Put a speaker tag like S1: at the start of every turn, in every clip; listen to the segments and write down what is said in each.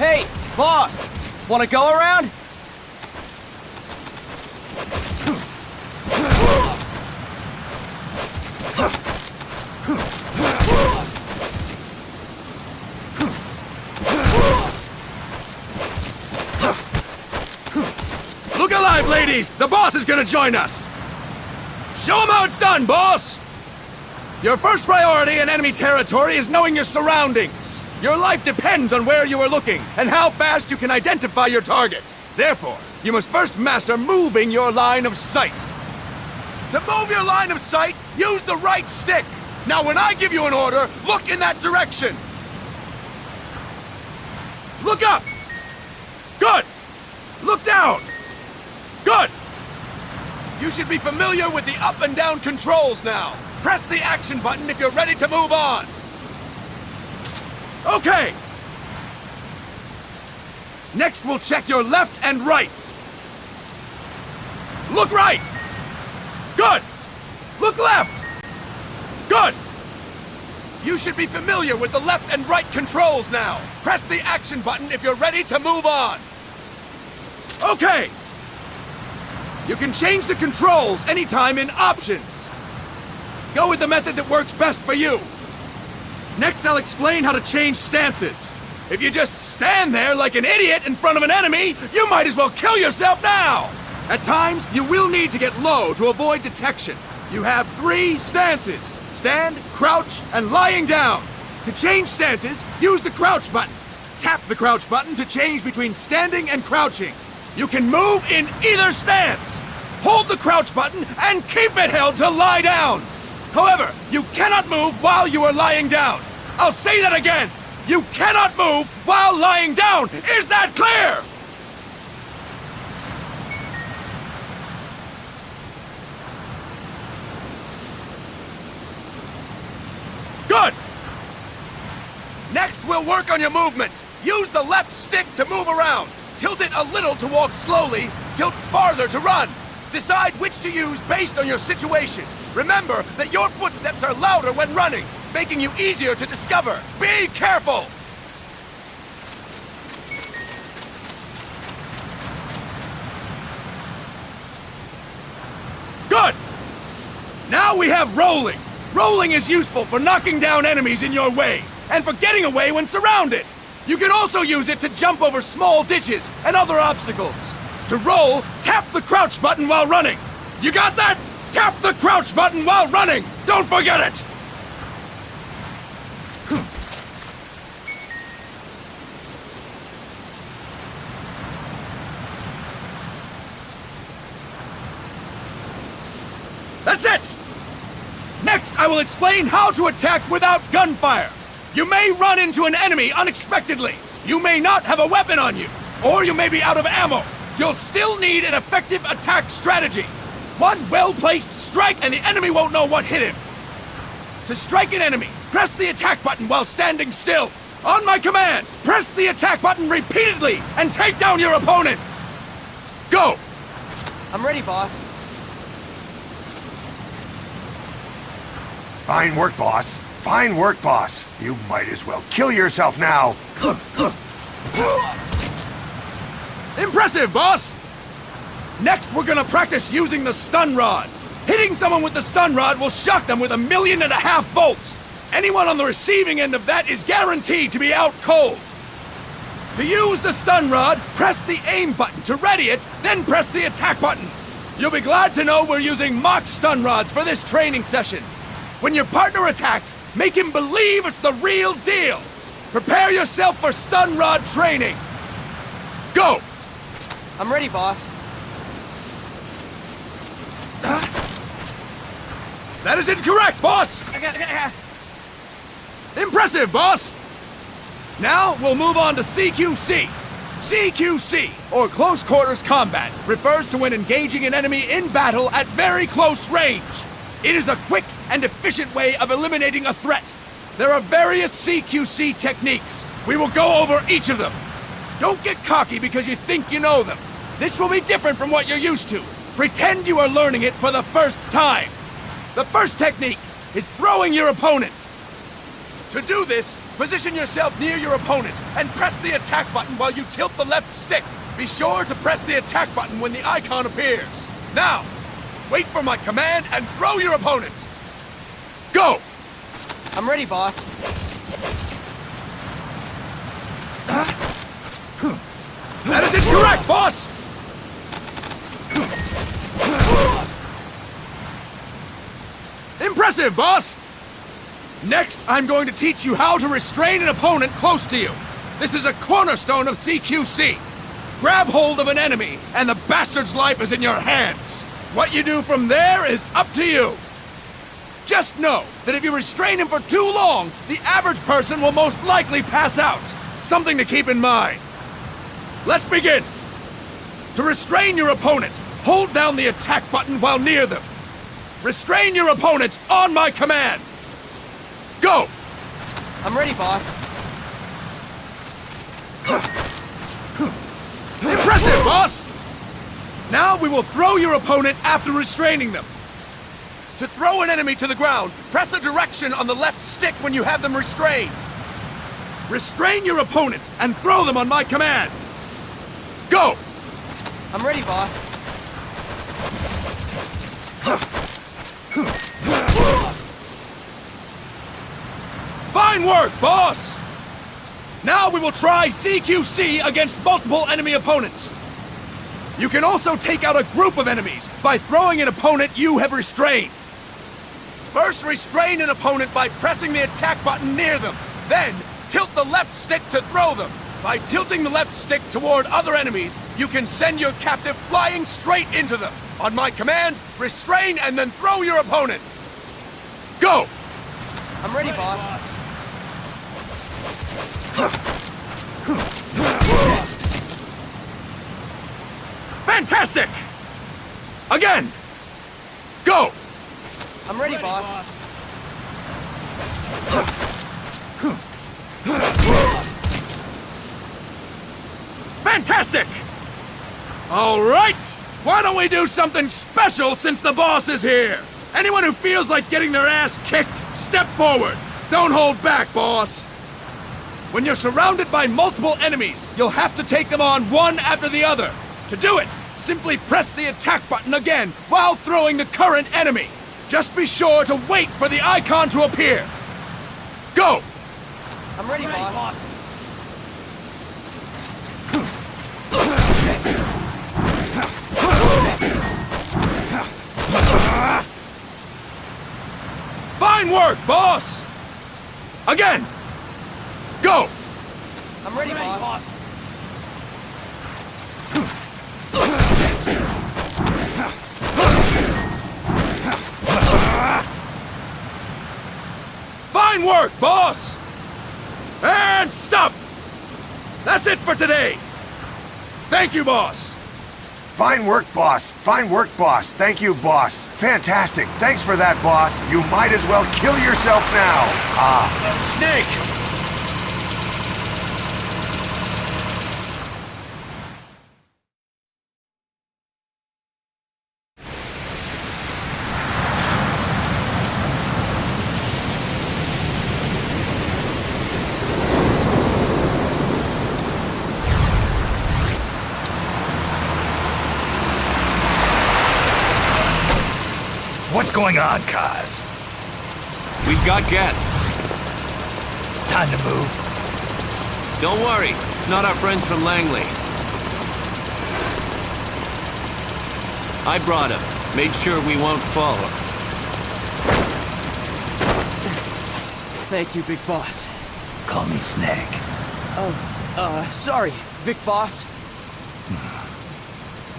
S1: Hey, boss! Wanna go around?
S2: Look alive, ladies! The boss is gonna join us! Show him how it's done, boss!
S1: Your first priority in enemy territory is knowing your surroundings. Your life depends on where you are looking and how fast you can identify your target. Therefore, you must first master moving your line of sight. To move your line of sight, use the right stick. Now when I give you an order, look in that direction. Look up. Good. Look down. Good. You should be familiar with the up and down controls now. Press the action button if you're ready to move on. Okay. Next, we'll check your left and right. Look right. Good. Look left. Good. You should be familiar with the left and right controls now. Press the action button if you're ready to move on. Okay. You can change the controls anytime in Options. Go with the method that works best for you. Next, I'll explain how to change stances. If you just stand there like an idiot in front of an enemy, you might as well kill yourself now! At times, you will need to get low to avoid detection. You have 3 stances: stand, crouch, and lying down. To change stances, use the crouch button. Tap the crouch button to change between standing and crouching. You can move in either stance. Hold the crouch button and keep it held to lie down. However, you cannot move while you are lying down. I'll say that again. You cannot move while lying down. Is that clear? Good. Next, we'll work on your movement. Use the left stick to move around. Tilt it a little to walk slowly, tilt farther to run. Decide which to use based on your situation. Remember that your footsteps are louder when running, making you easier to discover. Be careful! Good! Now we have rolling. Rolling is useful for knocking down enemies in your way, and for getting away when surrounded. You can also use it to jump over small ditches and other obstacles. To roll, tap the crouch button while running. You got that? Tap the crouch button while running! Don't forget it! That's it! Next, I will explain how to attack without gunfire. You may run into an enemy unexpectedly. You may not have a weapon on you, or you may be out of ammo. You'll still need an effective attack strategy. One well-placed strike and the enemy won't know what hit him. To strike an enemy, press the attack button while standing still. On my command, press the attack button repeatedly and take down your opponent. Go!
S2: I'm ready, boss.
S3: Fine work, boss. Fine work, boss. You might as well kill yourself now.
S1: Impressive, boss! Next, we're gonna practice using the stun rod. Hitting someone with the stun rod will shock them with 1.5 million volts. Anyone on the receiving end of that is guaranteed to be out cold. To use the stun rod, press the aim button to ready it, then press the attack button. You'll be glad to know we're using mock stun rods for this training session. When your partner attacks, make him believe it's the real deal. Prepare yourself for stun rod training. Go!
S2: I'm ready, boss.
S1: That is incorrect, boss! Impressive, boss! Now, we'll move on to CQC. CQC, or Close Quarters Combat, refers to when engaging an enemy in battle at very close range. It is a quick and efficient way of eliminating a threat. There are various CQC techniques. We will go over each of them. Don't get cocky because you think you know them. This will be different from what you're used to. Pretend you are learning it for the first time. The first technique is throwing your opponent. To do this, position yourself near your opponent and press the attack button while you tilt the left stick. Be sure to press the attack button when the icon appears. Now, wait for my command and throw your opponent. Go!
S2: I'm ready, boss.
S1: That is incorrect, boss! Impressive, boss! Next, I'm going to teach you how to restrain an opponent close to you. This is a cornerstone of CQC. Grab hold of an enemy, and the bastard's life is in your hands. What you do from there is up to you. Just know that if you restrain him for too long, the average person will most likely pass out. Something to keep in mind. Let's begin. To restrain your opponent, hold down the attack button while near them. Restrain your opponent on my command. Go!
S2: I'm ready, boss.
S1: Impressive, boss! Now we will throw your opponent after restraining them. To throw an enemy to the ground, press a direction on the left stick when you have them restrained. Restrain your opponent and throw them on my command. Go!
S2: I'm ready, boss.
S1: Fine work, boss! Now we will try CQC against multiple enemy opponents. You can also take out a group of enemies by throwing an opponent you have restrained. First, restrain an opponent by pressing the attack button near them. Then, tilt the left stick to throw them. By tilting the left stick toward other enemies, you can send your captive flying straight into them. On my command, restrain and then throw your opponent. Go!
S2: I'm ready, boss.
S1: Fantastic! Again! Go!
S2: I'm ready, boss.
S1: Fantastic! All right! Why don't we do something special since the boss is here? Anyone who feels like getting their ass kicked, step forward. Don't hold back, boss. When you're surrounded by multiple enemies, you'll have to take them on one after the other. To do it, simply press the attack button again while throwing the current enemy. Just be sure to wait for the icon to appear. Go!
S2: I'm ready, boss.
S1: Fine work, boss! Again! Go!
S2: I'm ready, boss.
S1: Fine work, boss! And stop! That's it for today! Thank you, boss!
S3: Fine work, boss. Fine work, boss. Thank you, boss. Fantastic. Thanks for that, boss. You might as well kill yourself now.
S1: Snake!
S4: What's going on, Kaz?
S5: We've got guests.
S4: Time to move.
S5: Don't worry, it's not our friends from Langley. I brought them. Made sure we won't fall.
S2: Thank you, Big Boss.
S4: Call me Snake.
S2: Sorry, Vic Boss.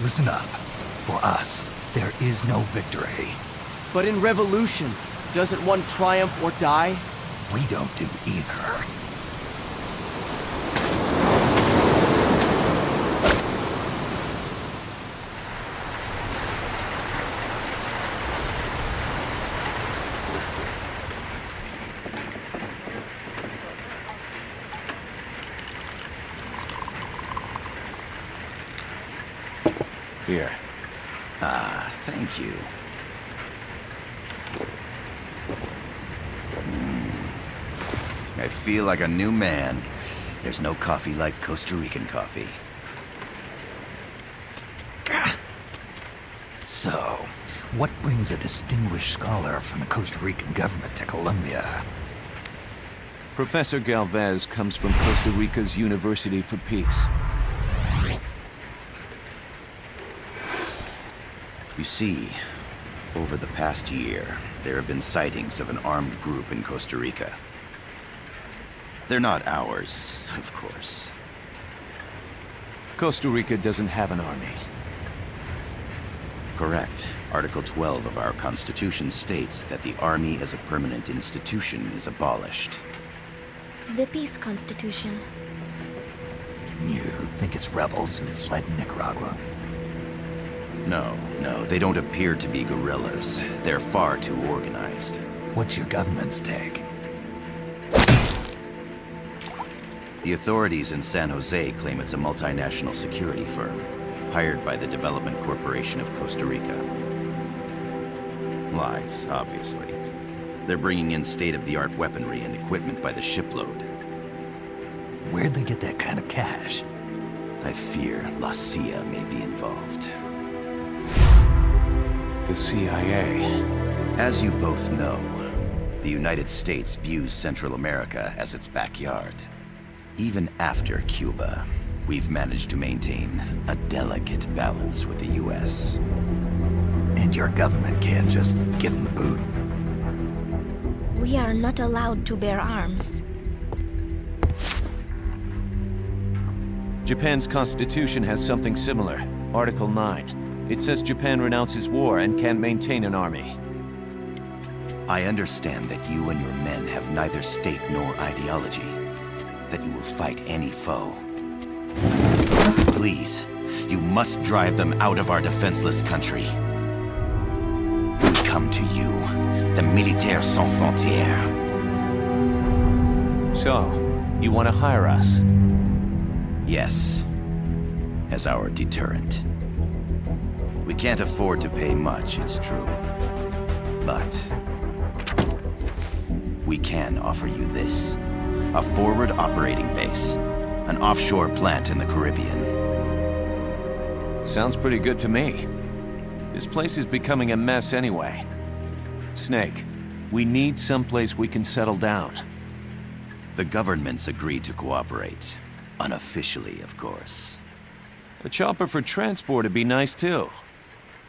S4: Listen up. For us, there is no victory.
S2: But in Revolution, doesn't one triumph or die?
S4: We don't do either.
S5: Here.
S4: Thank you. I feel like a new man. There's no coffee like Costa Rican coffee. So, what brings a distinguished scholar from the Costa Rican government to Colombia?
S5: Professor Galvez comes from Costa Rica's University for Peace.
S4: You see, Over the past year, there have been sightings of an armed group in Costa Rica. They're not ours, of course.
S5: Costa Rica doesn't have an army.
S4: Correct. Article 12 of our Constitution states that the Army as a permanent institution is abolished.
S6: The peace constitution.
S7: You think it's rebels who fled Nicaragua?
S4: No, they don't appear to be guerrillas. They're far too organized.
S7: What's your government's take?
S4: The authorities in San Jose claim it's a multinational security firm, hired by the Development Corporation of Costa Rica. Lies, obviously. They're bringing in state-of-the-art weaponry and equipment by the shipload.
S7: Where'd they get that kind of cash?
S4: I fear La CIA may be involved.
S5: The CIA.
S4: As you both know, the United States views Central America as its backyard. Even after Cuba, we've managed to maintain a delicate balance with the U.S.
S7: And your government can't just give them the boot?
S6: We are not allowed to bear arms.
S5: Japan's constitution has something similar. Article 9. It says Japan renounces war and can't maintain an army.
S4: I understand that you and your men have neither state nor ideology. That you will fight any foe. Please, you must drive them out of our defenseless country. We come to you, the Militaires Sans Frontières.
S5: So, you want to hire us?
S4: Yes, as our deterrent. We can't afford to pay much, it's true. But we can offer you this. A forward operating base. An offshore plant in the Caribbean.
S5: Sounds pretty good to me. This place is becoming a mess anyway. Snake, we need someplace we can settle down.
S4: The government's agreed to cooperate. Unofficially, of course.
S5: A chopper for transport would be nice too.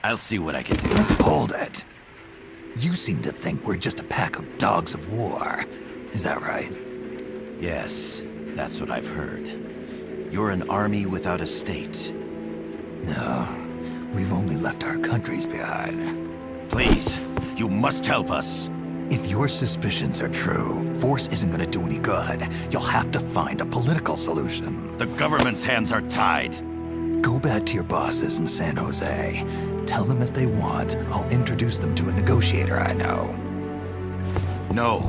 S4: I'll see what I can do.
S7: Hold it. You seem to think we're just a pack of dogs of war. Is that right?
S4: Yes, that's what I've heard. You're an army without a state.
S7: No, we've only left our countries behind.
S4: Please, you must help us.
S7: If your suspicions are true, force isn't gonna do any good. You'll have to find a political solution.
S4: The government's hands are tied.
S7: Go back to your bosses in San Jose. Tell them if they want, I'll introduce them to a negotiator I know.
S4: No.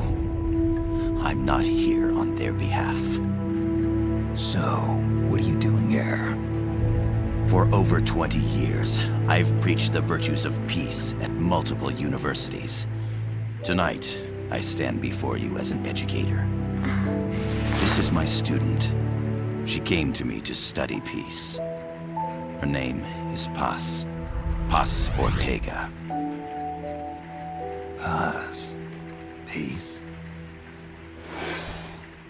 S4: I'm not here on their behalf.
S7: So, what are you doing here?
S4: For over 20 years, I've preached the virtues of peace at multiple universities. Tonight, I stand before you as an educator. This is my student. She came to me to study peace. Her name is Paz. Paz Ortega.
S7: Paz. Peace.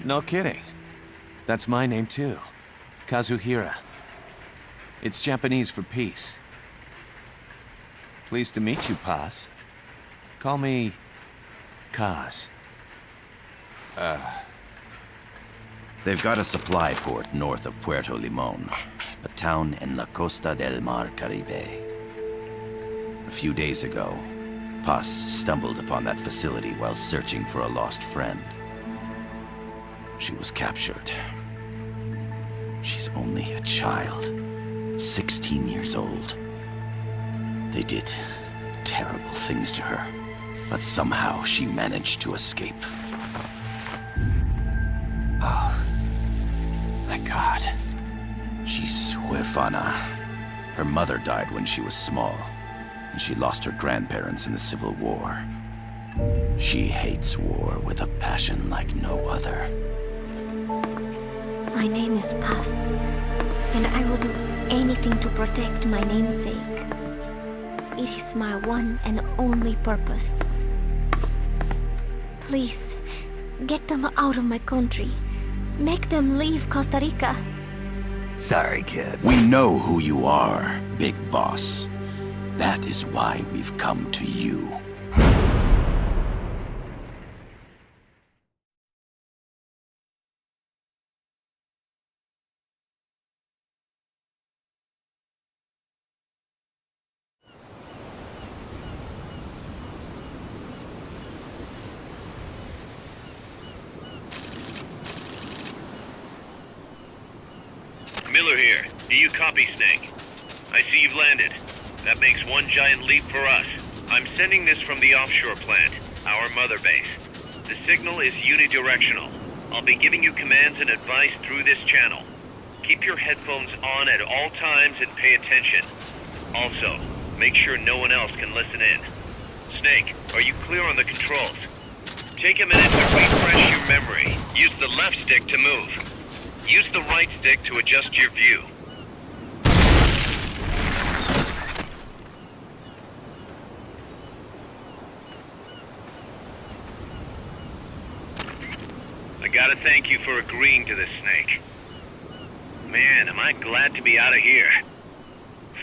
S5: No kidding. That's my name too. Kazuhira. It's Japanese for peace. Pleased to meet you, Paz. Call me Kaz.
S4: They've got a supply port north of Puerto Limon, a town in La Costa del Mar Caribe. A few days ago, Paz stumbled upon that facility while searching for a lost friend. She was captured. She's only a child, 16 years old. They did terrible things to her, but somehow she managed to escape.
S5: Oh, thank God.
S4: She's huérfana. Her mother died when she was small, and she lost her grandparents in the Civil War. She hates war with a passion like no other.
S6: My name is Paz, and I will do anything to protect my namesake. It is my one and only purpose. Please, get them out of my country. Make them leave Costa Rica.
S7: Sorry, kid.
S4: We know who you are, Big Boss. That is why we've come to you.
S8: Miller here. Do you copy, Snake? I see you've landed. That makes one giant leap for us. I'm sending this from the offshore plant, our mother base. The signal is unidirectional. I'll be giving you commands and advice through this channel. Keep your headphones on at all times and pay attention. Also, make sure no one else can listen in. Snake, are you clear on the controls? Take a minute to refresh your memory. Use the left stick to move. Use the right stick to adjust your view. I gotta thank you for agreeing to this, Snake. Man, am I glad to be out of here.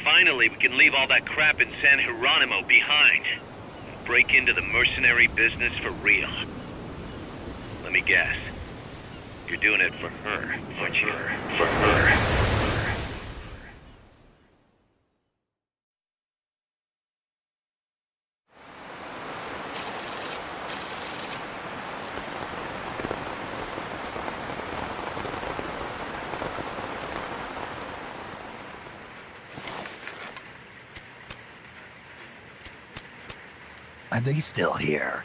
S8: Finally, we can leave all that crap in San Geronimo behind. And break into the mercenary business for real. Let me guess. You're doing it for her, aren't you? For her.
S7: Are they still here?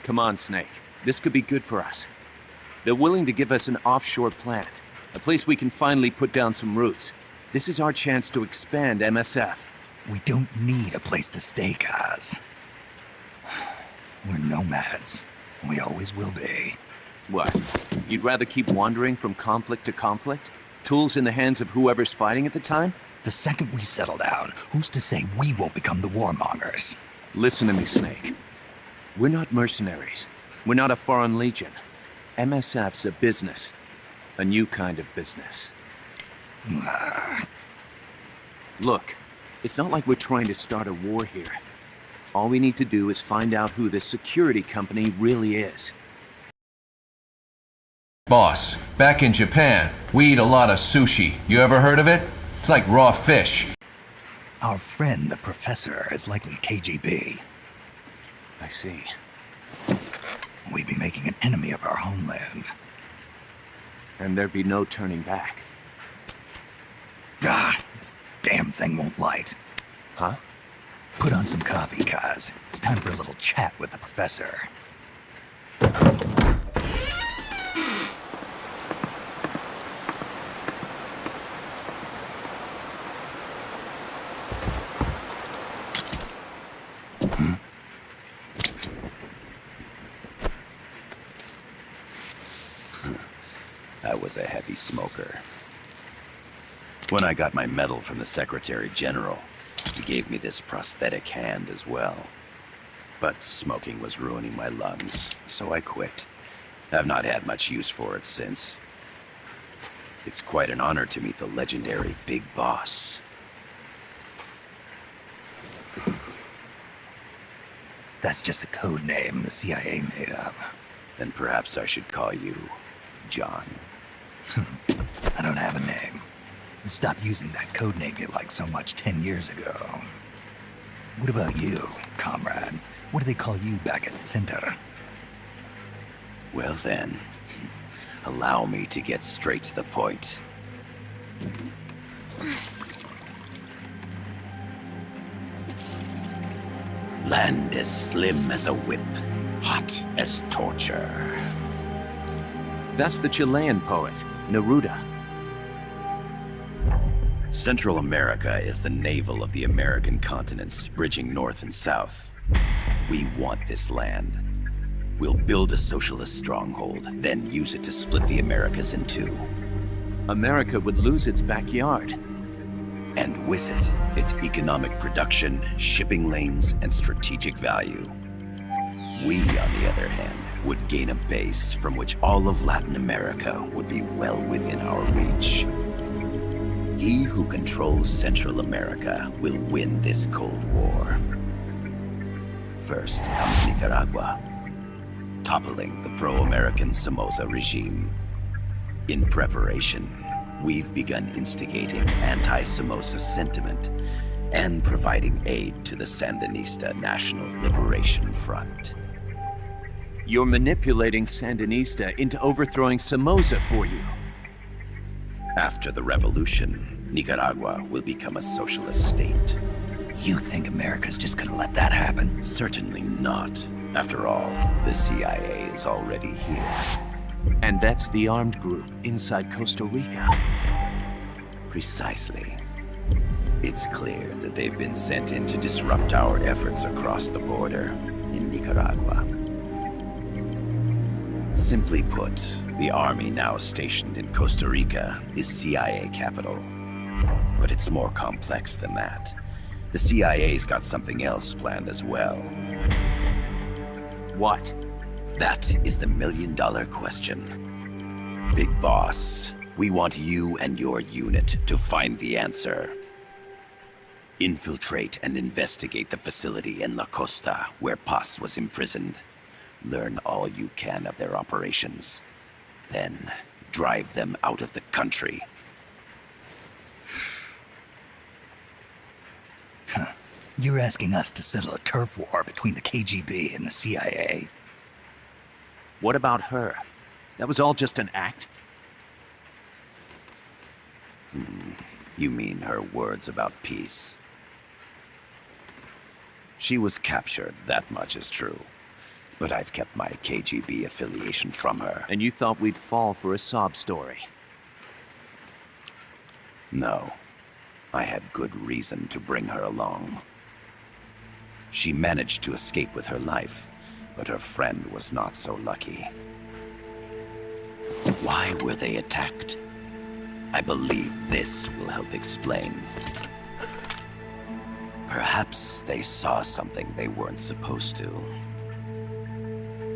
S5: Come on, Snake. This could be good for us. They're willing to give us an offshore plant, a place we can finally put down some roots. This is our chance to expand MSF.
S7: We don't need a place to stay, guys. We're nomads. We always will be.
S5: What? You'd rather keep wandering from conflict to conflict? Tools in the hands of whoever's fighting at the time?
S7: The second we settle down, who's to say we won't become the warmongers?
S5: Listen to me, Snake. We're not mercenaries. We're not a foreign legion. MSF's a business. A new kind of business. Look, it's not like we're trying to start a war here. All we need to do is find out who this security company really is.
S9: Boss, back in Japan, we eat a lot of sushi. You ever heard of it? It's like raw fish.
S7: Our friend, the professor, is likely KGB.
S5: I see.
S7: We'd be making an enemy of our homeland.
S5: And there'd be no turning back.
S7: This damn thing won't light.
S5: Huh?
S7: Put on some coffee, Kaz. It's time for a little chat with the professor.
S4: I was a heavy smoker. When I got my medal from the Secretary General, he gave me this prosthetic hand as well. But smoking was ruining my lungs, so I quit. I've not had much use for it since. It's quite an honor to meet the legendary Big Boss.
S7: That's just a code name the CIA made up.
S4: Then perhaps I should call you John.
S7: I don't have a name. Stop using that code name you liked so much 10 years ago. What about you, comrade? What do they call you back at Center?
S4: Well then, allow me to get straight to the point. Land as slim as a whip, hot as torture.
S5: That's the Chilean poet, Neruda.
S4: Central America is the navel of the American continents, bridging north and south. We want this land. We'll build a socialist stronghold, then use it to split the Americas in two.
S5: America would lose its backyard.
S4: And with it, its economic production, shipping lanes, and strategic value. We, on the other hand, would gain a base from which all of Latin America would be well within our reach. He who controls Central America will win this Cold War. First comes Nicaragua, toppling the pro-American Somoza regime. In preparation, we've begun instigating anti-Somoza sentiment and providing aid to the Sandinista National Liberation Front.
S5: You're manipulating Sandinista into overthrowing Somoza for you.
S4: After the revolution, Nicaragua will become a socialist state.
S7: You think America's just gonna let that happen?
S4: Certainly not. After all, the CIA is already here.
S5: And that's the armed group inside Costa Rica.
S4: Precisely. It's clear that they've been sent in to disrupt our efforts across the border in Nicaragua. Simply put, the army now stationed in Costa Rica is CIA capital. But it's more complex than that. The CIA's got something else planned as well.
S5: What?
S4: That is the million-dollar question. Big Boss, we want you and your unit to find the answer. Infiltrate and investigate the facility in La Costa where Paz was imprisoned. Learn all you can of their operations. Then, drive them out of the country.
S7: You're asking us to settle a turf war between the KGB and the CIA?
S5: What about her? That was all just an act?
S4: You mean her words about peace? She was captured, that much is true. But I've kept my KGB affiliation from her.
S5: And you thought we'd fall for a sob story?
S4: No. I had good reason to bring her along. She managed to escape with her life, but her friend was not so lucky. Why were they attacked? I believe this will help explain. Perhaps they saw something they weren't supposed to.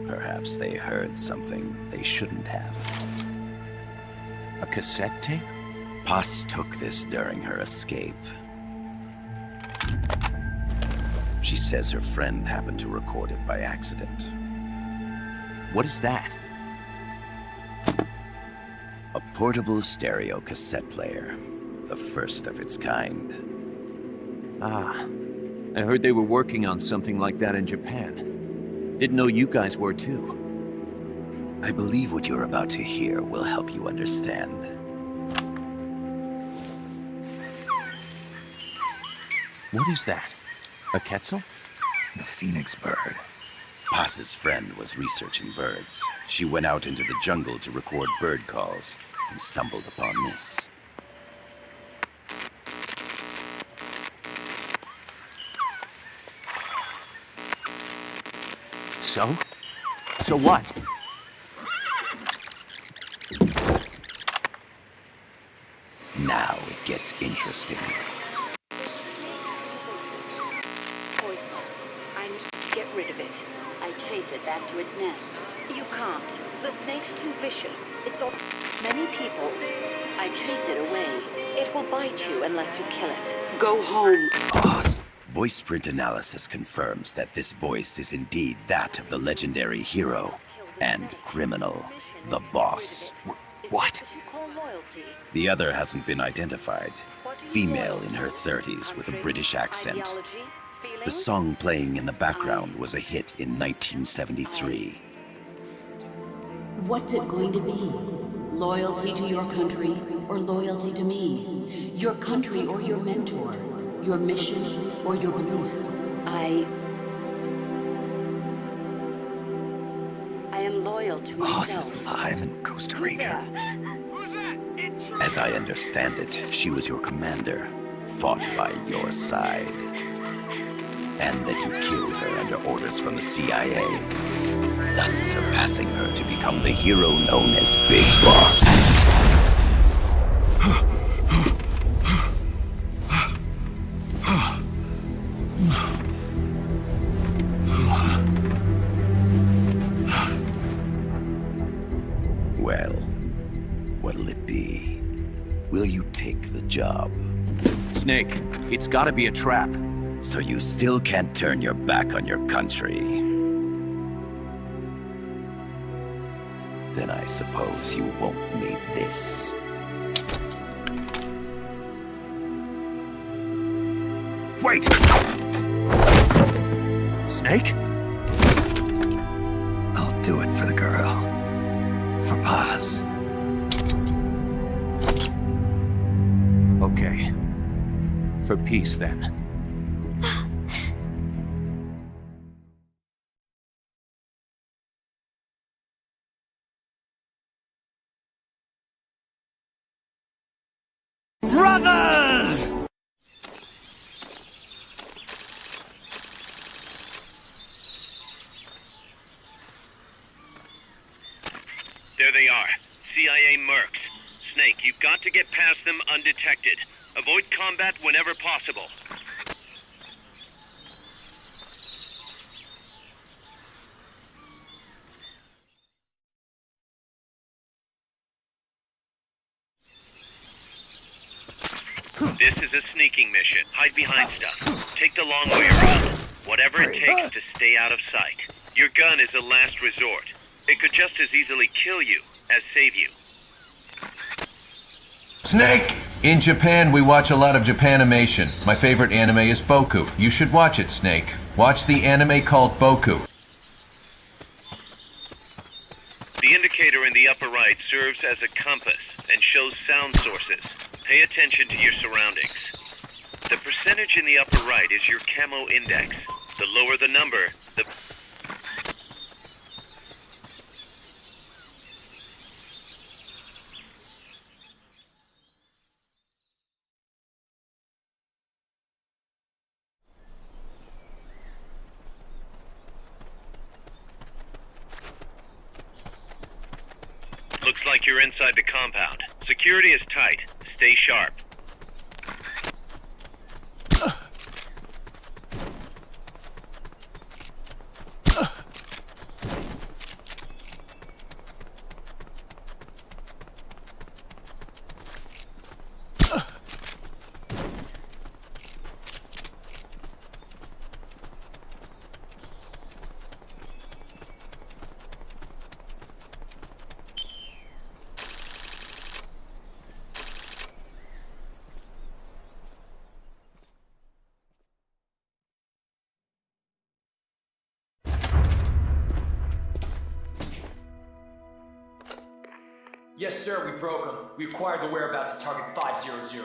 S4: Perhaps they heard something they shouldn't have.
S5: A cassette tape?
S4: Paz took this during her escape. She says her friend happened to record it by accident.
S5: What is that?
S4: A portable stereo cassette player. The first of its kind.
S5: Ah, I heard they were working on something like that in Japan. Didn't know you guys were too.
S4: I believe what you're about to hear will help you understand.
S5: What is that? A quetzal?
S7: The phoenix bird.
S4: Paz's friend was researching birds. She went out into the jungle to record bird calls and stumbled upon this.
S5: So? So what?
S4: Now it gets interesting.
S10: Poisonous. I need to get rid of it. I chase it back to its nest. You can't. The snake's too vicious. It's all... Many people. I chase it away. It will bite you unless you kill it. Go home.
S4: Boss. Voice print analysis confirms that this voice is indeed that of the legendary hero and criminal, the Boss.
S7: What?
S4: The other hasn't been identified. Female in her 30s with a British accent. The song playing in the background was a hit in 1973.
S11: What's it going to be? Loyalty to your country or loyalty to me? Your country or your mentor? Your mission or your beliefs?
S10: I am loyal to myself.
S7: Boss is alive in Costa Rica.
S4: As I understand it, she was your commander, fought by your side. And that you killed her under orders from the CIA, thus surpassing her to become the hero known as Big Boss. Well, what'll it be? Will you take take the job.
S5: Snake, it's gotta be a trap.
S4: So you still can't turn your back on your country. Then I suppose you won't need this.
S3: Wait!
S5: Snake?
S7: I'll do it for the girl. For Paz.
S5: Okay. For peace, then.
S2: Brothers!
S8: There they are. CIA mercs. Snake, you've got to get past them undetected. Avoid combat whenever possible. This is a sneaking mission. Hide behind stuff. Take the long way around. Whatever it takes to stay out of sight. Your gun is a last resort. It could just as easily kill you as save you.
S9: Snake! In Japan, we watch a lot of Japanimation. My favorite anime is Boku. You should watch it, Snake. Watch the anime called Boku.
S8: The indicator in the upper right serves as a compass and shows sound sources. Pay attention to your surroundings. The percentage in the upper right is your camo index. The lower the number, the... Looks like you're inside the compound. Security is tight. Stay sharp.
S2: Yes, sir, we broke him. We acquired the whereabouts of target 500.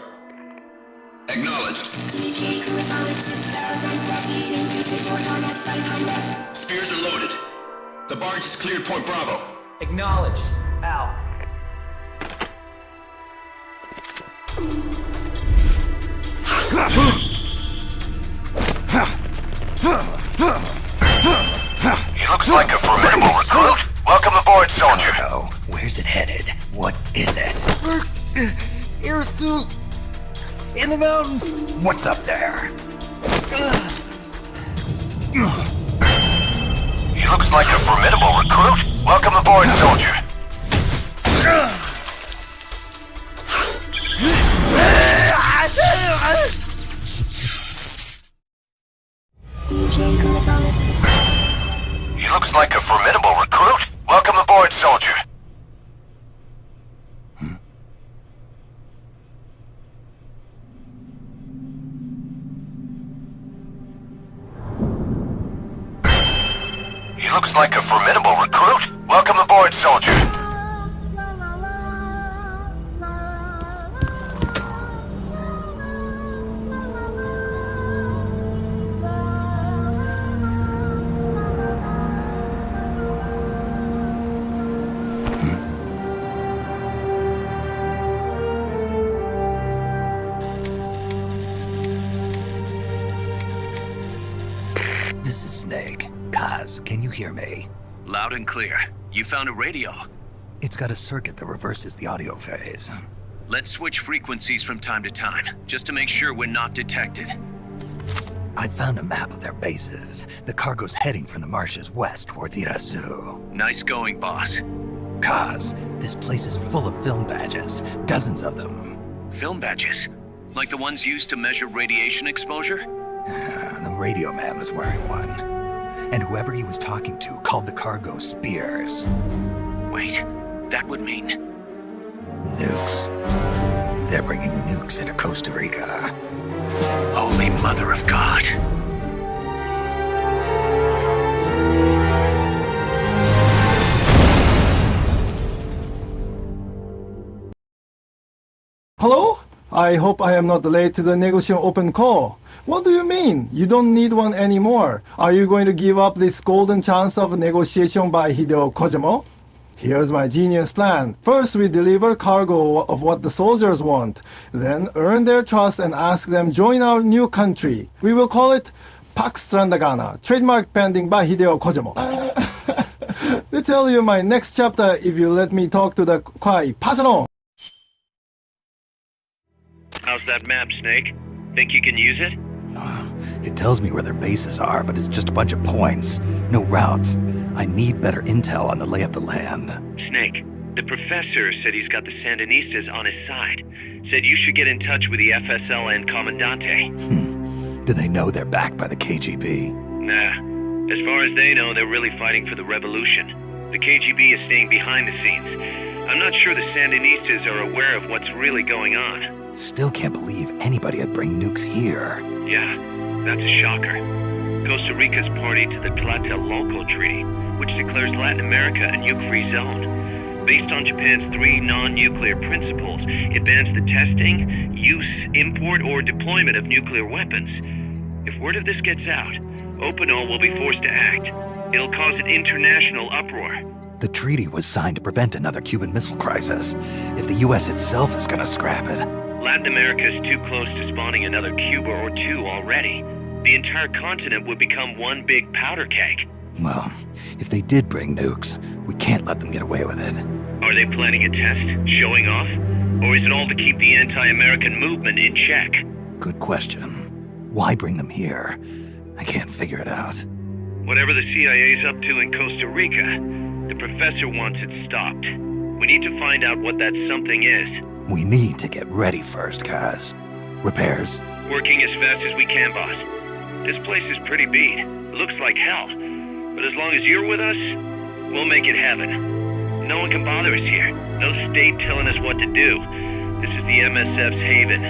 S12: Acknowledged. Spears are loaded. The barge is cleared Point Bravo.
S2: Acknowledged. Out.
S12: He looks like a formidable recruit. Welcome aboard, soldier.
S7: Oh, where's it headed? What is it?
S2: Air suit! In the mountains!
S7: What's up there?
S12: He looks like a formidable recruit. Welcome aboard, soldier. He looks like a formidable recruit. Welcome aboard, soldier. He looks like a formidable recruit. Welcome aboard, soldier.
S7: This is Snake. Kaz, can you hear me?
S8: Loud and clear. You found a radio.
S7: It's got a circuit that reverses the audio phase.
S8: Let's switch frequencies from time to time, just to make sure we're not detected.
S7: I found a map of their bases. The cargo's heading from the marshes west towards Irasu.
S8: Nice going, boss.
S7: Kaz, this place is full of film badges. Dozens of them.
S5: Film badges. Like the ones used to measure radiation exposure?
S7: The radio man was wearing one. And whoever he was talking to called the cargo spears.
S5: Wait, that would mean...
S7: Nukes. They're bringing nukes into Costa Rica.
S5: Holy Mother of God.
S13: Hello? I hope I am not late to the negotiation open call. What do you mean? You don't need one anymore. Are you going to give up this golden chance of negotiation by Hideo Kojima? Here's my genius plan. First, we deliver cargo of what the soldiers want. Then, earn their trust and ask them join our new country. We will call it Pax Strandagana, trademark pending by Hideo Kojima. I'll tell you my next chapter if you let me talk to the Kwai. Pass it on!
S8: How's that map, Snake? Think you can use it?
S7: It tells me where their bases are, but it's just a bunch of points. No routes. I need better intel on the lay of the land.
S8: Snake, the professor said he's got the Sandinistas on his side. Said you should get in touch with the FSL and Commandante.
S7: Do they know they're backed by the KGB?
S8: Nah. As far as they know, they're really fighting for the revolution. The KGB is staying behind the scenes. I'm not sure the Sandinistas are aware of what's really going on.
S7: Still can't believe anybody would bring nukes here.
S8: Yeah, that's a shocker. Costa Rica's party to the Tlatelolco Treaty, which declares Latin America a nuke-free zone. Based on Japan's 3 non-nuclear principles, it bans the testing, use, import, or deployment of nuclear weapons. If word of this gets out, Opinol will be forced to act. It'll cause an international uproar.
S7: The treaty was signed to prevent another Cuban Missile Crisis. If the U.S. itself is gonna scrap it...
S8: Latin America is too close to spawning another Cuba or 2 already. The entire continent would become one big powder keg.
S7: Well, if they did bring nukes, we can't let them get away with it.
S8: Are they planning a test? Showing off? Or is it all to keep the anti-American movement in check?
S7: Good question. Why bring them here? I can't figure it out.
S8: Whatever the CIA's up to in Costa Rica, the professor wants it stopped. We need to find out what that something is.
S7: We need to get ready first, Kaz. Repairs?
S8: Working as fast as we can, boss. This place is pretty beat. It looks like hell. But as long as you're with us, we'll make it heaven. No one can bother us here. No state telling us what to do. This is the MSF's haven,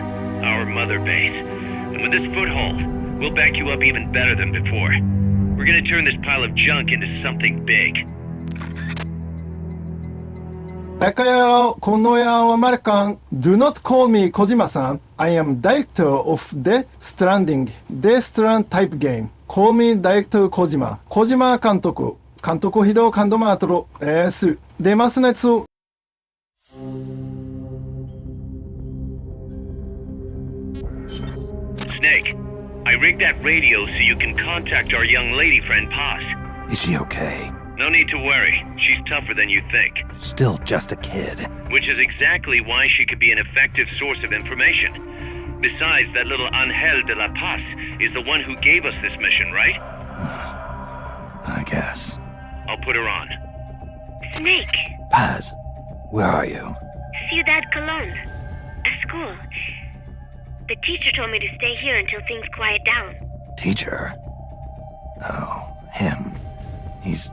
S8: our mother base. And with this foothold, we'll back you up even better than before. We're gonna turn this pile of junk into something big.
S13: American, do not call me Kojima-san. I am director of Death Stranding, Death Strand type game. Call me Director Kojima. Kojima 監督。監督ヒデオカンドマートロ。出ますねつ。
S8: Snake, I rigged that radio so you can contact our young lady friend Paz.
S7: Is she okay?
S8: No need to worry. She's tougher than you think.
S7: Still just a kid.
S8: Which is exactly why she could be an effective source of information. Besides, that little Angel de la Paz is the one who gave us this mission, right?
S7: I guess.
S8: I'll put her on.
S6: Snake.
S7: Paz, where are you?
S6: Ciudad Colon. A school. The teacher told me to stay here until things quiet down.
S7: Teacher? Oh, him. He's...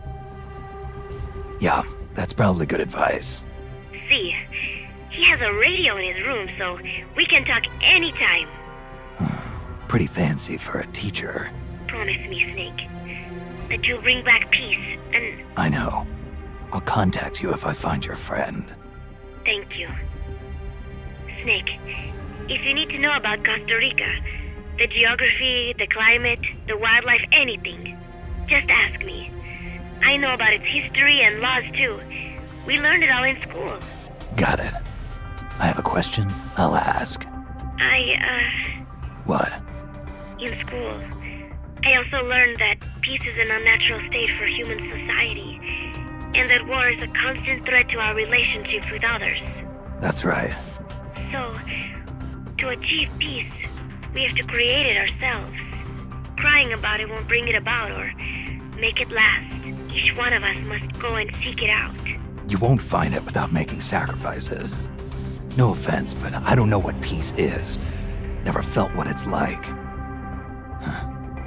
S7: Yeah, that's probably good advice.
S6: See, he has a radio in his room, so we can talk anytime.
S7: Pretty fancy for a teacher.
S6: Promise me, Snake, that you'll bring back peace, and...
S7: I know. I'll contact you if I find your friend.
S6: Thank you. Snake, if you need to know about Costa Rica, the geography, the climate, the wildlife, anything, just ask me. I know about its history and laws too. We learned it all in school.
S7: Got it. I have a question, I'll ask. What?
S6: In school, I also learned that peace is an unnatural state for human society, and that war is a constant threat to our relationships with others.
S7: That's right.
S6: So, to achieve peace, we have to create it ourselves. Crying about it won't bring it about or make it last. Each one of us must go and seek it out.
S7: You won't find it without making sacrifices. No offense, but I don't know what peace is. Never felt what it's like.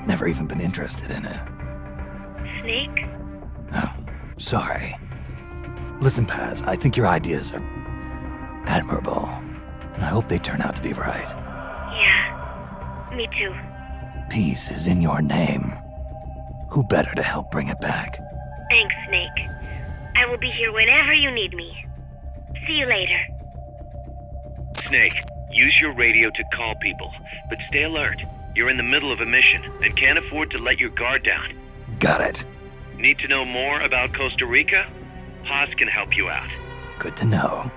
S7: Never even been interested in it.
S6: Snake?
S7: Oh, sorry. Listen, Paz, I think your ideas are admirable, and I hope they turn out to be right.
S6: Yeah, me too.
S7: Peace is in your name. Who better to help bring it back?
S6: Thanks, Snake. I will be here whenever you need me. See you later.
S8: Snake, use your radio to call people, but stay alert. You're in the middle of a mission and can't afford to let your guard down.
S7: Got it.
S8: Need to know more about Costa Rica? Haas can help you out.
S7: Good to know.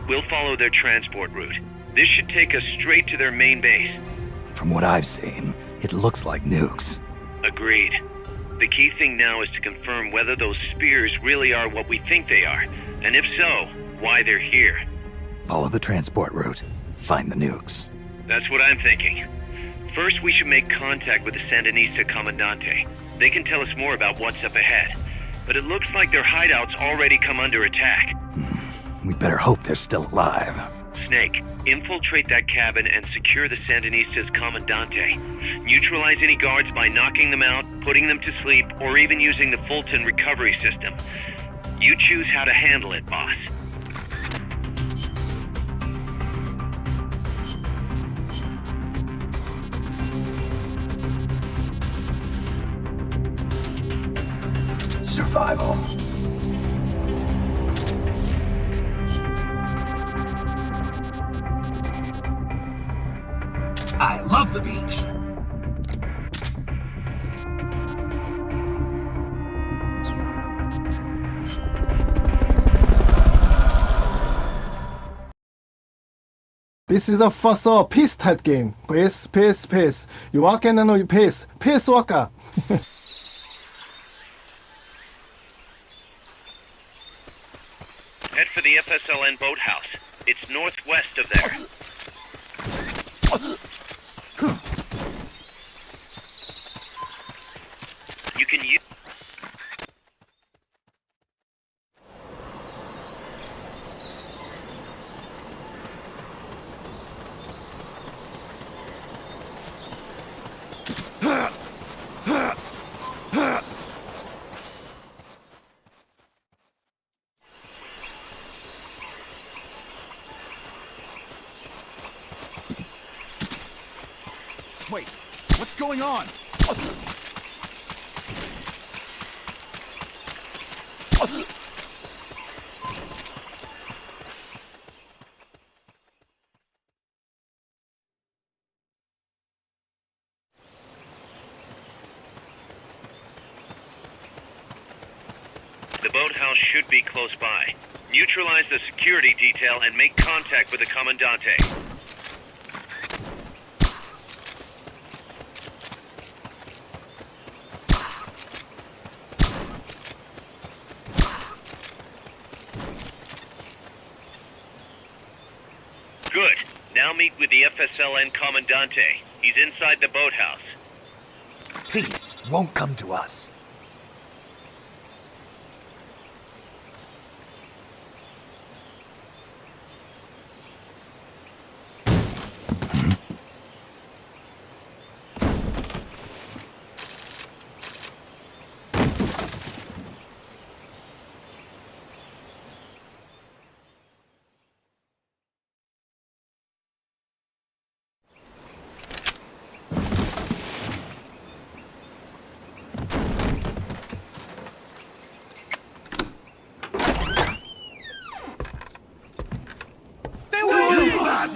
S8: We'll follow their transport route. This should take us straight to their main base.
S7: From what I've seen, it looks like nukes.
S8: Agreed. The key thing now is to confirm whether those spears really are what we think they are, and if so, why they're here.
S7: Follow the transport route. Find the nukes.
S8: That's what I'm thinking. First, we should make contact with the Sandinista Comandante. They can tell us more about what's up ahead. But it looks like their hideout's already come under attack.
S7: We better hope they're still alive.
S8: Snake, infiltrate that cabin and secure the Sandinista's Comandante. Neutralize any guards by knocking them out, putting them to sleep, or even using the Fulton recovery system. You choose how to handle it, boss.
S7: Survival. I love the beach.
S13: This is the first peace type game. Peace, peace, peace. You walk and know peace. Peace waka.
S8: Head for the FSLN boathouse. It's northwest of there. You can use...
S1: Wait, what's going on?
S8: The boathouse should be close by. Neutralize the security detail and make contact with the Commandante. Good. Now meet with the FSLN Commandante. He's inside the boathouse.
S7: Peace won't come to us.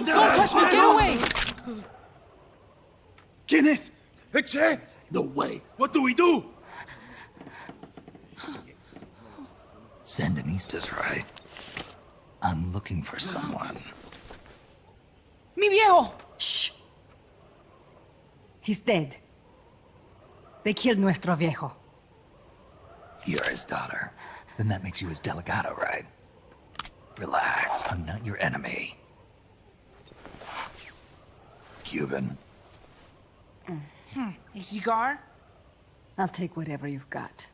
S14: Don't touch me! Get away!
S1: ¿Quién es?
S15: Che! No way. What do we do?
S7: Sandinista's right. I'm looking for someone.
S14: Mi viejo! Shh! He's dead. They killed nuestro viejo.
S7: You're his daughter. Then that makes you his delegado, right? Relax, I'm not your enemy. Cuban.
S14: A cigar? I'll take whatever you've got.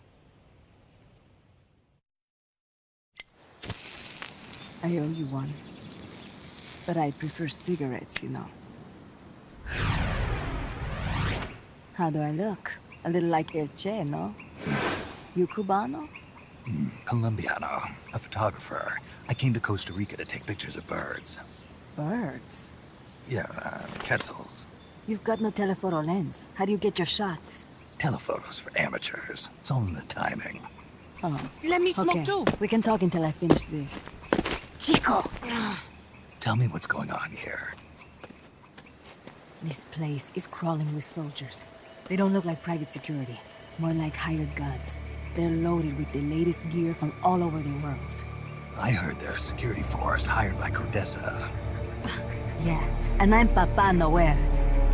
S14: I owe you one. But I prefer cigarettes, you know. How do I look? A little like El Che, no? You Cubano?
S7: Colombiano, a photographer. I came to Costa Rica to take pictures of birds.
S14: Birds?
S7: Yeah, quetzals.
S14: You've got no telephoto lens. How do you get your shots?
S7: Telephotos for amateurs. It's all in the timing.
S14: Oh.
S10: Let me smoke
S14: okay.
S10: too.
S14: We can talk until I finish this. Chico!
S7: Tell me what's going on here.
S14: This place is crawling with soldiers. They don't look like private security. More like hired guns. They're loaded with the latest gear from all over the world.
S7: I heard they're a security force hired by Codesa.
S14: Yeah, and I'm Papa Noel.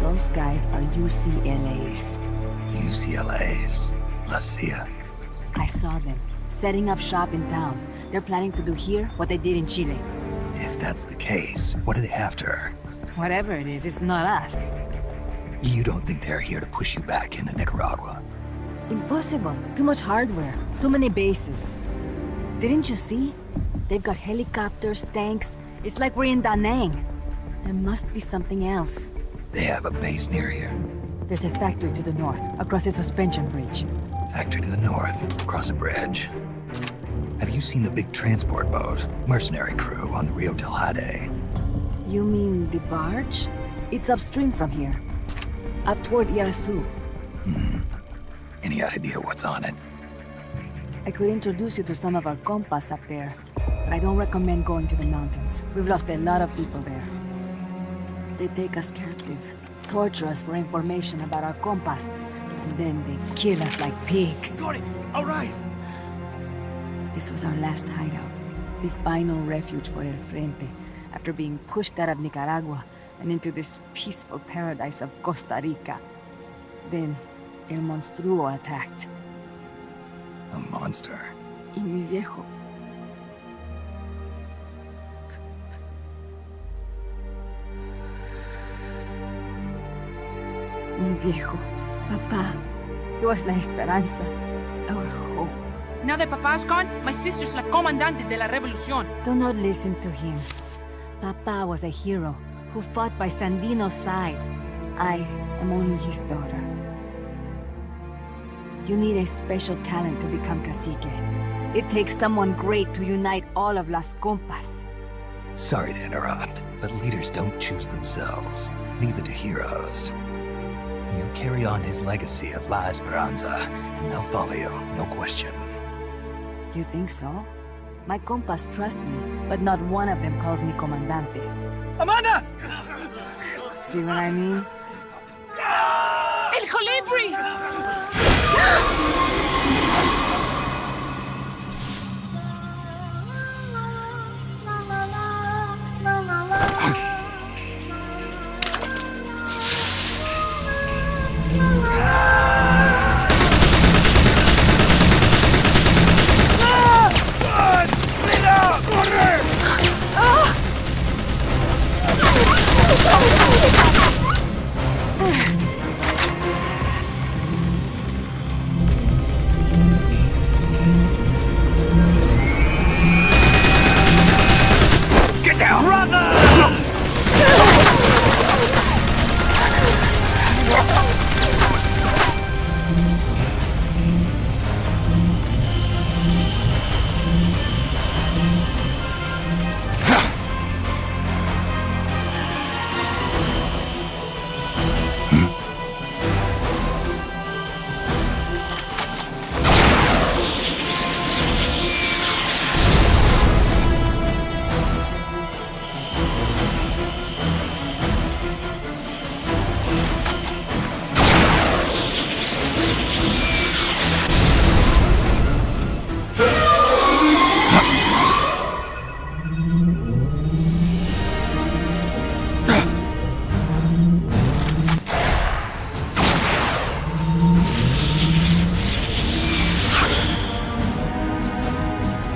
S14: Those guys are UCLA's.
S7: UCLA's? La CIA?
S14: I saw them, setting up shop in town. They're planning to do here what they did in Chile.
S7: If that's the case, what are they after?
S14: Whatever it is, it's not us.
S7: You don't think they're here to push you back into Nicaragua?
S14: Impossible. Too much hardware. Too many bases. Didn't you see? They've got helicopters, tanks. It's like we're in Da Nang. There must be something else.
S7: They have a base near here.
S14: There's a factory to the north, across a suspension bridge.
S7: Factory to the north, across a bridge. Have you seen the big transport boat, mercenary crew on the Rio del Jade?
S14: You mean the barge? It's upstream from here. Up toward Irasu.
S7: Any idea what's on it?
S14: I could introduce you to some of our compas up there, but I don't recommend going to the mountains. We've lost a lot of people there. They take us captive, torture us for information about our compas, and then they kill us like pigs.
S15: Got it! All right!
S14: This was our last hideout, the final refuge for El Frente, after being pushed out of Nicaragua and into this peaceful paradise of Costa Rica. Then, El Monstruo attacked.
S7: A monster?
S14: Y mi viejo. Mi viejo. Papa. He was la esperanza. Our hope.
S10: Now that Papa's gone, my sister's la comandante de la revolución.
S14: Do not listen to him. Papa was a hero who fought by Sandino's side. I am only his daughter. You need a special talent to become cacique. It takes someone great to unite all of Las Compas.
S7: Sorry to interrupt, but leaders don't choose themselves. Neither do heroes. You carry on his legacy of La Esperanza, and they'll follow you, no question.
S14: You think so? My compas trust me, but not one of them calls me comandante.
S15: Amanda!
S14: See what I mean?
S10: El Colibri!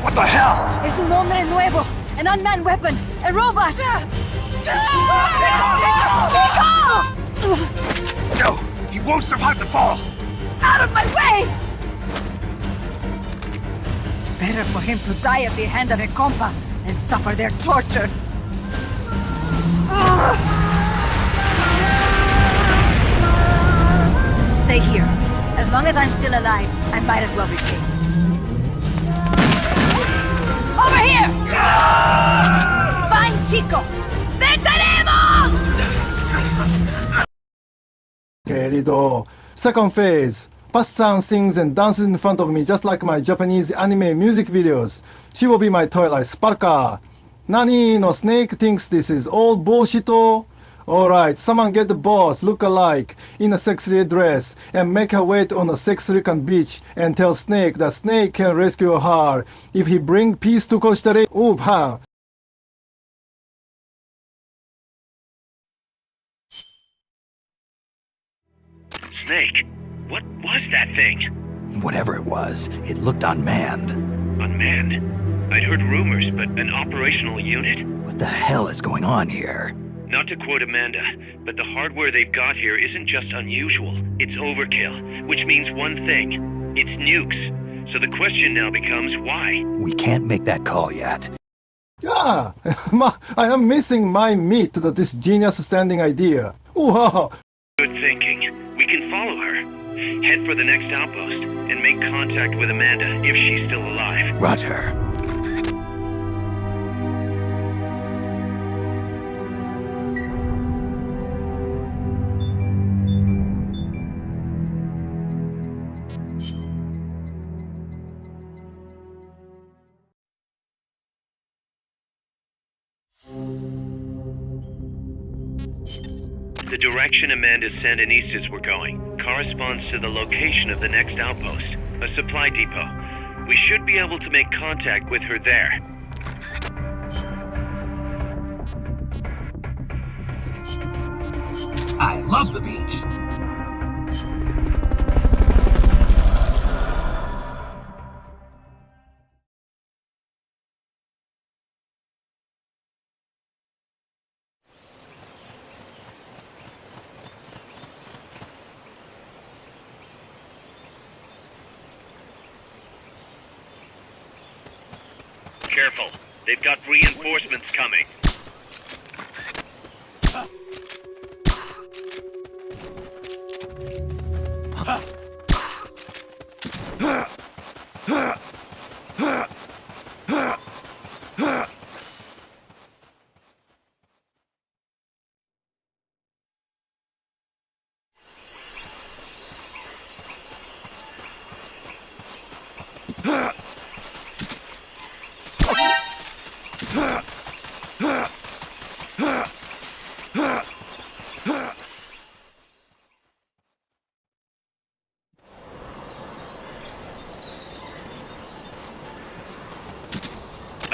S7: What the hell?
S14: Es un hombre nuevo! An unmanned weapon! A robot!
S7: No! He won't survive the fall!
S14: Out of my way! Better for him to die at the hand of a compa than suffer their torture. Stay here. As long as I'm still alive, I might as well be king. Over here! Find Chico! Venceremos!
S13: Okay, Rido. Second phase. Passan sings and dances in front of me just like my Japanese anime music videos. She will be my toy like Sparka. Nani no Snake thinks this is all bullshit. Alright, someone get the boss look alike in a sexy dress and make her wait on a sex-stricken beach and tell Snake that Snake can rescue her if he bring peace to Costa Rica. Ooh, ha.
S8: Snake, what was that thing?
S7: Whatever it was, it looked unmanned.
S8: Unmanned? I'd heard rumors, but an operational unit?
S7: What the hell is going on here?
S8: Not to quote Amanda, but the hardware they've got here isn't just unusual, it's overkill, which means one thing. It's nukes. So the question now becomes why?
S7: We can't make that call yet.
S13: Yeah, I am missing my meat to this genius standing idea. Ooh, ha, ha.
S8: Good thinking. We can follow her. Head for the next outpost and make contact with Amanda if she's still alive.
S7: Roger.
S8: The direction Amanda's Sandinistas were going corresponds to the location of the next outpost, a supply depot. We should be able to make contact with her there.
S15: I love the beach.
S8: Careful. They've got reinforcements coming.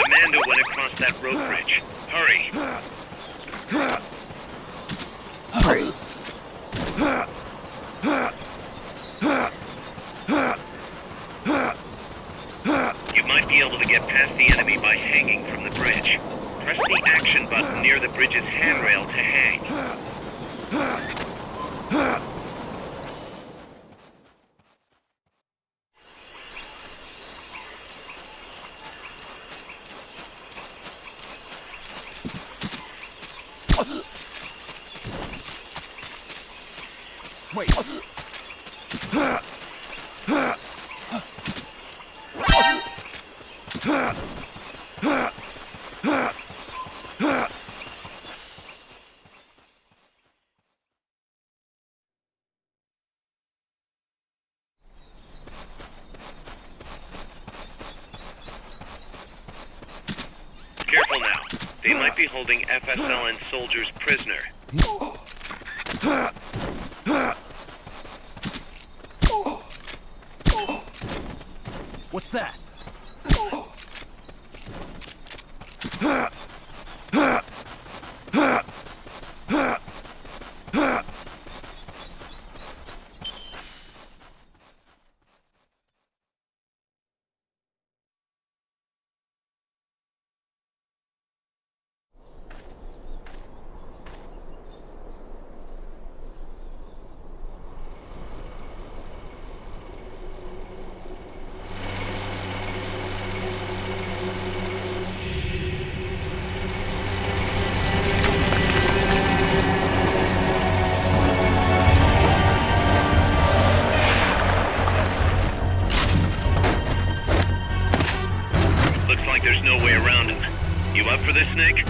S8: Amanda went across that road bridge. Hurry! You might be able to get past the enemy by hanging from the bridge. Press the action button near the bridge's handrail to hang.
S1: Wait.
S8: Careful now. They might be holding FSLN soldiers prisoner.
S1: What's that?
S8: Looks like there's no way around him. You up for this, Snake?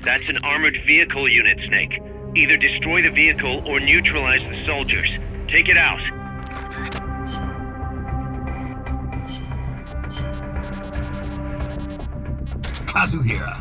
S8: That's an armored vehicle unit, Snake. Either destroy the vehicle or neutralize the soldiers. Take it out.
S7: Kazuhira.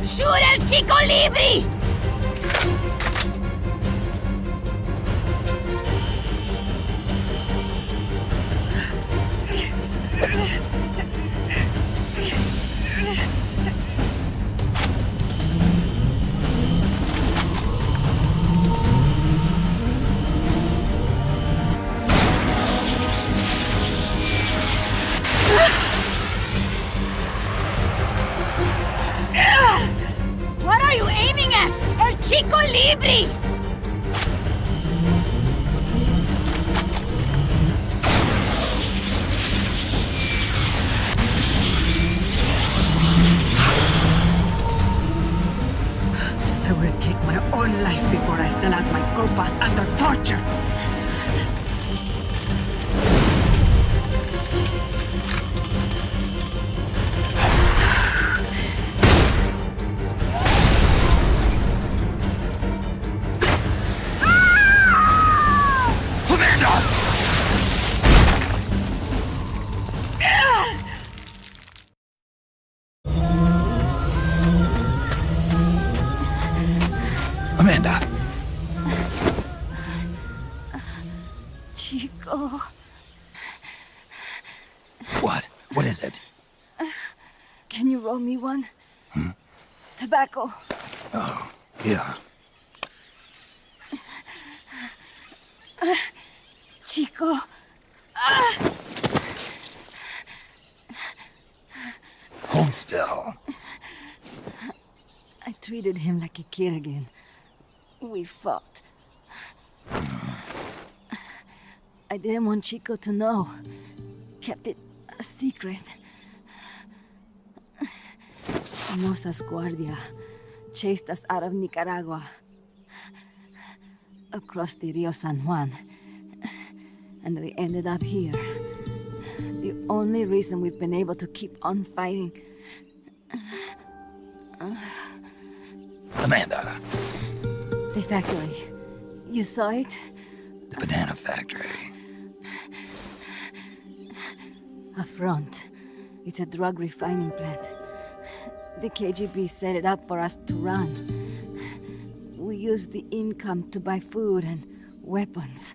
S14: ¡Shoot el Chico Libri! What are you aiming at? El Chico Libri! I will take my own life before I sell out my copas under torture.
S7: Amanda!
S14: Chico.
S7: What? What is it?
S14: Can you roll me one? Tobacco.
S7: Oh, yeah.
S14: Chico. Ah!
S7: Hold still.
S14: I treated him like a kid again. We fought. I didn't want Chico to know. Kept it a secret. Somoza's Guardia chased us out of Nicaragua. Across the Rio San Juan. And we ended up here. The only reason we've been able to keep on fighting.
S7: Amanda.
S14: The factory. You saw it?
S7: The banana factory.
S14: A front. It's a drug refining plant. The KGB set it up for us to run. We used the income to buy food and weapons.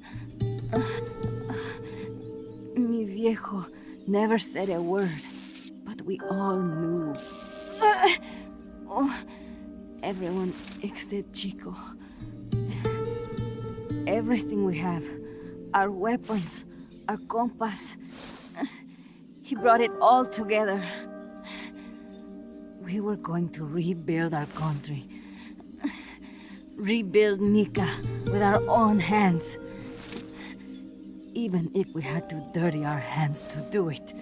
S14: Mi viejo never said a word, but we all knew. Everyone except Chico. Everything we have, our weapons, our compass. He brought it all together. We were going to rebuild our country. Rebuild Nika with our own hands. Even if we had to dirty our hands to do it.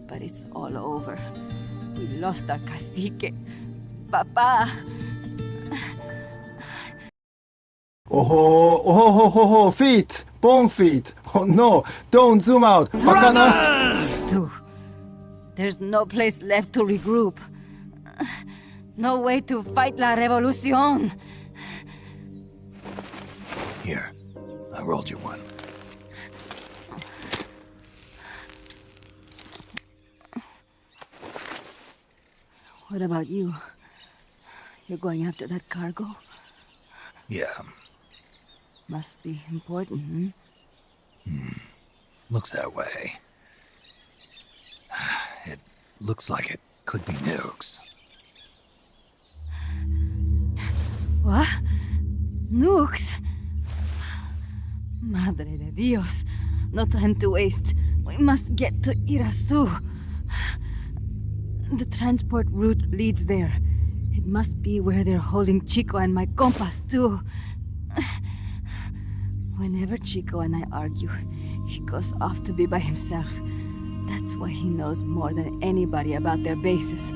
S14: But it's all over. We lost our cacique. Papa!
S13: Oh, feet! Bone feet! Oh no, don't zoom out! Bacana!
S14: Stu, there's no place left to regroup. No way to fight la revolucion.
S7: Here, I rolled you one.
S14: What about you? You're going after that cargo?
S7: Yeah.
S14: Must be important,
S7: Looks that way. It looks like it could be nukes.
S14: What? Nukes? Madre de Dios. No time to waste. We must get to Irasu. The transport route leads there. It must be where they're holding Chico and my compass, too. Whenever Chico and I argue, he goes off to be by himself. That's why he knows more than anybody about their bases.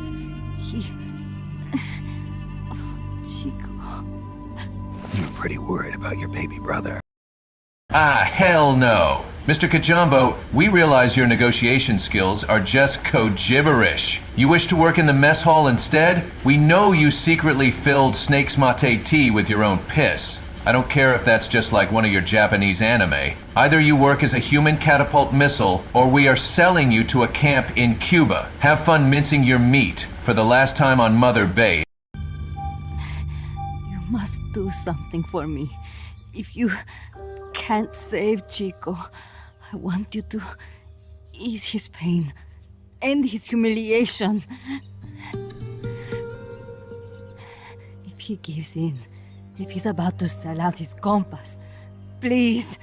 S14: Chico...
S7: You're pretty worried about your baby brother.
S9: Ah, hell no. Mr. Kajambo, we realize your negotiation skills are just code gibberish. You wish to work in the mess hall instead? We know you secretly filled Snake's mate tea with your own piss. I don't care if that's just like one of your Japanese anime. Either you work as a human catapult missile, or we are selling you to a camp in Cuba. Have fun mincing your meat for the last time on Mother Base.
S14: You must do something for me. If you can't save Chico, I want you to ease his pain, end his humiliation. If he gives in, if he's about to sell out his compass, please,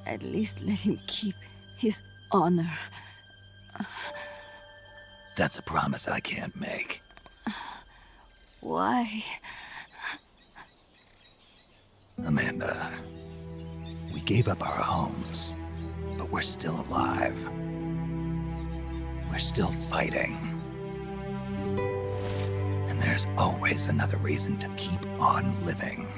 S14: at least let him keep his honor.
S7: That's a promise I can't make.
S14: Why?
S7: Amanda, we gave up our homes, but we're still alive. We're still fighting. And there's always another reason to keep on living.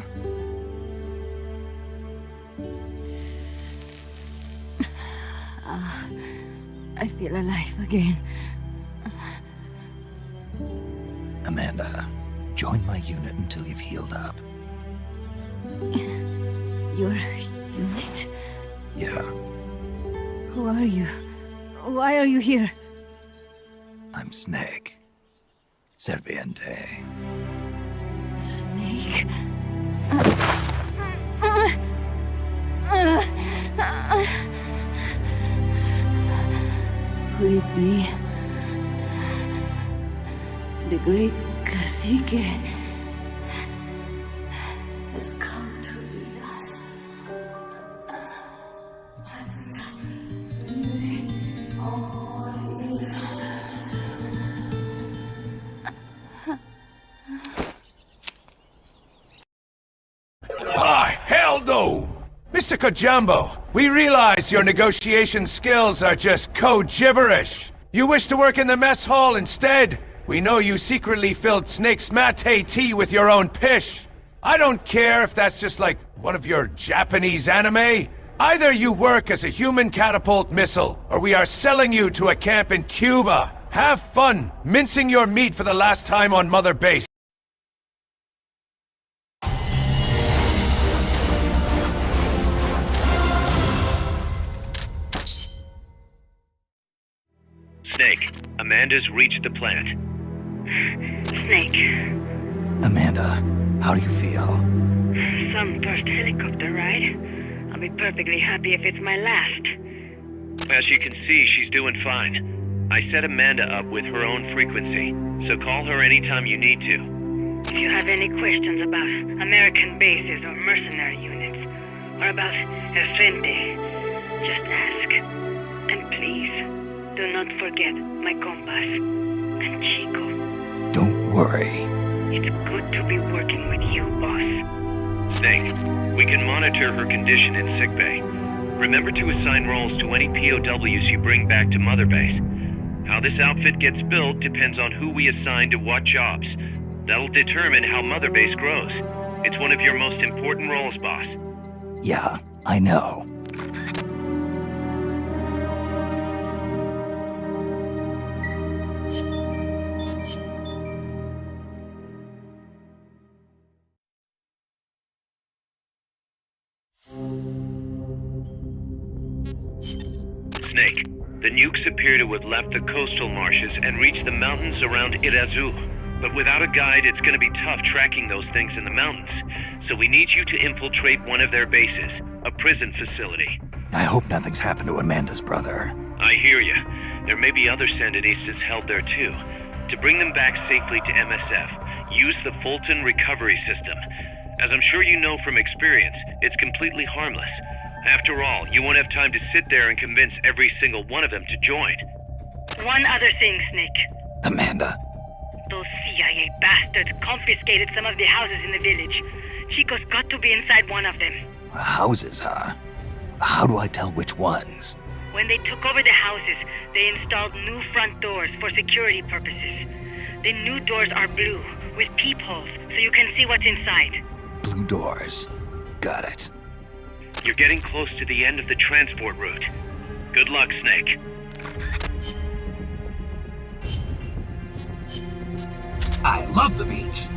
S14: I feel alive again.
S7: Amanda, join my unit until you've healed up.
S14: Your unit?
S7: Yeah.
S14: Who are you? Why are you here?
S7: I'm Snake. Serviente.
S14: Snake? Could it be the great cacique has come to lead us?
S3: Mr. Kojambo, we realize your negotiation skills are just code gibberish. You wish to work in the mess hall instead? We know you secretly filled Snake's mate tea with your own pish. I don't care if that's just like one of your Japanese anime. Either you work as a human catapult missile, or we are selling you to a camp in Cuba. Have fun mincing your meat for the last time on Mother Base.
S8: Snake, Amanda's reached the plant.
S6: Snake.
S7: Amanda, how do you feel?
S6: Some first helicopter ride. I'll be perfectly happy if it's my last.
S8: As you can see, she's doing fine. I set Amanda up with her own frequency, so call her anytime you need to.
S6: If you have any questions about American bases or mercenary units, or about El Frente, just ask. And please, do not forget my compass and Chico.
S7: Don't worry.
S6: It's good to be working with you, boss.
S8: Snake, we can monitor her condition in sickbay. Remember to assign roles to any POWs you bring back to Mother Base. How this outfit gets built depends on who we assign to what jobs. That'll determine how Mother Base grows. It's one of your most important roles, boss.
S7: Yeah, I know.
S8: Snake, the nukes appear to have left the coastal marshes and reached the mountains around Irazu. But without a guide, it's gonna be tough tracking those things in the mountains. So we need you to infiltrate one of their bases, a prison facility.
S7: I hope nothing's happened to Amanda's brother.
S8: I hear ya. There may be other Sandinistas held there too. To bring them back safely to MSF, use the Fulton recovery system. As I'm sure you know from experience, it's completely harmless. After all, you won't have time to sit there and convince every single one of them to join.
S6: One other thing, Snake.
S7: Amanda.
S6: Those CIA bastards confiscated some of the houses in the village. Chico's got to be inside one of them.
S7: Houses, huh? How do I tell which ones?
S6: When they took over the houses, they installed new front doors for security purposes. The new doors are blue, with peepholes, so you can see what's inside.
S7: Blue doors. Got it.
S8: You're getting close to the end of the transport route. Good luck, Snake.
S7: I love the beach.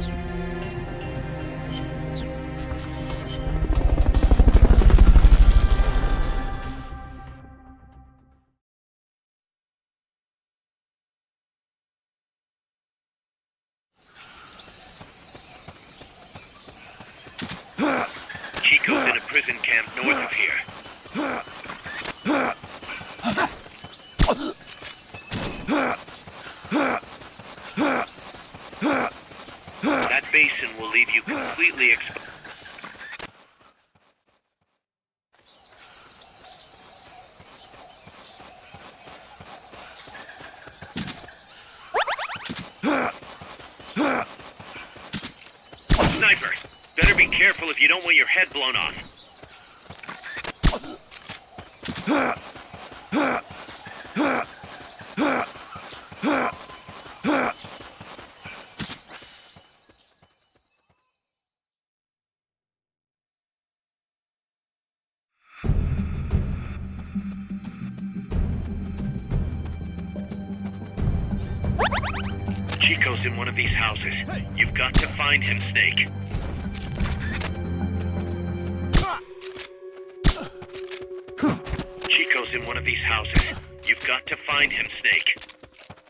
S8: Chico's in a prison camp north of here. That basin will leave you completely exposed. Sniper, better be careful if you don't want your head blown off. Chico's in one of these houses. You've got to find him, Snake. Chico's in one of these houses. You've got to find him, Snake.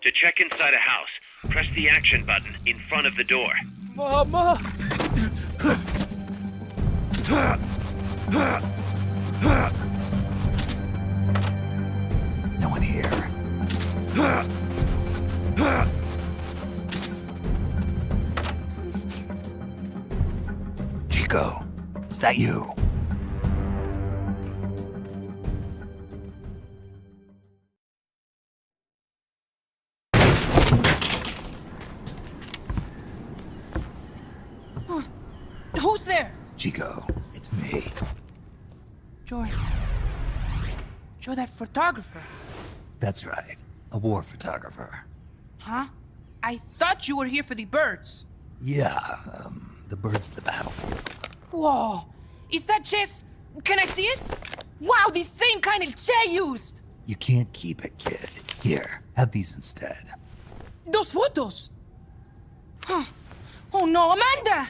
S8: To check inside a house, press the action button in front of the door.
S1: Mama!
S7: No one here. Chico, is that you?
S14: Who's there?
S7: Chico, it's me.
S16: You're that photographer.
S7: That's right. A war photographer.
S16: Huh? I thought you were here for the birds.
S7: Yeah, the birds of the battlefield.
S16: Whoa! Is that chess? Can I see it? Wow, the same kind of chair used!
S7: You can't keep it, kid. Here, have these instead.
S16: Those photos! Huh. Oh no, Amanda!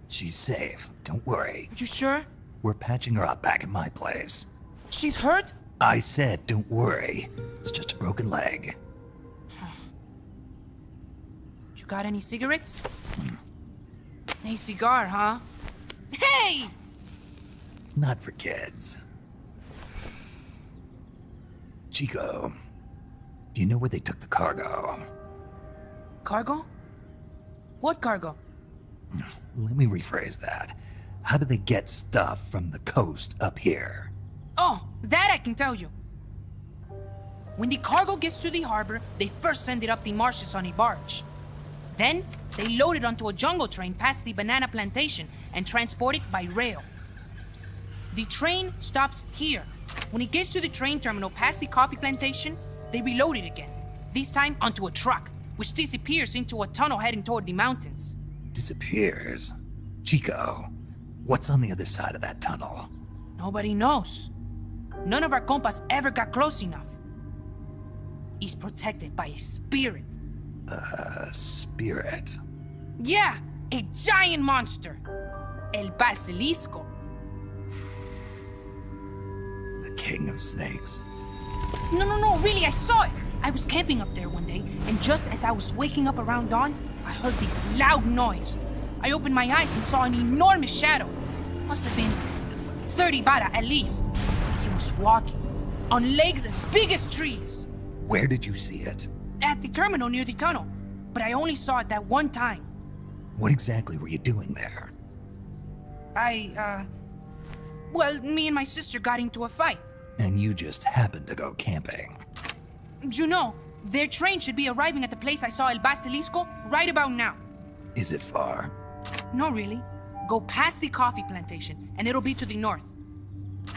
S7: She's safe. Don't worry.
S16: You sure?
S7: We're patching her up back at my place.
S16: She's hurt?
S7: I said, don't worry. It's just a broken leg.
S16: You got any cigarettes? A cigar, huh? Hey!
S7: It's not for kids. Chico, do you know where they took the cargo?
S16: Cargo? What cargo?
S7: Let me rephrase that. How do they get stuff from the coast up here?
S16: Oh, that I can tell you. When the cargo gets to the harbor, they first send it up the marshes on a barge. Then, they load it onto a jungle train past the banana plantation and transport it by rail. The train stops here. When it gets to the train terminal past the coffee plantation, they reload it again. This time onto a truck, which disappears into a tunnel heading toward the mountains.
S7: Disappears? Chico, what's on the other side of that tunnel?
S16: Nobody knows. None of our compas ever got close enough. He's protected by a spirit.
S7: A spirit?
S16: Yeah, a giant monster. El Basilisco.
S7: The king of snakes.
S16: No, really, I saw it. I was camping up there one day, and just as I was waking up around dawn, I heard this loud noise. I opened my eyes and saw an enormous shadow. Must have been 30 bara at least. He was walking, on legs as big as trees.
S7: Where did you see it?
S16: At the terminal near the tunnel, but I only saw it that one time.
S7: What exactly were you doing there?
S16: Well, me and my sister got into a fight.
S7: And you just happened to go camping.
S16: You know, their train should be arriving at the place I saw El Basilisco right about now.
S7: Is it far?
S16: No, really. Go past the coffee plantation, and it'll be to the north.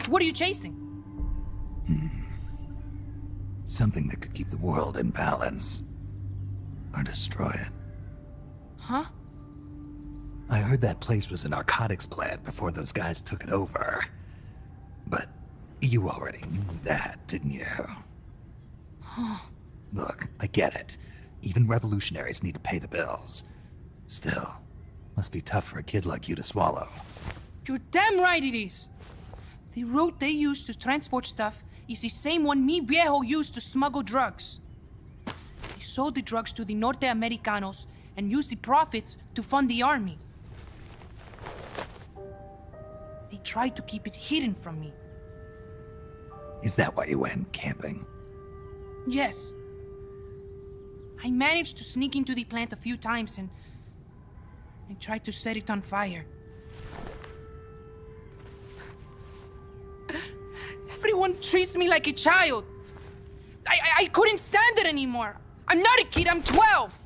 S16: What are you chasing?
S7: Something that could keep the world in balance. Or destroy it.
S16: Huh?
S7: I heard that place was a narcotics plant before those guys took it over. But you already knew that, didn't you? Look, I get it. Even revolutionaries need to pay the bills. Still, must be tough for a kid like you to swallow.
S16: You're damn right it is. The route they use to transport stuff is the same one mi viejo used to smuggle drugs. He sold the drugs to the Norte Americanos and used the profits to fund the army. They tried to keep it hidden from me.
S7: Is that why you went camping?
S16: Yes. I managed to sneak into the plant a few times and I tried to set it on fire. Everyone treats me like a child. I couldn't stand it anymore. I'm not a kid, I'm 12.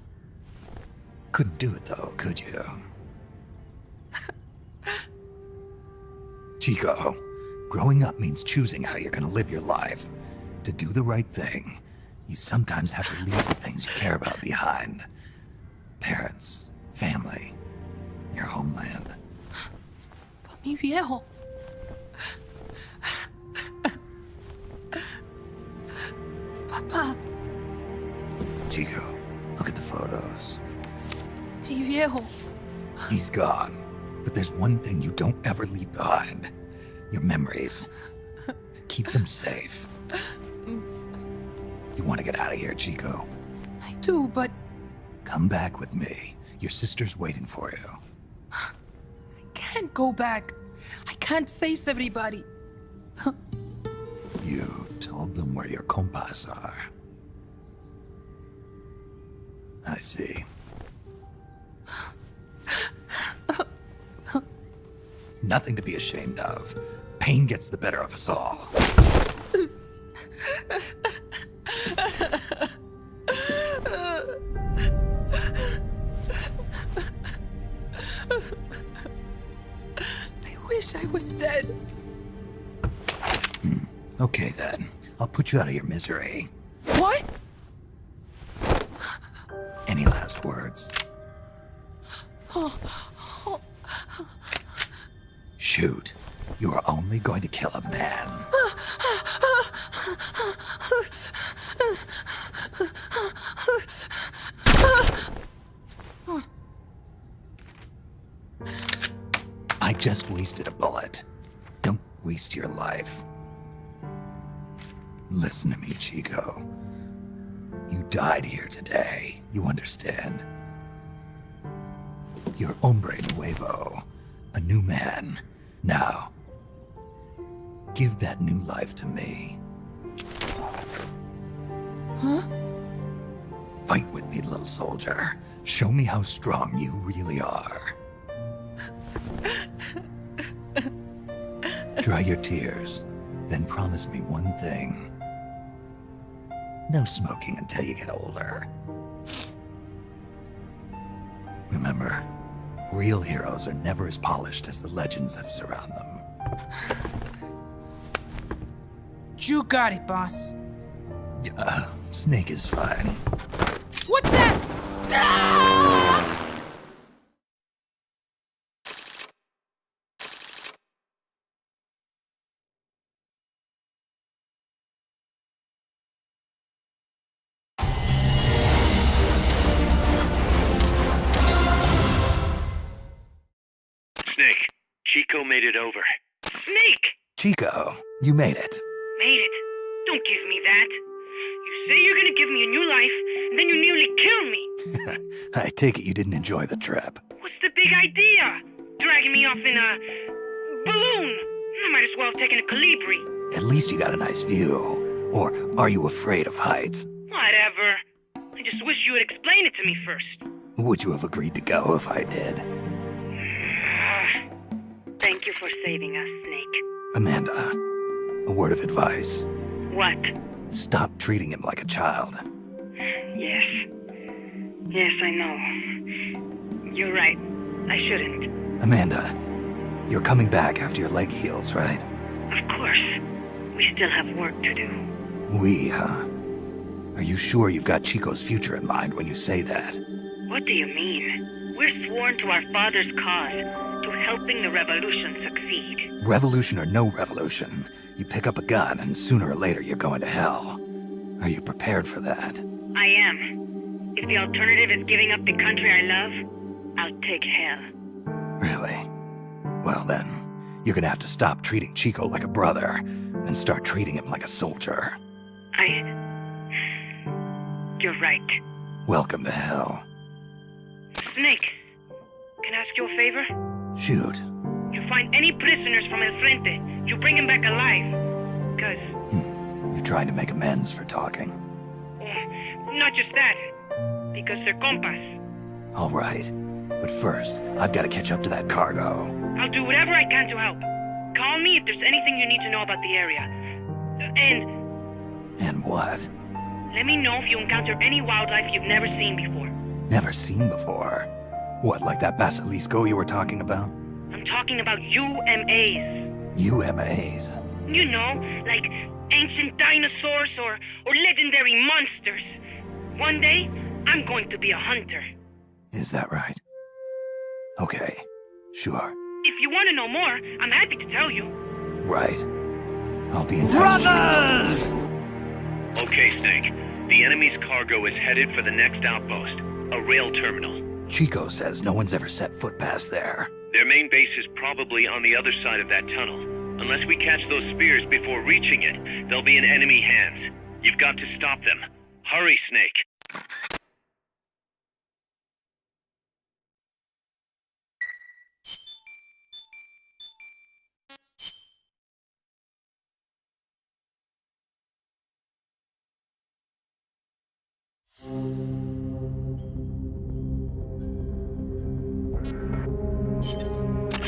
S7: Couldn't do it though, could you? Chico, growing up means choosing how you're gonna live your life. To do the right thing, you sometimes have to leave the things you care about behind. Parents, family, your homeland.
S16: But mi viejo. Papa.
S7: Chico, look at the photos.
S16: Mi viejo.
S7: He's gone, but there's one thing you don't ever leave behind. Your memories. Keep them safe. You want to get out of here, Chico?
S16: I do, but...
S7: Come back with me. Your sister's waiting for you.
S16: I can't go back. I can't face everybody.
S7: You told them where your compas are. I see. Nothing to be ashamed of. Pain gets the better of us all.
S16: I wish I was dead.
S7: Okay then, I'll put you out of your misery.
S16: What?
S7: Any last words? Shoot. You are only going to kill a man. I just wasted a bullet. Don't waste your life. Listen to me, Chico. You died here today. You understand? You're hombre nuevo. A new man. Now, give that new life to me.
S16: Huh?
S7: Fight with me, little soldier. Show me how strong you really are. Dry your tears, then promise me one thing. No smoking until you get older. Remember, real heroes are never as polished as the legends that surround them.
S16: You got it, boss.
S7: Snake is fine.
S16: What's that? Ah!
S8: Snake, Chico made it over.
S6: Snake!
S7: Chico, you made it.
S6: Made it. Don't give me that. You say you're gonna give me a new life, and then you nearly kill me.
S7: I take it you didn't enjoy the trip.
S6: What's the big idea? Dragging me off in a balloon. I might as well have taken a Calibri.
S7: At least you got a nice view. Or are you afraid of heights?
S6: Whatever. I just wish you would explain it to me first.
S7: Would you have agreed to go if I did?
S6: Thank you for saving us, Snake.
S7: Amanda, a word of advice.
S6: What?
S7: Stop treating him like a child.
S6: Yes. Yes, I know. You're right. I shouldn't.
S7: Amanda, you're coming back after your leg heals, right?
S6: Of course. We still have work to do.
S7: We, huh? Are you sure you've got Chico's future in mind when you say that?
S6: What do you mean? We're sworn to our father's cause, to helping the revolution succeed.
S7: Revolution or no revolution, you pick up a gun and sooner or later you're going to hell. Are you prepared for that?
S6: I am. If the alternative is giving up the country I love, I'll take hell.
S7: Really? Well then, you're gonna have to stop treating Chico like a brother and start treating him like a soldier.
S6: You're right.
S7: Welcome to hell.
S6: Snake, can I ask you a favor?
S7: Shoot.
S6: You find any prisoners from El Frente, you bring them back alive. Because...
S7: You're trying to make amends for talking.
S6: Not just that. Because they're compas.
S7: All right. But first, I've got to catch up to that cargo.
S6: I'll do whatever I can to help. Call me if there's anything you need to know about the area.
S7: And what?
S6: Let me know if you encounter any wildlife you've never seen before.
S7: Never seen before? What, like that basilisco you were talking about?
S6: I'm talking about UMAs.
S7: UMAs?
S6: You know, like ancient dinosaurs or legendary monsters. One day, I'm going to be a hunter.
S7: Is that right? Okay, sure.
S6: If you want to know more, I'm happy to tell you.
S7: Right. I'll be in touch.
S8: Brothers! Okay, Snake. The enemy's cargo is headed for the next outpost, a rail terminal.
S7: Chico says no one's ever set foot past there.
S8: Their main base is probably on the other side of that tunnel. Unless we catch those spears before reaching it, they'll be in enemy hands. You've got to stop them. Hurry, Snake.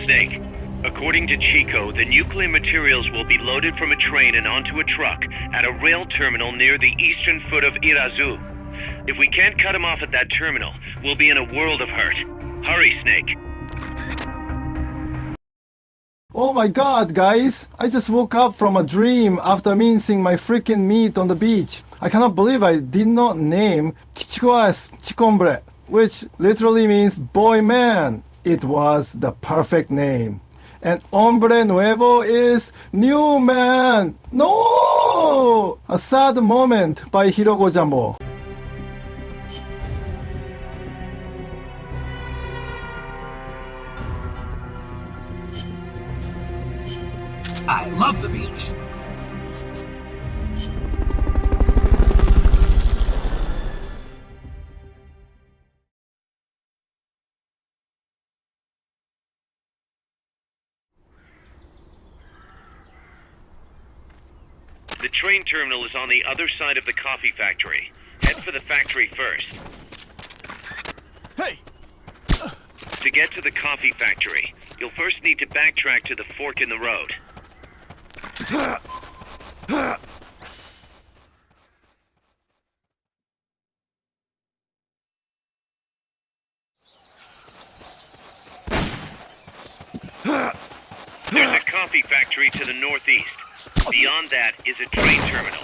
S8: Snake, according to Chico, the nuclear materials will be loaded from a train and onto a truck at a rail terminal near the eastern foot of Irazu. If we can't cut him off at that terminal, we'll be in a world of hurt. Hurry, Snake.
S13: Oh my god, guys! I just woke up from a dream after mincing my freaking meat on the beach. I cannot believe I did not name Chico as Chicombre, which literally means boy man. It was the perfect name. And hombre nuevo is new man. No! A sad moment by Hirogo Jambo.
S15: I love the beach.
S8: The train terminal is on the other side of the coffee factory. Head for the factory first.
S1: Hey!
S8: To get to the coffee factory, you'll first need to backtrack to the fork in the road. There's a coffee factory to the northeast. Beyond that is a train terminal.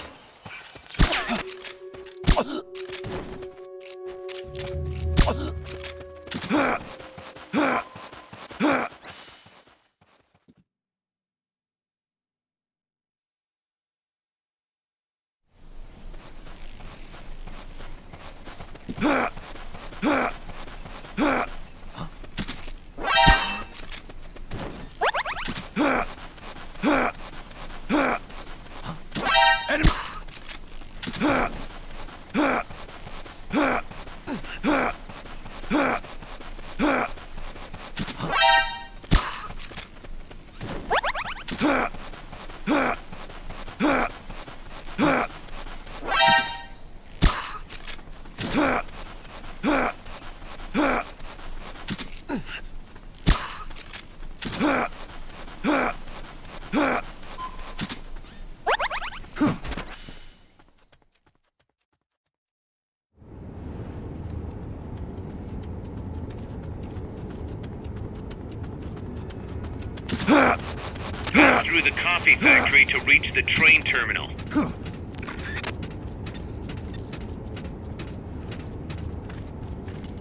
S8: Pass through the coffee factory to reach the train terminal.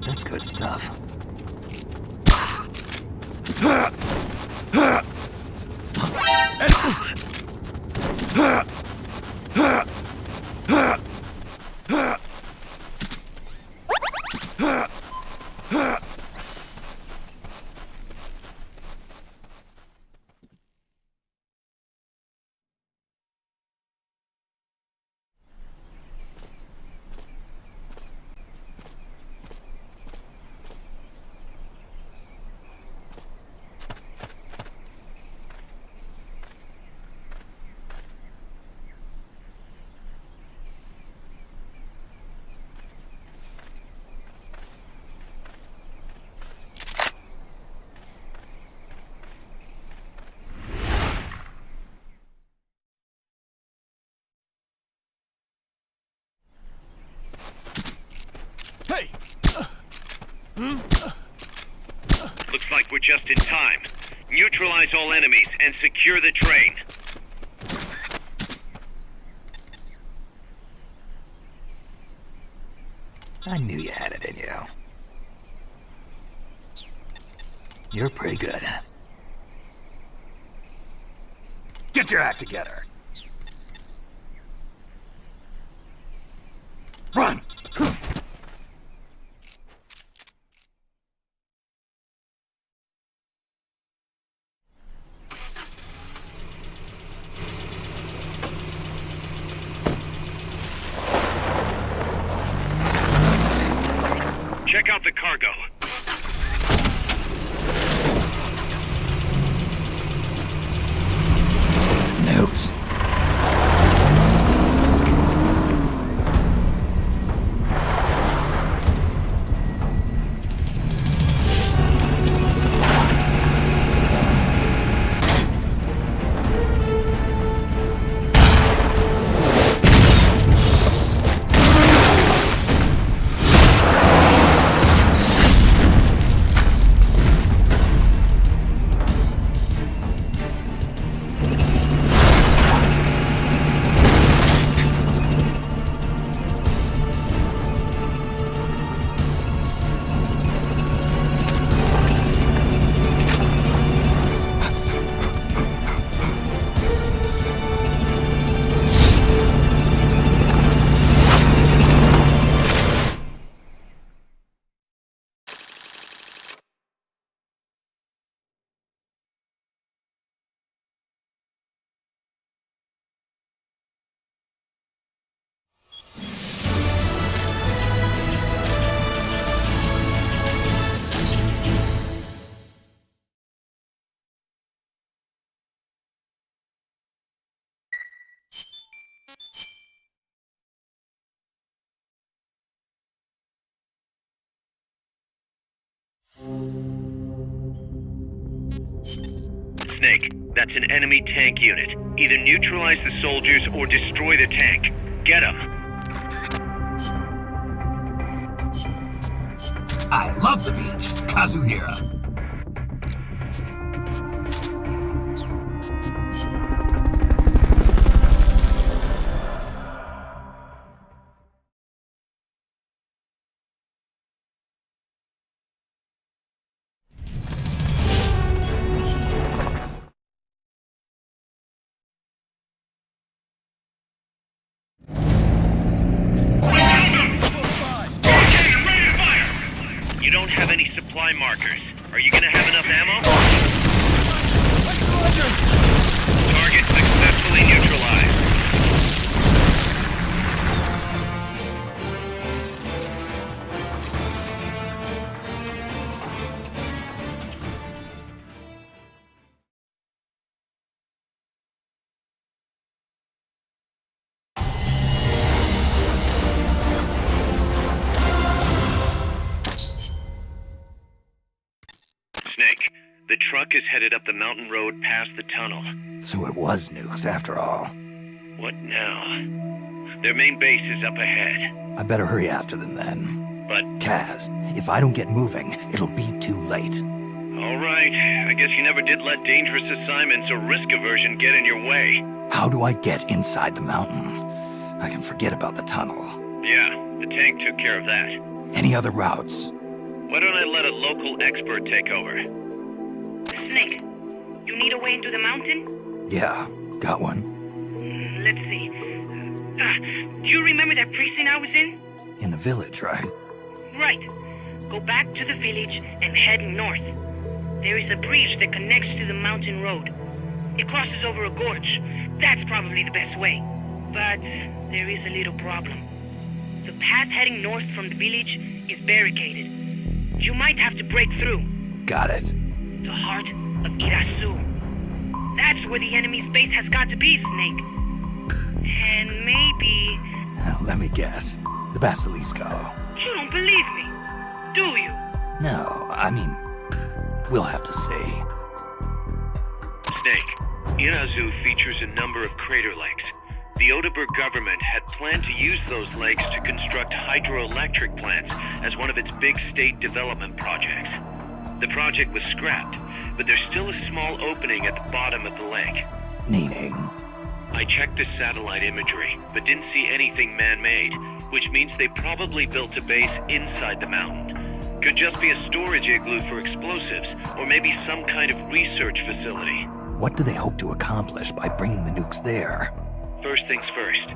S7: That's good stuff.
S1: Hey!
S8: Looks like we're just in time. Neutralize all enemies and secure the train.
S7: I knew you had it in you. You're pretty good. Get your act together. Run!
S8: Check out the cargo.
S7: Nukes.
S8: Snake, that's an enemy tank unit. Either neutralize the soldiers or destroy the tank. Get them.
S15: I love the beach. Kazuhira.
S8: You don't have any supply markers. Are you gonna have enough ammo? Target successfully neutralized. Snake, the truck is headed up the mountain road past the tunnel.
S7: So it was nukes after all.
S8: What now? Their main base is up ahead.
S7: I better hurry after them then.
S8: But...
S7: Kaz, if I don't get moving, it'll be too late.
S8: All right. I guess you never did let dangerous assignments or risk aversion get in your way.
S7: How do I get inside the mountain? I can forget about the tunnel.
S8: Yeah, the tank took care of that.
S7: Any other routes?
S8: Why don't I let a local expert take over?
S6: Snake, you need a way into the mountain?
S7: Yeah, got one.
S6: Let's see. Do you remember that precinct I was in?
S7: In the village, right?
S6: Right. Go back to the village and head north. There is a bridge that connects to the mountain road. It crosses over a gorge. That's probably the best way. But there is a little problem. The path heading north from the village is barricaded. You might have to break through.
S7: Got it.
S6: The heart of Irasu. That's where the enemy's base has got to be, Snake. And maybe...
S7: Let me guess. The Basilisco.
S6: You don't believe me, do you?
S7: No, I mean, we'll have to see.
S8: Snake, Irazu features a number of crater lakes. The Odeberg government had planned to use those lakes to construct hydroelectric plants as one of its big state development projects. The project was scrapped, but there's still a small opening at the bottom of the lake.
S7: Meaning?
S8: I checked the satellite imagery, but didn't see anything man-made, which means they probably built a base inside the mountain. Could just be a storage igloo for explosives, or maybe some kind of research facility.
S7: What do they hope to accomplish by bringing the nukes there?
S8: First things first.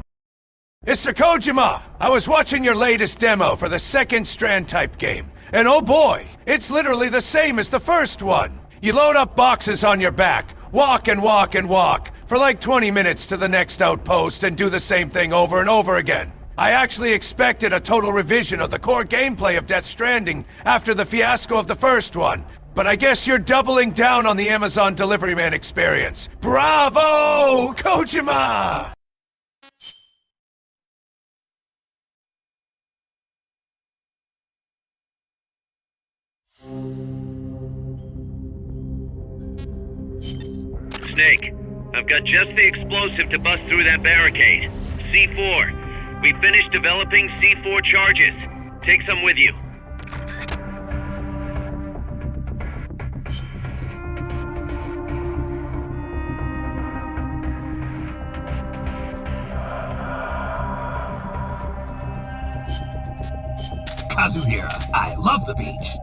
S3: Mr. Kojima! I was watching your latest demo for the second Strand type game, and oh boy, it's literally the same as the first one! You load up boxes on your back, walk and walk and walk, for like 20 minutes to the next outpost and do the same thing over and over again. I actually expected a total revision of the core gameplay of Death Stranding after the fiasco of the first one, but I guess you're doubling down on the Amazon Delivery Man experience. Bravo, Kojima!
S8: Snake, I've got just the explosive to bust through that barricade. C4. We finished developing C4 charges. Take some with you.
S15: Kazuhira, I love the beach.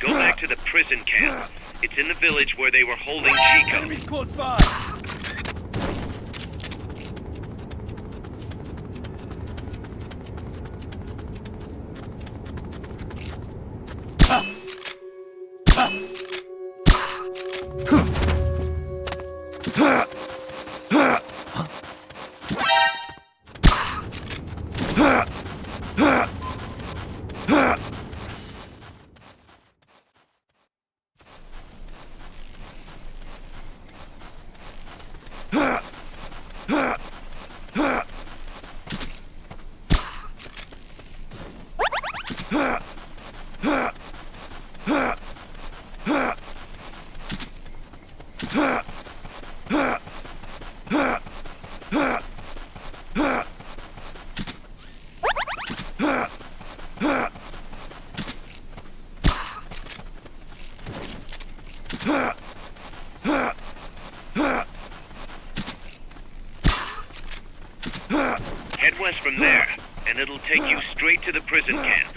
S8: Go back to the prison camp. It's in the village where they were holding Chico.
S1: Enemies close by!
S8: Head west from there, and it'll take you straight to the prison camp.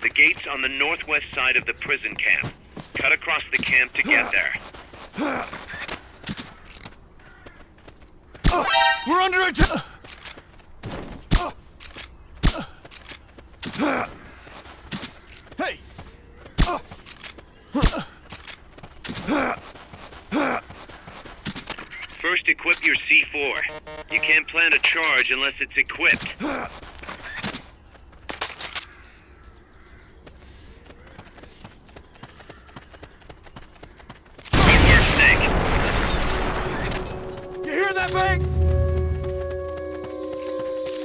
S8: The gate's on the northwest side of the prison camp. Cut across the camp to get there.
S1: We're under attack! Hey!
S8: First, equip your C4. You can't plant a charge unless it's equipped. Good work, Snake.
S1: You hear that bang?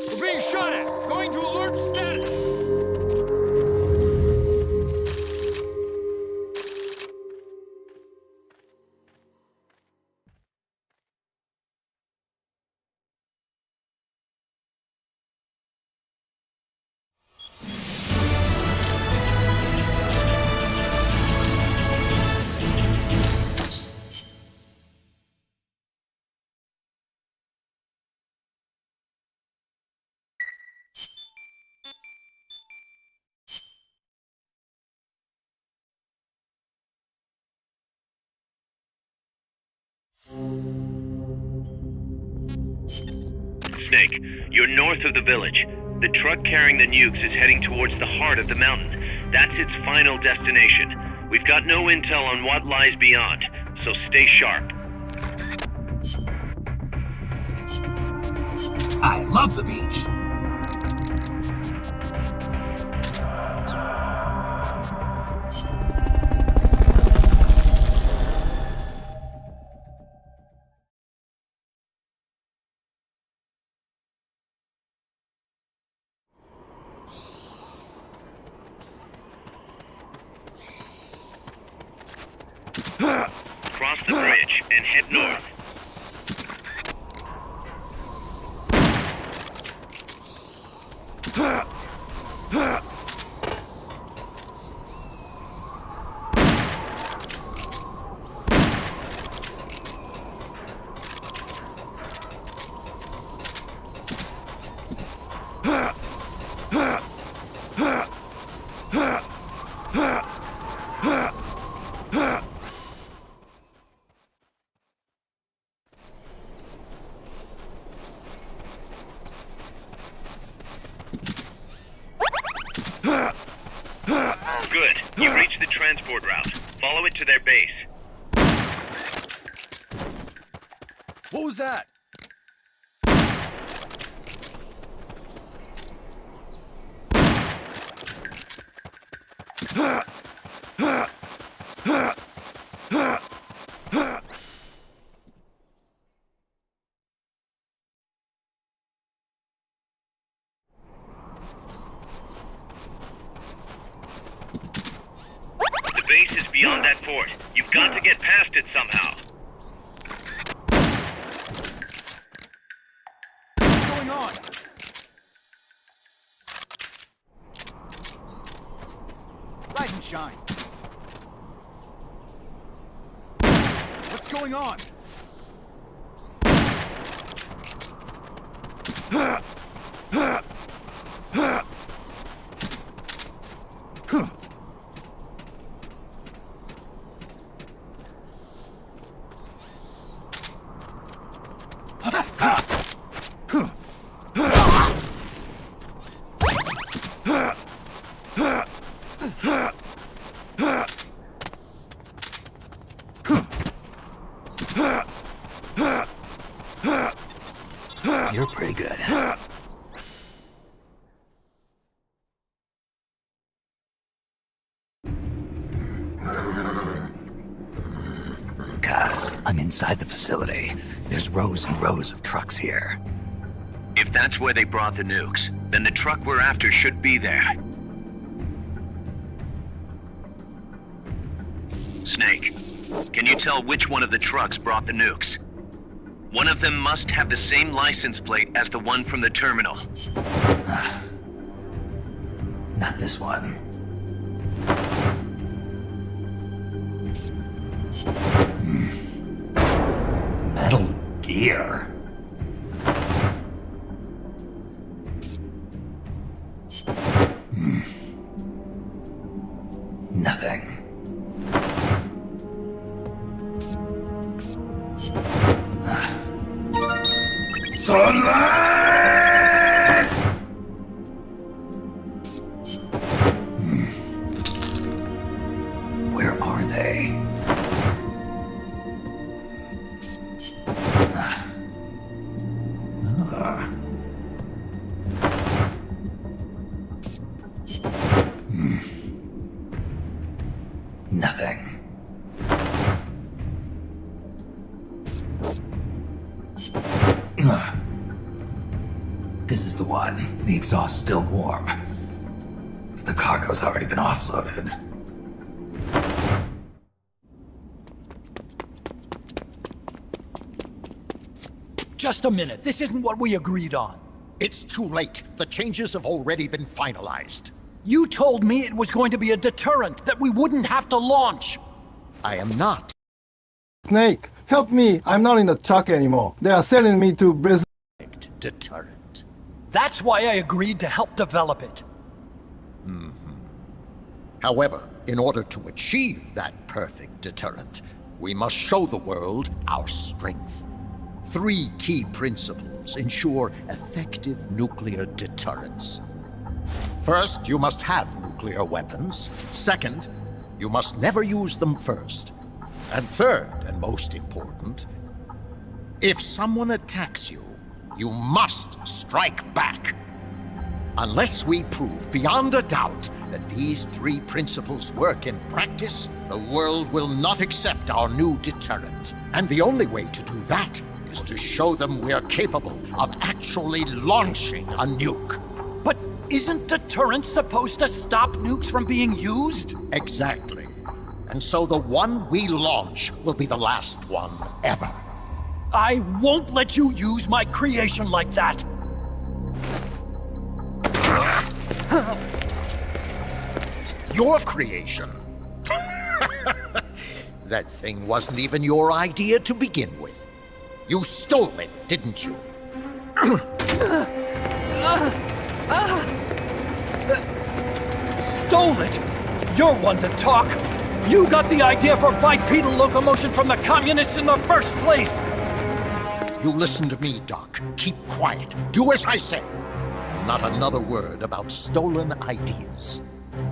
S1: We're being shot at! Going to alert status!
S8: Snake, you're north of the village. The truck carrying the nukes is heading towards the heart of the mountain. That's its final destination. We've got no intel on what lies beyond, so stay sharp.
S15: I love the beach.
S8: Cross the bridge and head north. Good. You reached the transport route. Follow it to their base.
S1: What was that?
S8: The base is beyond that fort. You've got to get past it somehow.
S1: What's going on? Rise and shine. What's going on?
S7: You're pretty good. Kaz. I'm inside the facility. There's rows and rows of trucks here.
S5: If that's where they brought the nukes, then the truck we're after should be there. Snake, can you tell which one of the trucks brought the nukes? One of them must have the same license plate as the one from the terminal.
S7: Not this one. Metal Gear. Nothing. Sunlight! Where are they? Nothing. This is the one. The exhaust's still warm. But the cargo's already been offloaded.
S15: Just a minute. This isn't what we agreed on.
S17: It's too late. The changes have already been finalized.
S15: You told me it was going to be a deterrent, that we wouldn't have to launch.
S17: I am not.
S13: Snake, help me. I'm not in the truck anymore. They are selling me to Brazil.
S17: Deterrent.
S15: That's why I agreed to help develop it.
S17: However, in order to achieve that perfect deterrent, we must show the world our strength. 3 key principles ensure effective nuclear deterrence. First, you must have nuclear weapons. Second, you must never use them first. And third, and most important, if someone attacks you, you must strike back. Unless we prove beyond a doubt that these 3 principles work in practice, the world will not accept our new deterrent. And the only way to do that is to show them we're capable of actually launching a nuke.
S15: But isn't deterrent supposed to stop nukes from being used?
S17: Exactly. And so the one we launch will be the last one ever.
S15: I won't let you use my creation like that.
S17: Your creation? That thing wasn't even your idea to begin with. You stole it, didn't you?
S15: Stole it? You're one to talk. You got the idea for bipedal locomotion from the communists in the first place.
S17: You listen to me, Doc. Keep quiet. Do as I say. Not another word about stolen ideas.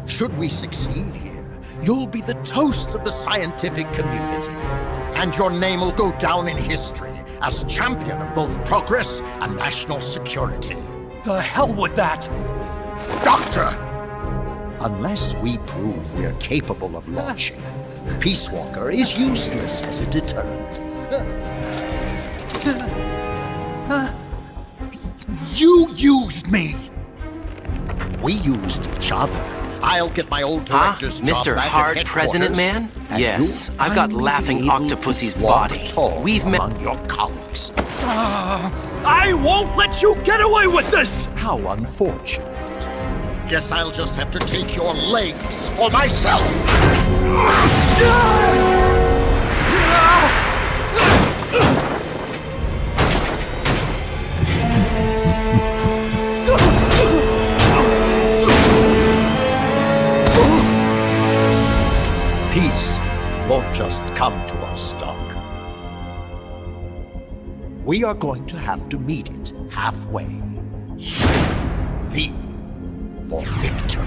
S17: Should we succeed here, you'll be the toast of the scientific community. And your name will go down in history as champion of both progress and national security.
S15: The hell with that!
S17: Doctor! Unless we prove we're capable of launching, Peace Walker is useless as a deterrent.
S15: You used me!
S17: We used each other. I'll get my old director's job
S18: Mr.
S17: back at
S18: Hard
S17: headquarters,
S18: President Man?
S17: and
S18: Yes,
S17: you'll
S18: I've got
S17: finally
S18: Laughing
S17: be able
S18: Octopussy's
S17: to walk
S18: body.
S17: tall
S18: We've met
S17: among your colleagues.
S15: I won't let you get away with this!
S17: How unfortunate. Guess I'll just have to take your legs for myself. Peace won't just come to us, Doc. We are going to have to meet it halfway. V for victory.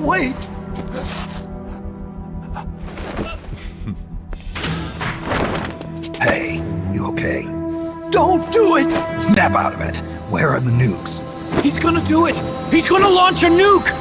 S15: Wait!
S7: Hey, you okay?
S15: Don't do it!
S7: Snap out of it. Where are the nukes?
S15: He's gonna do it! He's gonna launch a nuke!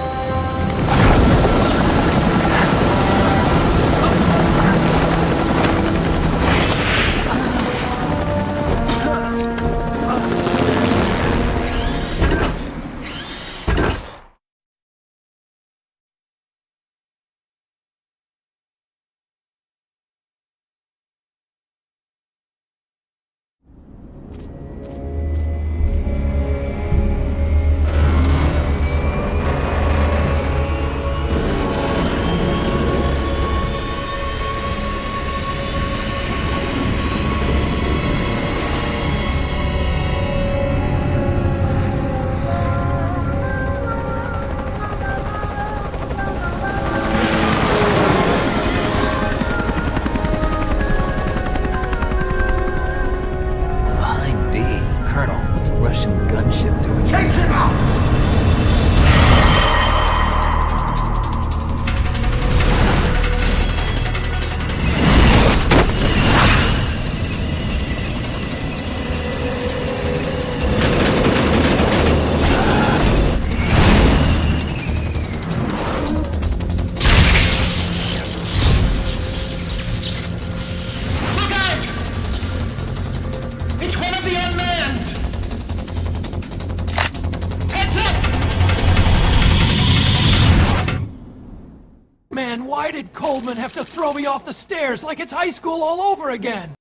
S15: Why did Coleman have to throw me off the stairs like it's high school all over again?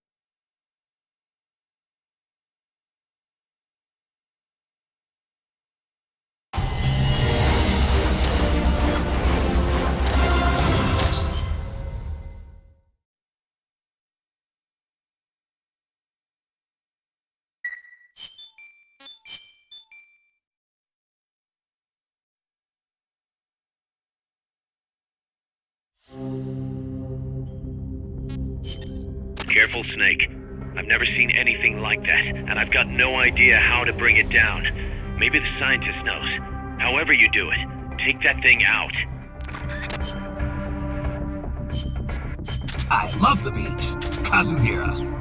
S8: Careful, Snake. I've never seen anything like that, and I've got no idea how to bring it down. Maybe the scientist knows. However you do it, take that thing out.
S7: I love the beach. Kazuhira.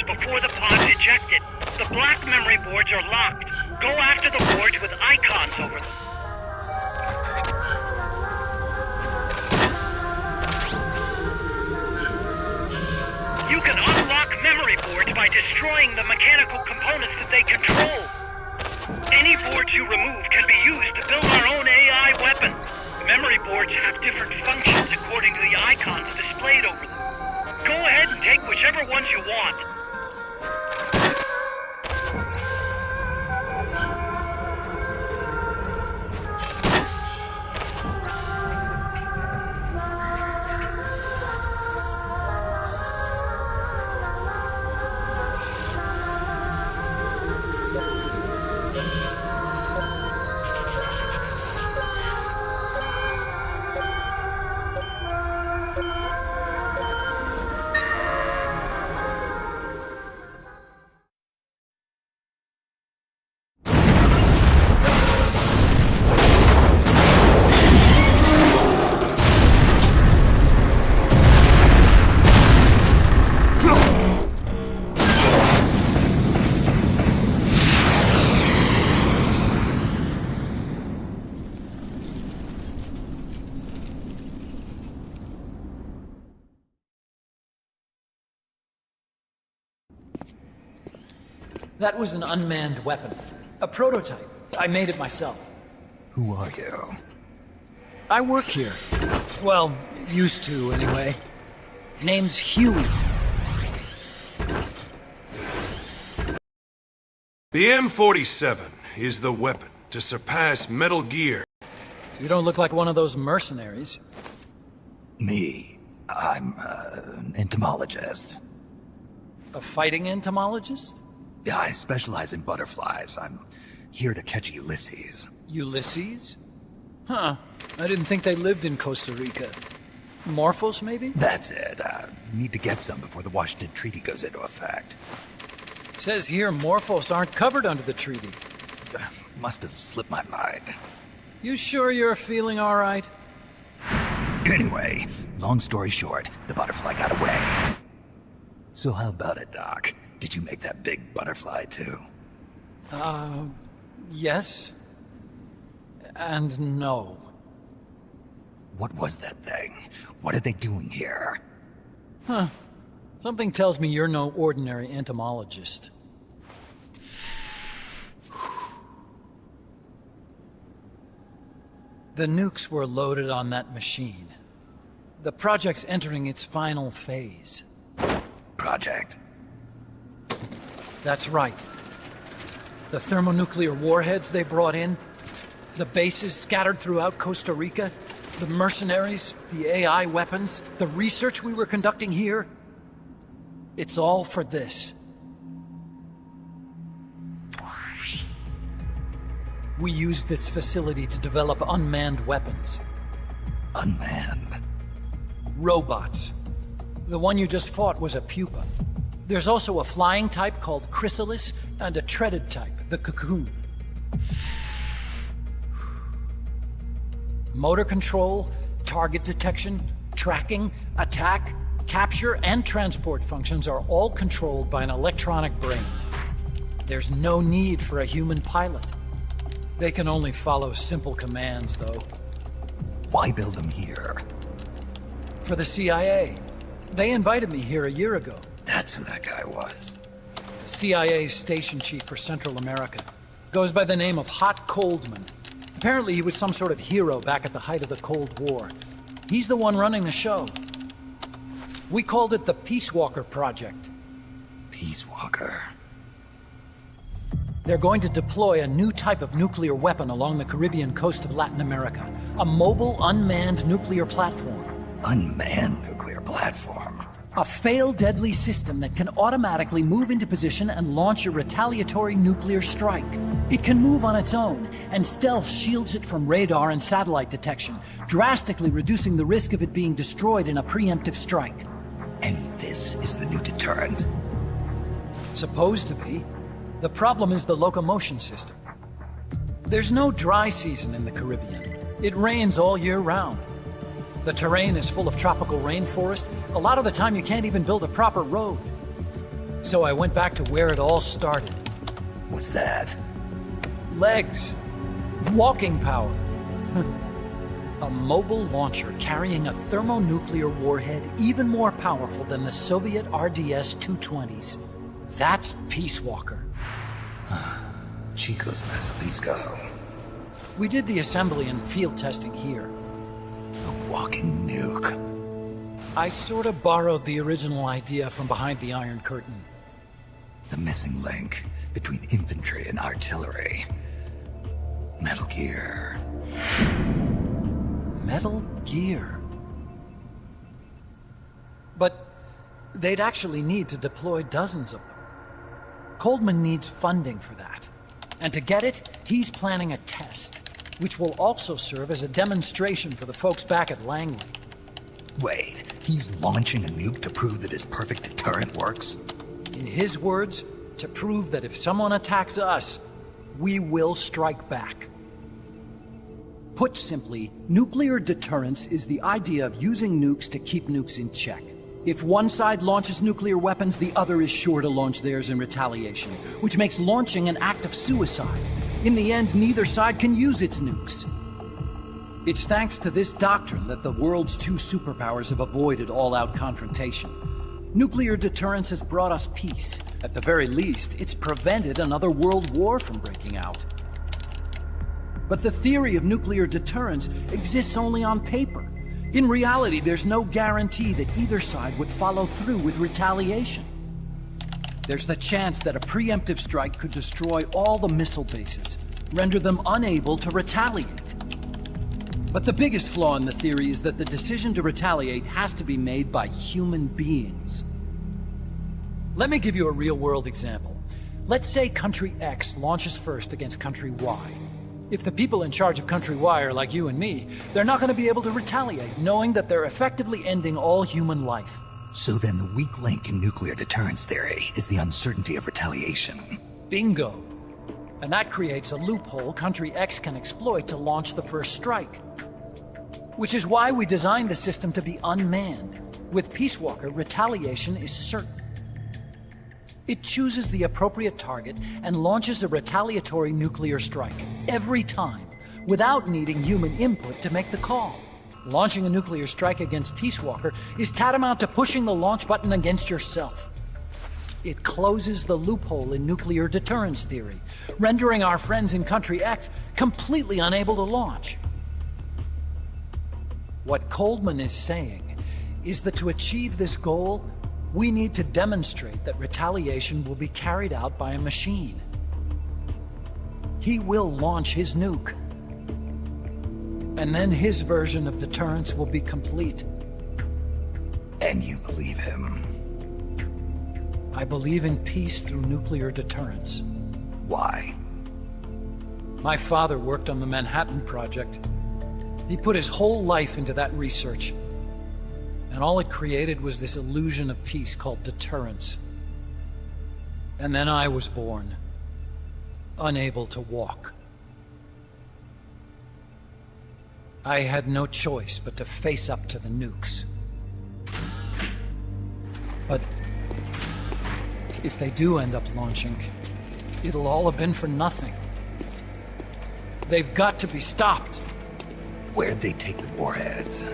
S18: Before the pod's ejected. The black memory boards are locked. Go after the boards with icons over them. You can unlock memory boards by destroying the mechanical components that they control. Any boards you remove can be used to build our own AI weapon. Memory boards have different functions according to the icons displayed over them. Go ahead and take whichever ones you want.
S15: That was an unmanned weapon. A prototype. I made it myself.
S7: Who are you?
S15: I work here. Well, used to, anyway. Name's Huey.
S19: The M47 is the weapon to surpass Metal Gear.
S15: You don't look like one of those mercenaries.
S7: Me? I'm an entomologist.
S15: A fighting entomologist?
S7: Yeah, I specialize in butterflies. I'm here to catch Ulysses.
S15: Ulysses? Huh. I didn't think they lived in Costa Rica. Morphos, maybe?
S7: That's it. Need to get some before the Washington Treaty goes into effect.
S15: Says here Morphos aren't covered under the treaty.
S7: Must have slipped my mind.
S15: You sure you're feeling all right?
S7: Anyway, long story short, the butterfly got away. So how about it, Doc? Did you make that big butterfly too?
S15: Yes. And no.
S7: What was that thing? What are they doing here?
S15: Huh. Something tells me you're no ordinary entomologist. The nukes were loaded on that machine. The project's entering its final phase.
S7: Project?
S15: That's right. The thermonuclear warheads they brought in, the bases scattered throughout Costa Rica, the mercenaries, the AI weapons, the research we were conducting here. It's all for this. We used this facility to develop unmanned weapons.
S7: Unmanned?
S15: Robots. The one you just fought was a pupa. There's also a flying type called Chrysalis, and a treaded type, the Cocoon. Motor control, target detection, tracking, attack, capture, and transport functions are all controlled by an electronic brain. There's no need for a human pilot. They can only follow simple commands, though.
S7: Why build them here?
S15: For the CIA. They invited me here a year ago.
S7: That's who that guy was.
S15: The CIA's station chief for Central America. Goes by the name of Hot Coldman. Apparently he was some sort of hero back at the height of the Cold War. He's the one running the show. We called it the Peace Walker Project.
S7: Peace Walker?
S15: They're going to deploy a new type of nuclear weapon along the Caribbean coast of Latin America. A mobile, unmanned nuclear platform.
S7: Unmanned nuclear platform?
S15: A fail-deadly system that can automatically move into position and launch a retaliatory nuclear strike. It can move on its own, and stealth shields it from radar and satellite detection, drastically reducing the risk of it being destroyed in a preemptive strike.
S7: And this is the new deterrent?
S15: Supposed to be. The problem is the locomotion system. There's no dry season in the Caribbean. It rains all year round. The terrain is full of tropical rainforest. A lot of the time you can't even build a proper road. So I went back to where it all started.
S7: What's that?
S15: Legs. Walking power. A mobile launcher carrying a thermonuclear warhead even more powerful than the Soviet RDS-220s. That's Peace Walker.
S7: Chico's Basilisco.
S15: We did the assembly and field testing here.
S7: A walking nuke.
S15: I sort of borrowed the original idea from behind the Iron Curtain.
S7: The missing link between infantry and artillery. Metal Gear.
S15: Metal Gear. But they'd actually need to deploy dozens of them. Coldman needs funding for that. And to get it, he's planning a test, which will also serve as a demonstration for the folks back at Langley.
S7: Wait, he's launching a nuke to prove that his perfect deterrent works?
S15: In his words, to prove that if someone attacks us, we will strike back. Put simply, nuclear deterrence is the idea of using nukes to keep nukes in check. If one side launches nuclear weapons, the other is sure to launch theirs in retaliation, which makes launching an act of suicide. In the end, neither side can use its nukes. It's thanks to this doctrine that the world's two superpowers have avoided all-out confrontation. Nuclear deterrence has brought us peace. At the very least, it's prevented another world war from breaking out. But the theory of nuclear deterrence exists only on paper. In reality, there's no guarantee that either side would follow through with retaliation. There's the chance that a preemptive strike could destroy all the missile bases, render them unable to retaliate. But the biggest flaw in the theory is that the decision to retaliate has to be made by human beings. Let me give you a real-world example. Let's say Country X launches first against Country Y. If the people in charge of Country Y are like you and me, they're not going to be able to retaliate, knowing that they're effectively ending all human life.
S7: So then the weak link in nuclear deterrence theory is the uncertainty of retaliation.
S15: Bingo. And that creates a loophole Country X can exploit to launch the first strike. Which is why we designed the system to be unmanned. With Peace Walker, retaliation is certain. It chooses the appropriate target and launches a retaliatory nuclear strike every time, without needing human input to make the call. Launching a nuclear strike against Peace Walker is tantamount to pushing the launch button against yourself. It closes the loophole in nuclear deterrence theory, rendering our friends in Country X completely unable to launch. What Coldman is saying is that to achieve this goal, we need to demonstrate that retaliation will be carried out by a machine. He will launch his nuke. And then his version of deterrence will be complete.
S7: And you believe him?
S15: I believe in peace through nuclear deterrence.
S7: Why?
S15: My father worked on the Manhattan Project. He put his whole life into that research. And all it created was this illusion of peace called deterrence. And then I was born, unable to walk. I had no choice but to face up to the nukes. But if they do end up launching, it'll all have been for nothing. They've got to be stopped.
S7: Where'd they take the warheads?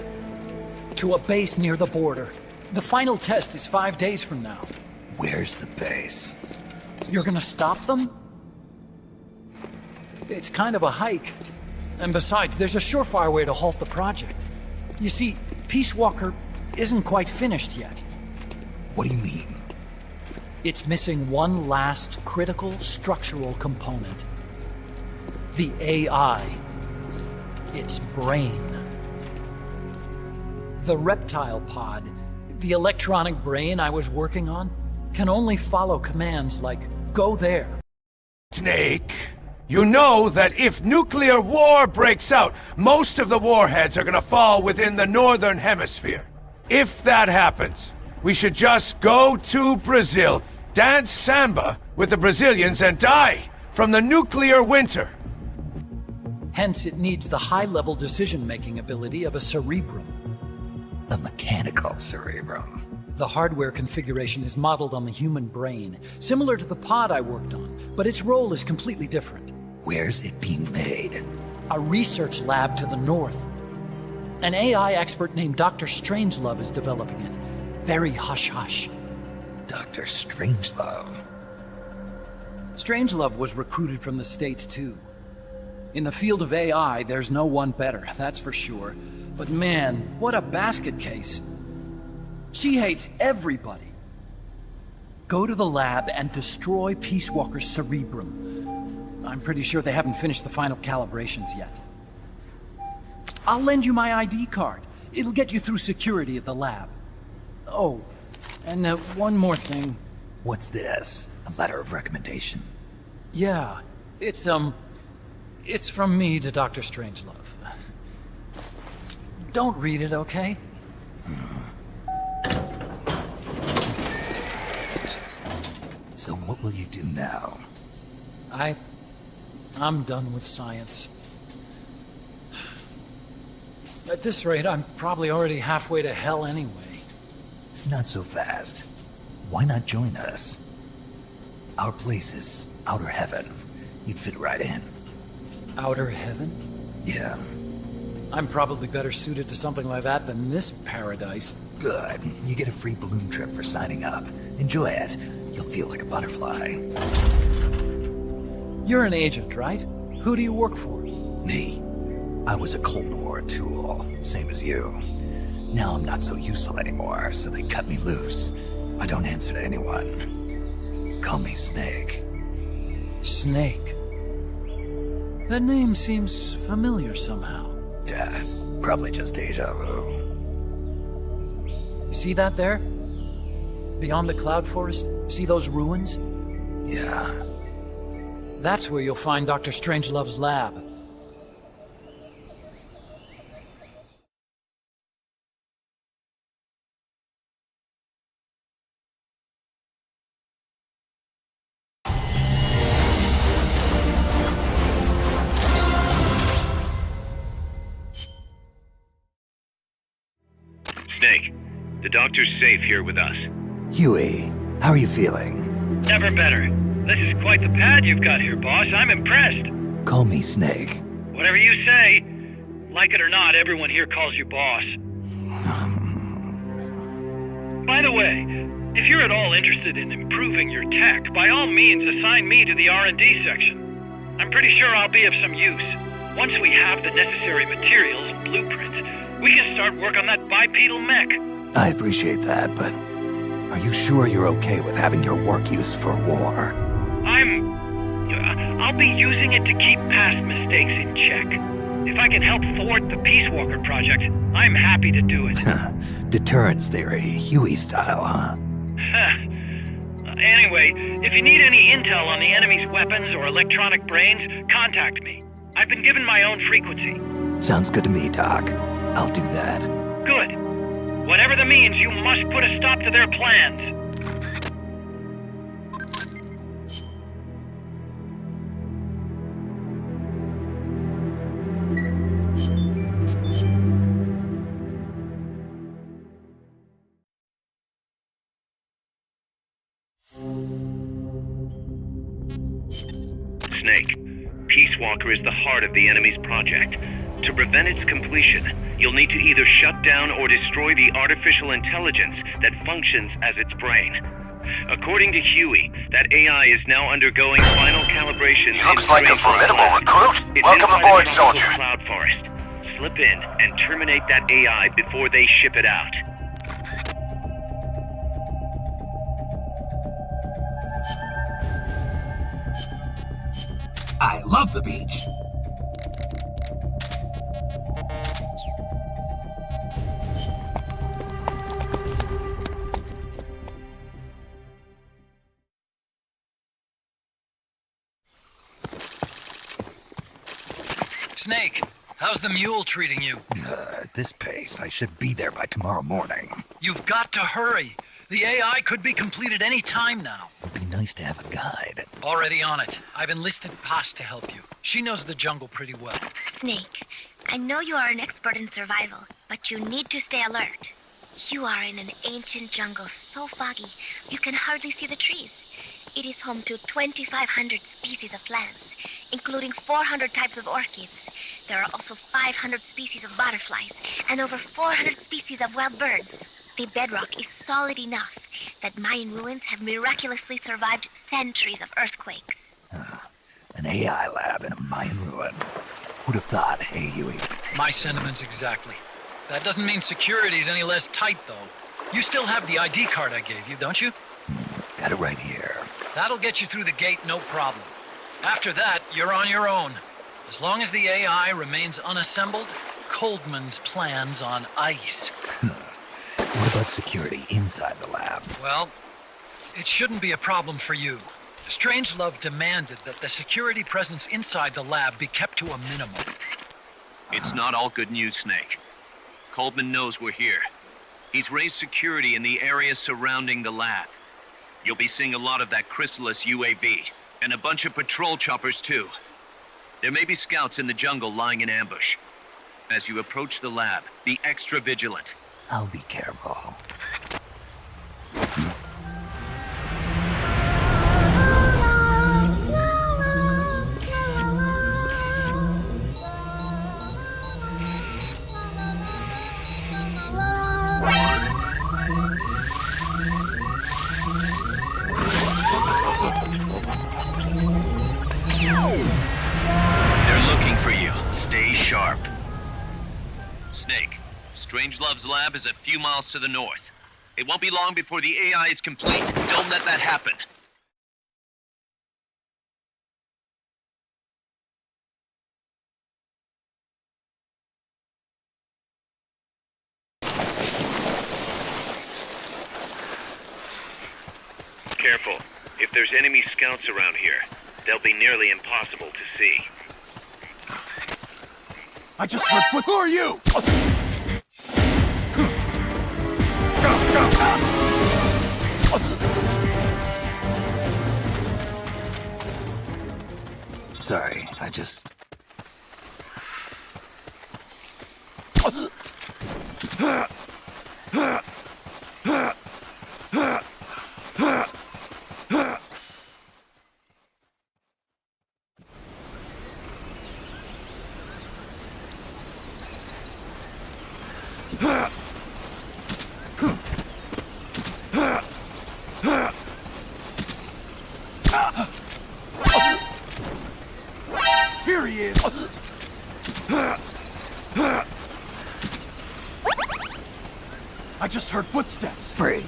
S15: To a base near the border. The final test is 5 days from now.
S7: Where's the base?
S15: You're gonna stop them? It's kind of a hike. And besides, there's a surefire way to halt the project. You see, Peace Walker isn't quite finished yet.
S7: What do you mean?
S15: It's missing one last critical structural component. The AI. Its brain. The reptile pod, the electronic brain I was working on, can only follow commands like, go there.
S3: Snake, you know that if nuclear war breaks out, most of the warheads are gonna fall within the northern hemisphere. If that happens, we should just go to Brazil, dance samba with the Brazilians and die from the nuclear winter.
S15: Hence, it needs the high-level decision-making ability of a cerebrum.
S7: A mechanical cerebrum.
S15: The hardware configuration is modeled on the human brain, similar to the pod I worked on, but its role is completely different.
S7: Where's it being made?
S15: A research lab to the north. An AI expert named Dr. Strangelove is developing it. Very hush-hush.
S7: Dr. Strangelove?
S15: Strangelove was recruited from the States, too. In the field of AI, there's no one better, that's for sure. But man, what a basket case. She hates everybody. Go to the lab and destroy Peace Walker's cerebrum. I'm pretty sure they haven't finished the final calibrations yet. I'll lend you my ID card. It'll get you through security at the lab. Oh, and one more thing.
S7: What's this? A letter of recommendation?
S15: Yeah, it's from me to Dr. Strangelove. Don't read it, okay?
S7: So what will you do now?
S15: I'm done with science. At this rate, I'm probably already halfway to hell anyway.
S7: Not so fast. Why not join us? Our place is outer heaven. You'd fit right in.
S15: Outer heaven?
S7: Yeah.
S15: I'm probably better suited to something like that than this paradise.
S7: Good. You get a free balloon trip for signing up. Enjoy it. You'll feel like a butterfly.
S15: You're an agent, right? Who do you work for?
S7: Me? I was a Cold War tool, same as you. Now I'm not so useful anymore, so they cut me loose. I don't answer to anyone. Call me Snake.
S15: Snake? That name seems familiar somehow.
S7: It's probably just deja vu.
S15: You see that there? Beyond the cloud forest? See those ruins?
S7: Yeah.
S15: That's where you'll find Dr. Strangelove's lab.
S8: Snake, the doctor's safe here with us.
S7: Huey, how are you feeling?
S18: Never better. This is quite the pad you've got here, boss. I'm impressed.
S7: Call me Snake.
S18: Whatever you say. Like it or not, everyone here calls you boss. By the way, if you're at all interested in improving your tech, by all means assign me to the R&D section. I'm pretty sure I'll be of some use. Once we have the necessary materials and blueprints, we can start work on that bipedal mech.
S7: I appreciate that, but are you sure you're okay with having your work used for war?
S18: I'll be using it to keep past mistakes in check. If I can help thwart the Peace Walker project, I'm happy to do it.
S7: Deterrence theory, Huey style, huh?
S18: Anyway, if you need any intel on the enemy's weapons or electronic brains, contact me. I've been given my own frequency.
S7: Sounds good to me, Doc. I'll do that.
S18: Good. Whatever the means, you must put a stop to their plans.
S8: Snake, Peace Walker is the heart of the enemy's project. To prevent its completion, you'll need to either shut down or destroy the artificial intelligence that functions as its brain. According to Huey, that AI is now undergoing final calibrations.
S12: He looks like a formidable recruit.
S8: It's
S12: Welcome
S8: inside
S12: aboard,
S8: the
S12: soldier.
S8: Cloud Forest. Slip in and terminate that AI before they ship it out.
S7: I love the beach.
S18: Snake, how's the mule treating you?
S7: At this pace, I should be there by tomorrow morning.
S18: You've got to hurry. The AI could be completed any time now.
S7: It'd be nice to have a guide.
S18: Already on it. I've enlisted Paz to help you. She knows the jungle pretty well.
S6: Snake, I know you are an expert in survival, but you need to stay alert. You are in an ancient jungle so foggy, you can hardly see the trees. It is home to 2,500 species of plants, including 400 types of orchids. There are also 500 species of butterflies, and over 400 species of wild birds. The bedrock is solid enough that Mayan ruins have miraculously survived centuries of earthquakes.
S7: An AI lab in a Mayan ruin. Who'd have thought, hey, Huey?
S18: My sentiments exactly. That doesn't mean security's any less tight, though. You still have the ID card I gave you, don't you?
S7: Got it right here.
S18: That'll get you through the gate, no problem. After that, you're on your own. As long as the AI remains unassembled, Coldman's plan's on ice.
S7: What about security inside the lab?
S18: Well, it shouldn't be a problem for you. Strangelove demanded that the security presence inside the lab be kept to a minimum.
S5: It's not all good news, Snake. Coldman knows we're here. He's raised security in the area surrounding the lab. You'll be seeing a lot of that Chrysalis UAV, and a bunch of patrol choppers too. There may be scouts in the jungle lying in ambush. As you approach the lab, be extra vigilant.
S7: I'll be careful.
S5: Snake, Strangelove's lab is a few miles to the north. It won't be long before the AI is complete. Don't let that happen.
S8: Careful. If there's enemy scouts around here, they'll be nearly impossible to see.
S1: I just heard foot. Who are you?
S7: Sorry, I just...
S1: Here he is! I just heard footsteps!
S7: Freeze.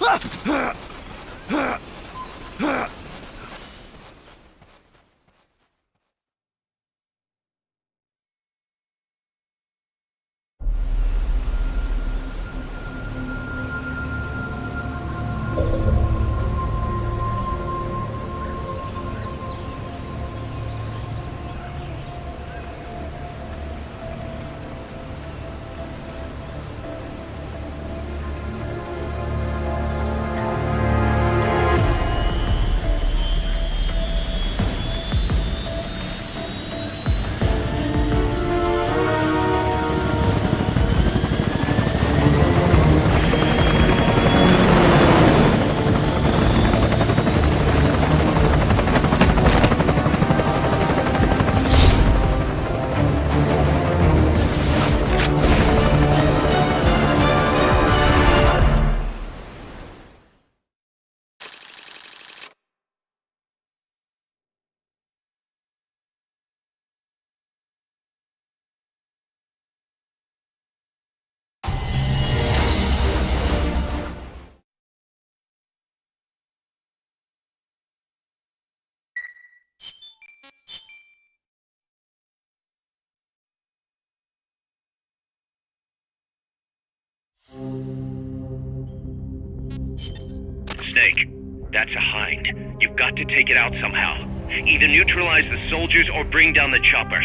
S8: Snake, that's a hind. You've got to take it out somehow. Either neutralize the soldiers or bring down the chopper.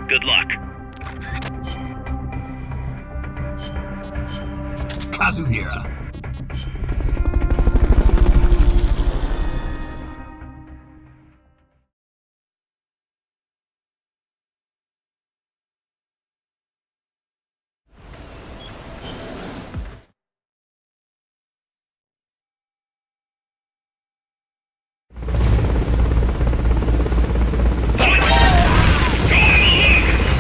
S8: Good luck.
S7: Kazuhira.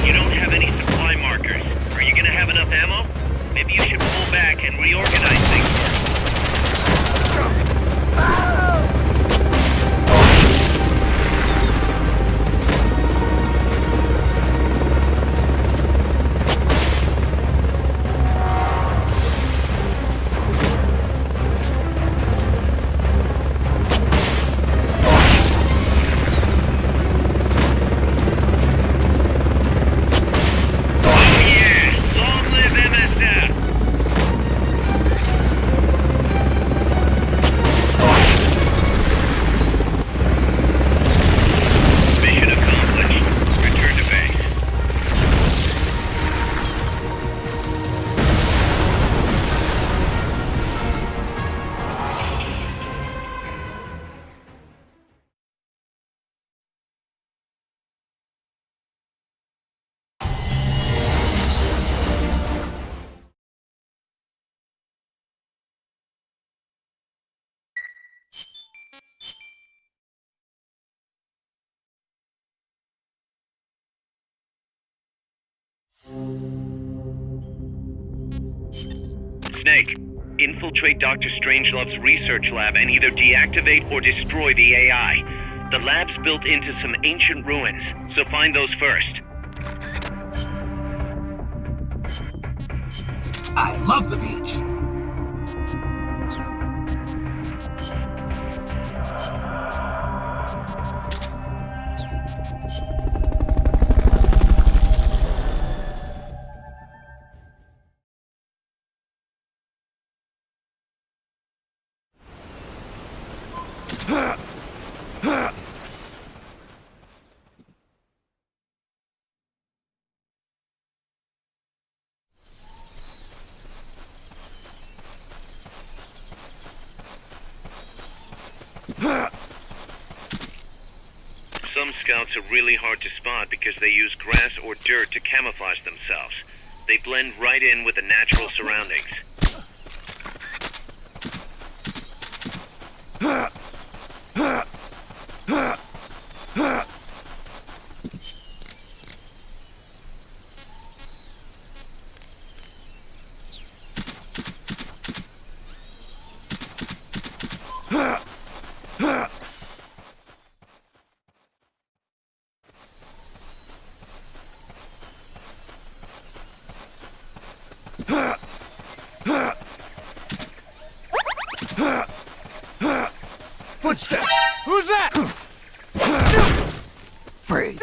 S8: You don't have any supply markers. Are you gonna have enough ammo? Maybe you should pull back and reorganize things first. Snake, infiltrate Dr. Strangelove's research lab and either deactivate or destroy the AI. The lab's built into some ancient ruins, so find those first.
S7: I love the beach.
S8: Some scouts are really hard to spot because they use grass or dirt to camouflage themselves. They blend right in with the natural surroundings.
S1: Footsteps! Who's that?
S7: Freeze.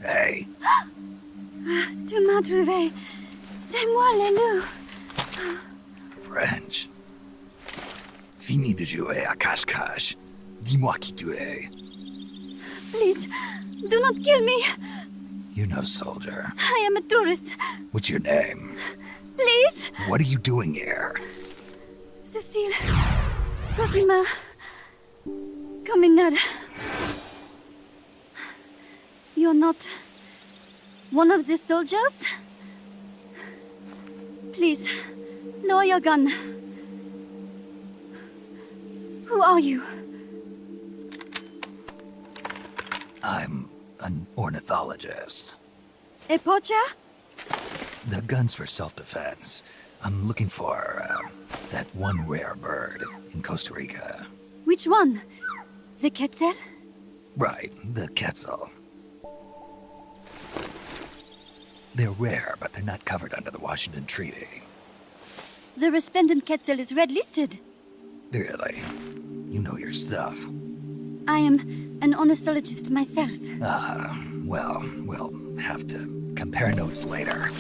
S7: Hey.
S14: Tu m'as trouvé. C'est moi, le loup.
S7: French. Fini de jouer à cache-cache. Dis-moi qui tu es.
S14: Please, do not kill me.
S7: You're no soldier.
S14: I am a tourist.
S7: What's your name?
S14: Please.
S7: What are you doing here?
S14: Cecile. Cosima. Caminada. You're not one of the soldiers? Please, lower your gun. Who are you?
S7: I'm an ornithologist.
S14: A poacher?
S7: The gun's for self-defense. I'm looking for that one rare bird in Costa Rica.
S14: Which one? The quetzal?
S7: Right, the quetzal. They're rare, but they're not covered under the Washington Treaty.
S14: The resplendent quetzal is red-listed.
S7: Really? You know your stuff.
S14: I am an ornithologist myself.
S7: Well, we'll have to compare notes later.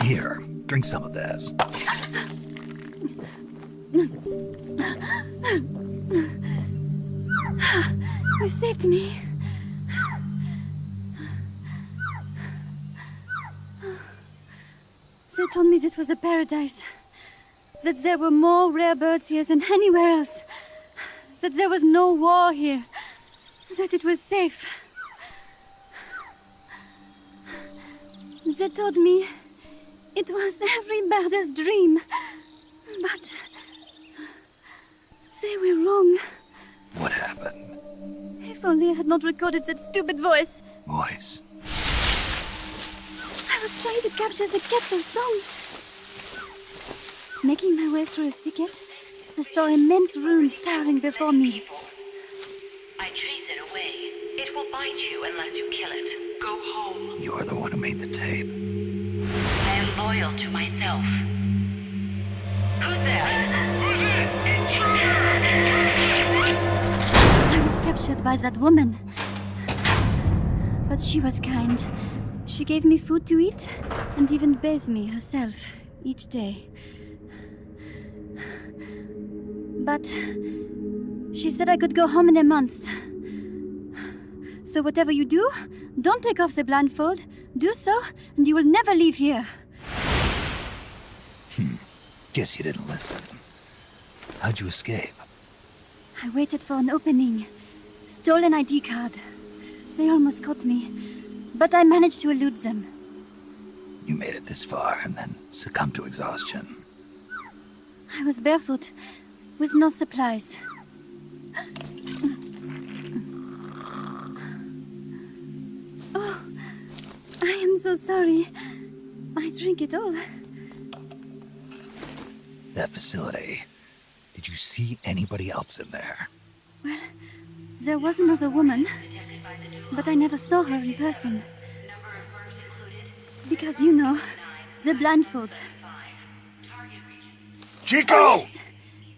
S7: Here, drink some of this.
S14: You saved me. They told me this was a paradise. That there were more rare birds here than anywhere else. That there was no war here. That it was safe. They told me it was every birder's dream. But they were wrong.
S7: What happened?
S14: If only I had not recorded that stupid voice.
S7: Voice?
S14: I was trying to capture the quetzal song. Making my way through a thicket, I saw immense runes towering before me.
S10: I chase it away. It will bite you unless you kill it. Go home.
S7: You're the one who made the tape.
S10: I am loyal to myself. Who's there?
S14: I was captured by that woman. But she was kind. She gave me food to eat, and even bathed me herself each day. But she said I could go home in a month. So whatever you do, don't take off the blindfold. Do so, and you will never leave here.
S7: Guess you didn't listen. How'd you escape?
S14: I waited for an opening. Stole an ID card. They almost caught me, but I managed to elude them.
S7: You made it this far and then succumbed to exhaustion.
S14: I was barefoot, with no supplies. Oh, I am so sorry. I drank it all.
S7: That facility. Did you see anybody else in there?
S14: Well, there was another woman, but I never saw her in person. Because, you know, the blindfold.
S1: Chico!
S14: Oh, yes.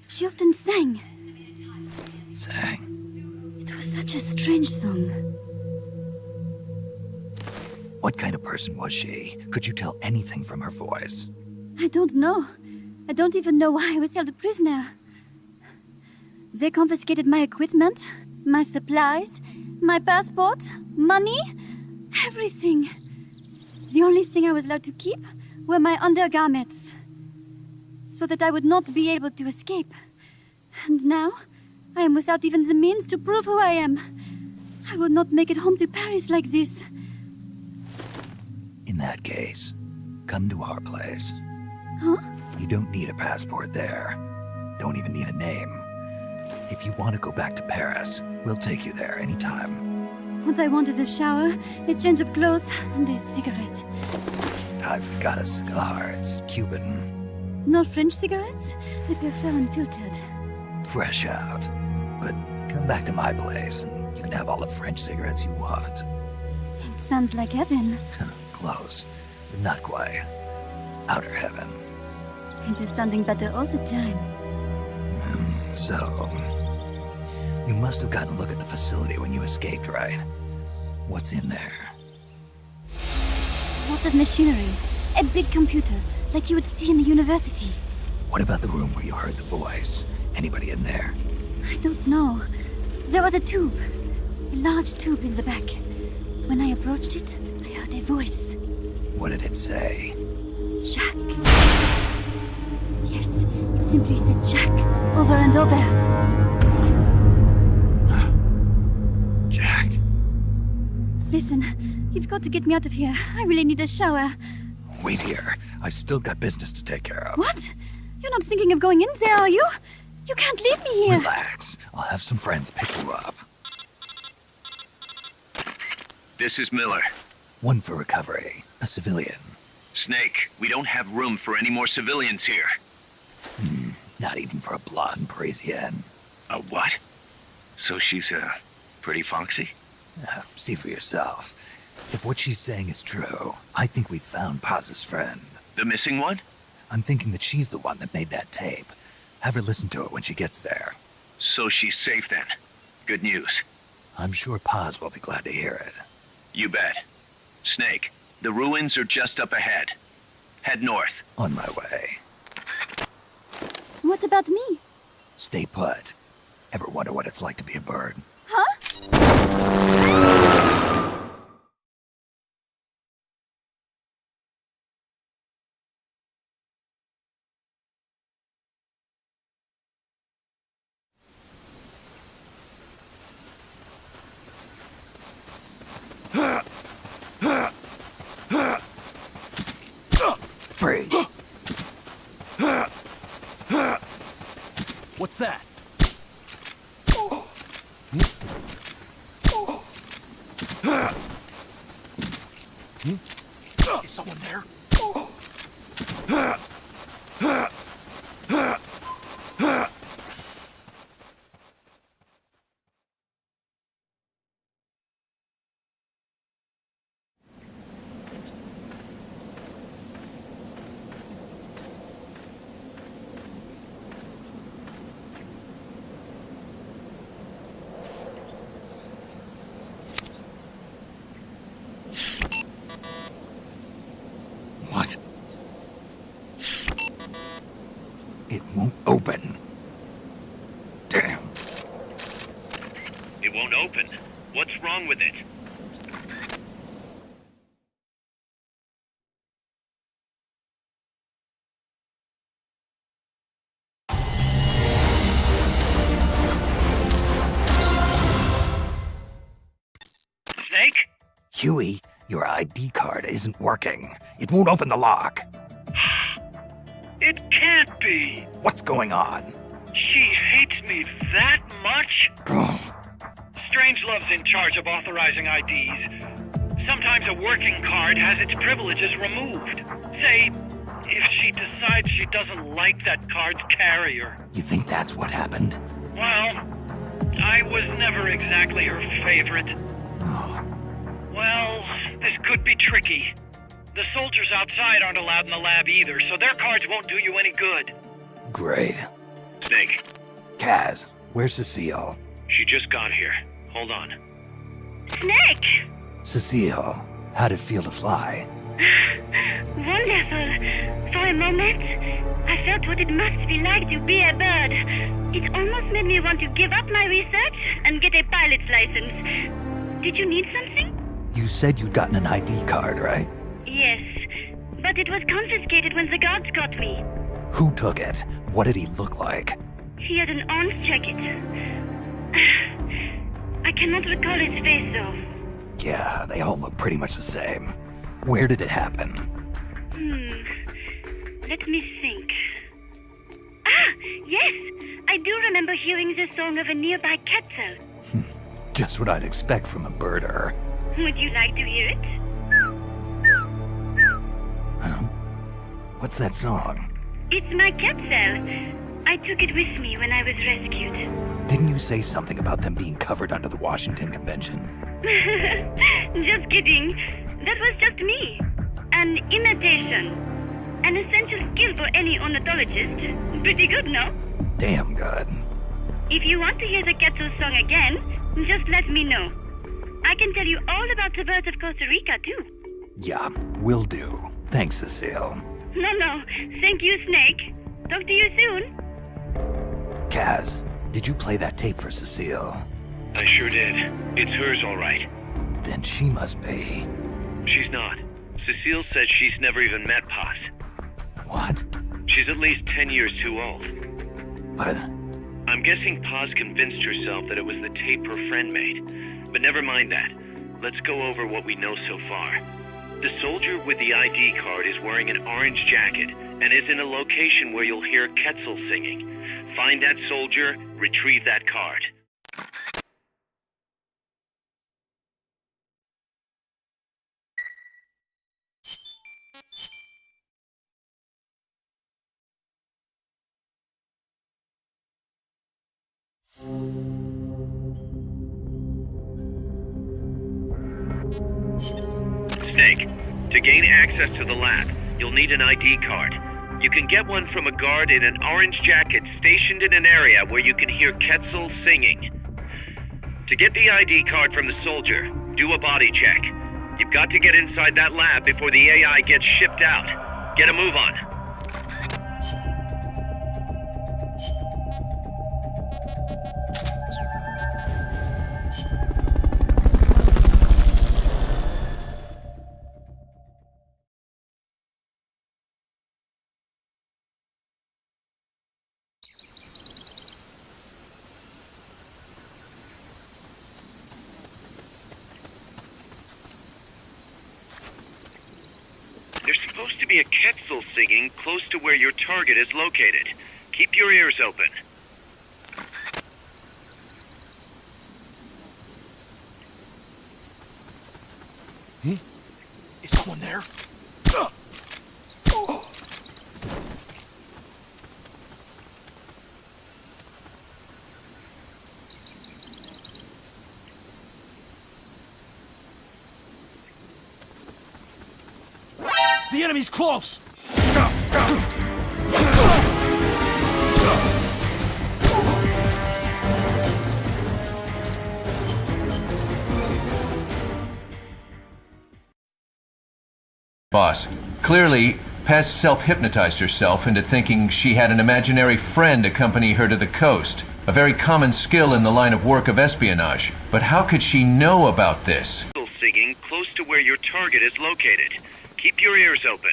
S14: She often sang.
S7: Sang?
S14: It was such a strange song.
S7: What kind of person was she? Could you tell anything from her voice?
S14: I don't know. I don't even know why I was held a prisoner. They confiscated my equipment, my supplies, my passport, money, everything. The only thing I was allowed to keep were my undergarments, so that I would not be able to escape. And now, I am without even the means to prove who I am. I would not make it home to Paris like this.
S7: In that case, come to our place.
S14: Huh?
S7: You don't need a passport there. Don't even need a name. If you want to go back to Paris, we'll take you there anytime.
S14: What I want is a shower, a change of clothes, and a cigarette.
S7: I've got a cigar. It's Cuban.
S14: No French cigarettes? I prefer unfiltered.
S7: Fresh out. But come back to my place, and you can have all the French cigarettes you want.
S14: It sounds like heaven.
S7: Close, but not quite. Outer heaven.
S14: It is sounding better all the time.
S7: So, you must have gotten a look at the facility when you escaped, right? What's in there?
S14: Lots of machinery. A big computer, like you would see in the university.
S7: What about the room where you heard the voice? Anybody in there?
S14: I don't know. There was a tube. A large tube in the back. When I approached it, I heard a voice.
S7: What did it say?
S14: Jack. Yes, it simply said Jack, over and over.
S7: Jack.
S14: Listen, you've got to get me out of here. I really need a shower.
S7: Wait here. I still got business to take care of.
S14: What? You're not thinking of going in there, are you? You can't leave me here.
S7: Relax. I'll have some friends pick you up.
S5: This is Miller.
S7: One for recovery. A civilian.
S5: Snake, we don't have room for any more civilians here.
S7: Not even for a blonde Parisienne.
S5: A what? So she's, pretty foxy?
S7: See for yourself. If what she's saying is true, I think we've found Paz's friend.
S5: The missing one?
S7: I'm thinking that she's the one that made that tape. Have her listen to it when she gets there.
S5: So she's safe then. Good news.
S7: I'm sure Paz will be glad to hear it.
S5: You bet. Snake, the ruins are just up ahead. Head north.
S7: On my way.
S14: What about me?
S7: Stay put. Ever wonder what it's like to be a bird?
S14: Huh?
S7: Bridge.
S15: What's that?
S18: Is someone there?
S7: What? It won't open. Damn.
S8: It won't open. What's wrong with it?
S7: Huey, your ID card isn't working. It won't open the lock.
S18: It can't be.
S7: What's going on?
S18: She hates me that much? Strangelove's in charge of authorizing IDs. Sometimes a working card has its privileges removed. Say, if she decides she doesn't like that card's carrier.
S7: You think that's what happened?
S18: Well, I was never exactly her favorite. Well, this could be tricky. The soldiers outside aren't allowed in the lab either, so their cards won't do you any good.
S7: Great.
S8: Snake.
S7: Kaz, where's Cecile?
S8: She just got here. Hold on.
S6: Snake!
S7: Cecile, how'd it feel to fly?
S6: Wonderful. For a moment, I felt what it must be like to be a bird. It almost made me want to give up my research and get a pilot's license. Did you need something?
S7: You said you'd gotten an ID card, right?
S6: Yes, but it was confiscated when the guards got me.
S7: Who took it? What did he look like?
S6: He had an orange jacket. I cannot recall his face, though.
S7: Yeah, they all look pretty much the same. Where did it happen?
S6: Let me think. Ah, yes! I do remember hearing the song of a nearby Quetzal.
S7: Just what I'd expect from a birder.
S6: Would you like to hear it?
S7: Huh? What's that song?
S6: It's my Quetzal. I took it with me when I was rescued.
S7: Didn't you say something about them being covered under the Washington Convention?
S6: Just kidding. That was just me. An imitation. An essential skill for any ornithologist. Pretty good, no?
S7: Damn good.
S6: If you want to hear the Quetzal song again, just let me know. I can tell you all about the birds of Costa Rica, too.
S7: Yeah, will do. Thanks, Cecile.
S6: No. Thank you, Snake. Talk to you soon.
S7: Kaz, did you play that tape for Cecile?
S8: I sure did. It's hers, all right.
S7: Then she must be.
S8: She's not. Cecile said she's never even met Paz.
S7: What?
S8: She's at least 10 years too old.
S7: But
S8: I'm guessing Paz convinced herself that it was the tape her friend made. But never mind that. Let's go over what we know so far. The soldier with the ID card is wearing an orange jacket and is in a location where you'll hear Quetzal singing. Find that soldier, retrieve that card. Snake, to gain access to the lab, you'll need an ID card. You can get one from a guard in an orange jacket stationed in an area where you can hear Quetzal singing. To get the ID card from the soldier, do a body check. You've got to get inside that lab before the AI gets shipped out. Get a move on. There's supposed to be a Quetzal singing close to where your target is located. Keep your ears open.
S1: Is someone there? The enemy's close!
S9: Boss, clearly, Paz self-hypnotized herself into thinking she had an imaginary friend accompany her to the coast. A very common skill in the line of work of espionage. But how could she know about this?
S8: Singing close to where your target is located. Keep your ears open.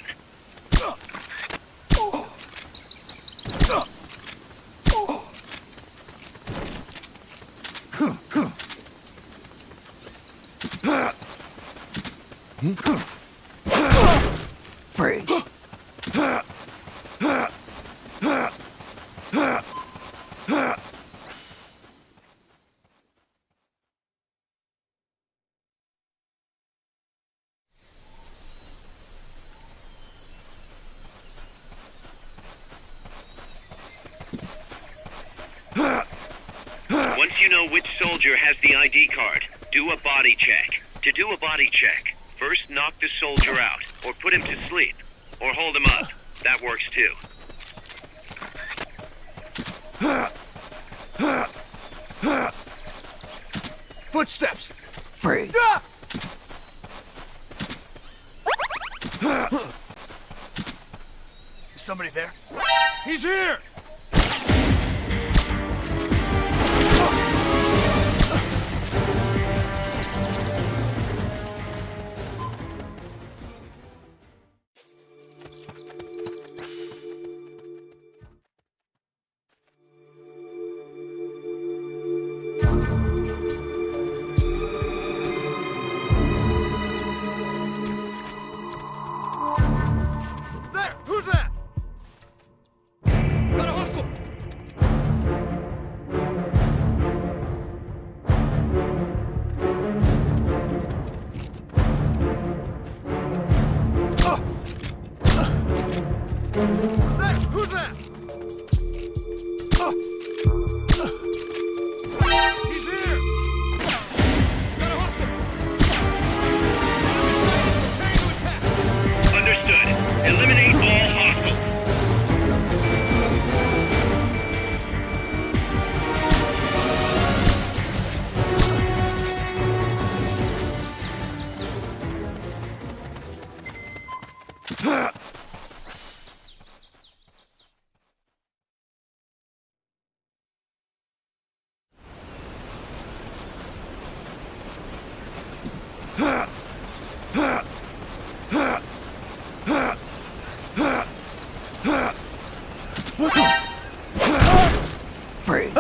S7: Freeze.
S8: Once you know which soldier has the ID card, do a body check. To do a body check, first knock the soldier out, or put him to sleep, or hold him up. That works too.
S1: Footsteps!
S7: Freeze.
S1: Is somebody there? He's here! There! Who's that? Got a hostile! There! Who's that? He's here! Got a hostile! Prepare to attack!
S8: Understood. Eliminate all hostiles.
S7: Freeze.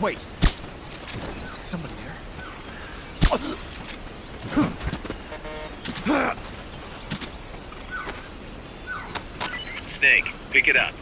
S1: Wait! Somebody there?
S8: Snake, pick it up.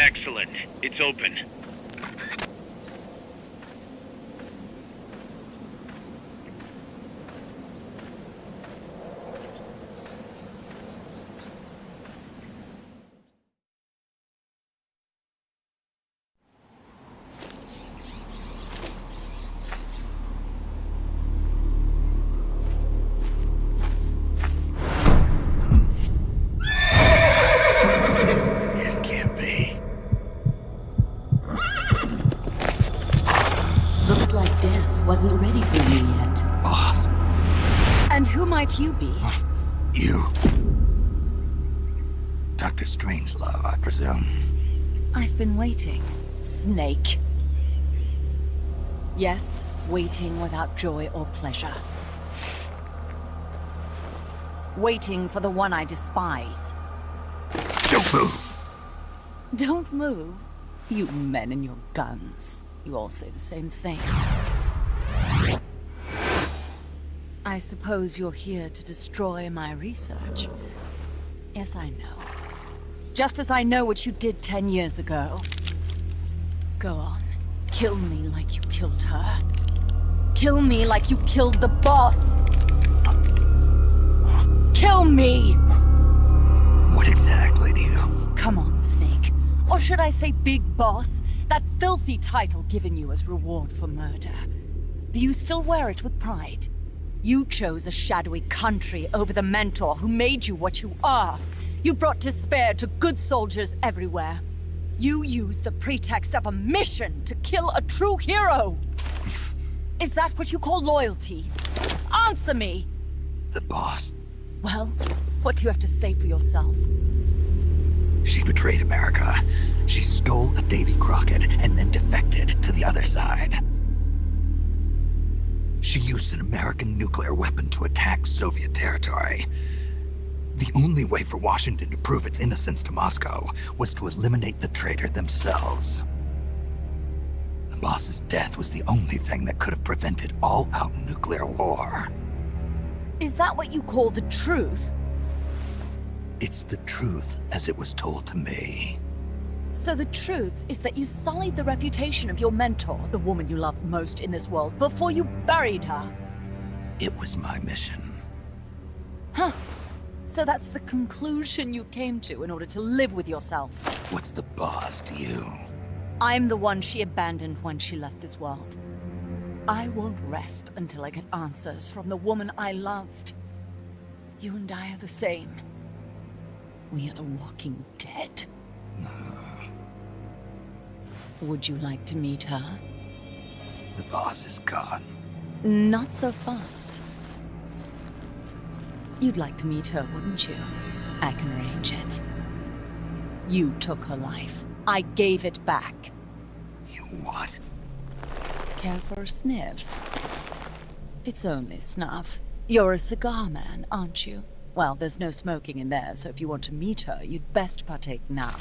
S8: Excellent. It's open.
S11: Wasn't ready for you yet.
S7: Boss.
S14: And who might you be?
S7: You. Dr. Strangelove, I presume.
S14: I've been waiting, Snake. Yes, waiting without joy or pleasure. Waiting for the one I despise.
S7: Don't move!
S14: Don't move? You men and your guns. You all say the same thing. I suppose you're here to destroy my research. Yes, I know. Just as I know what you did 10 years ago. Go on. Kill me like you killed her. Kill me like you killed the boss. Kill me!
S7: What exactly do you...
S14: Come on, Snake. Or should I say Big Boss? That filthy title given you as reward for murder. Do you still wear it with pride? You chose a shadowy country over the mentor who made you what you are. You brought despair to good soldiers everywhere. You used the pretext of a mission to kill a true hero. Is that what you call loyalty? Answer me!
S7: The boss.
S14: Well, what do you have to say for yourself?
S7: She betrayed America. She stole a Davy Crockett and then defected to the other side. She used an American nuclear weapon to attack Soviet territory. The only way for Washington to prove its innocence to Moscow was to eliminate the traitor themselves. The boss's death was the only thing that could have prevented all-out nuclear war.
S14: Is that what you call the truth?
S7: It's the truth as it was told to me.
S14: So the truth is that you sullied the reputation of your mentor, the woman you loved most in this world, before you buried her.
S7: It was my mission.
S14: Huh. So that's the conclusion you came to in order to live with yourself.
S7: What's the boss to you?
S14: I'm the one she abandoned when she left this world. I won't rest until I get answers from the woman I loved. You and I are the same. We are the walking dead. Would you like to meet her?
S7: The boss is gone.
S14: Not so fast. You'd like to meet her, wouldn't you? I can arrange it. You took her life. I gave it back.
S7: You what?
S14: Care for a sniff? It's only snuff. You're a cigar man, aren't you? Well, there's no smoking in there, so if you want to meet her, you'd best partake now.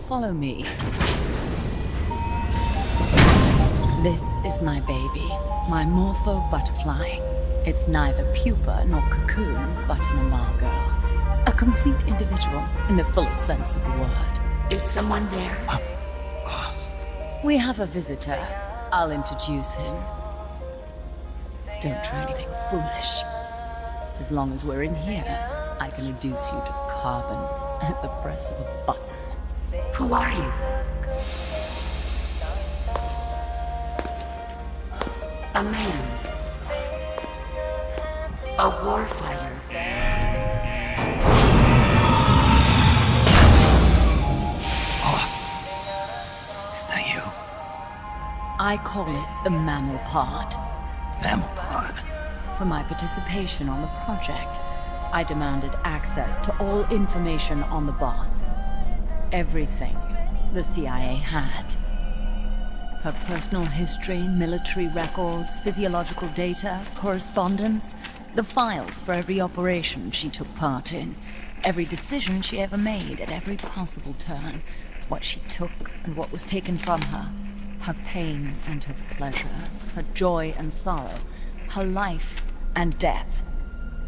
S14: Follow me. This is my baby, my morpho butterfly. It's neither pupa nor cocoon, but an imago. A complete individual, in the fullest sense of the word.
S11: Is someone there?
S7: Boss.
S14: We have a visitor. I'll introduce him. Don't try anything foolish. As long as we're in here, I can reduce you to carbon at the press of a button.
S11: Who are you? A man. A warfighter.
S7: Boss. Is that you?
S14: I call it the mammal pod.
S7: Mammal pod?
S14: For my participation on the project, I demanded access to all information on the boss. Everything the CIA had. Her personal history, military records, physiological data, correspondence, the files for every operation she took part in, every decision she ever made at every possible turn, what she took and what was taken from her, her pain and her pleasure, her joy and sorrow, her life and death.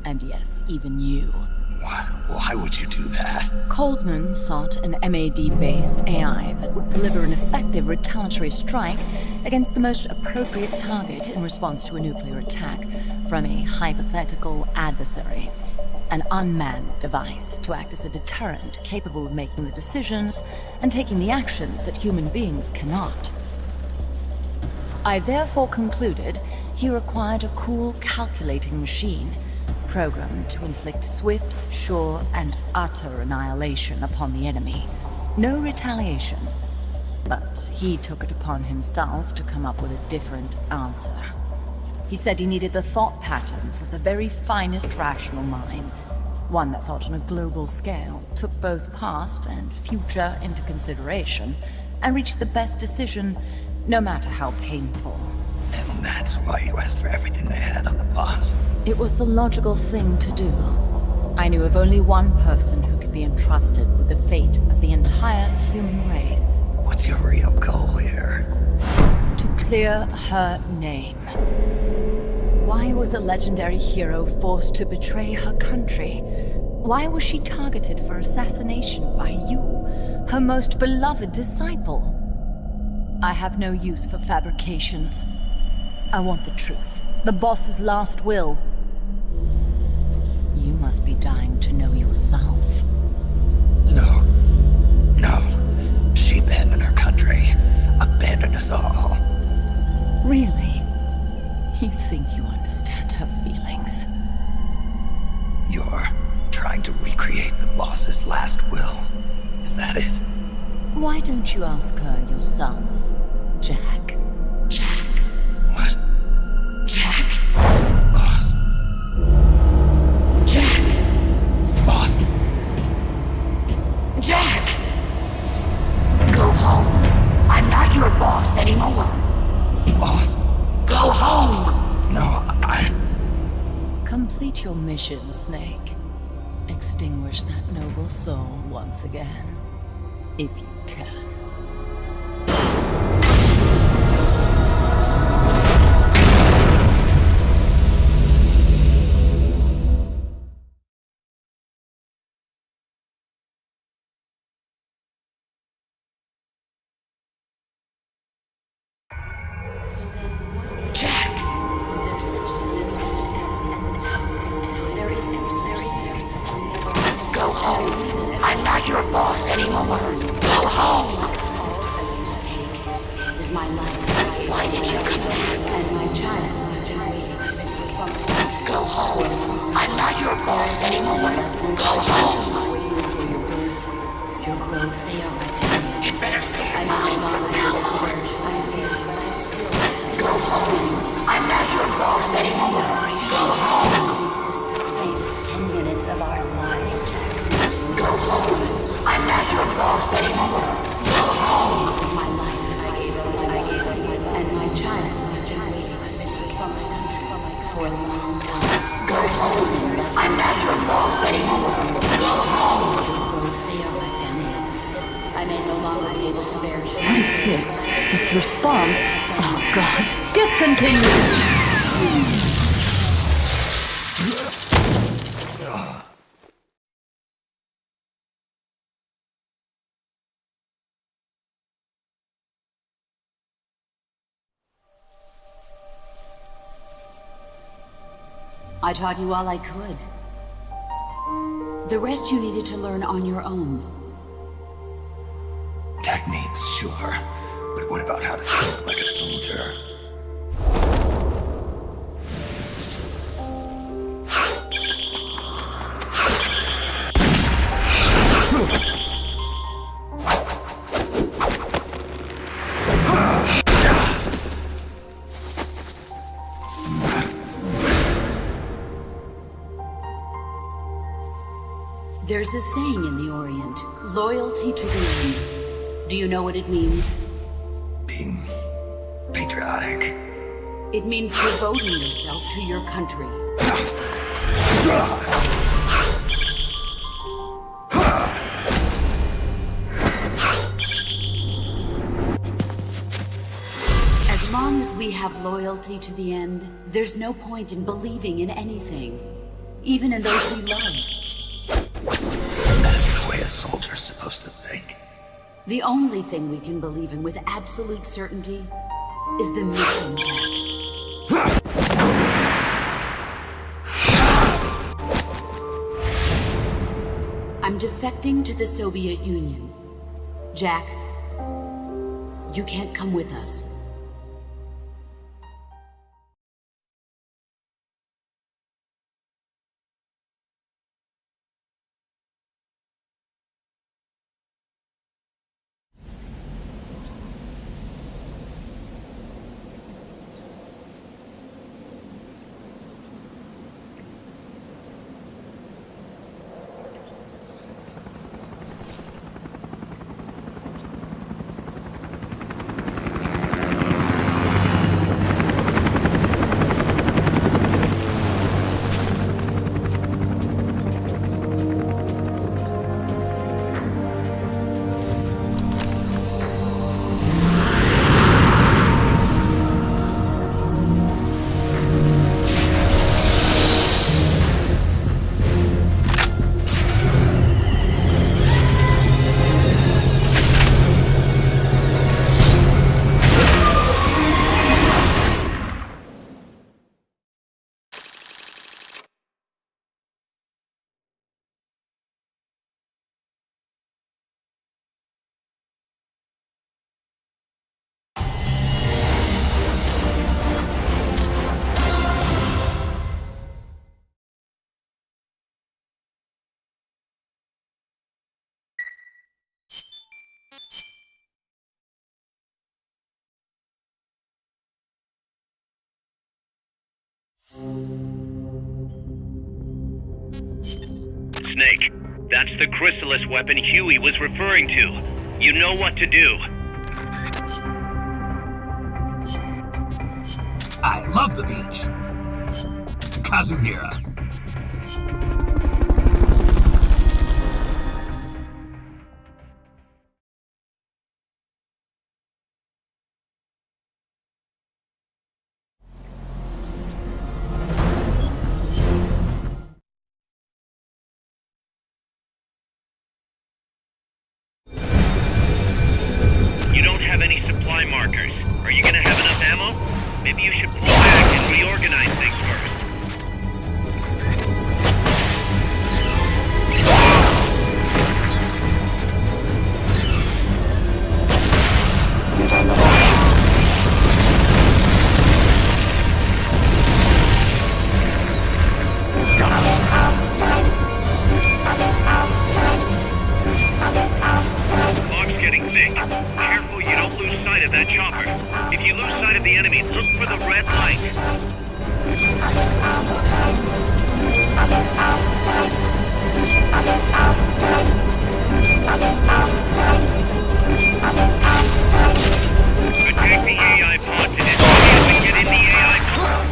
S10: And yes, even you.
S7: Why would you do that?
S10: Coldman sought an MAD-based AI that would deliver an effective retaliatory strike against the most appropriate target in response to a nuclear attack from a hypothetical adversary. An unmanned device to act as a deterrent capable of making the decisions and taking the actions that human beings cannot. I therefore concluded he required a cool, calculating machine programmed to inflict swift, sure, and utter annihilation upon the enemy. No retaliation. But he took it upon himself to come up with a different answer. He said he needed the thought patterns of the very finest rational mind, one that thought on a global scale, took both past and future into consideration, and reached the best decision, no matter how painful.
S7: And that's why you asked for everything they had on the boss.
S10: It was the logical thing to do. I knew of only one person who could be entrusted with the fate of the entire human race.
S7: What's your real goal here?
S10: To clear her name. Why was a legendary hero forced to betray her country? Why was she targeted for assassination by you, her most beloved disciple? I have no use for fabrications. I want the truth. The boss's last will. You must be dying to know yourself.
S7: No. She abandoned her country. Abandoned us all.
S10: Really? You think you understand her feelings?
S7: You're trying to recreate the boss's last will. Is that it?
S10: Why don't you ask her yourself, Jack?
S7: Jack? What? Jack? Boss. Jack! Boss.
S11: Jack! Go home. I'm not your boss anymore.
S7: Boss.
S11: Go home!
S7: No,
S10: Complete your mission, Snake. Extinguish that noble soul once again. If you can.
S11: I'm not your boss anymore. Go home.
S6: Is my life.
S11: Why did you come back?
S6: And my child has been waiting from.
S11: Go home. I'm not your boss anymore. Go home.
S6: Waiting for your birth, your growth. They are my family.
S11: You better stay alive from now on. Go home. I'm not your boss anymore. Go home.
S6: The latest 10 minutes of our lives.
S11: Go home. I'm not your boss anymore. Go home.
S6: It is my life. I gave it, and my child has been waiting from my country for a long time.
S11: Go home. I'm not your boss anymore. Go home.
S6: They are my family. I may no longer be able to bear children.
S10: What is this? This response? Oh God. Discontinue!
S11: I taught you all I could. The rest you needed to learn on your own.
S7: Techniques, sure. But what about how to think like a soldier?
S11: There's a saying in the Orient, loyalty to the end. Do you know what it means?
S7: Being patriotic.
S11: It means devoting yourself to your country. As long as we have loyalty to the end, there's no point in believing in anything. even in those we love.
S7: That's the way a soldier's supposed to think.
S11: The only thing we can believe in with absolute certainty is the mission, Jack. I'm defecting to the Soviet Union. Jack, you can't come with us.
S8: Snake, that's the chrysalis weapon Huey was referring to. You know what to do.
S7: I love the beach. Kazuhira.
S8: You don't have any supply markers. Are you gonna have enough ammo? Maybe you should pull back and reorganize things first. Fog's getting thick. Careful you don't lose sight of that chopper. If you lose sight of the enemy, look for the red light. Attack the AI pods and immediately get in the AI pod.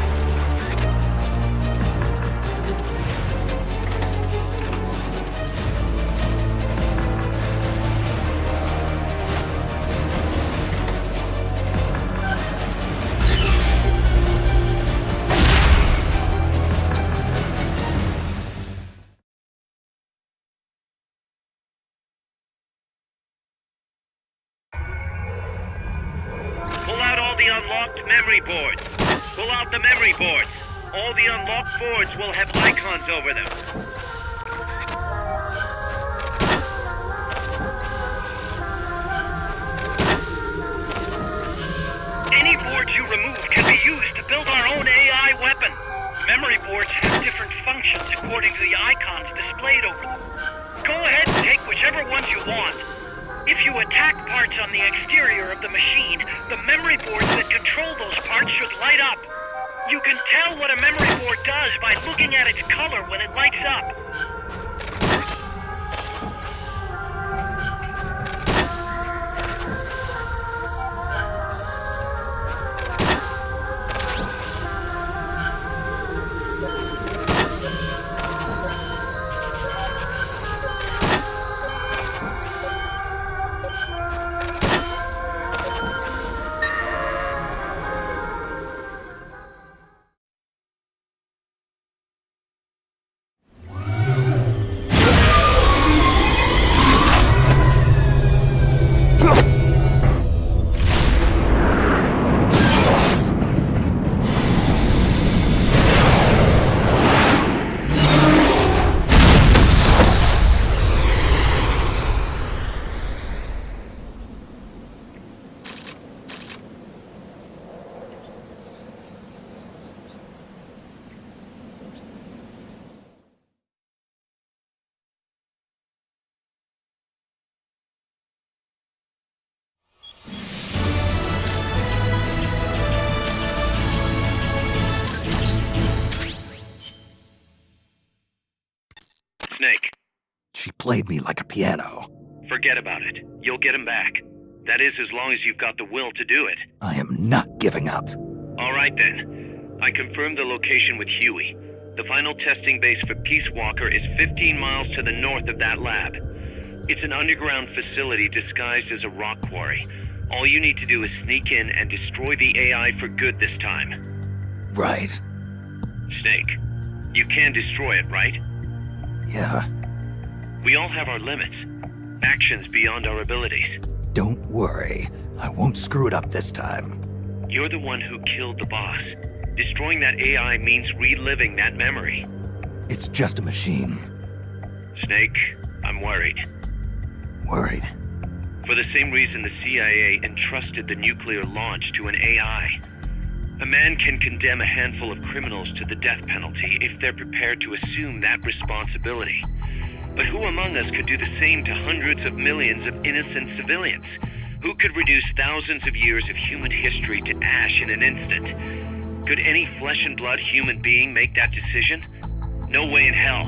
S8: Pull out all the unlocked memory boards. Pull out the memory boards. All the unlocked boards will have icons over them. Any boards you remove can be used to build our own AI weapon. Memory boards have different functions according to the icons displayed over them. Go ahead and take whichever ones you want. If you attack parts on the exterior of the machine, the memory boards that control those parts should light up. You can tell what a memory board does by looking at its color when it lights up. Snake?
S7: She played me like a piano.
S8: Forget about it. You'll get him back. That is, as long as you've got the will to do it.
S7: I am not giving up.
S8: All right, then. I confirmed the location with Huey. The final testing base for Peace Walker is 15 miles to the north of that lab. It's an underground facility disguised as a rock quarry. All you need to do is sneak in and destroy the AI for good this time.
S7: Right.
S8: Snake, you can destroy it, right?
S7: Yeah.
S8: We all have our limits. Actions beyond our abilities.
S7: Don't worry. I won't screw it up this time.
S8: You're the one who killed the boss. Destroying that AI means reliving that memory.
S7: It's just a machine.
S8: Snake, I'm worried.
S7: Worried?
S8: For the same reason the CIA entrusted the nuclear launch to an AI. A man can condemn a handful of criminals to the death penalty if they're prepared to assume that responsibility. But who among us could do the same to hundreds of millions of innocent civilians? Who could reduce thousands of years of human history to ash in an instant? Could any flesh and blood human being make that decision? No way in hell.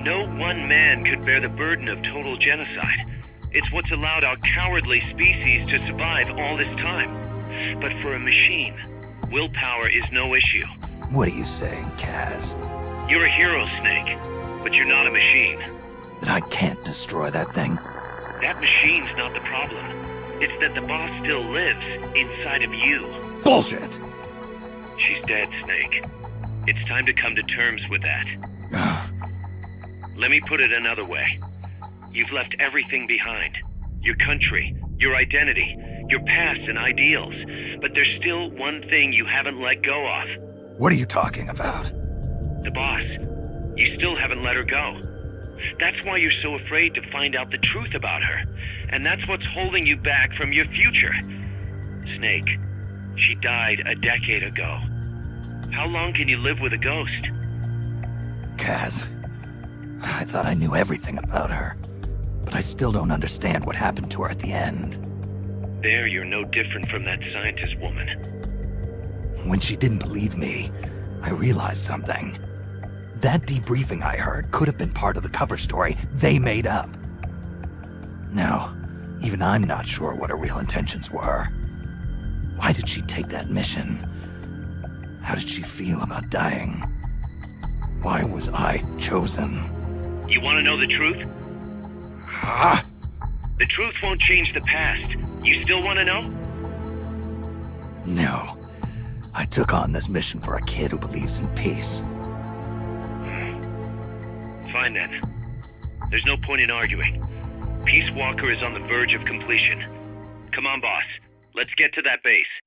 S8: No one man could bear the burden of total genocide. It's what's allowed our cowardly species to survive all this time. But for a machine, willpower is no issue.
S7: What are you saying, Kaz?
S8: You're a hero, Snake, but you're not a machine.
S7: That I can't destroy that thing?
S8: That machine's not the problem. It's that the boss still lives inside of you.
S7: Bullshit!
S8: She's dead, Snake. It's time to come to terms with that. Let me put it another way. You've left everything behind. Your country, your identity, your past and ideals. But there's still one thing you haven't let go of.
S7: What are you talking about?
S8: The boss. You still haven't let her go. That's why you're so afraid to find out the truth about her. And that's what's holding you back from your future. Snake, she died a decade ago. How long can you live with a ghost?
S7: Kaz, I thought I knew everything about her. But I still don't understand what happened to her at the end.
S8: There, you're no different from that scientist woman.
S7: When she didn't believe me, I realized something. That debriefing I heard could have been part of the cover story they made up. Now, even I'm not sure what her real intentions were. Why did she take that mission? How did she feel about dying? Why was I chosen?
S8: You want to know the truth?
S7: Ah!
S8: The truth won't change the past. You still want to know?
S7: No. I took on this mission for a kid who believes in peace.
S8: Fine then. There's no point in arguing. Peace Walker is on the verge of completion. Come on, boss. Let's get to that base.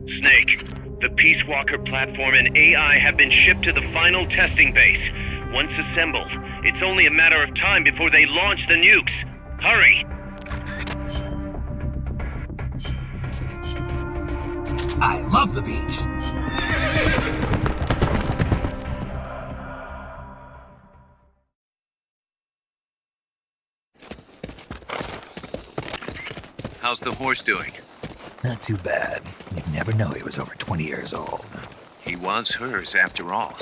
S8: Snake, the Peace Walker platform and AI have been shipped to the final testing base. Once assembled, it's only a matter of time before they launch the nukes. Hurry!
S7: I love the beach.
S5: How's the horse doing?
S7: Not too bad. You'd never know he was over 20 years old.
S5: He was hers, after all.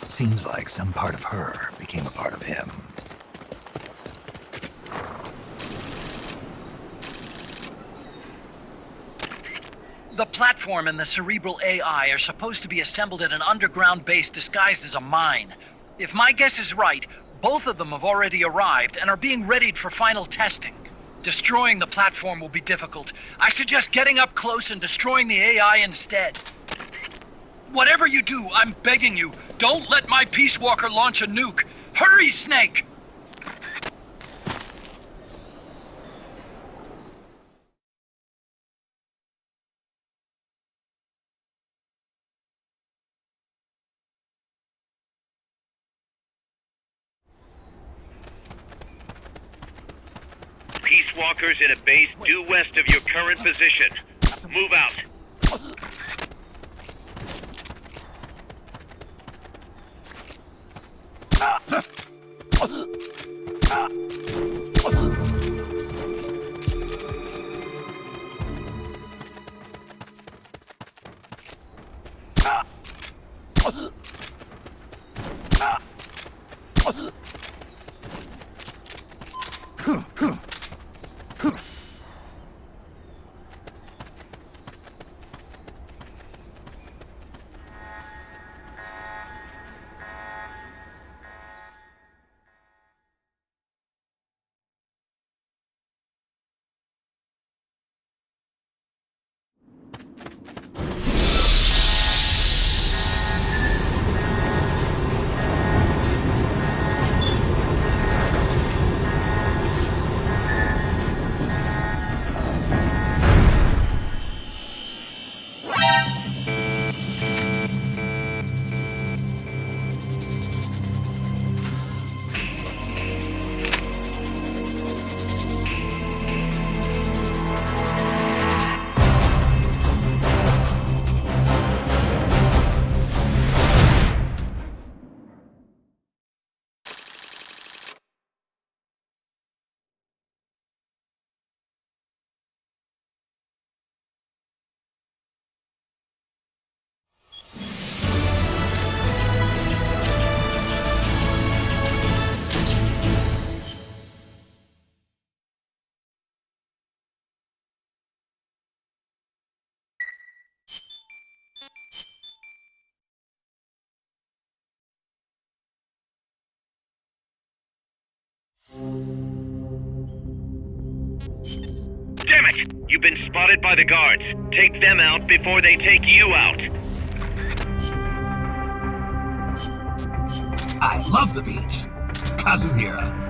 S7: Seems like some part of her became a part of him.
S15: The platform and the cerebral AI are supposed to be assembled at an underground base disguised as a mine. If my guess is right, both of them have already arrived and are being readied for final testing. Destroying the platform will be difficult. I suggest getting up close and destroying the AI instead. Whatever you do, I'm begging you, don't let my Peace Walker launch a nuke. Hurry, Snake!
S8: Peace Walkers in a base due west of your current position. Move out. Damn it! You've been spotted by the guards. Take them out before they take you out.
S7: I love the beach. Kazuhira.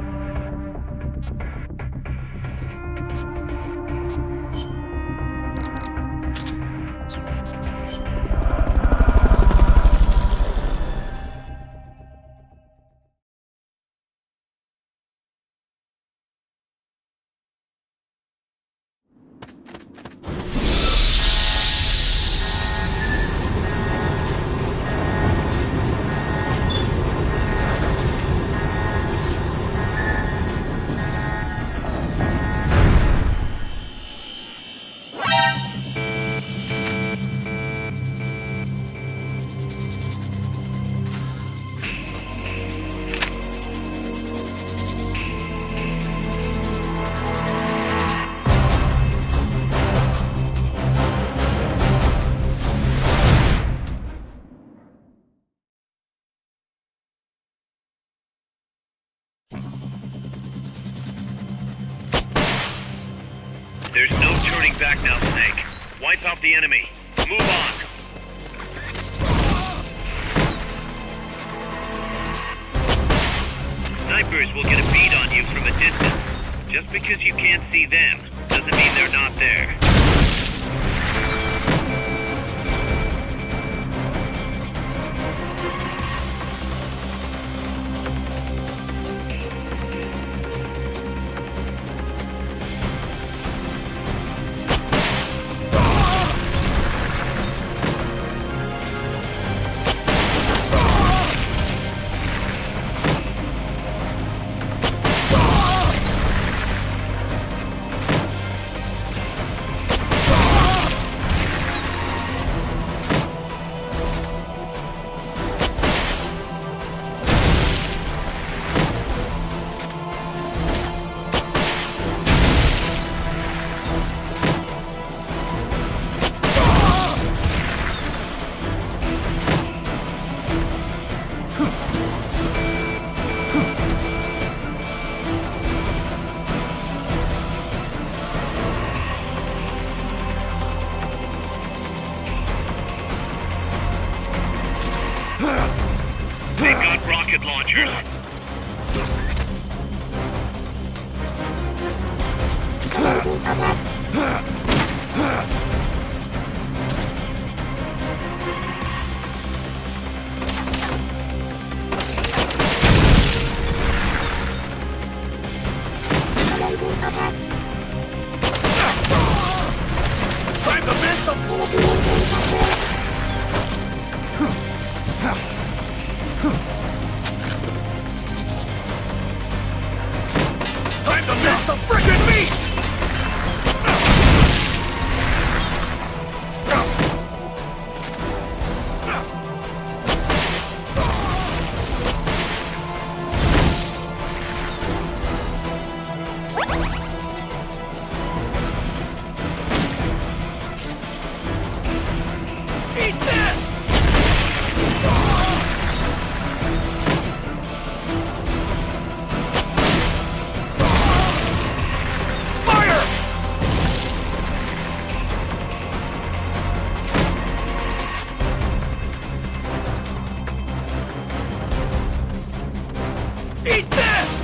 S8: There's no turning back now, Snake. Wipe out the enemy. Move on. Snipers will get a bead on you from a distance. Just because you can't see them, doesn't mean they're not there. They've got rocket launchers.
S1: Time to miss some. Time to miss some frickin' meat! Eat this! Eat this!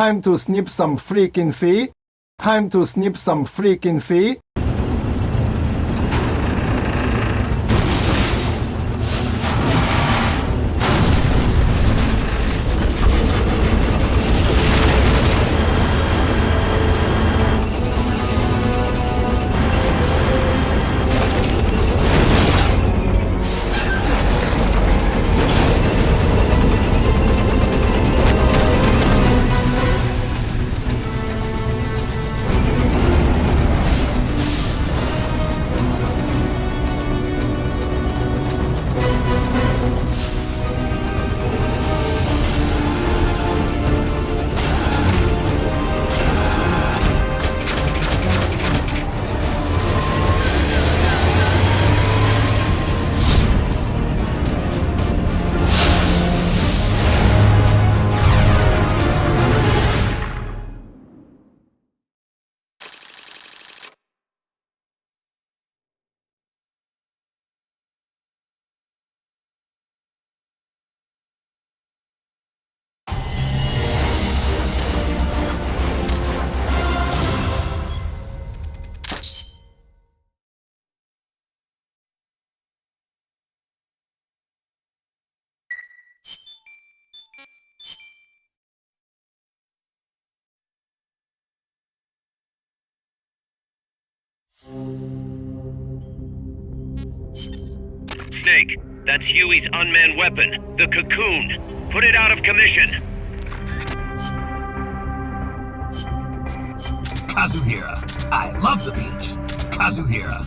S13: Time to snip some freaking feet. Time to snip some freaking feet.
S8: Snake, that's Huey's unmanned weapon, the Cocoon. Put it out of commission.
S7: Kazuhira. I love the beach. Kazuhira.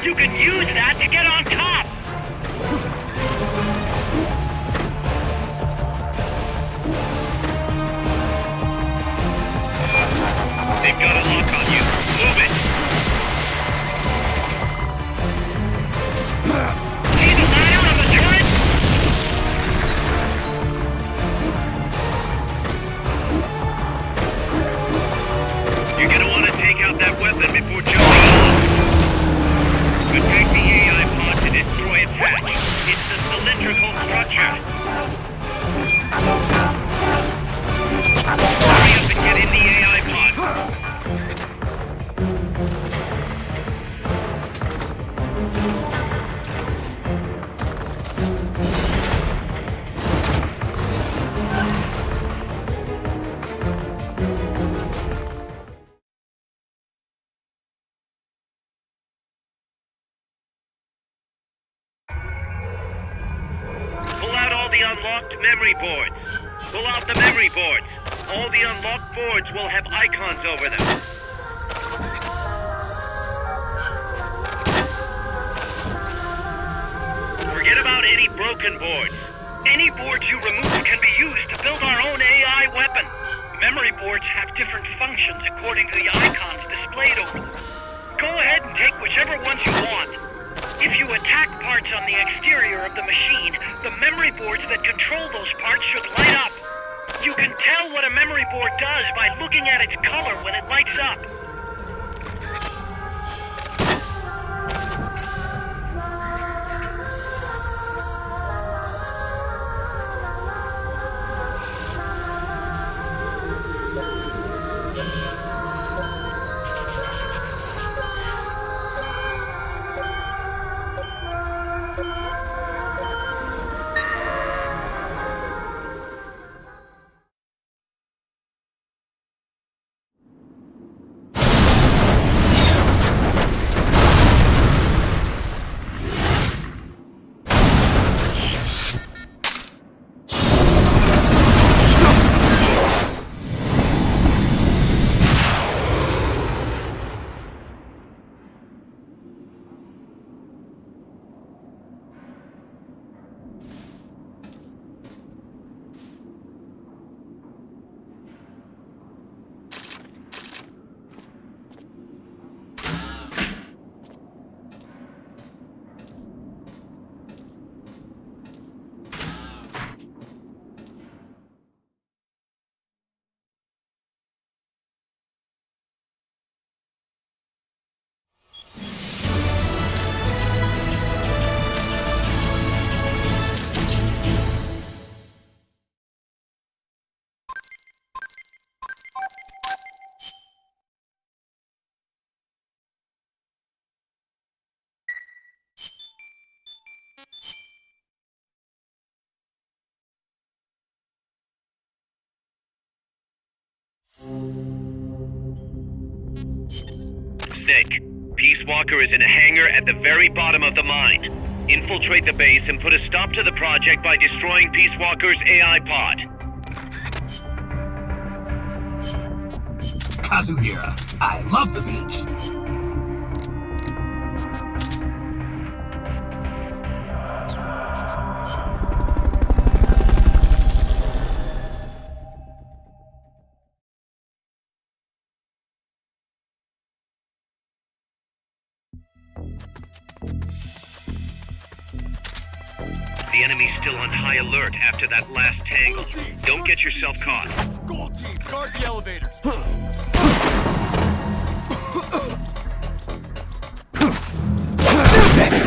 S18: You can use that to get on top!
S8: They've got a lock on you. Move it!
S18: See the ladder on the turret?
S8: You're gonna want to take out that weapon before jumping on. Protect the AI pod to destroy its hatch. It's the cylindrical structure. Hurry up and get in the AI pod. Unlocked memory boards. Pull out the memory boards. All the unlocked boards will have icons over them. Forget about any broken boards.
S18: Any boards you remove can be used to build our own AI weapon. Memory boards have different functions according to the icons displayed over them. Go ahead and take whichever ones you want. If you attack parts on the exterior of the machine, the memory boards that control those parts should light up. You can tell what a memory board does by looking at its color when it lights up.
S8: Snake, Peace Walker is in a hangar at the very bottom of the mine. Infiltrate the base and put a stop to the project by destroying Peace Walker's AI pod.
S7: Kazuhira, I love the beach.
S8: The enemy's still on high alert after that last tangle. Don't get yourself caught.
S1: Gold team, guard the elevators.
S7: Next.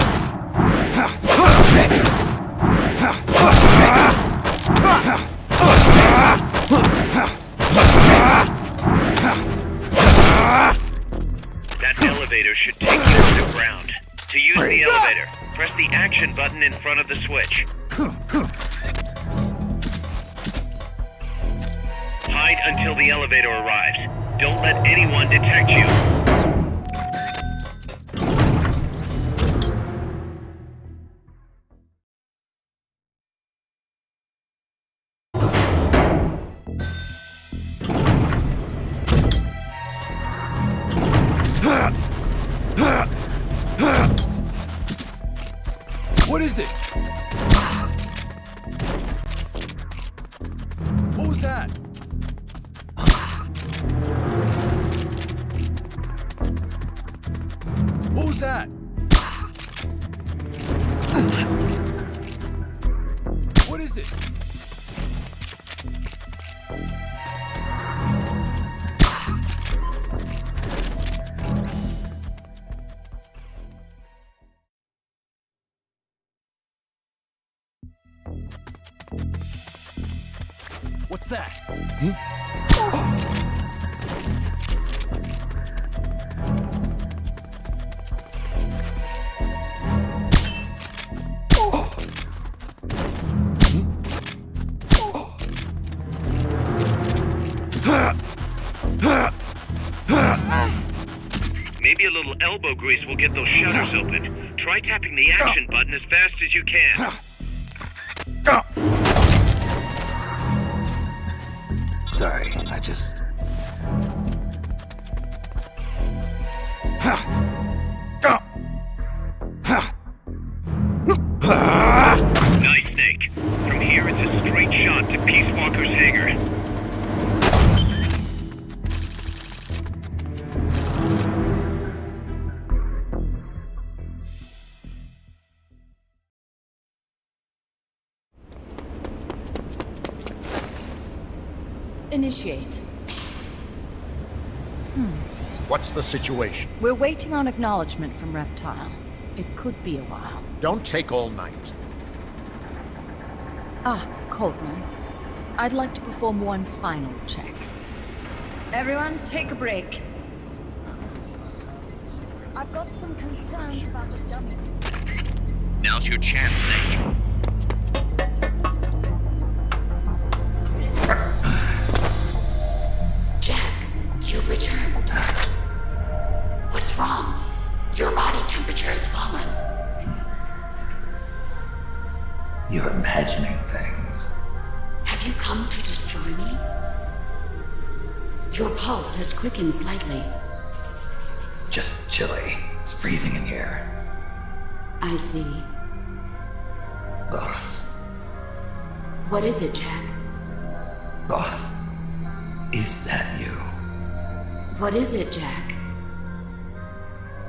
S8: That elevator should take you to the ground. To use the elevator, press the action button in front of the switch. Hide until the elevator arrives. Don't let anyone detect you.
S1: What is it? What was that? What was that? What is it? What's that?
S8: Maybe a little elbow grease will get those shutters open. Try tapping the action button as fast as you can.
S7: Sorry, I just...
S8: Nice, Snake. From here, it's a straight shot to Peace Walker's hangar.
S11: Initiate.
S17: What's the situation?
S14: We're waiting on acknowledgement from Reptile. It could be a while.
S17: Don't take all night.
S14: Ah, Coldman. I'd like to perform one final check. Everyone, take a break. I've got some concerns about the dummy.
S5: Now's your chance, Snake.
S11: Jack, you've returned. What's wrong? Your body temperature has fallen.
S7: You're imagining things.
S11: Have you come to destroy me? Your pulse has quickened slightly.
S7: Just chilly. It's freezing in here.
S11: I see.
S7: Boss.
S11: What is it, Jack?
S7: Boss. Is that you?
S11: What is it, Jack?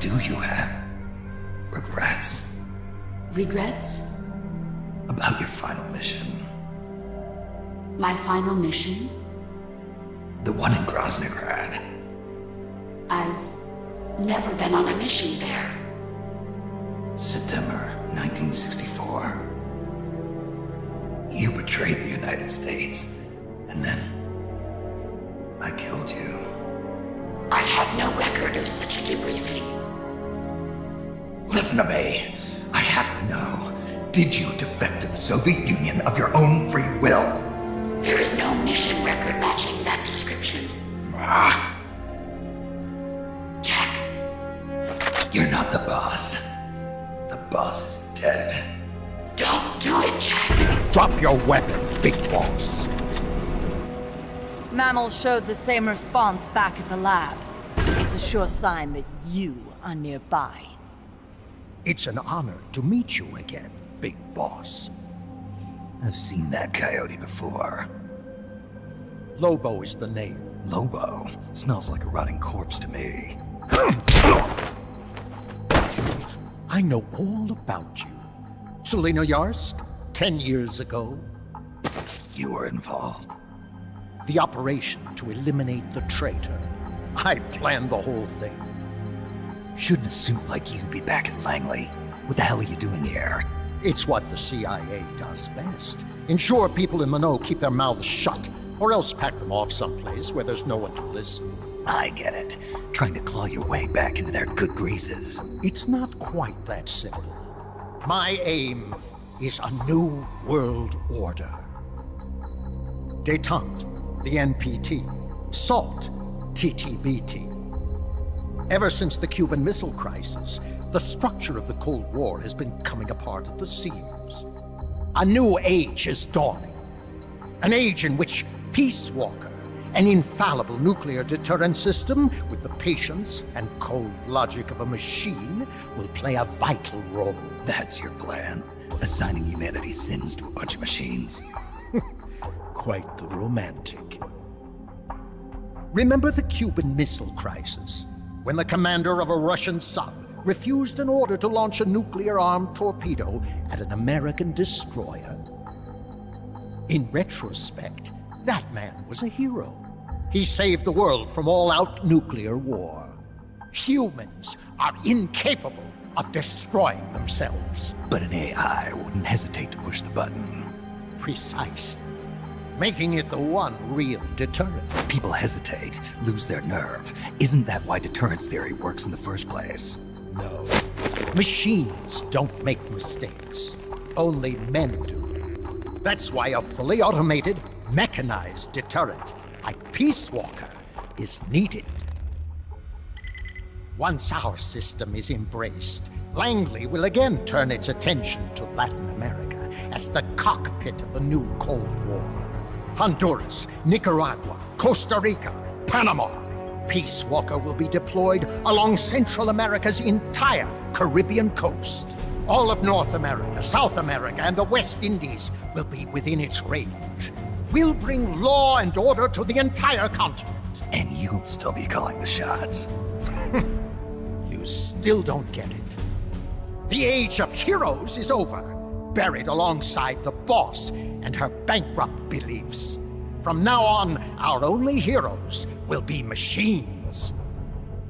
S7: Do you have regrets?
S11: Regrets?
S7: About your final mission?
S11: My final mission?
S7: The one in Groznygrad.
S11: I've never been on a mission there.
S7: September 1964. You betrayed the United States, and then I killed you.
S11: I have no record of such a debriefing.
S7: Listen to me. I have to know. Did you defect to the Soviet Union of your own free will?
S11: There is no mission record matching that description. Jack.
S7: You're not the boss. The boss is dead.
S11: Don't do it, Jack.
S17: Drop your weapon, big boss.
S14: Mammals showed the same response back at the lab. It's a sure sign that you are nearby.
S17: It's an honor to meet you again, big boss.
S7: I've seen that coyote before.
S17: Lobo is the name.
S7: Lobo? Smells like a rotting corpse to me.
S17: I know all about you. Selinoyarsk, 10 years ago.
S7: You were involved.
S17: The operation to eliminate the traitor. I planned the whole thing.
S7: Shouldn't a suit like you be back at Langley? What the hell are you doing here?
S17: It's what the CIA does best. Ensure people in the know keep their mouths shut, or else pack them off someplace where there's no one to listen.
S7: I get it. Trying to claw your way back into their good graces.
S17: It's not quite that simple. My aim is a new world order. Détente, the NPT. SALT, TTBT. Ever since the Cuban Missile Crisis, the structure of the Cold War has been coming apart at the seams. A new age is dawning. An age in which Peace Walker, an infallible nuclear deterrent system with the patience and cold logic of a machine, will play a vital role.
S7: That's your plan? Assigning humanity's sins to a bunch of machines?
S17: Quite the romantic. Remember the Cuban Missile Crisis, when the commander of a Russian sub refused an order to launch a nuclear-armed torpedo at an American destroyer? In retrospect, that man was a hero. He saved the world from all-out nuclear war. Humans are incapable of destroying themselves.
S7: But an AI wouldn't hesitate to push the button.
S17: Precisely. Making it the one real deterrent.
S7: People hesitate, lose their nerve. Isn't that why deterrence theory works in the first place?
S17: No. Machines don't make mistakes. Only men do. That's why a fully automated, mechanized deterrent like Peace Walker is needed. Once our system is embraced, Langley will again turn its attention to Latin America as the cockpit of the new Cold War. Honduras, Nicaragua, Costa Rica, Panama. Peace Walker will be deployed along Central America's entire Caribbean coast. All of North America, South America, and the West Indies will be within its range. We'll bring law and order to the entire continent.
S7: And you'll still be calling the shots.
S17: You still don't get it. The age of heroes is over, buried alongside the boss and her bankrupt beliefs. From now on, our only heroes will be machines.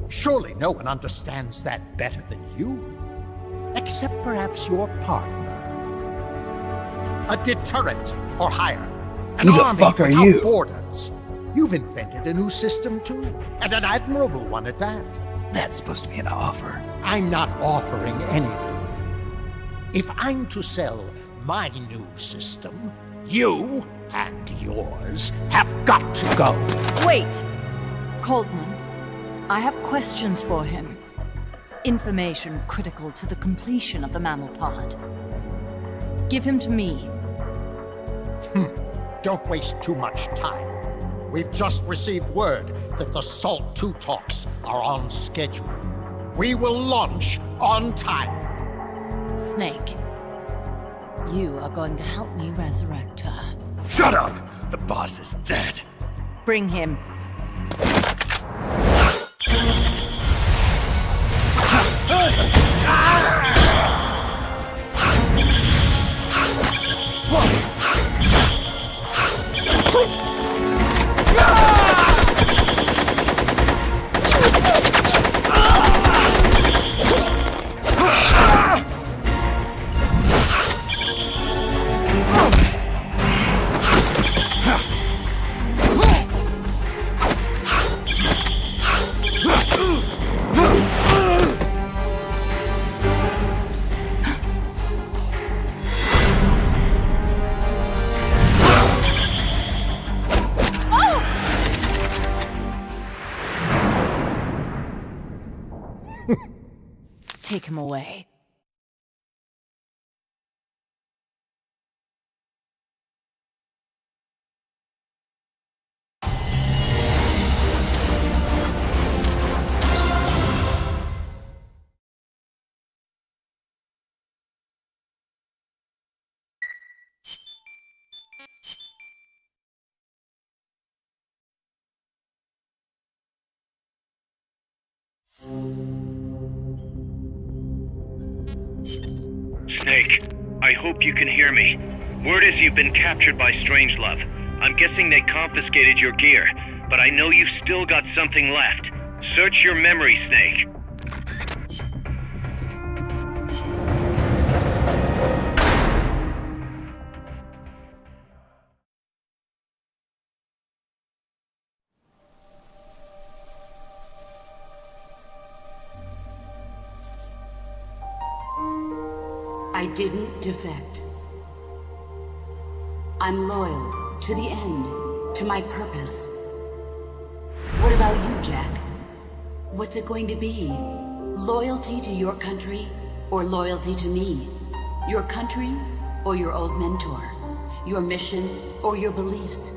S17: Surely no one understands that better than you. Except perhaps your partner. A deterrent for hire. An
S20: Who the
S17: army
S20: fuck are
S17: without
S20: you?
S17: borders. You've invented a new system too, and an admirable one at that.
S7: That's supposed to be an offer.
S17: I'm not offering anything. If I'm to sell my new system, you and yours have got to go.
S14: Wait! Coldman, I have questions for him. Information critical to the completion of the mammal pod. Give him to me.
S17: Don't waste too much time. We've just received word that the Salt II talks are on schedule. We will launch on time.
S14: Snake, you are going to help me resurrect her.
S7: Shut up! The boss is dead.
S14: Bring him. Take him away.
S8: Snake, I hope you can hear me. Word is you've been captured by Strangelove. I'm guessing they confiscated your gear, but I know you've still got something left. Search your memory, Snake.
S11: I didn't defect. I'm loyal to the end, to my purpose. What about you, Jack? What's it going to be? Loyalty to your country or loyalty to me? Your country or your old mentor? Your mission or your beliefs?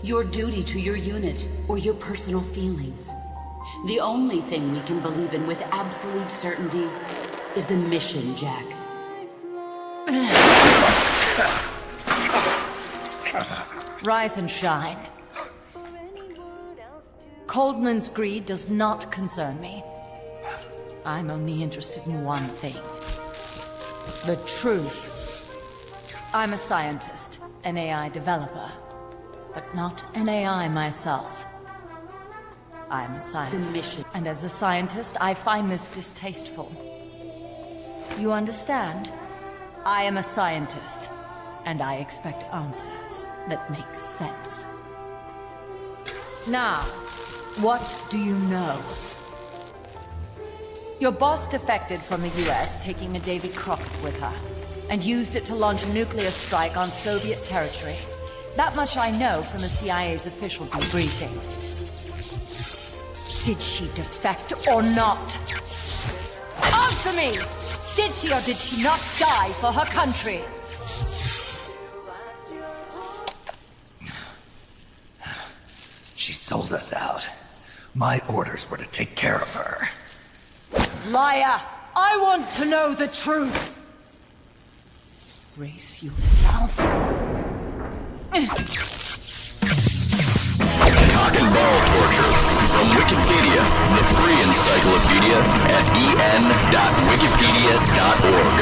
S11: Your duty to your unit or your personal feelings? The only thing we can believe in with absolute certainty is the mission, Jack.
S14: Rise and shine. Coldman's greed does not concern me. I'm only interested in one thing. The truth. I'm a scientist, an AI developer, but not an AI myself. I'm a scientist, and as a scientist, I find this distasteful. You understand? I am a scientist, and I expect answers that make sense. Now, what do you know? Your boss defected from the US, taking a Davy Crockett with her, and used it to launch a nuclear strike on Soviet territory. That much I know from the CIA's official debriefing. Did she defect or not? Answer me! Did she or did she not die for her country?
S7: She sold us out. My orders were to take care of her.
S14: Liar! I want to know the truth! Brace yourself.
S12: Cock and ball torture. From Wikipedia, the free encyclopedia at en.wikipedia.org.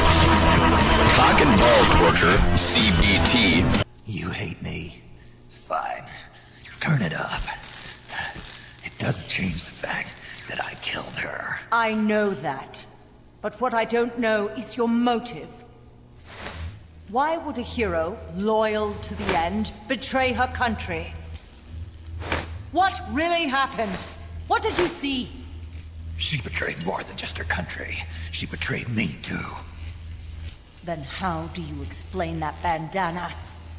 S12: Cock and ball torture, CBT.
S7: You hate me? Fine. Turn it up. It doesn't change the fact that I killed her.
S14: I know that. But what I don't know is your motive. Why would a hero, loyal to the end, betray her country?
S10: What really happened? What did you see?
S7: She betrayed more than just her country. She betrayed me, too.
S10: Then how do you explain that bandana?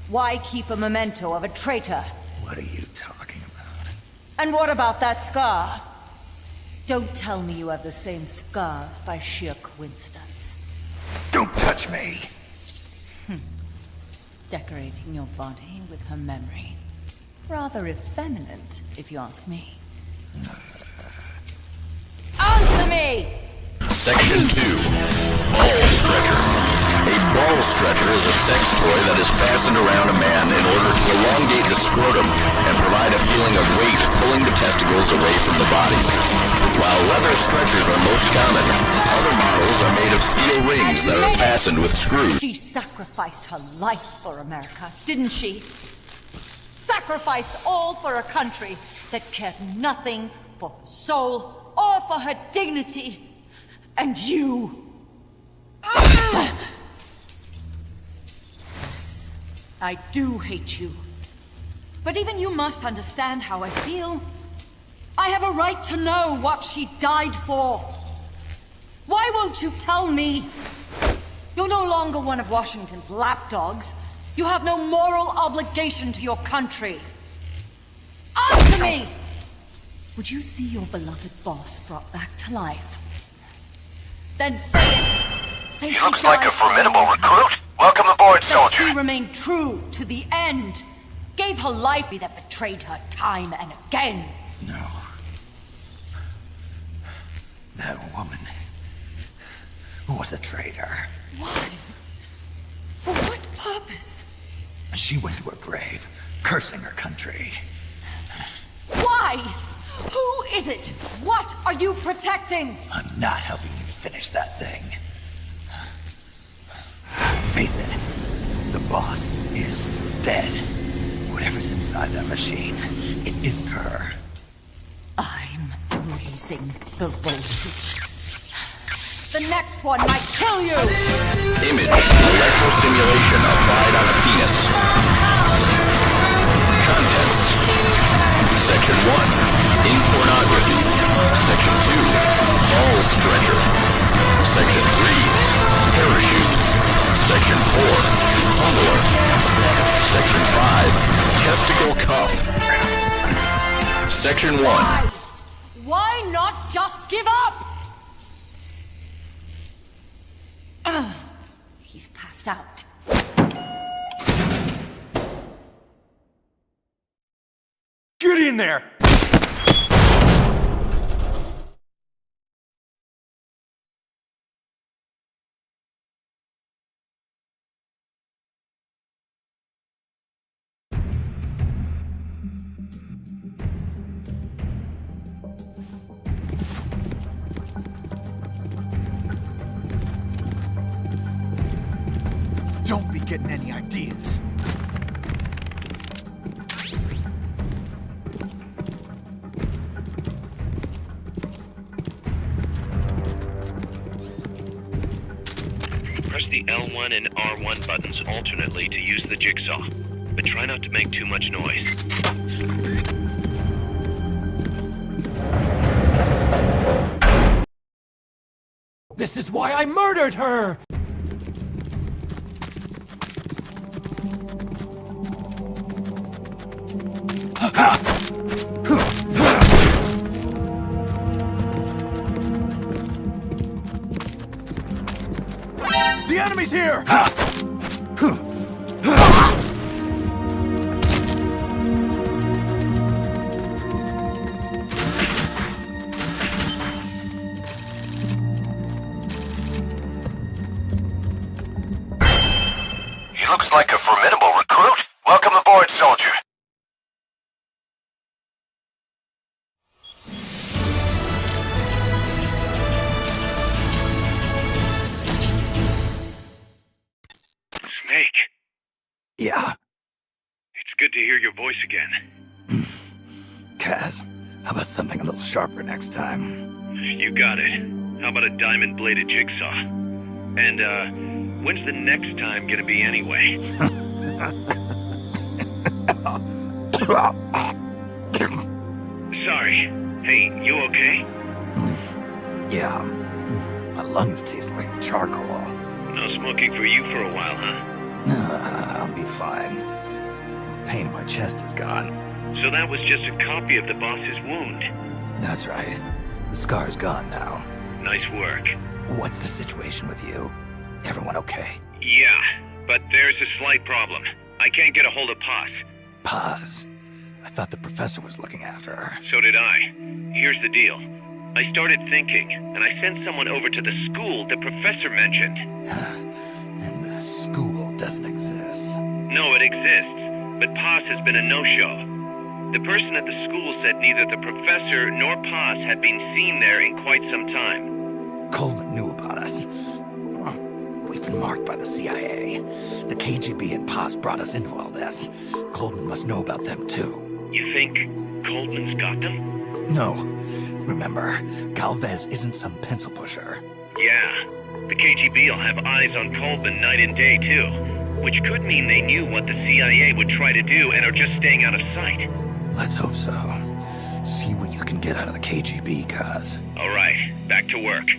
S10: Why keep a memento of a traitor?
S7: What are you talking about?
S10: And what about that scar? Don't tell me you have the same scars by sheer coincidence.
S7: Don't touch me!
S10: Decorating your body with her memory. Rather effeminate, if you ask me. Answer me!
S12: Section 2. Ball stretcher. A ball stretcher is a sex toy that is fastened around a man in order to elongate the scrotum and provide a feeling of weight pulling the testicles away from the body. While leather stretchers are most common, other models are made of steel rings that are fastened with screws.
S10: She sacrificed her life for America, didn't she? Sacrificed all for a country that cared nothing for her soul or for her dignity. And you... Yes, I do hate you. But even you must understand how I feel. I have a right to know what she died for. Why won't you tell me? You're no longer one of Washington's lapdogs. You have no moral obligation to your country. Answer me! Would you see your beloved boss brought back to life? Then say it! Say
S8: He
S10: she
S8: looks like
S10: died
S8: a formidable recruit. Welcome aboard,
S10: that
S8: soldier.
S10: she remained true to the end. Gave her life that betrayed her time and again.
S7: No. That woman was a traitor.
S10: Why? For what purpose?
S7: She went to her grave, cursing her country.
S10: Why? Who is it? What are you protecting?
S7: I'm not helping you finish that thing. Face it, the boss is dead. Whatever's inside that machine, it isn't her.
S10: I'm raising the voltage. The next one might kill you!
S12: Image. Electrostimulation applied on a penis. Contents. Section 1. In pornography. Section 2. Ball stretcher. Section 3. Parachute. Section 4. Humbler. Section 5. Testicle cuff. Section 1.
S10: Why not just give up? He's passed out.
S1: Get in there!
S20: Don't be getting any ideas.
S8: Press the L1 and R1 buttons alternately to use the jigsaw, but try not to make too much noise.
S15: This is why I murdered her!
S1: The enemy's here!
S8: He looks like a formidable recruit. Welcome aboard, soldier. Snake.
S7: Yeah.
S8: It's good to hear your voice again.
S7: Kaz, how about something a little sharper next time?
S8: You got it. How about a diamond-bladed jigsaw? And, when's the next time gonna be anyway? Sorry. Hey, you okay?
S7: Yeah. My lungs taste like charcoal.
S8: No smoking for you for a while, huh?
S7: I'll be fine. The pain in my chest is gone.
S8: So that was just a copy of the boss's wound.
S7: That's right. The scar's gone now.
S8: Nice work.
S7: What's the situation with you? Everyone okay?
S8: Yeah, but there's a slight problem. I can't get a hold of Paz.
S7: Paz? I thought the professor was looking after her.
S8: So did I. Here's the deal. I started thinking, and I sent someone over to the school the professor mentioned.
S7: And the school doesn't exist.
S8: No, it exists, but Paz has been a no-show. The person at the school said neither the professor nor Paz had been seen there in quite some time.
S7: Coleman knew about us. We've been marked by the CIA. The KGB and Paz brought us into all this. Coleman must know about them too.
S8: You think Coleman's got them?
S7: No. Remember, Galvez isn't some pencil pusher.
S8: Yeah. The KGB will have eyes on Coleman night and day too. Which could mean they knew what the CIA would try to do and are just staying out of sight.
S7: Let's hope so. See what you can get out of the KGB, Kaz.
S8: All right, back to work.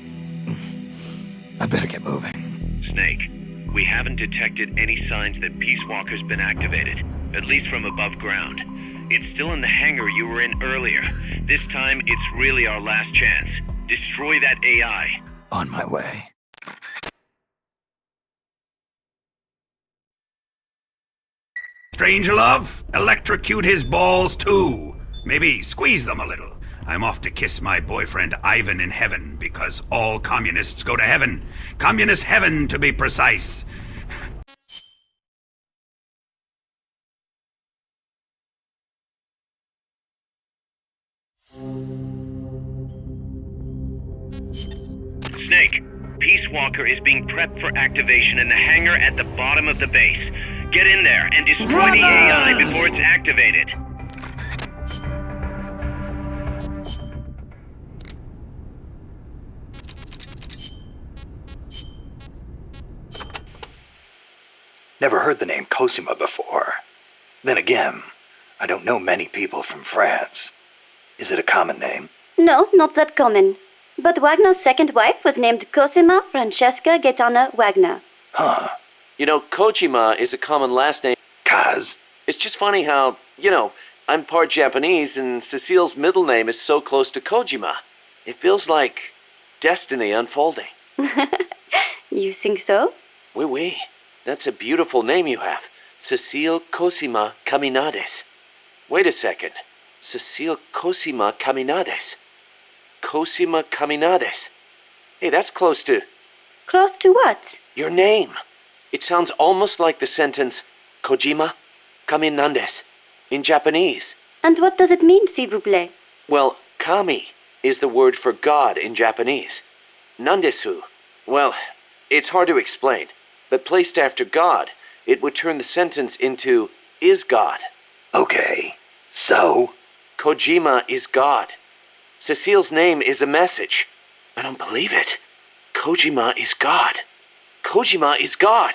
S7: I better get moving.
S8: Snake, we haven't detected any signs that Peace Walker's been activated, at least from above ground. It's still in the hangar you were in earlier. This time, it's really our last chance. Destroy that AI.
S7: On my way.
S2: Strangelove, electrocute his balls too. Maybe squeeze them a little. I'm off to kiss my boyfriend Ivan in heaven, because all communists go to heaven. Communist heaven, to be precise.
S8: Snake, Peace Walker is being prepped for activation in the hangar at the bottom of the base. Get in there and destroy the AI before it's activated.
S7: Never heard the name Cosima before. Then again, I don't know many people from France. Is it a common name?
S6: No, not that common. But Wagner's second wife was named Cosima Francesca Gaetana Wagner.
S7: Huh.
S21: You know, Kojima is a common last name.
S7: Kaz.
S21: It's just funny how, I'm part Japanese and Cecile's middle name is so close to Kojima. It feels like destiny unfolding.
S6: You think so?
S21: Oui, oui. That's a beautiful name you have. Cecile Cosima Caminades. Wait a second. Cecile Cosima Caminades. Cosima Caminades. Hey, that's close to...
S6: Close to what?
S21: Your name. It sounds almost like the sentence, Kojima Caminandes, in Japanese.
S6: And what does it mean, s'il vous plaît?
S21: Well, kami is the word for God in Japanese. Nandesu. Well, it's hard to explain, but placed after God, it would turn the sentence into, is God.
S7: Okay, so?
S21: Kojima is God. Cecile's name is a message. I don't believe it. Kojima is God. Kojima is God.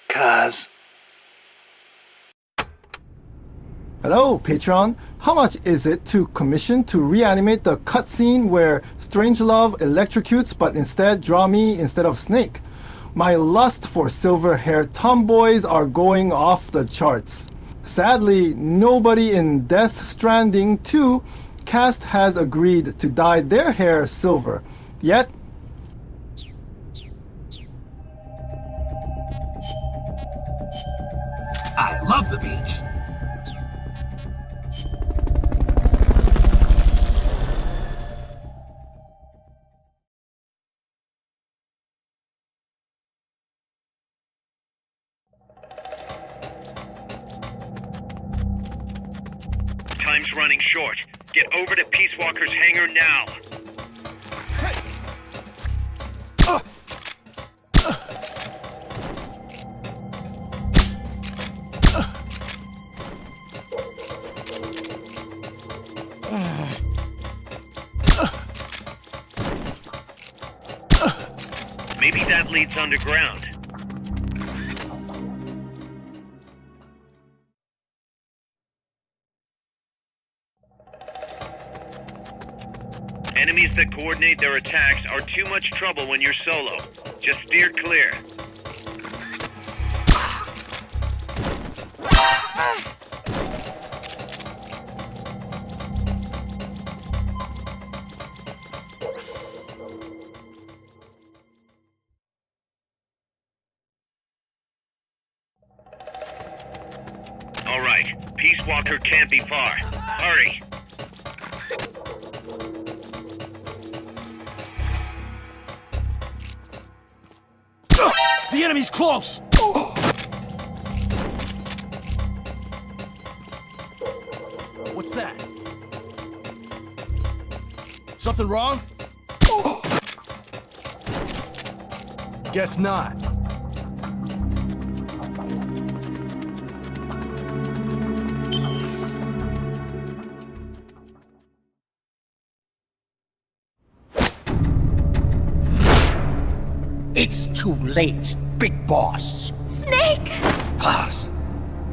S7: Kaz.
S13: Hello, Patron. How much is it to commission to reanimate the cutscene where Strangelove electrocutes but instead draw me instead of Snake? My lust for silver-haired tomboys are going off the charts. Sadly, nobody in Death Stranding 2 cast has agreed to dye their hair silver. Yet,
S2: I love the beach.
S8: Time's running short. Get over to Peace Walker's hangar now. Maybe that leads underground. Enemies that coordinate their attacks are too much trouble when you're solo. Just steer clear. All right, Peace Walker can't be far. Hurry!
S1: The enemy's close! What's that? Something wrong? Guess not.
S17: It's too late, Big Boss.
S6: Snake!
S17: Boss.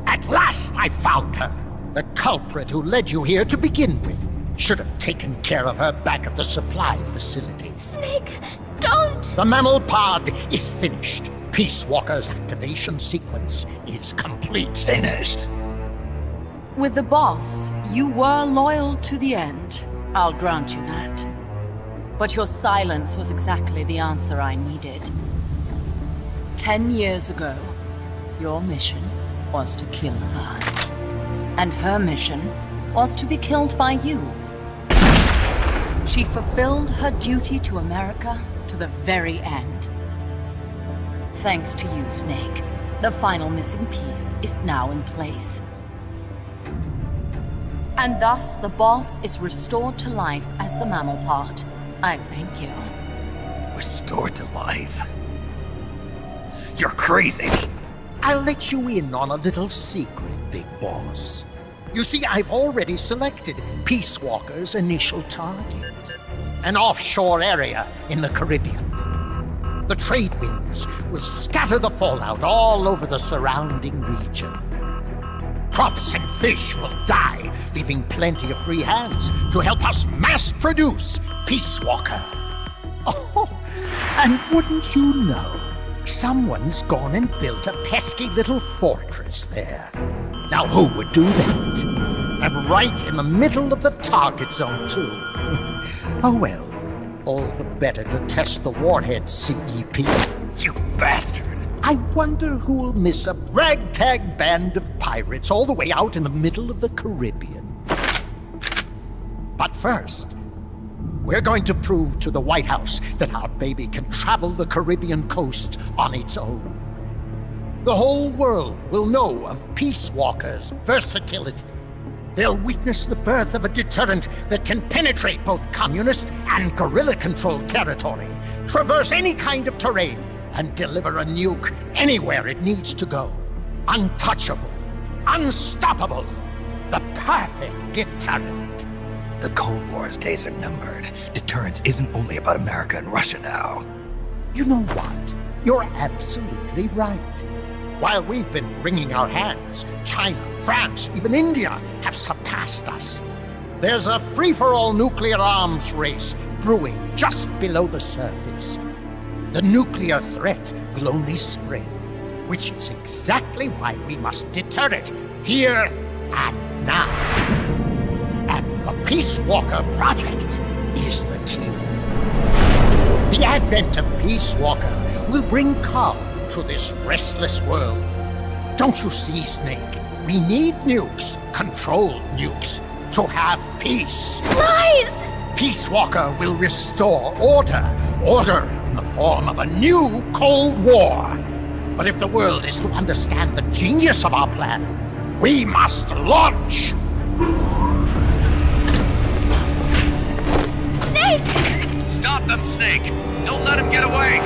S17: At last I found her. The culprit who led you here to begin with. Should have taken care of her back at the supply facility.
S6: Snake, don't!
S17: The mammal pod is finished. Peace Walker's activation sequence is complete.
S7: Finished.
S14: With the boss, you were loyal to the end. I'll grant you that. But your silence was exactly the answer I needed. 10 years ago, your mission was to kill her. And her mission was to be killed by you. She fulfilled her duty to America to the very end. Thanks to you, Snake, the final missing piece is now in place. And thus, the boss is restored to life as the mammal pod. I thank you.
S7: Restored to life? You're crazy!
S17: I'll let you in on a little secret, Big Boss. You see, I've already selected Peace Walker's initial target. An offshore area in the Caribbean. The trade winds will scatter the fallout all over the surrounding region. Crops and fish will die, leaving plenty of free hands to help us mass produce Peace Walker. Oh, and wouldn't you know, someone's gone and built a pesky little fortress there. Now who would do that? And right in the middle of the target zone, too. Oh well, all the better to test the warhead, CEP.
S7: You bastard!
S17: I wonder who'll miss a ragtag band of pirates all the way out in the middle of the Caribbean. But first, we're going to prove to the White House that our baby can travel the Caribbean coast on its own. The whole world will know of Peace Walker's versatility. They'll witness the birth of a deterrent that can penetrate both communist and guerrilla-controlled territory, traverse any kind of terrain, and deliver a nuke anywhere it needs to go. Untouchable. Unstoppable. The perfect deterrent.
S7: The Cold War's days are numbered. Deterrence isn't only about America and Russia now.
S17: You know what? You're absolutely right. While we've been wringing our hands, China, France, even India have surpassed us. There's a free-for-all nuclear arms race brewing just below the surface. The nuclear threat will only spread, which is exactly why we must deter it here and now. And the Peace Walker project is the key. The advent of Peace Walker will bring calm to this restless world. Don't you see, Snake? We need nukes, controlled nukes, to have peace.
S6: Lies!
S17: Peace Walker will restore order. Order in the form of a new Cold War. But if the world is to understand the genius of our plan, we must launch!
S6: Snake!
S5: Stop them, Snake! Don't let him get away!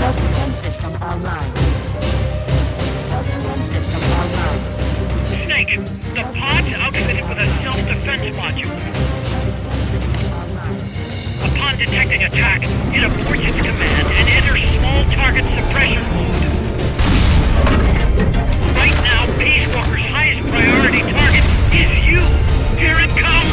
S11: Self-defense system online. Self-defense system online.
S18: Snake, the pod's outfitted with a self-defense module. Upon detecting attack, it aborts its command and enters small target suppression mode. Right now, Peace Walker's highest priority target is you! Here it comes!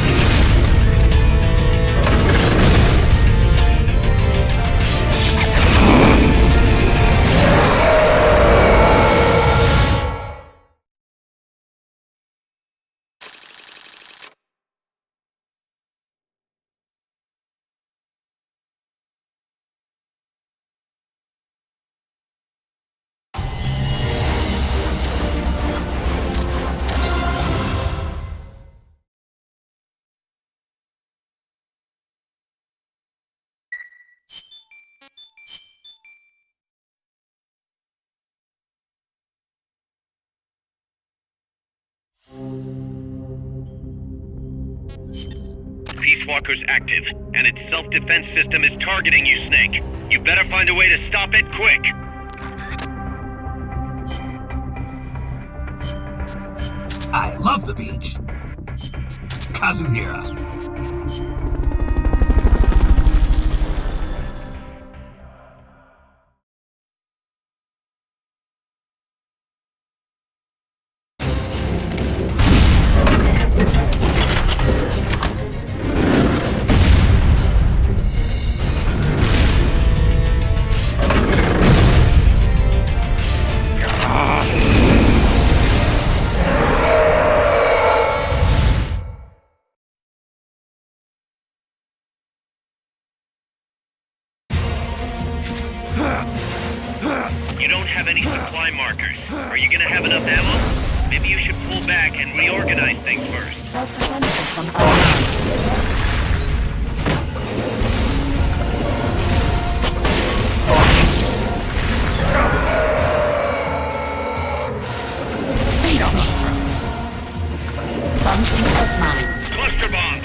S18: Peace Walker's active, and its self-defense system is targeting you, Snake. You better find a way to stop it quick.
S7: I love the beach. Kazuhira.
S18: You don't have any supply markers. Are you gonna have enough ammo? Maybe you should pull back and reorganize things first.
S11: Self-defense system online. Face me. Launching S-mines.
S18: Cluster bombs!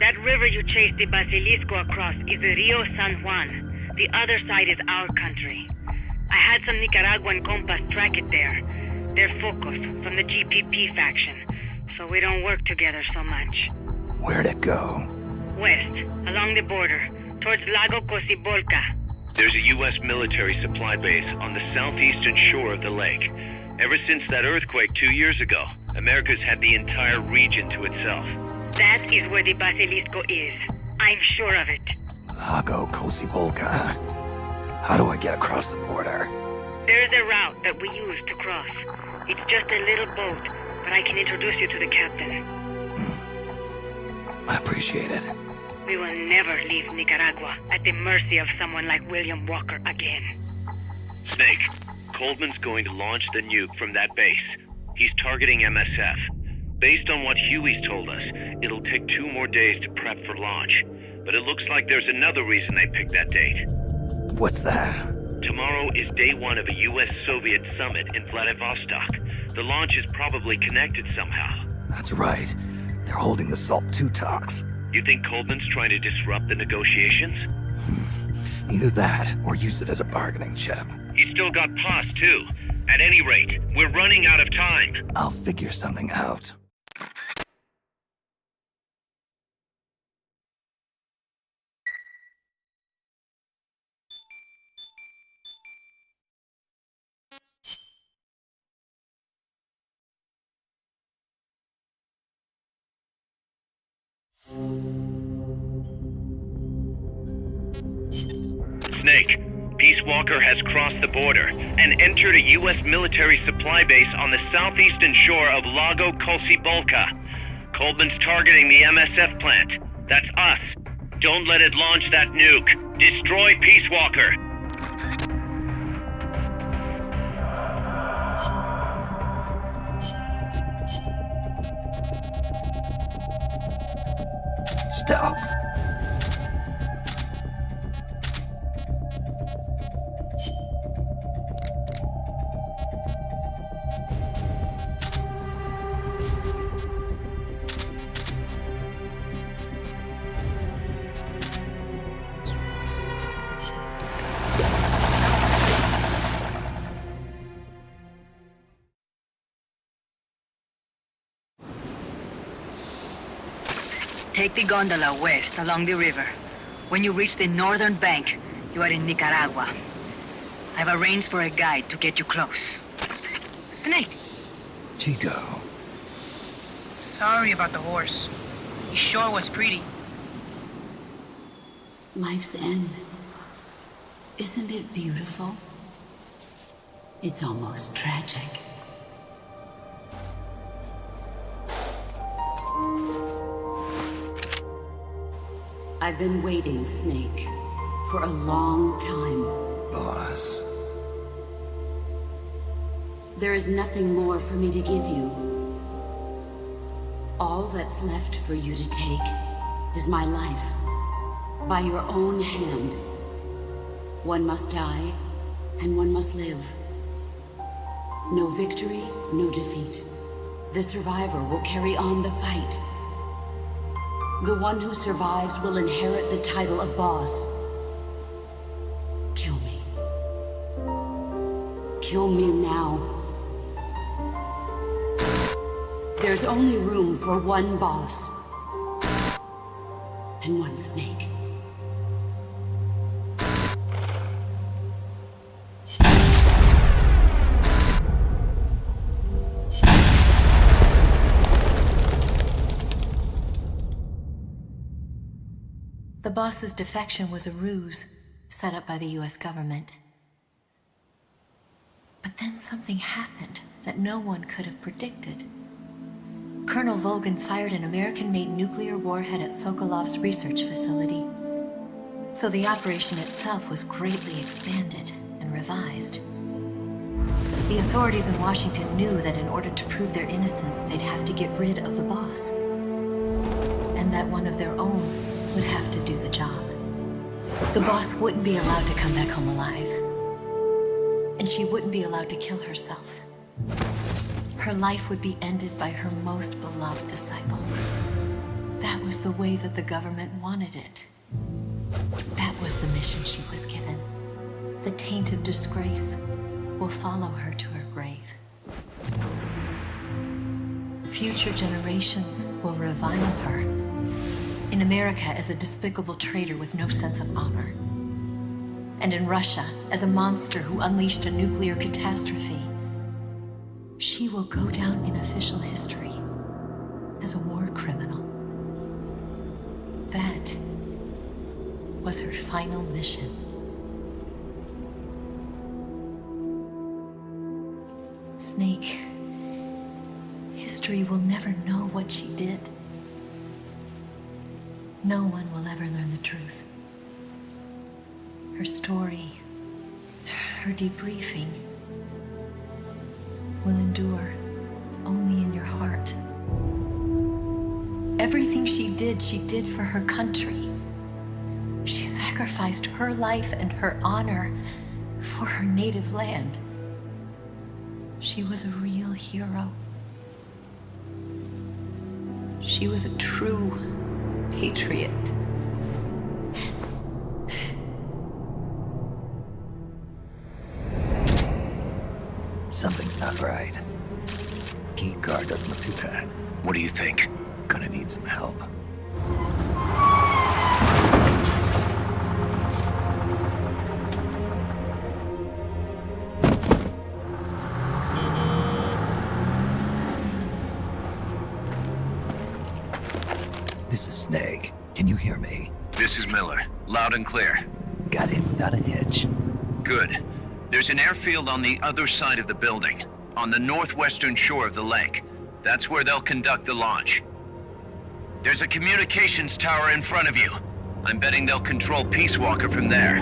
S6: That river you chased the Basilisco across is the Rio San Juan. The other side is our country. I had some Nicaraguan compas track it there. They're focos from the GPP faction, so we don't work together so much.
S7: Where'd it go?
S6: West, along the border, towards Lago Cocibolca.
S8: There's a U.S. military supply base on the southeastern shore of the lake. Ever since that earthquake 2 years ago, America's had the entire region to itself.
S6: That is where the Basilisco is. I'm sure of it.
S7: Lago Cocibolca. How do I get across the border?
S6: There's a route that we use to cross. It's just a little boat, but I can introduce you to the captain.
S7: I appreciate it.
S6: We will never leave Nicaragua at the mercy of someone like William Walker again.
S8: Snake, Coldman's going to launch the nuke from that base. He's targeting MSF. Based on what Huey's told us, it'll take 2 more days to prep for launch. But it looks like there's another reason they picked that date.
S7: What's that?
S8: Tomorrow is day 1 of a US-Soviet summit in Vladivostok. The launch is probably connected somehow.
S7: That's right. They're holding the SALT II talks.
S8: You think Coldman's trying to disrupt the negotiations?
S7: Either that, or use it as a bargaining chip.
S8: He's still got POS, too. At any rate, we're running out of time.
S7: I'll figure something out.
S8: Snake, Peace Walker has crossed the border and entered a U.S. military supply base on the southeastern shore of Lago Cocibolca. Coldman's targeting the MSF plant. That's us. Don't let it launch that nuke. Destroy Peace Walker.
S7: Stealth.
S4: Take the gondola west along the river. When you reach the northern bank, you are in Nicaragua. I've arranged for a guide to get you close. Snake!
S7: Chico.
S16: Sorry about the horse. He sure was pretty.
S11: Life's end. Isn't it beautiful? It's almost tragic. I've been waiting, Snake, for a long time.
S7: Boss.
S11: There is nothing more for me to give you. All that's left for you to take is my life. By your own hand. One must die, and one must live. No victory, no defeat. The survivor will carry on the fight. The one who survives will inherit the title of boss. Kill me. Kill me now. There's only room for one boss. And one snake.
S22: The boss's defection was a ruse set up by the US government. But then something happened that no one could have predicted. Colonel Volgan fired an American-made nuclear warhead at Sokolov's research facility. So the operation itself was greatly expanded and revised. The authorities in Washington knew that in order to prove their innocence, they'd have to get rid of the boss. And that one of their own would have to do the job. The boss wouldn't be allowed to come back home alive. And she wouldn't be allowed to kill herself. Her life would be ended by her most beloved disciple. That was was the way that the government wanted it. That was the mission she was given. The taint of disgrace will follow her to her grave. Future generations will revile her. In America as a despicable traitor with no sense of honor. And in Russia as a monster who unleashed a nuclear catastrophe. She will go down in official history as a war criminal. That was her final mission. Snake, history will never know what she did. No one will ever learn the truth. Her story, her debriefing, will endure only in your heart. Everything she did for her country. She sacrificed her life and her honor for her native land. She was a real hero. She was a true patriot.
S7: Something's not right. Key card doesn't look too bad.
S5: What do you think?
S7: Gonna need some help. This is Snake. Can you hear me?
S5: This is Miller. Loud and clear.
S7: Got in without a hitch.
S5: Good. There's an airfield on the other side of the building, on the northwestern shore of the lake. That's where they'll conduct the launch. There's a communications tower in front of you. I'm betting they'll control Peace Walker from there.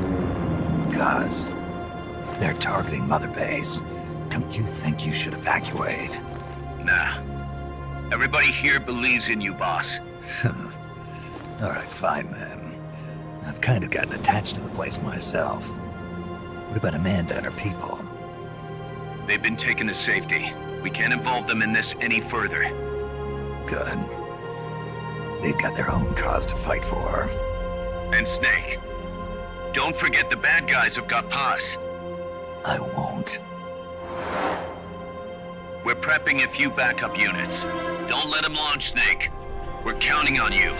S7: Gaz, they're targeting Mother Base. Don't you think you should evacuate?
S5: Nah. Everybody here believes in you, boss.
S7: All right, fine then. I've kind of gotten attached to the place myself. What about Amanda and her people?
S5: They've been taken to safety. We can't involve them in this any further.
S7: Good. They've got their own cause to fight for.
S5: And Snake. Don't forget the bad guys have got Paz.
S7: I won't.
S5: We're prepping a few backup units. Don't let them launch, Snake. We're counting on you.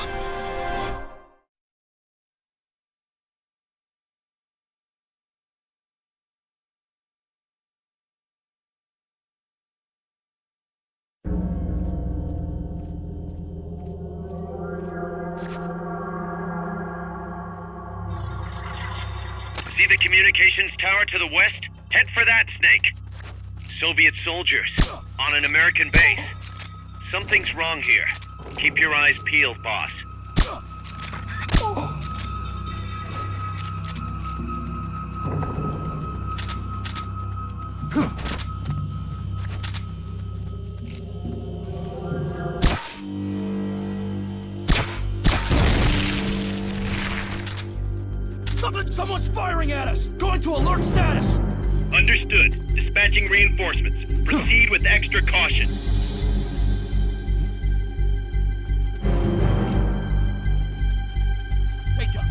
S8: See the communications tower to the west? Head for that, Snake. Soviet soldiers on an American base. Something's wrong here. Keep your eyes peeled, boss.
S1: Someone's firing at us! Going to alert status!
S8: Understood. Dispatching reinforcements. Proceed with extra caution.
S1: Take up.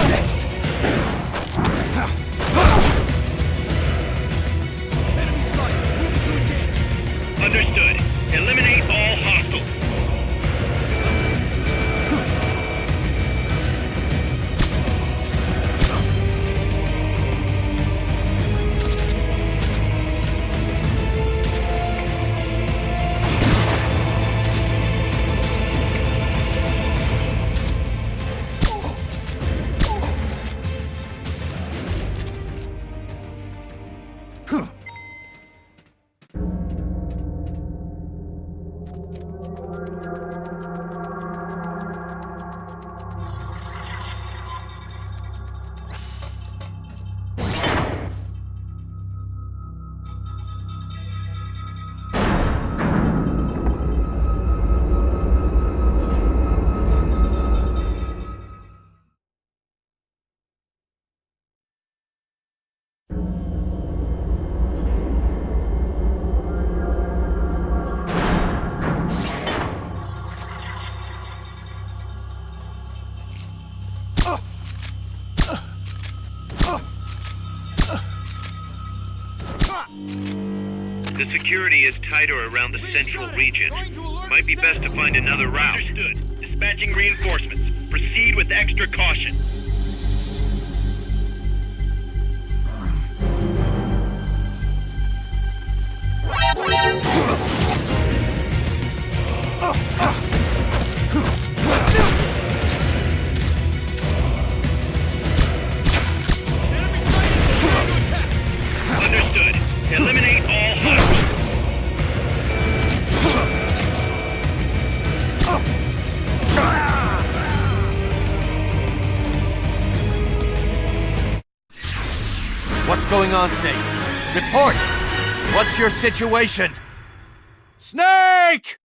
S7: Next.
S1: Enemy sight. Moving to engage.
S8: Understood. Eliminate all hostiles. The security is tighter around the central region. Might be best to find another route. Understood. Dispatching reinforcements. Proceed with extra caution. Understood. Eliminate all hunters.
S3: What's going on, Snake? Report! What's your situation? Snake!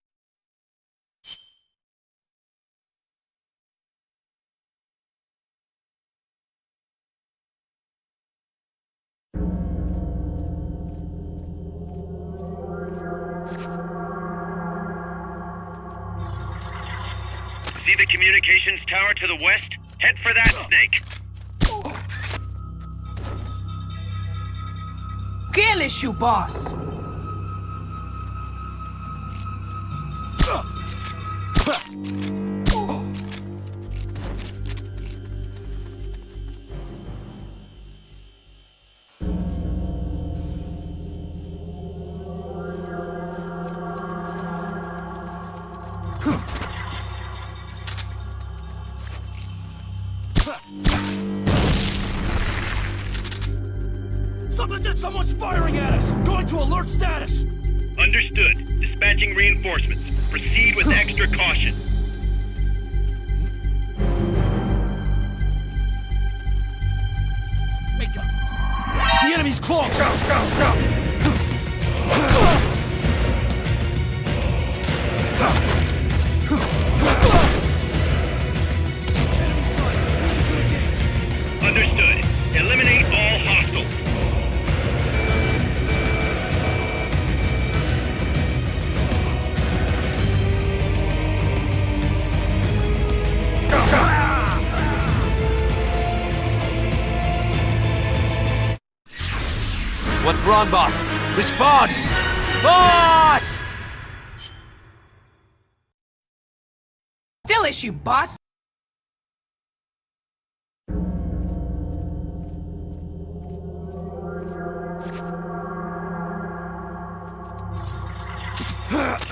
S8: See the communications tower to the west? Head for that, Snake.
S16: Kill issue, boss.
S1: Someone's firing at us! Going to alert status!
S8: Understood. Dispatching reinforcements. Proceed with extra caution.
S1: Wake up! The enemy's close! Go, go, go!
S8: Understood. Eliminate all hostiles.
S3: What's wrong, boss? Respond! Boss!
S16: Still issue, boss.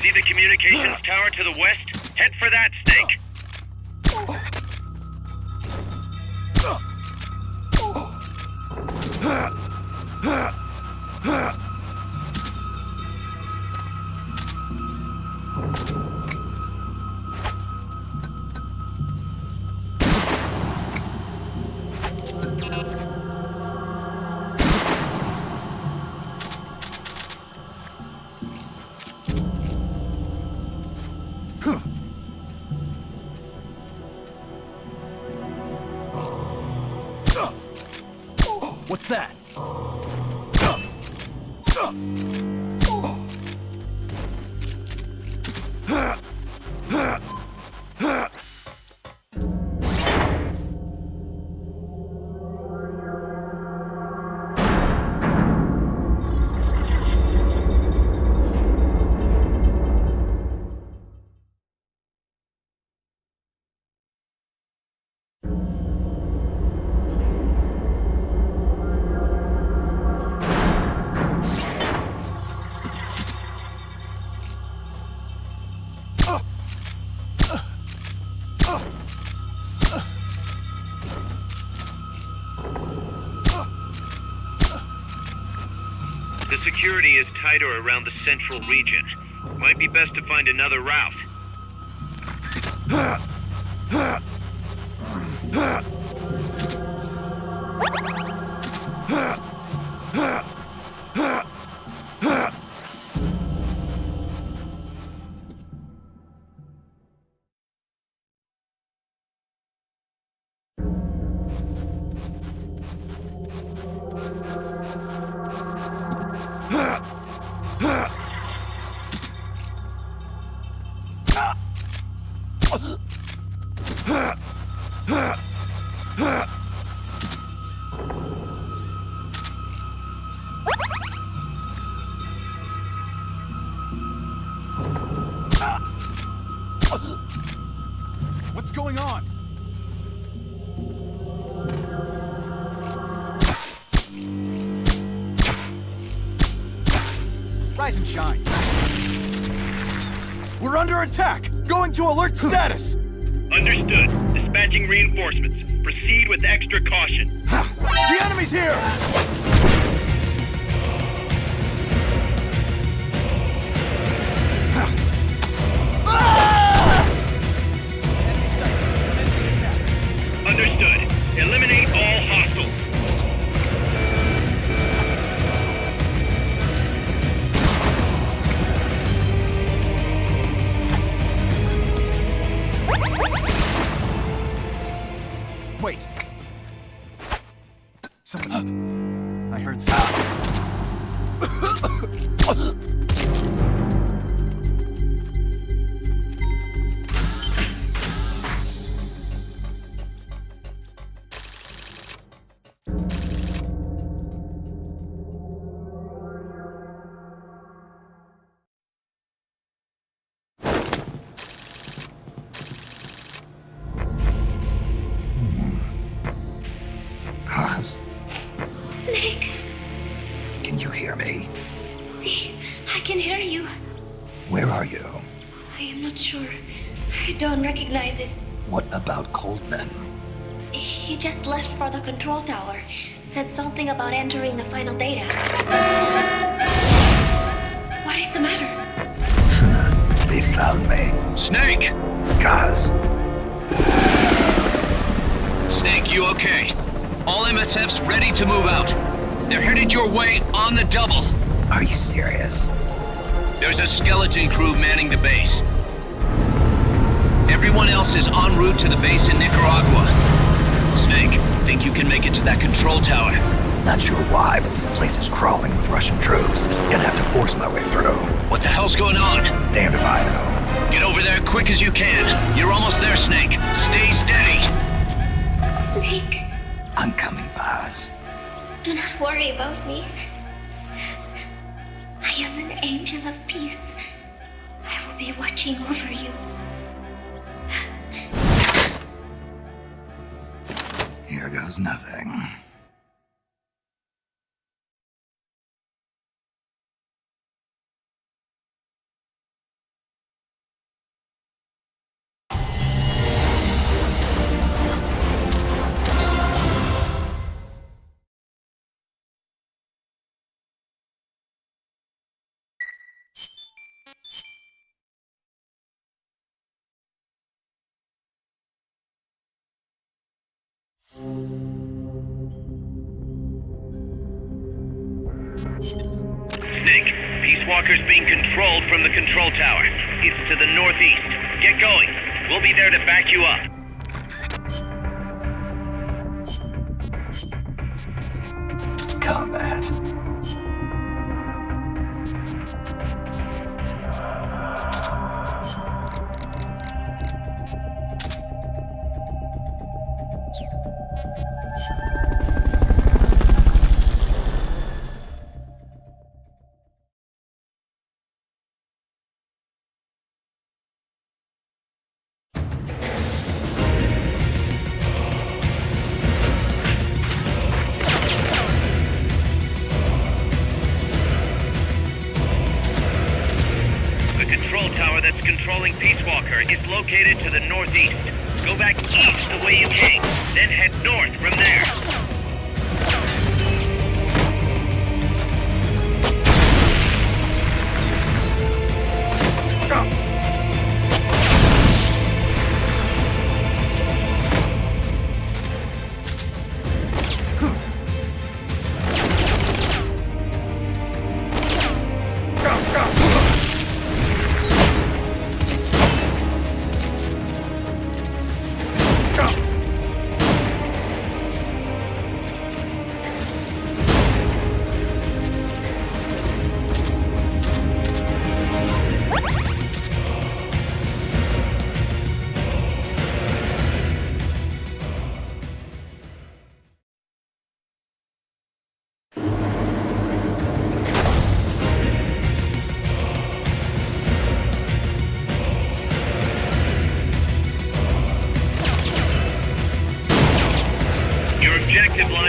S8: See the communications tower to the west? Head for that, Snake.
S1: What's that?
S8: The security is tighter around the central region. Might be best to find another route.
S1: going on? Rise and shine. We're under attack! Going to alert status!
S8: Understood. Dispatching reinforcements. Proceed with extra caution.
S1: The enemy's here!
S8: Understood. Eliminate all hostiles.
S1: Wait. Someone... I heard something.
S7: Snake! Can you hear me?
S6: See, I can hear you.
S7: Where are you?
S6: I am not sure. I don't recognize it.
S7: What about Coldman?
S6: He just left for the control tower. Said something about entering the final data. What is the matter?
S7: They found me.
S5: Snake!
S7: Guys.
S5: Snake, you okay? All MSFs ready to move out. They're headed your way on the double.
S7: Are you serious?
S5: There's a skeleton crew manning the base. Everyone else is en route to the base in Nicaragua. Snake, think you can make it to that control tower?
S7: Not sure why, but this place is crawling with Russian troops. Gonna have to force my way through.
S5: What the hell's going on?
S7: Damned if I know.
S5: Get over there quick as you can. You're almost there, Snake. Stay steady.
S6: Snake,
S7: I'm coming, Baz.
S6: do not worry about me. I am an angel of peace. I will be watching over you.
S7: Here goes nothing.
S8: Snake, Peace Walker's being controlled from the control tower. It's to the northeast. Get going. We'll be there to back you up.
S7: Combat.
S8: That's controlling Peace Walker is located to the northeast. Go back east the way you came, then head north from there.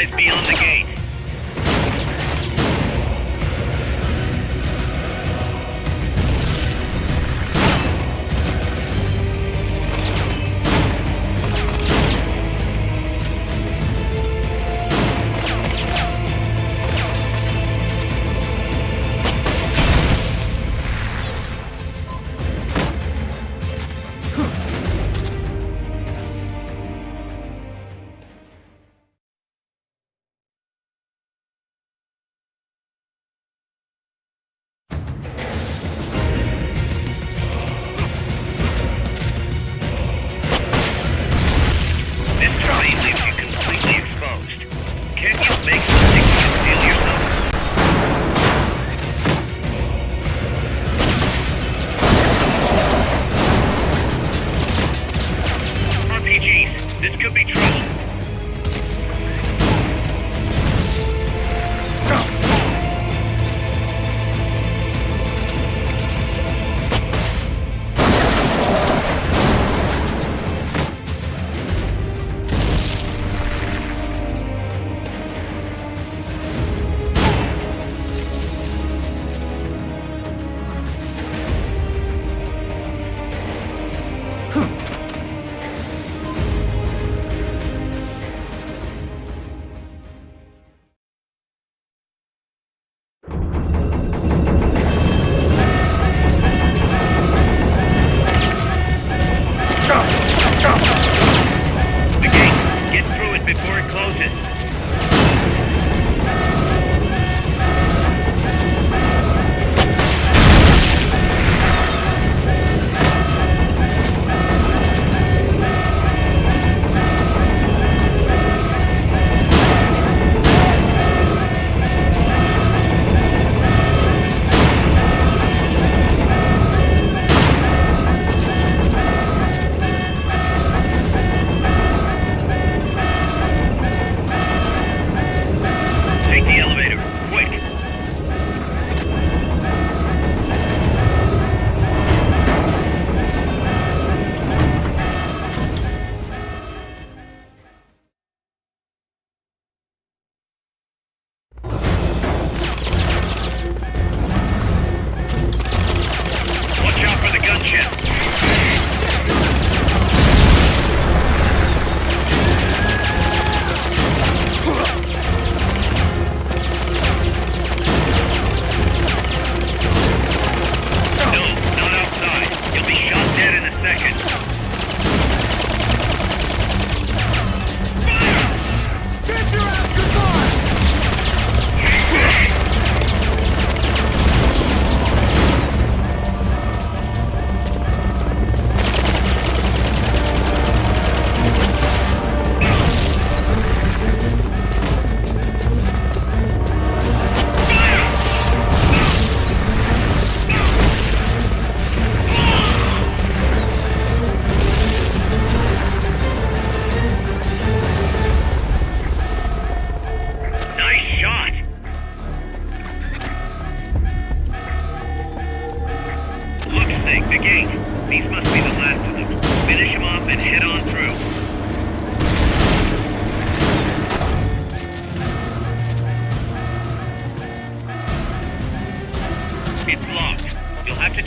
S8: lies beyond the gate.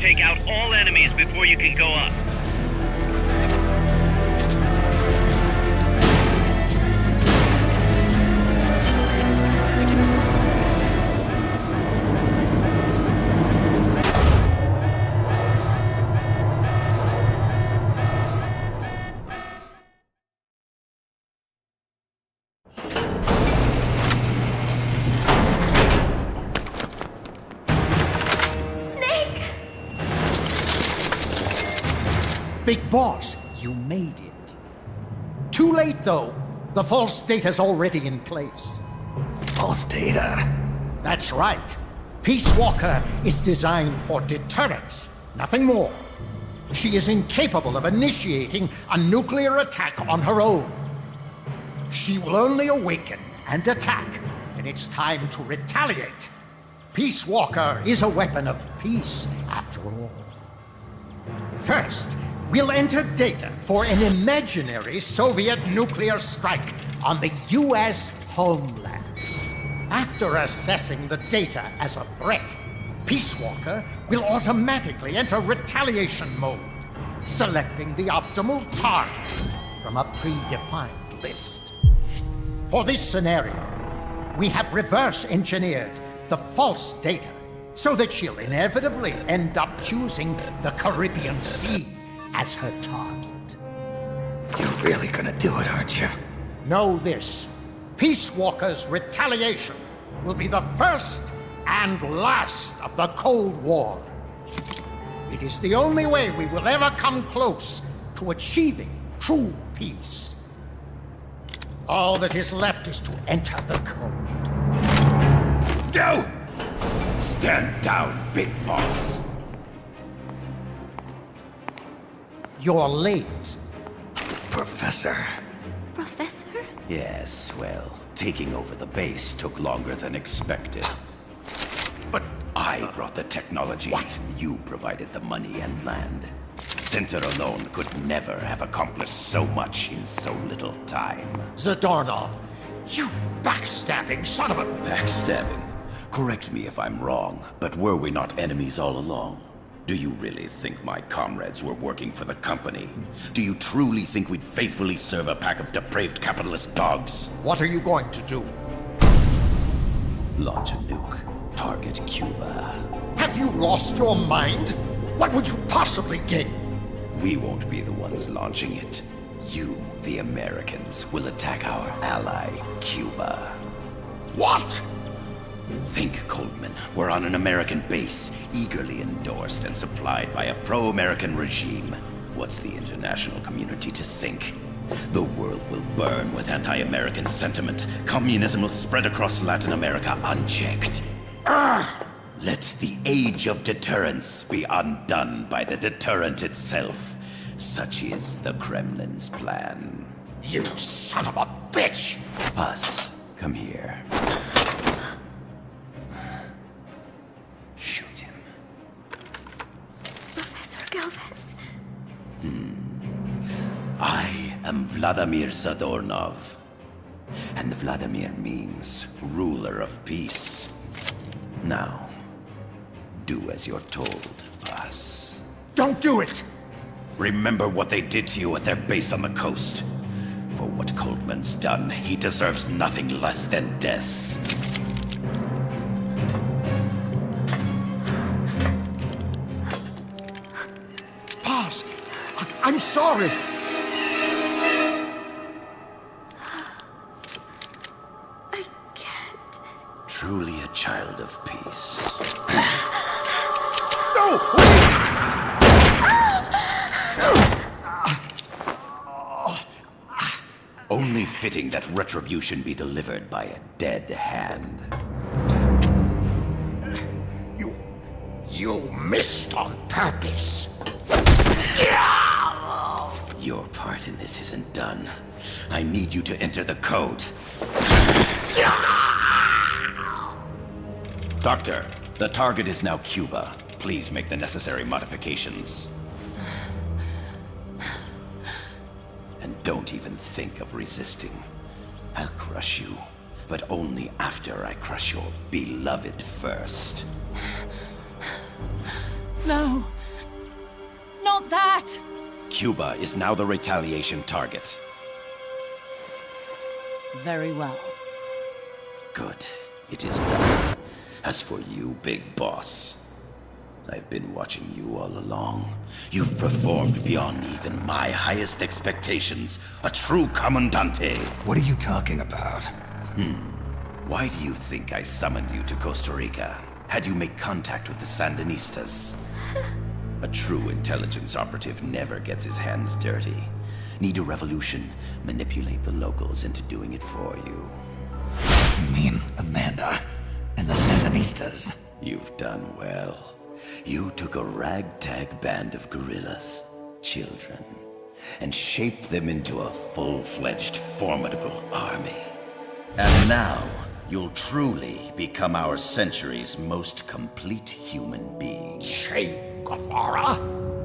S8: take out all enemies before you can go up.
S17: Big Boss, you made it. Too late, though. The false data's already in place.
S7: False data?
S17: That's right. Peace Walker is designed for deterrence, nothing more. She is incapable of initiating a nuclear attack on her own. She will only awaken and attack when it's time to retaliate. Peace Walker is a weapon of peace, after all. First, we'll enter data for an imaginary Soviet nuclear strike on the U.S.
S9: homeland. After assessing the data as a threat, Peace Walker will automatically enter retaliation mode, selecting the optimal target from a predefined list. For this scenario, we have reverse engineered the false data so that she'll inevitably end up choosing the Caribbean Sea as her target.
S7: You're really gonna do it, aren't you?
S9: Know this. Peace Walker's retaliation will be the first and last of the Cold War. It is the only way we will ever come close to achieving true peace. All that is left is to enter the code.
S2: Go! Stand down, big boss.
S9: You're late.
S7: Professor.
S6: Professor?
S2: Yes, well, taking over the base took longer than expected. But I brought the technology. What? You provided the money and land. Center alone could never have accomplished so much in so little time.
S9: Zadornov, you backstabbing son of a...
S2: Backstabbing? Correct me if I'm wrong, but were we not enemies all along? Do you really think my comrades were working for the company? Do you truly think we'd faithfully serve a pack of depraved capitalist dogs?
S9: What are you going to do?
S2: Launch a nuke. Target Cuba.
S9: Have you lost your mind? What would you possibly gain?
S2: We won't be the ones launching it. You, the Americans, will attack our ally, Cuba.
S9: What?
S2: Think, Coldman. We're on an American base, eagerly endorsed and supplied by a pro-American regime. What's the international community to think? The world will burn with anti-American sentiment. Communism will spread across Latin America unchecked. Let the age of deterrence be undone by the deterrent itself. Such is the Kremlin's plan.
S9: You son of a bitch!
S2: Us, come here. Shoot him.
S6: Professor Galvez.
S2: I am Vladimir Zadornov. And Vladimir means ruler of peace. Now, do as you're told, boss.
S9: Don't do it!
S2: Remember what they did to you at their base on the coast. For what Coldman's done, he deserves nothing less than death.
S9: Boss, I'm sorry.
S2: Truly a child of peace.
S9: No! Wait!
S2: Only fitting that retribution be delivered by a dead hand.
S9: You missed on purpose.
S2: Your part in this isn't done. I need you to enter the code. Doctor, the target is now Cuba. Please make the necessary modifications. And don't even think of resisting. I'll crush you, but only after I crush your beloved first.
S14: No. Not that!
S2: Cuba is now the retaliation target.
S14: Very well.
S2: Good. It is done. As for you, big boss, I've been watching you all along. You've performed beyond even my highest expectations. A true commandante.
S7: What are you talking about?
S2: Why do you think I summoned you to Costa Rica? Had you make contact with the Sandinistas? A true intelligence operative never gets his hands dirty. Need a revolution? Manipulate the locals into doing it for you.
S7: You mean Amanda and the Sandinistas?
S2: You've done well. You took a ragtag band of guerrillas, children, and shaped them into a full-fledged, formidable army. And now, you'll truly become our century's most complete human being.
S9: Che Guevara?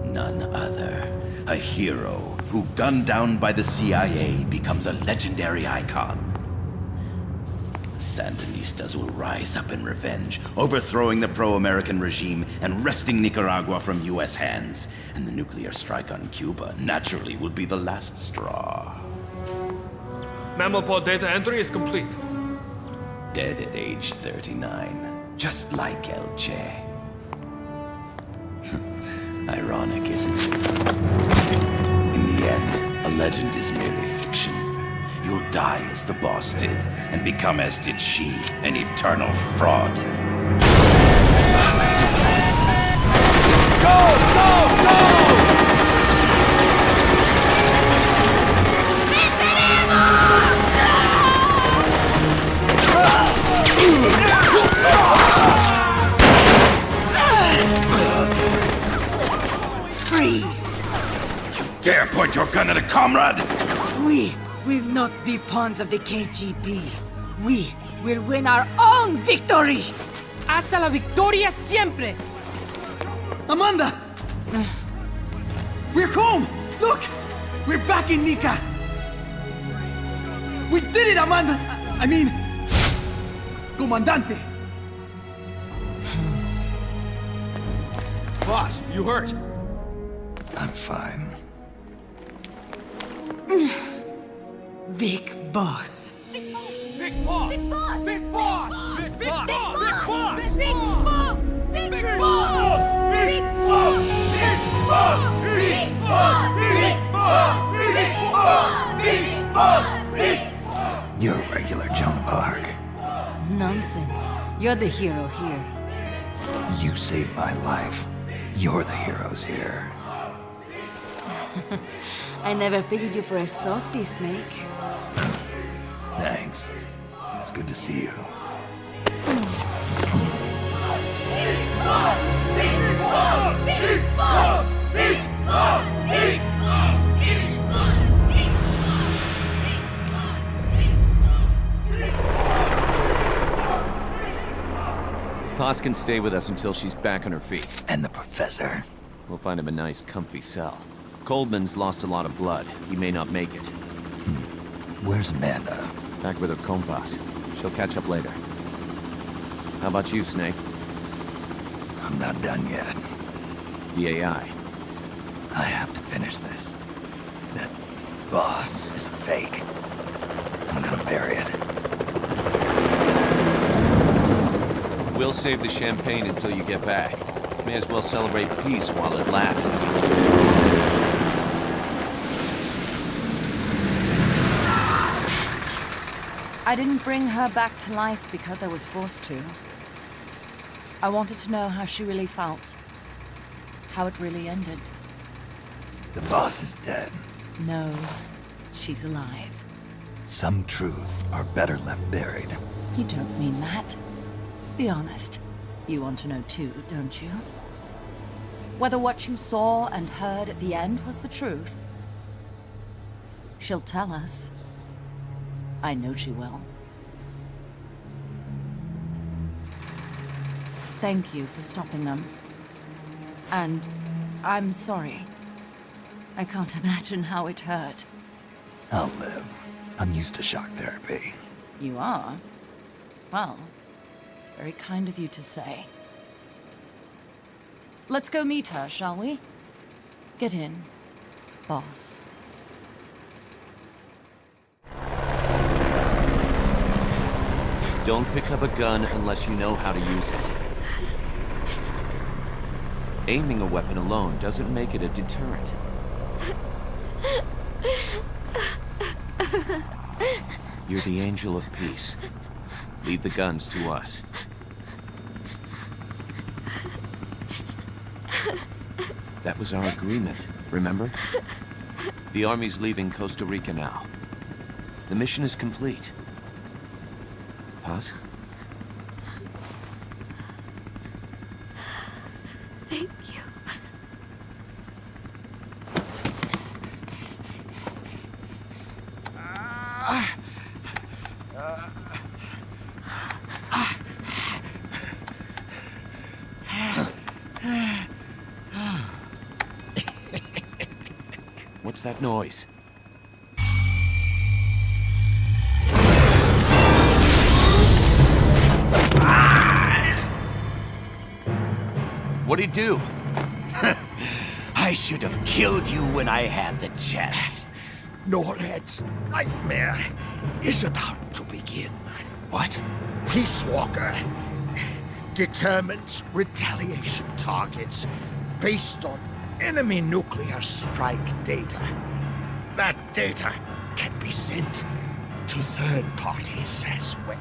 S2: None other. A hero who, gunned down by the CIA, becomes a legendary icon.
S12: Sandinistas will rise up in revenge, overthrowing the pro-American regime and wresting Nicaragua from U.S. hands. And the nuclear strike on Cuba naturally will be the last straw.
S19: Mammopod data entry is complete.
S12: Dead at age 39, just like El Che. Ironic, isn't it? In the end, a legend is merely fiction. You'll die as the boss did, and become as did she, an eternal fraud.
S1: Go! Go! Go!
S23: Freeze!
S12: Dare point your gun at a comrade?
S23: We will not be pawns of the KGB. We will win our own victory!
S16: Hasta la victoria siempre!
S20: Amanda! We're home! Look! We're back in Nica! We did it, Amanda! I mean... Comandante!
S1: Boss, you hurt?
S7: I'm fine.
S23: Big boss.
S1: Big boss! Big boss! Big boss! Big boss! Big boss!
S23: Big boss!
S1: Big boss! Big boss! Big boss! Big boss! Big boss! Big boss! Big boss! Big boss!
S7: You're a regular Joan of Arc.
S14: Nonsense. You're the hero here.
S7: You saved my life. You're the heroes here.
S14: I never figured you for a softie, Snake.
S7: Thanks. It's good to see you.
S24: Paz can stay with us until she's back on her feet.
S7: And the professor?
S24: We'll find him a nice, comfy cell. Coldman's lost a lot of blood. He may not make it.
S7: Where's Amanda?
S24: Back with her compas. She'll catch up later. How about you, Snake?
S7: I'm not done yet.
S24: The AI.
S7: I have to finish this. That boss is a fake. I'm gonna bury it.
S24: We'll save the champagne until you get back. May as well celebrate peace while it lasts.
S14: I didn't bring her back to life because I was forced to. I wanted to know how she really felt. How it really ended.
S7: The boss is dead.
S14: No, she's alive.
S7: Some truths are better left buried.
S14: You don't mean that. Be honest. You want to know too, don't you? Whether what you saw and heard at the end was the truth. She'll tell us. I know she will. Thank you for stopping them. And I'm sorry. I can't imagine how it hurt.
S7: I'll live. I'm used to shock therapy.
S14: You are? Well, it's very kind of you to say. Let's go meet her, shall we? Get in, boss.
S24: Don't pick up a gun unless you know how to use it. Aiming a weapon alone doesn't make it a deterrent. You're the angel of peace. Leave the guns to us. That was our agreement, remember? The army's leaving Costa Rica now. The mission is complete. Paz?
S6: Thank you.
S24: What's that noise? What'd he do?
S12: I should have killed you when I had the chance.
S17: NORAD's nightmare is about to begin.
S12: What?
S17: Peace Walker determines retaliation targets based on enemy nuclear strike data. That data can be sent to third parties as well.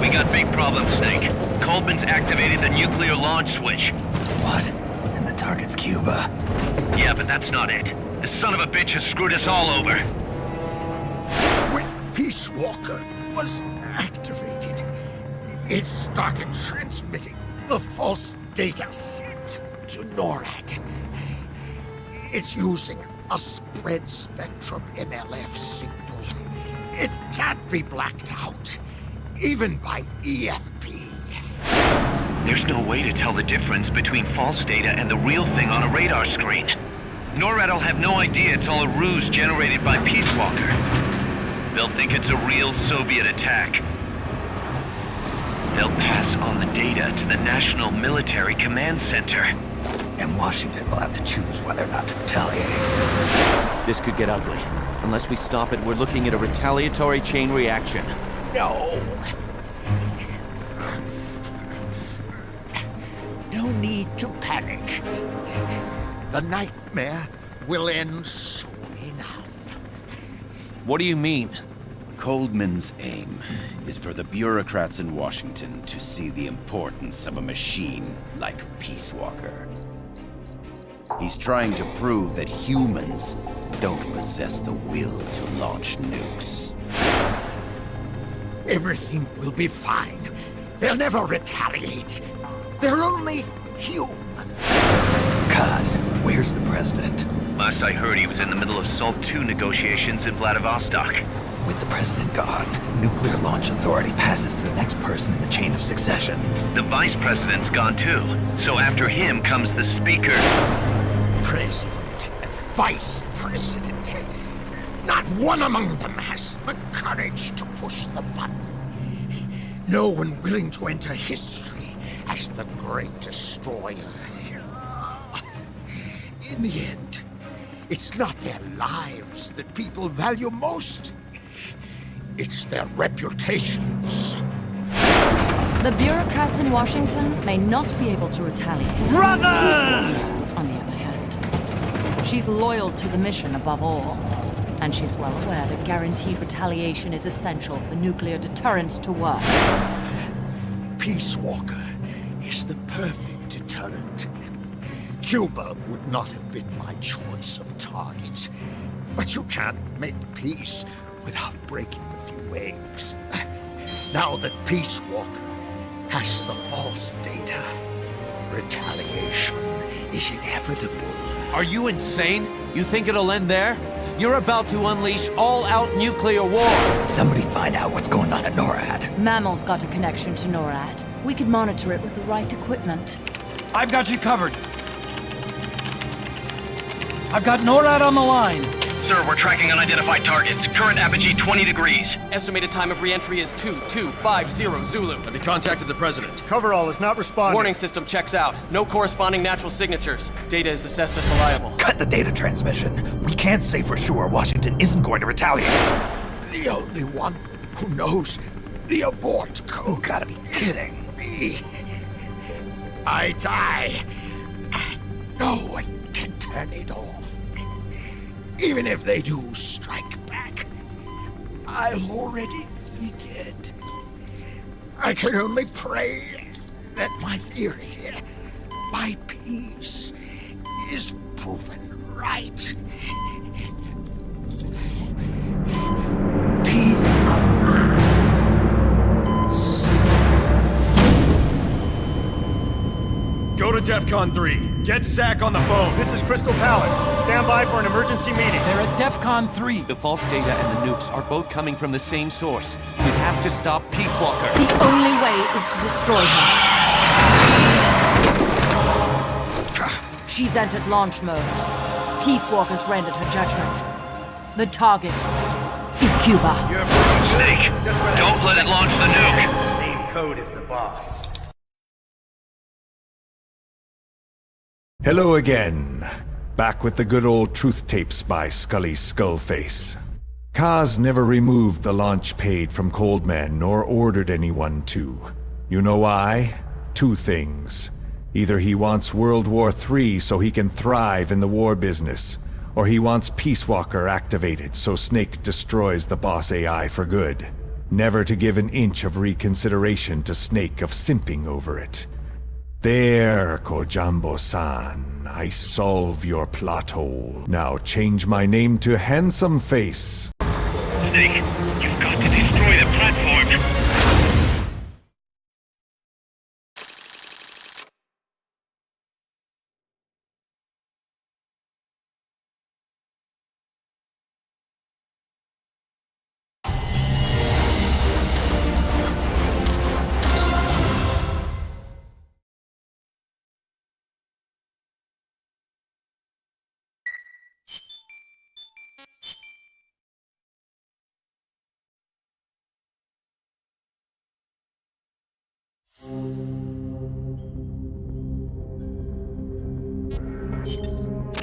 S5: We got big problems, Snake. Coldman's activated the nuclear launch switch.
S7: What? And the target's Cuba.
S5: Yeah, but that's not it. The son of a bitch has screwed us all over.
S17: When Peace Walker was activated, it started transmitting the false data set to NORAD. It's using a spread spectrum MLF signal. It can't be blacked out, even by EMP.
S5: There's no way to tell the difference between false data and the real thing on a radar screen. NORAD will have no idea it's all a ruse generated by Peace Walker. They'll think it's a real Soviet attack. They'll pass on the data to the National Military Command Center.
S7: And Washington will have to choose whether or not to retaliate.
S24: This could get ugly. Unless we stop it, we're looking at a retaliatory chain reaction.
S17: No. No need to panic. The nightmare will end soon enough.
S24: What do you mean?
S12: Coldman's aim is for the bureaucrats in Washington to see the importance of a machine like Peace Walker. He's trying to prove that humans don't possess the will to launch nukes.
S17: Everything will be fine. They'll never retaliate. They're only human.
S7: Kaz, where's the president?
S5: Last I heard, he was in the middle of SALT II negotiations in Vladivostok.
S7: With the president gone, Nuclear Launch Authority passes to the next person in the chain of succession.
S5: The vice president's gone too. So after him comes the speaker.
S17: President, vice president. Not one among them has the courage to push the button. No one willing to enter history as the great destroyer. In the end, it's not their lives that people value most. It's their reputations.
S14: The bureaucrats in Washington may not be able to retaliate.
S20: Brothers!
S14: On the other hand, she's loyal to the mission above all. And she's well aware that guaranteed retaliation is essential for nuclear deterrence to work.
S17: Peace Walker is the perfect deterrent. Cuba would not have been my choice of target. But you can't make peace without breaking a few eggs. Now that Peace Walker has the false data, retaliation is inevitable.
S24: Are you insane? You think it'll end there? You're about to unleash all-out nuclear war!
S7: Somebody find out what's going on at NORAD.
S14: Mammal's got a connection to NORAD. We could monitor it with the right equipment.
S20: I've got you covered. I've got NORAD on the line.
S5: Sir, we're tracking unidentified targets. Current apogee 20 degrees.
S10: Estimated time of re-entry is 2250 Zulu.
S15: Have they contacted the president?
S10: Coverall is not responding. Warning system checks out. No corresponding natural signatures. Data is assessed as reliable.
S7: Cut the data transmission. We can't say for sure Washington isn't going to retaliate.
S17: The only one who knows the abort code.
S7: You gotta be kidding.
S17: Me. I die. No one can turn it off. Even if they do strike back, I'll already be dead. I can only pray that my theory, my peace, is proven right.
S15: Go to DEFCON 3. Get Zach on the phone.
S19: This is Crystal Palace. Stand by for an emergency meeting.
S20: They're at DEFCON 3.
S24: The false data and the nukes are both coming from the same source. We have to stop Peace Walker.
S14: The only way is to destroy her. She's entered launch mode. Peace Walker's rendered her judgment. The target is Cuba.
S5: Snake, don't let it launch the nuke.
S21: Same code as the boss.
S3: Hello again. Back with the good old truth tapes by Scully's Skullface. Kaz never removed the launch pad from Coldman, nor ordered anyone to. You know why? Two things. Either he wants World War III so he can thrive in the war business, or he wants Peace Walker activated so Snake destroys the boss AI for good. Never to give an inch of reconsideration to Snake of simping over it. There, Kojambo-san, I solve your plot hole. Now change my name to Handsome Face.
S8: Snake, you've got to destroy the platform!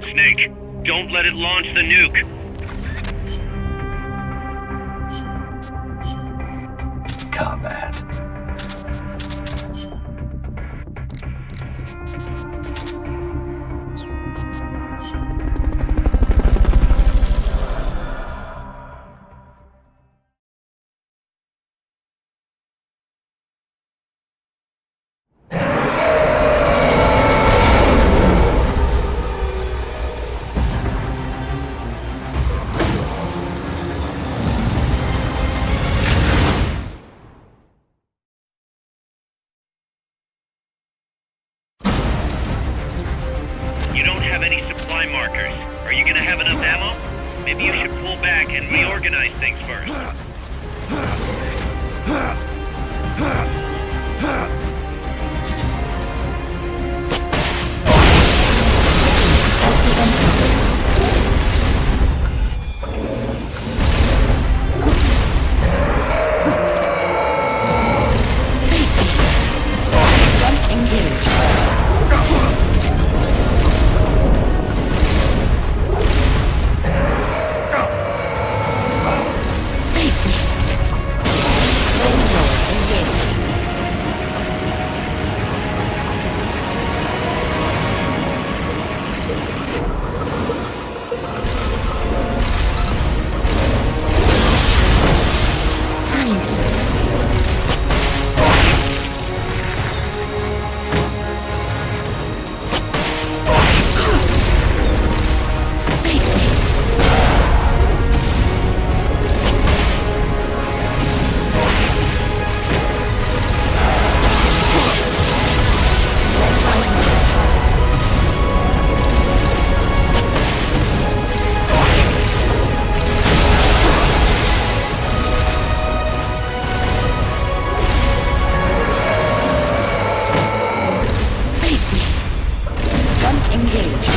S8: Snake, don't let it launch the nuke!
S7: Combat.
S8: You don't have any supply markers. Are you gonna have enough ammo? Maybe you should pull back and reorganize things first.
S11: Jump engage.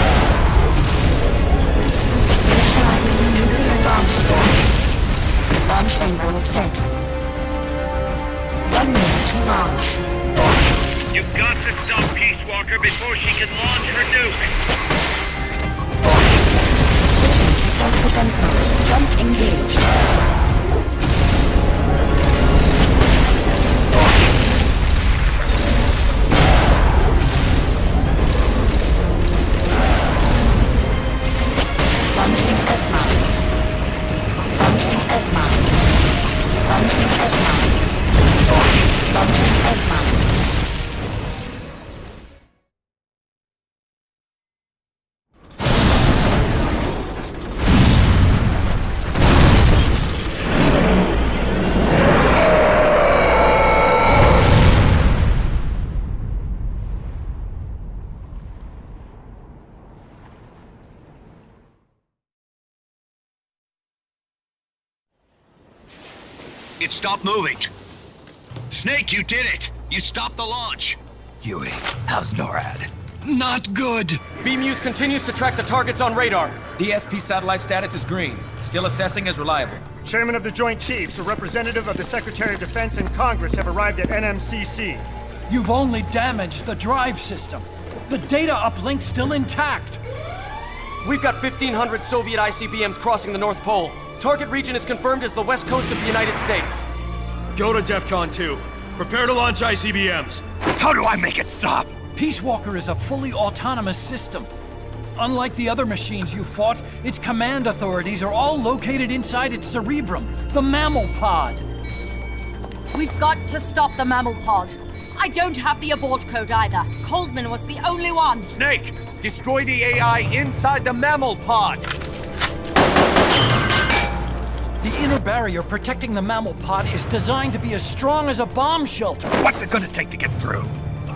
S8: You've got to stop Peace Walker before she can launch her nuke!
S11: Switching to self-defense mode. Jump engage.
S5: It stopped moving. Snake, you did it! You stopped the launch!
S7: Huey, how's NORAD?
S5: Not good!
S10: BMUS continues to track the targets on radar.
S4: DSP satellite status is green. Still assessing as reliable.
S19: Chairman of the Joint Chiefs, a representative of the Secretary of Defense and Congress have arrived at NMCC.
S20: You've only damaged the drive system. The data uplink's still intact.
S10: We've got 1,500 Soviet ICBMs crossing the North Pole. Target region is confirmed as the west coast of the United States.
S15: Go to DEFCON 2. Prepare to launch ICBMs.
S7: How do I make it stop?
S20: Peace Walker is a fully autonomous system. Unlike the other machines you fought, its command authorities are all located inside its cerebrum, the mammal pod.
S14: We've got to stop the mammal pod. I don't have the abort code either. Coldman was the only one.
S1: Snake, destroy the AI inside the mammal pod.
S20: The inner barrier protecting the mammal pod is designed to be as strong as a bomb shelter.
S7: What's it gonna take to get through?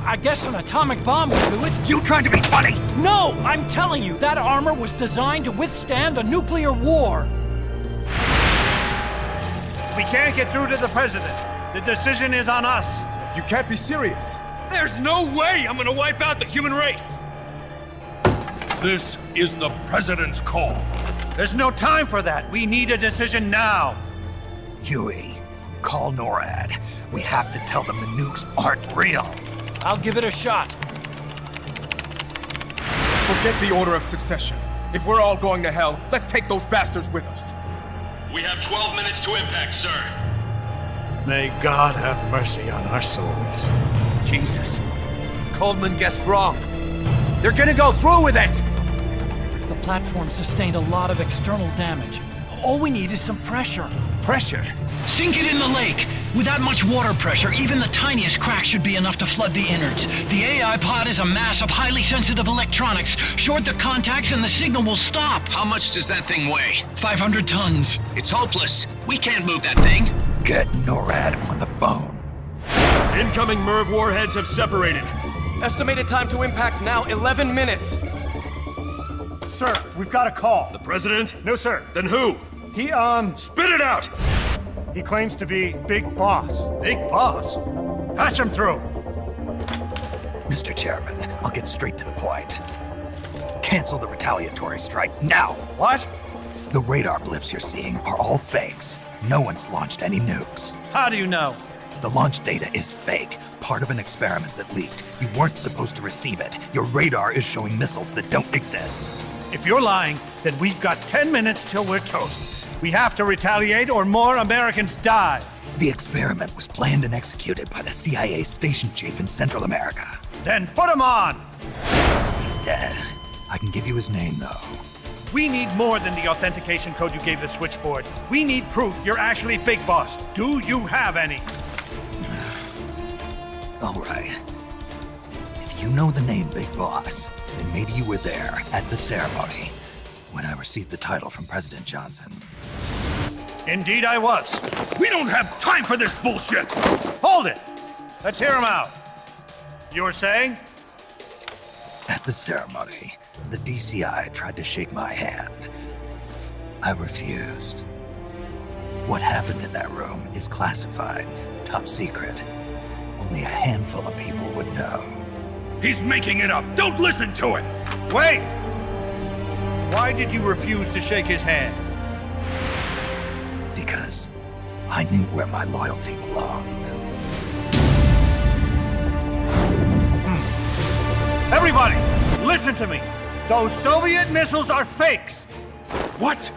S20: I guess an atomic bomb will do it.
S7: You trying to be funny?
S20: No, I'm telling you, that armor was designed to withstand a nuclear war.
S19: We can't get through to the president. The decision is on us.
S1: You can't be serious.
S15: There's no way I'm gonna wipe out the human race! This is the President's call.
S19: There's no time for that. We need a decision now.
S7: Huey, call NORAD. We have to tell them the nukes aren't real.
S20: I'll give it a shot.
S1: Forget the order of succession. If we're all going to hell, let's take those bastards with us.
S15: We have 12 minutes to impact, sir.
S19: May God have mercy on our souls.
S1: Jesus. Coldman guessed wrong. They're gonna go through with it!
S20: The platform sustained a lot of external damage. All we need is some pressure.
S1: Pressure?
S13: Sink it in the lake. With that much water pressure, even the tiniest crack should be enough to flood the innards. The AI pod is a mass of highly sensitive electronics. Short the contacts and the signal will stop.
S5: How much does that thing weigh?
S13: 500 tons.
S5: It's hopeless. We can't move that thing.
S7: Get NORAD on the phone.
S15: Incoming MIRV warheads have separated.
S10: Estimated time to impact now, 11 minutes.
S19: Sir, we've got a call.
S15: The President?
S19: No, sir.
S15: Then who?
S19: He,
S15: Spit it out!
S19: He claims to be Big Boss. Big Boss? Patch him through.
S7: Mr. Chairman, I'll get straight to the point. Cancel the retaliatory strike now.
S19: What?
S7: The radar blips you're seeing are all fakes. No one's launched any nukes.
S19: How do you know?
S7: The launch data is fake, part of an experiment that leaked. You weren't supposed to receive it. Your radar is showing missiles that don't exist.
S19: If you're lying, then we've got 10 minutes till we're toast. We have to retaliate or more Americans die.
S7: The experiment was planned and executed by the CIA station chief in Central America.
S19: Then put him on!
S7: He's dead. I can give you his name, though.
S19: We need more than the authentication code you gave the switchboard. We need proof you're actually Big Boss. Do you have any?
S7: All right. If you know the name Big Boss, then maybe you were there at the ceremony when I received the title from President Johnson.
S19: Indeed I was.
S15: We don't have time for this bullshit!
S19: Hold it! Let's hear him out. You were saying?
S7: At the ceremony, the DCI tried to shake my hand. I refused. What happened in that room is classified, top secret. Only a handful of people would know.
S15: He's making it up! Don't listen to him!
S19: Wait! Why did you refuse to shake his hand?
S7: Because I knew where my loyalty belonged.
S19: Everybody, listen to me. Those Soviet missiles are fakes.
S15: What?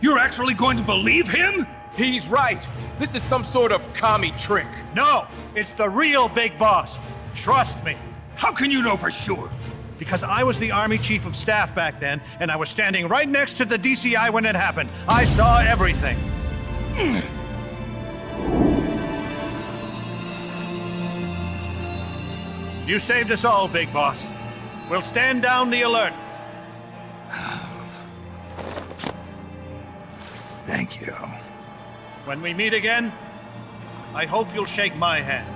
S15: You're actually going to believe him?
S1: He's right. This is some sort of commie trick.
S19: No, it's the real Big Boss. Trust me.
S15: How can you know for sure?
S19: Because I was the Army Chief of Staff back then, and I was standing right next to the DCI when it happened. I saw everything. You saved us all, Big Boss. We'll stand down the alert.
S7: Thank you.
S19: When we meet again, I hope you'll shake my hand.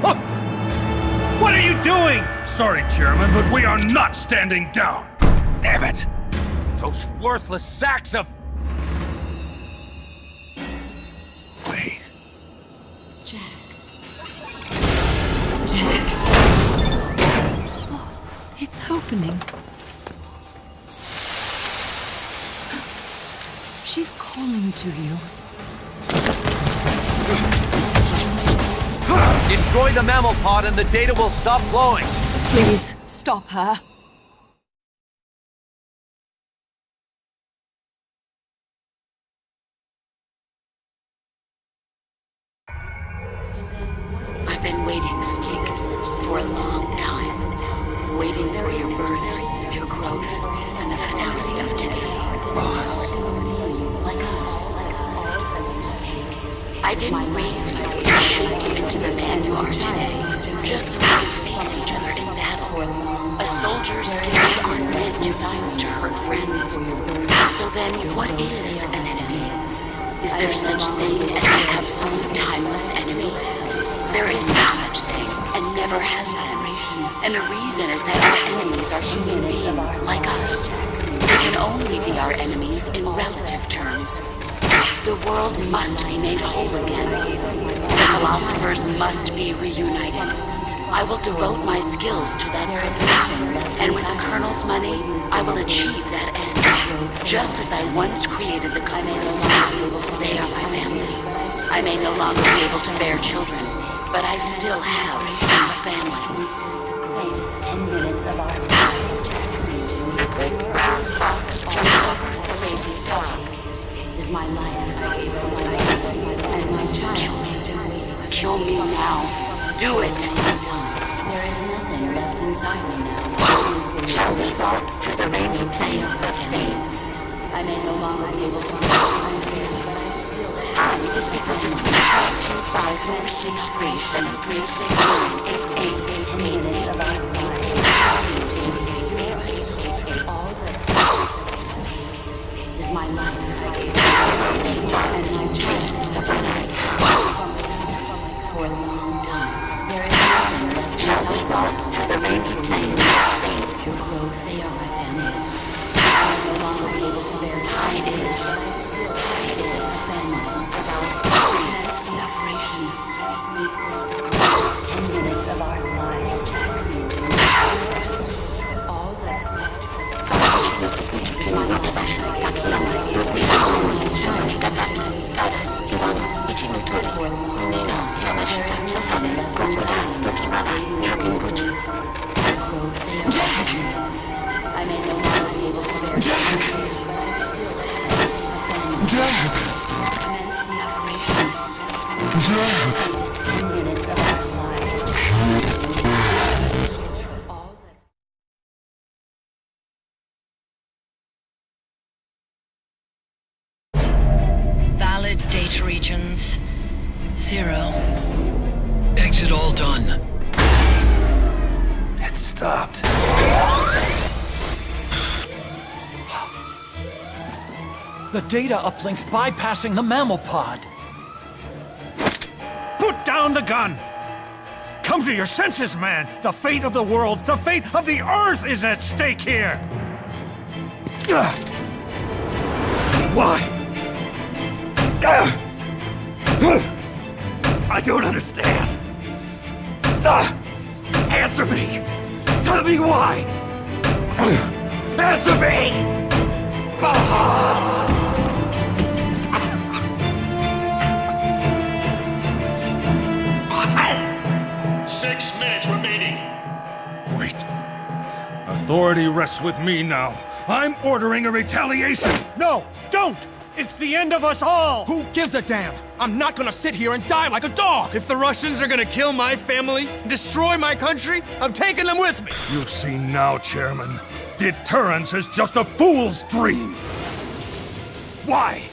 S19: Oh! What are you doing?
S15: Sorry, Chairman, but we are not standing down.
S7: Damn it!
S1: Those worthless sacks of...
S7: Wait.
S11: Jack. Jack. Oh, it's opening. She's calling to you.
S1: Destroy the mammal pod and the data will stop flowing.
S14: Please, stop her.
S11: I've been waiting, Snake, for a long time. Waiting for your birth, your growth, and the finality of today. Boss. Like us. I didn't raise you to shape you into the man you are today, just so we could face each other in battle. A soldier's skills aren't meant to be used to hurt friends. So then, what is an enemy? Is there such thing as an absolute timeless enemy? There is no such thing, and never has been. And the reason is that our enemies are human beings like us. They can only be our enemies in relative terms. The world must be made whole again. The philosophers must be reunited. I will devote my skills to that purpose. And with the Colonel's money, I will achieve that end. Just as I once created the Communists. They are my family. I may no longer be able to bear children, but I still have a family. Just 10 minutes of our lives. The great brown fox jumps over the lazy dog. Is my life. I gave her my life and my child. Kill me. Kill me now. Do it. There is nothing left inside me now. Shall we walk through the rainy plain of Spain? I may no longer be able to understand my family, but I still have. Time is equal to 3.25467369888888. Minutes of our lives. All that's is my life. And my choices that I have for a long time. There is nothing left. Shall we walk through the rainy plain of Spain? Your clothes, they are my family. I will no longer be able to bear time. It is family. Commence the operation. Let's make this the greatest 10 minutes of our lives. All that's left for my I may no longer be able to bear Jack! But I still have a family. Commence the operation. Just 10 minutes of our lives. All that's...
S13: Valid data regions. 0. Exit all done.
S7: It stopped.
S20: The data uplink's bypassing the mammal pod.
S19: Put down the gun! Come to your senses, man! The fate of the world, the fate of the Earth is at stake here!
S2: Why? I don't understand. Answer me! Tell me why! Answer me! Boss!
S15: 6 minutes remaining. Wait. Authority rests with me now. I'm ordering a retaliation!
S19: No! Don't! It's the end of us all!
S10: Who gives a damn? I'm not gonna sit here and die like a dog! If the Russians are gonna kill my family, destroy my country, I'm taking them with me!
S15: You see now, Chairman. Deterrence is just a fool's dream! Why?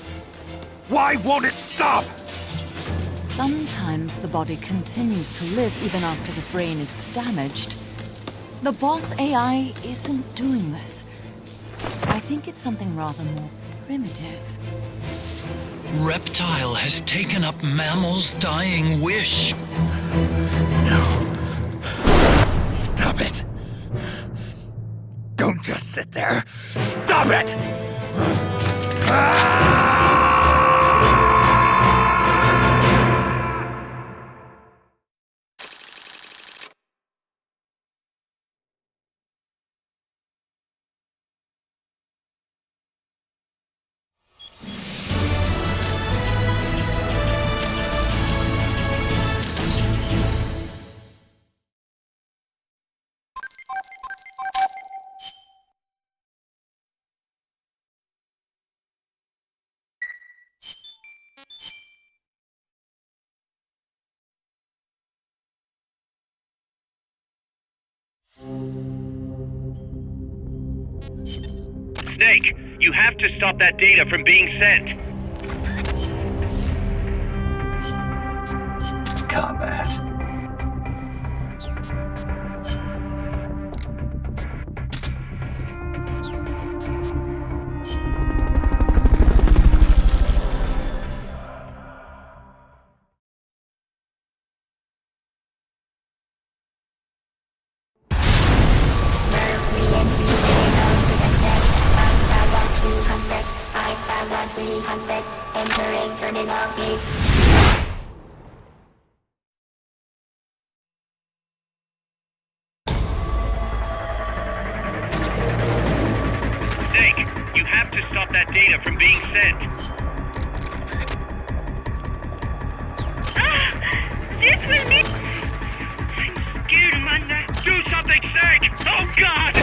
S15: Why won't it stop?
S14: Sometimes the body continues to live even after the brain is damaged. The boss AI isn't doing this. I think it's something rather more primitive.
S13: Reptile has taken up mammal's dying wish.
S12: No. Stop it. Don't just sit there. Stop it!
S8: Snake, you have to stop that data from being sent.
S7: Combat.
S6: Entering terminal phase.
S8: Snake, you have to stop that data from being sent.
S6: This will need... I'm scared, Amanda.
S8: Do something, Snake! Oh, God!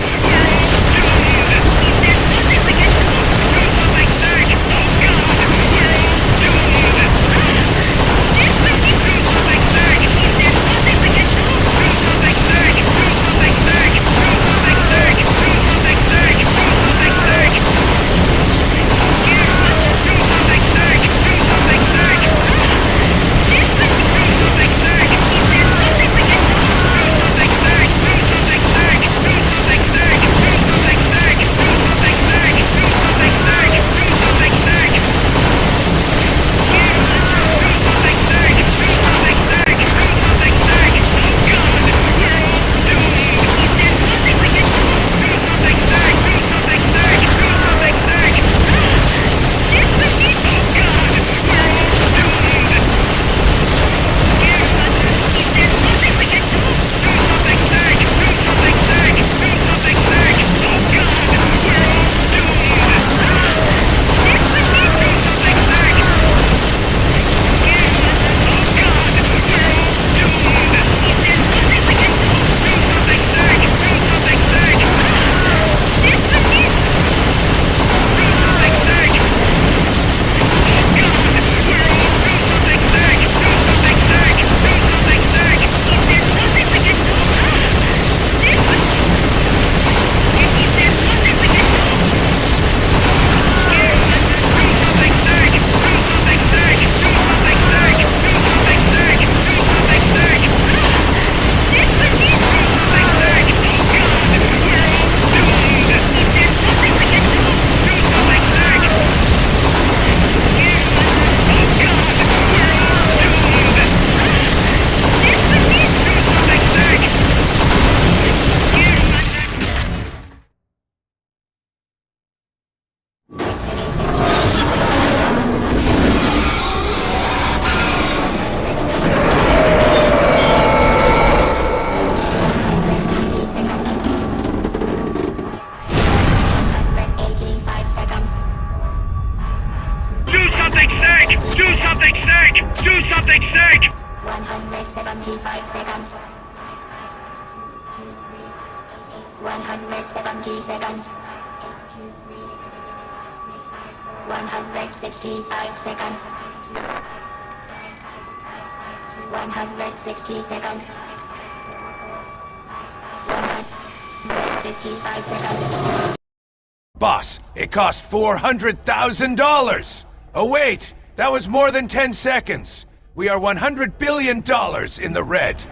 S8: Do something, Snake!
S6: 175 seconds. 170 seconds. 165 seconds. 160 seconds. 155 seconds.
S3: Boss, it cost $400,000! Oh wait, that was more than 10 seconds. We are $100 billion in the red.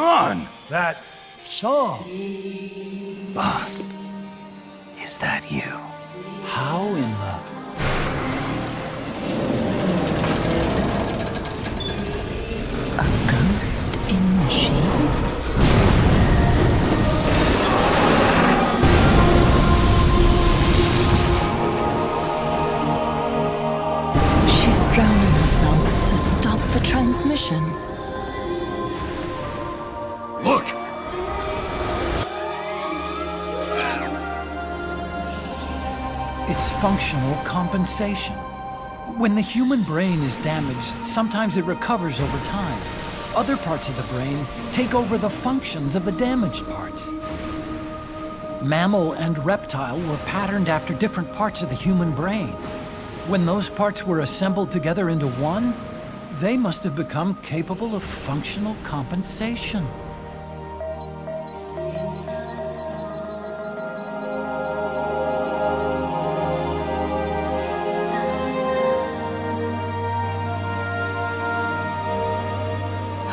S3: on!
S10: That song.
S7: Boss, is that you?
S20: How in the...
S11: A ghost in machine? She's drowning herself to stop the transmission.
S3: Look!
S20: It's functional compensation. When the human brain is damaged, sometimes it recovers over time. Other parts of the brain take over the functions of the damaged parts. Mammal and reptile were patterned after different parts of the human brain. When those parts were assembled together into one, they must have become capable of functional compensation.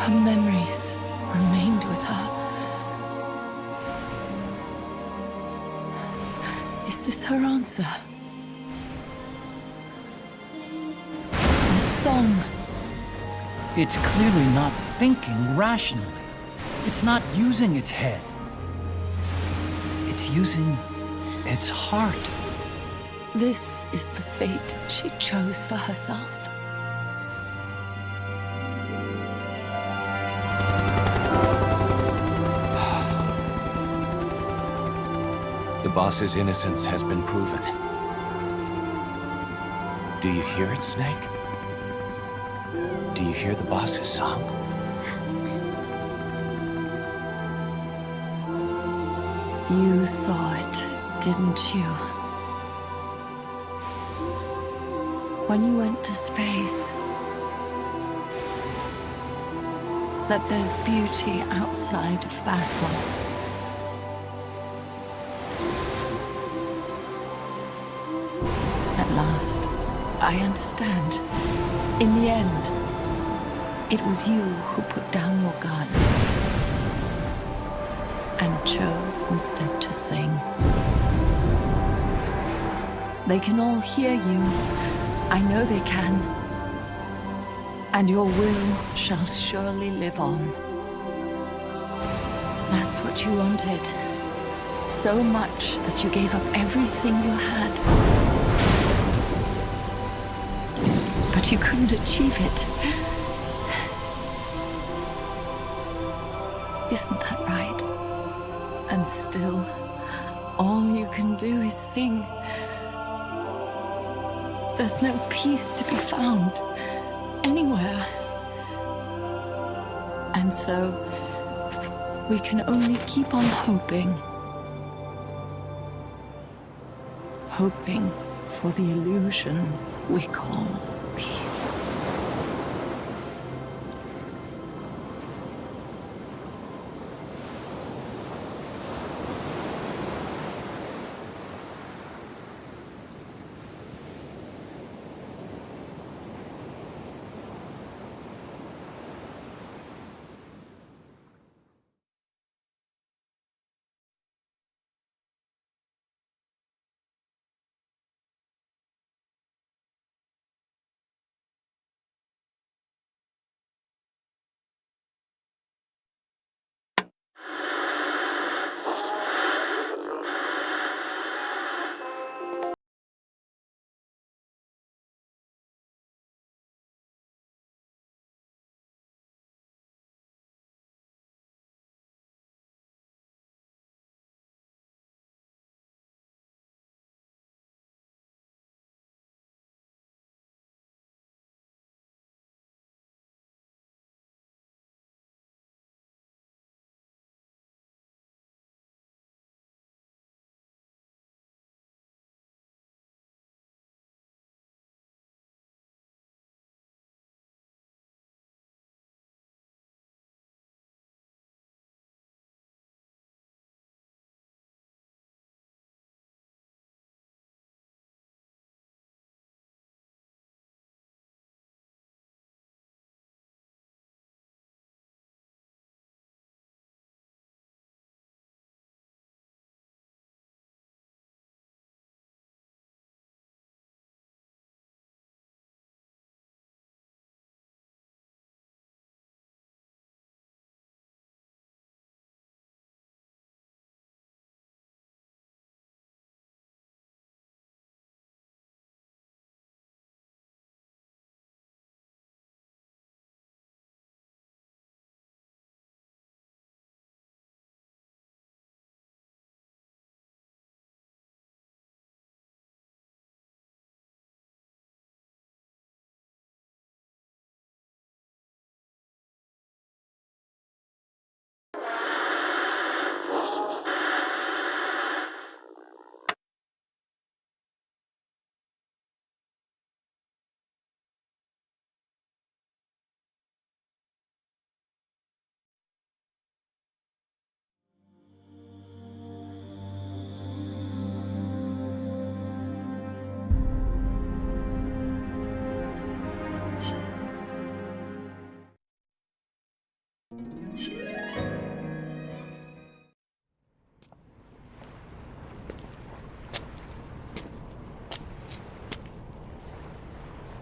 S11: Her memories remained with her. Is this her answer? The song.
S20: It's clearly not thinking rationally. It's not using its head. It's using its heart.
S11: This is the fate she chose for herself.
S24: The boss's innocence has been proven. Do you hear it, Snake? Do you hear the boss's song?
S11: You saw it, didn't you? When you went to space, that there's beauty outside of battle. At last, I understand. In the end, it was you who put down your gun and chose instead to sing. They can all hear you. I know they can. And your will shall surely live on. That's what you wanted. So much that you gave up everything you had. But you couldn't achieve it. Isn't that right? And still, all you can do is sing. There's no peace to be found anywhere. And so, we can only keep on hoping. Hoping for the illusion we call peace.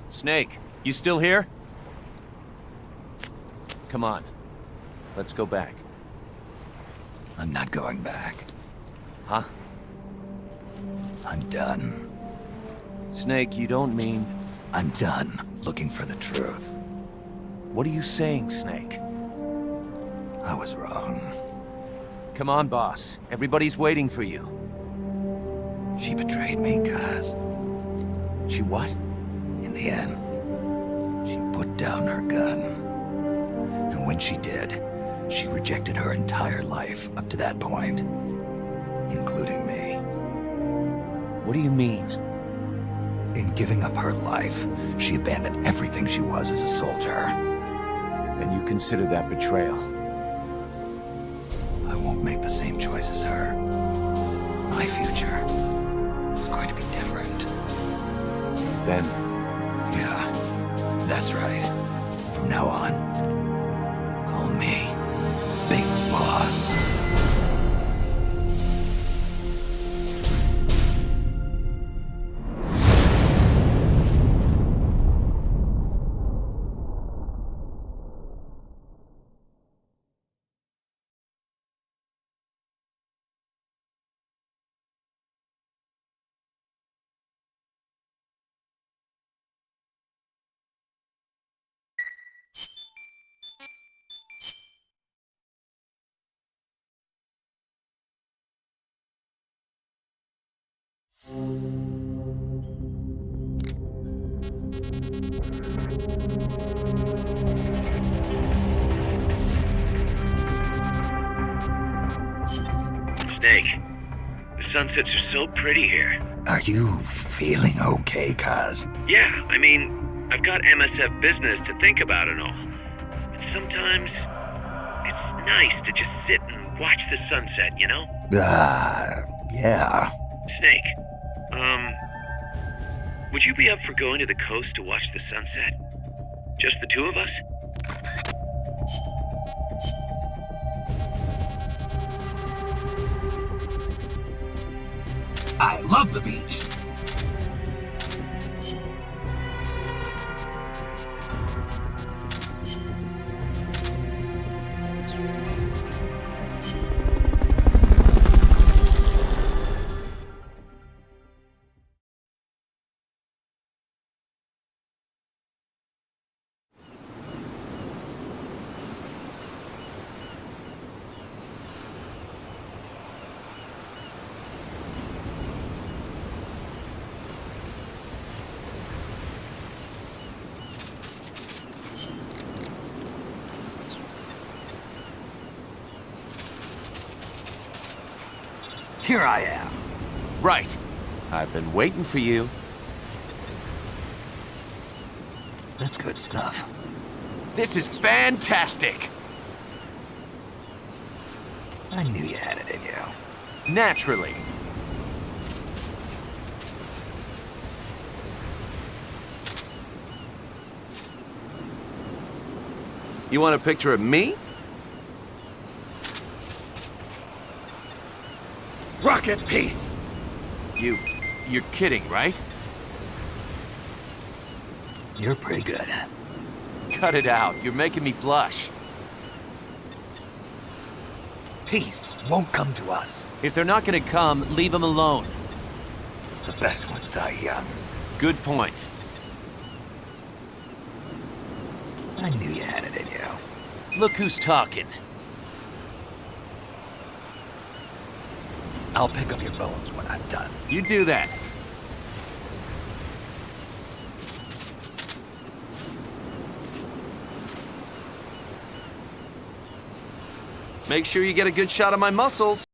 S24: Snake, you still here? Come on. Let's go back.
S7: I'm not going back.
S24: Huh?
S7: I'm done.
S24: Snake, you don't mean...
S7: I'm done looking for the truth.
S24: What are you saying, Snake?
S7: I was wrong.
S24: Come on, boss. Everybody's waiting for you.
S7: She betrayed me, Kaz.
S24: She what?
S7: In the end, she put down her gun. And when she did, she rejected her entire life up to that point, including me.
S24: What do you mean?
S7: In giving up her life, she abandoned everything she was as a soldier.
S24: And you consider that betrayal?
S7: I won't make the same choice as her. My future is going to be different.
S24: Then?
S7: Yeah, that's right. From now on, call me Big Boss.
S8: Snake, the sunsets are so pretty here.
S7: Are you feeling okay, Kaz?
S8: Yeah, I mean, I've got MSF business to think about and all. But sometimes, it's nice to just sit and watch the sunset, you know?
S7: Yeah.
S8: Snake, would you be up for going to the coast to watch the sunset? Just the two of us?
S7: I love the beach. Here I am.
S24: Right. I've been waiting for you.
S7: That's good stuff.
S24: This is fantastic!
S7: I knew you had it in you.
S24: Naturally. You want a picture of me?
S1: Rocket peace!
S24: You're kidding, right?
S7: You're pretty good.
S24: Cut it out. You're making me blush.
S7: Peace won't come to us.
S24: If they're not gonna come, leave them alone.
S7: The best ones die young.
S24: Good point.
S7: I knew you had it in you.
S24: Look who's talking.
S7: I'll pick up your bones when I'm done.
S24: You do that. Make sure you get a good shot of my muscles.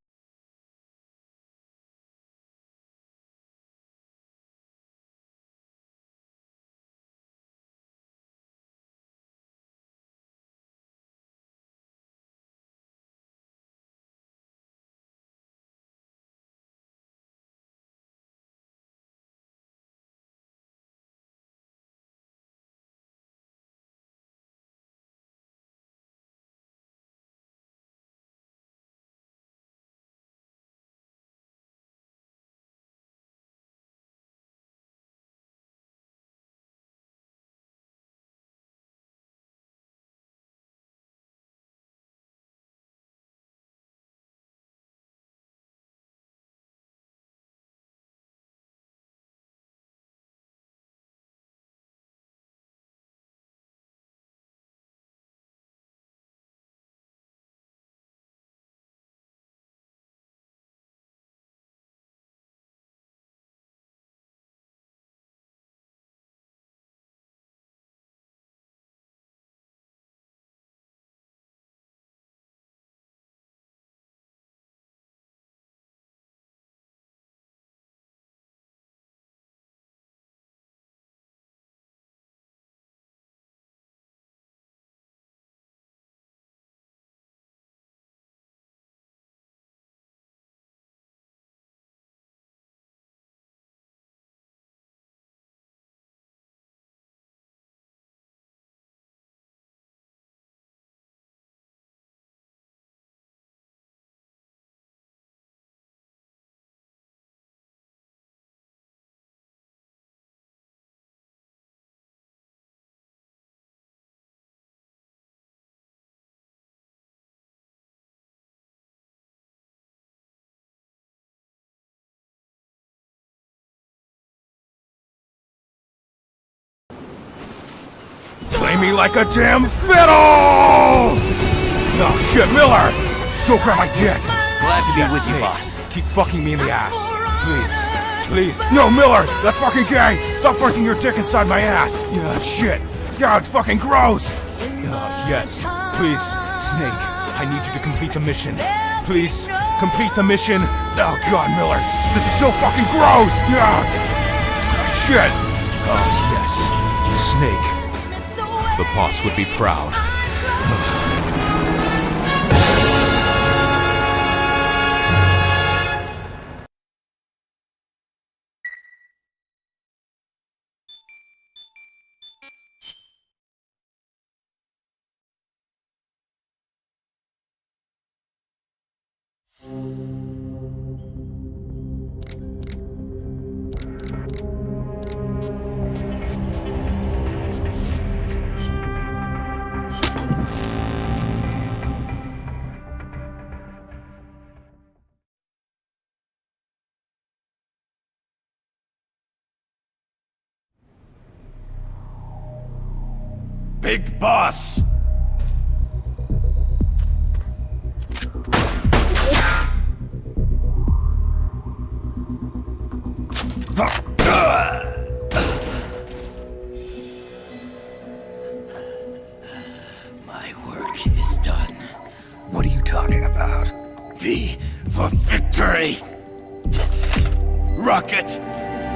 S15: playing me like a damn fiddle! Oh shit, Miller! Don't grab my dick!
S24: Glad to be with you, boss.
S15: Keep fucking me in the ass. Please. Please. No, Miller! That's fucking gay! Stop forcing your dick inside my ass! Yeah, shit! Yeah, it's fucking gross! Yes. Please, Snake, I need you to complete the mission. Please, complete the mission. Oh god, Miller. This is so fucking gross! Yeah! Shit! Oh, yes. Snake. The boss would be proud.
S12: Big Boss!
S7: My work is done. What are you talking about?
S12: V for victory! Rocket!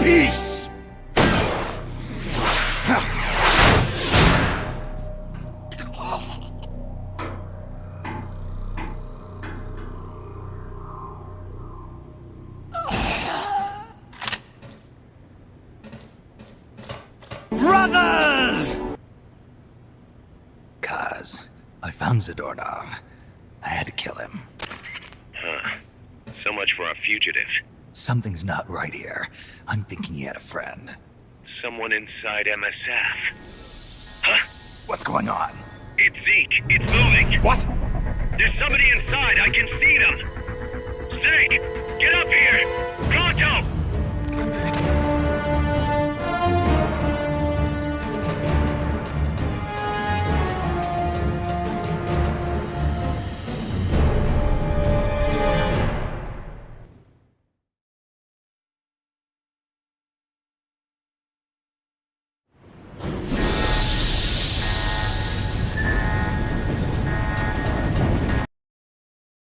S12: Peace!
S7: Brothers! Kaz, I found Zadornov. I had to kill him.
S8: Huh. So much for a fugitive.
S7: Something's not right here. I'm thinking he had a friend.
S8: Someone inside MSF. Huh?
S7: What's going on?
S8: It's Zeke. It's moving.
S7: What?
S8: There's somebody inside. I can see them. Snake, get up here. Pronto!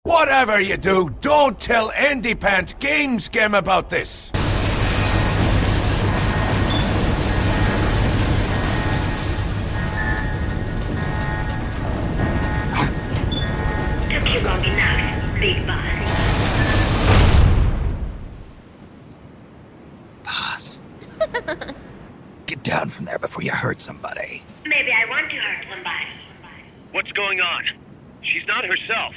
S3: Whatever you do, don't tell Independent Games Game about this!
S6: Took you long enough, Big Boss.
S7: Boss. Get down from there before you hurt somebody.
S6: Maybe I want to hurt somebody.
S8: What's going on? She's not herself.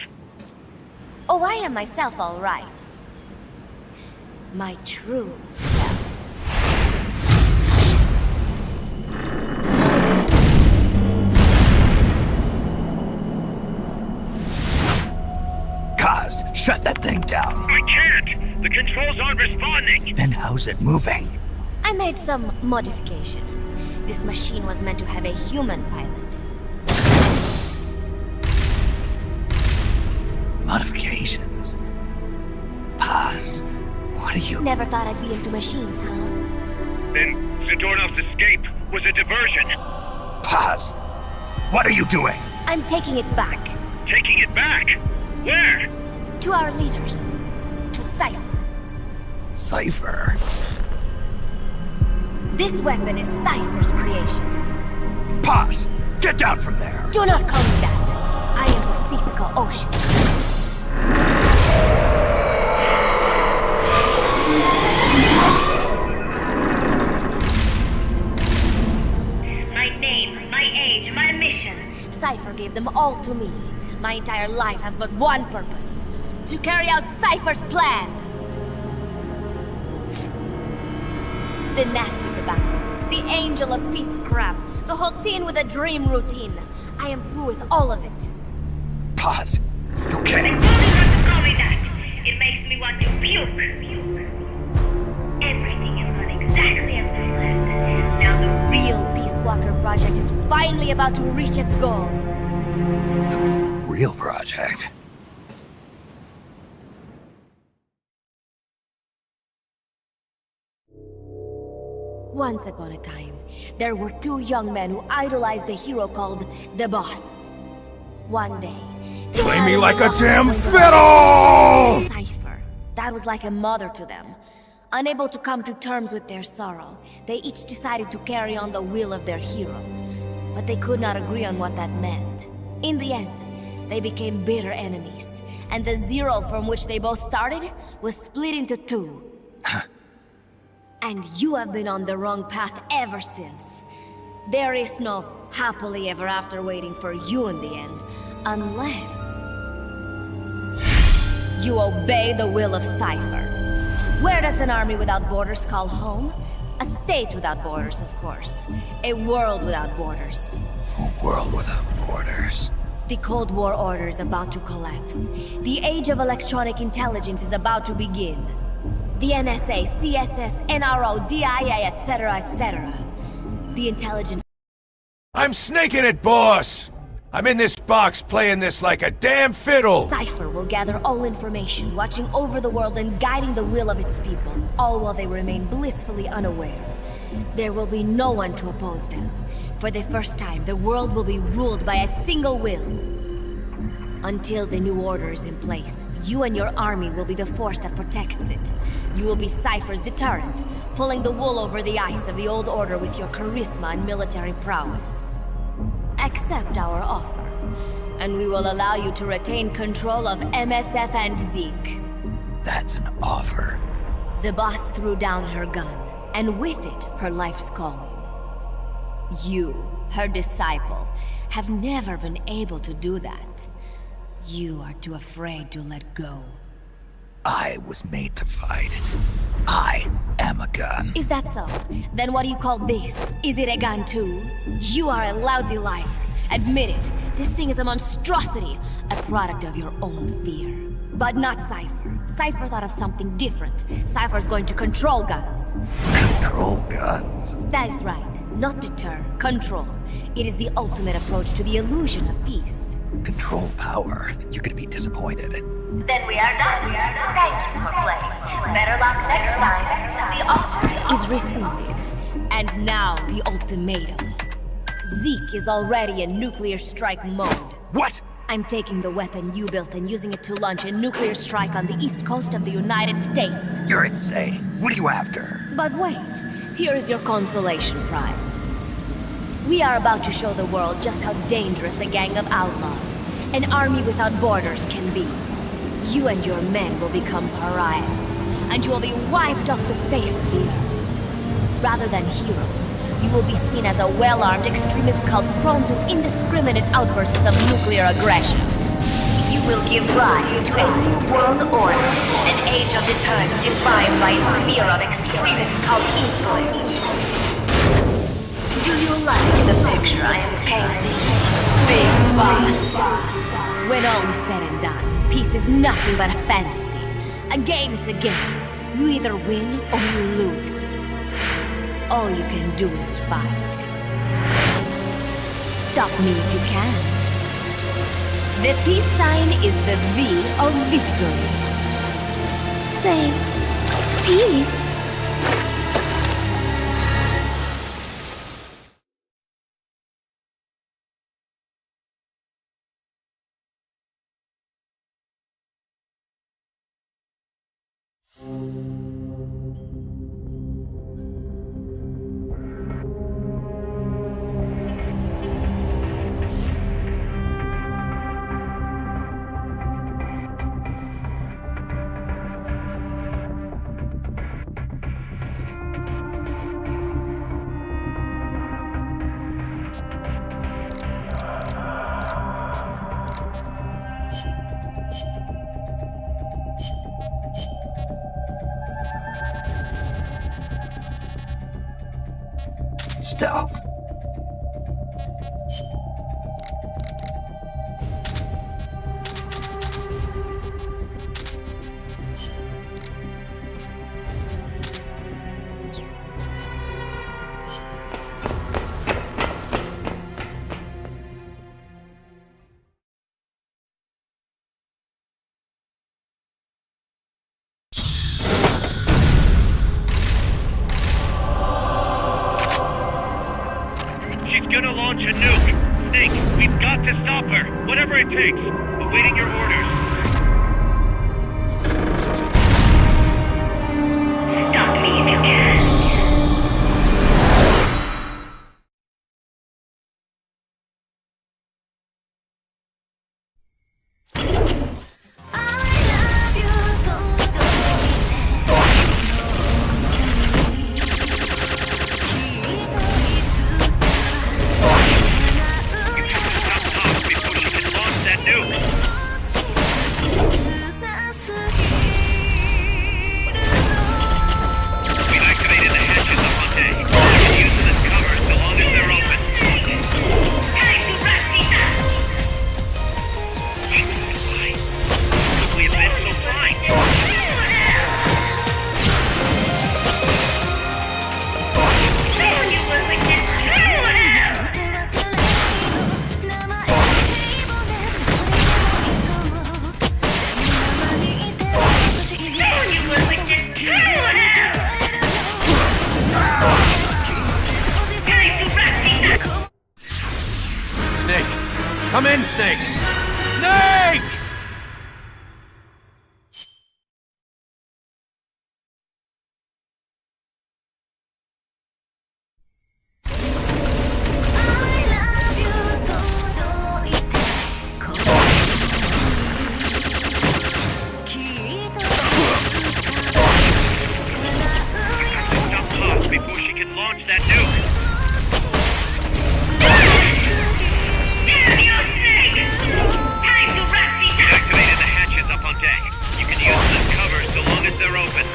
S9: Oh, I am myself, all right. My true self.
S7: Kaz, shut that thing down.
S8: I can't! The controls aren't responding!
S7: Then how's it moving?
S9: I made some modifications. This machine was meant to have a human pilot.
S7: Modifications? Paz, what are you...
S9: Never thought I'd be into machines, huh?
S8: Then Zadornov's escape was a diversion.
S7: Paz, what are you doing?
S9: I'm taking it back.
S8: Taking it back? Where?
S9: To our leaders. To Cypher.
S7: Cypher?
S9: This weapon is Cypher's creation.
S7: Paz, get down from there!
S9: Do not call me that. I am Pacifica Ocean.
S6: My name, my age, my mission.
S9: Cypher gave them all to me. My entire life has but one purpose. To carry out Cypher's plan. The nasty tobacco. The angel of peace crap. The whole teen with a dream routine. I am through with all of it.
S7: Paz, you
S6: I
S7: can't...
S6: told you not to call me that. It makes me want to puke. Everything is gone exactly as we planned. Now the real peace
S9: Skywalker project is finally about to reach its goal.
S7: Real project.
S9: Once upon a time, there were two young men who idolized a hero called the Boss. One day, they
S15: Play
S9: had
S15: me
S9: a
S15: like a
S9: love
S15: damn
S9: with
S15: fiddle!
S9: Cypher. That was like a mother to them. Unable to come to terms with their sorrow, they each decided to carry on the will of their hero. But they could not agree on what that meant. In the end, they became bitter enemies, and the Zero from which they both started was split into two. And you have been on the wrong path ever since. There is no happily ever after waiting for you in the end, unless you obey the will of Cypher. Where does an army without borders call home? A state without borders, of course. A world without borders.
S7: A world without borders.
S9: The Cold War order is about to collapse. The age of electronic intelligence is about to begin. The NSA, CSS, NRO, DIA, etc., etc. The intelligence...
S3: I'm snaking it, boss! I'm in this box playing this like a damn fiddle!
S9: Cypher will gather all information, watching over the world and guiding the will of its people, all while they remain blissfully unaware. There will be no one to oppose them. For the first time, the world will be ruled by a single will. Until the new order is in place, you and your army will be the force that protects it. You will be Cypher's deterrent, pulling the wool over the eyes of the old order with your charisma and military prowess. Accept our offer, and we will allow you to retain control of MSF and Zeke.
S7: That's an offer.
S9: The boss threw down her gun, and with it, her life's calling. You, her disciple, have never been able to do that. You are too afraid to let go.
S7: I was made to fight. I am a gun.
S9: Is that so? Then what do you call this? Is it a gun too? You are a lousy liar. Admit it. This thing is a monstrosity. A product of your own fear. But not Cypher. Cypher thought of something different. Cypher's going to control guns.
S7: Control guns?
S9: That is right. Not deter. Control. It is the ultimate approach to the illusion of peace.
S7: Control power. You're gonna be disappointed.
S9: Then we are done. Thank you for playing. Better luck next time. The offer is rescinded. And now the ultimatum. Zeke is already in nuclear strike mode.
S7: What?
S9: I'm taking the weapon you built and using it to launch a nuclear strike on the east coast of the United States.
S7: You're insane. What are you after?
S9: But wait. Here is your consolation prize. We are about to show the world just how dangerous a gang of outlaws, an army without borders, can be. You and your men will become pariahs, and you will be wiped off the face of the earth. Rather than heroes, you will be seen as a well-armed extremist cult prone to indiscriminate outbursts of nuclear aggression. You will give rise to a new world order, an age of deterrence defined by its fear of extremist cult influence. Do you like the picture I am painting, Big Boss? When all is said and done, peace is nothing but a fantasy. A game is a game. You either win or you lose. All you can do is fight. Stop me if you can. The peace sign is the V of victory. Say, peace.
S7: Stealth.
S8: launch a nuke. Snake, we've got to stop her. Whatever it takes. Awaiting your orders.
S6: Stop me if you can.
S1: Come in, Snake! Snake!
S8: Before she can launch that nuke. Activated the hatches up on deck. You can use them as cover so long as they're open.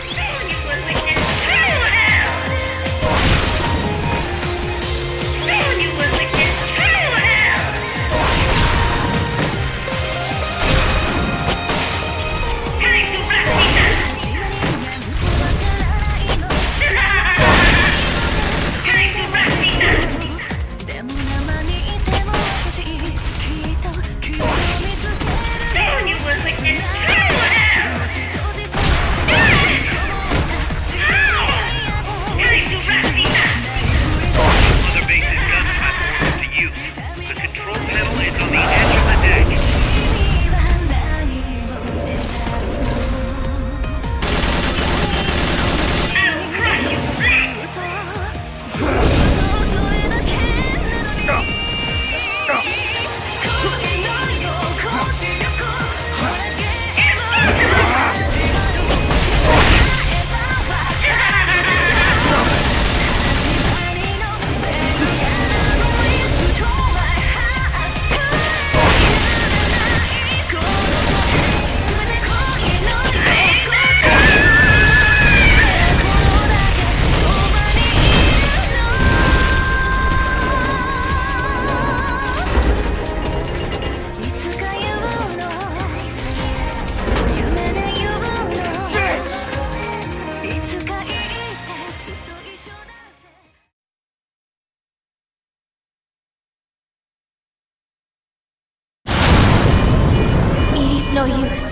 S9: No use.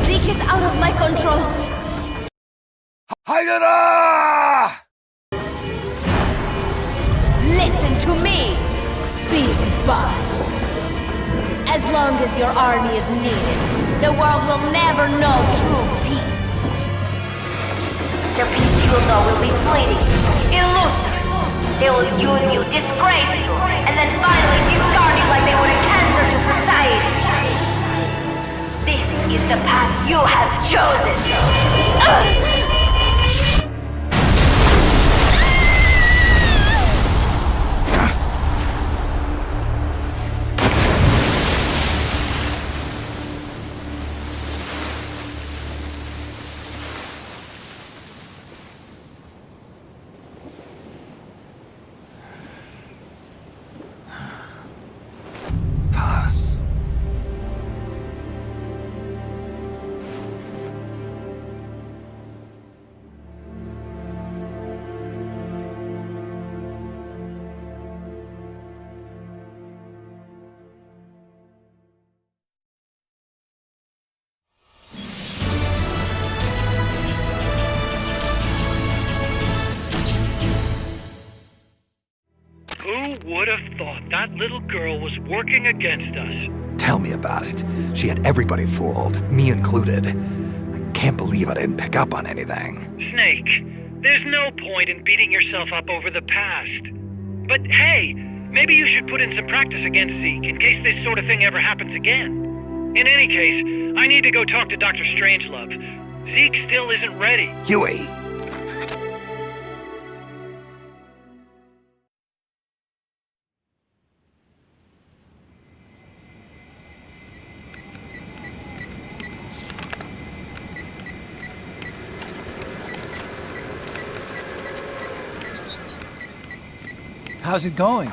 S9: Zeke is out of my control. Listen to me, Big Boss. As long as your army is needed, the world will never know true peace.
S6: The peace you will know will be fleeting, elusive. They will use you, disgrace you, and then finally discard you like they would a cancer to society. This is the path you have chosen.
S13: would have thought that little girl was working against us?
S7: Tell me about it. She had everybody fooled, me included. I can't believe I didn't pick up on anything.
S13: Snake, there's no point in beating yourself up over the past. But hey, maybe you should put in some practice against Zeke in case this sort of thing ever happens again. In any case, I need to go talk to Dr. Strangelove. Zeke still isn't ready.
S7: Huey!
S20: How's it going?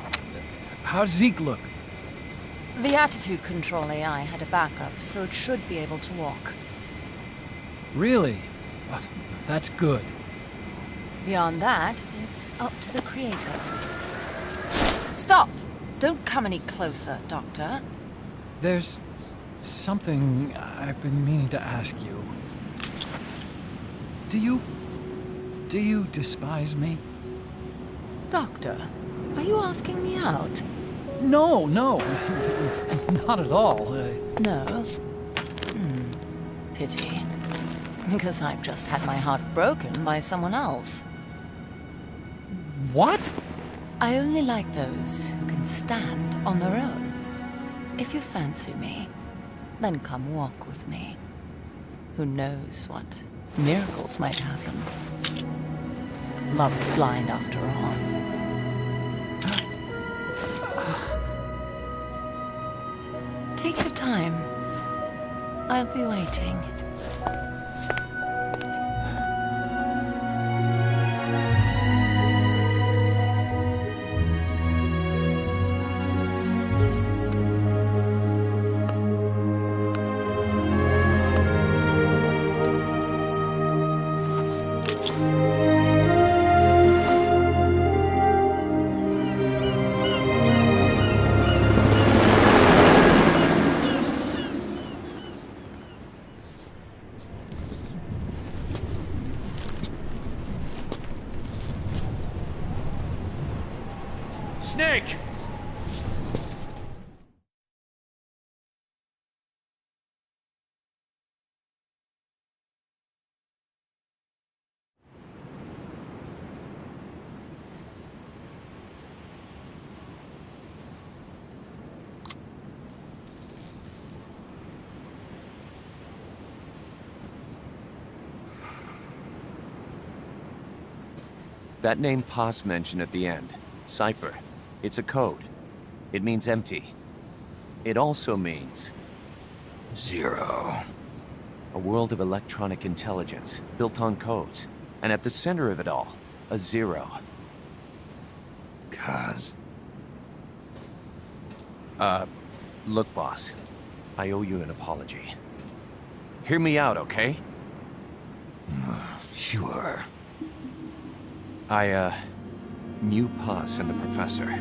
S20: How's Zeke look?
S9: The attitude control AI had a backup, so it should be able to walk.
S20: Really? Oh, that's good.
S9: Beyond that, it's up to the creator. Stop! Don't come any closer, Doctor.
S20: There's something I've been meaning to ask you. Do you despise me?
S9: Doctor, are you asking me out?
S20: No, not at all.
S9: No? Pity. Because I've just had my heart broken by someone else.
S20: What?
S9: I only like those who can stand on their own. If you fancy me, then come walk with me. Who knows what miracles might happen. Love is blind after all. Take your time. I'll be waiting.
S1: Snake!
S24: That name Paz mentioned at the end, Cipher. It's a code. It means empty. It also means...
S7: Zero.
S24: A world of electronic intelligence, built on codes. And at the center of it all, a zero.
S7: Cuz...
S24: Look, boss. I owe you an apology. Hear me out, okay?
S7: Sure.
S24: I knew Paz and the Professor.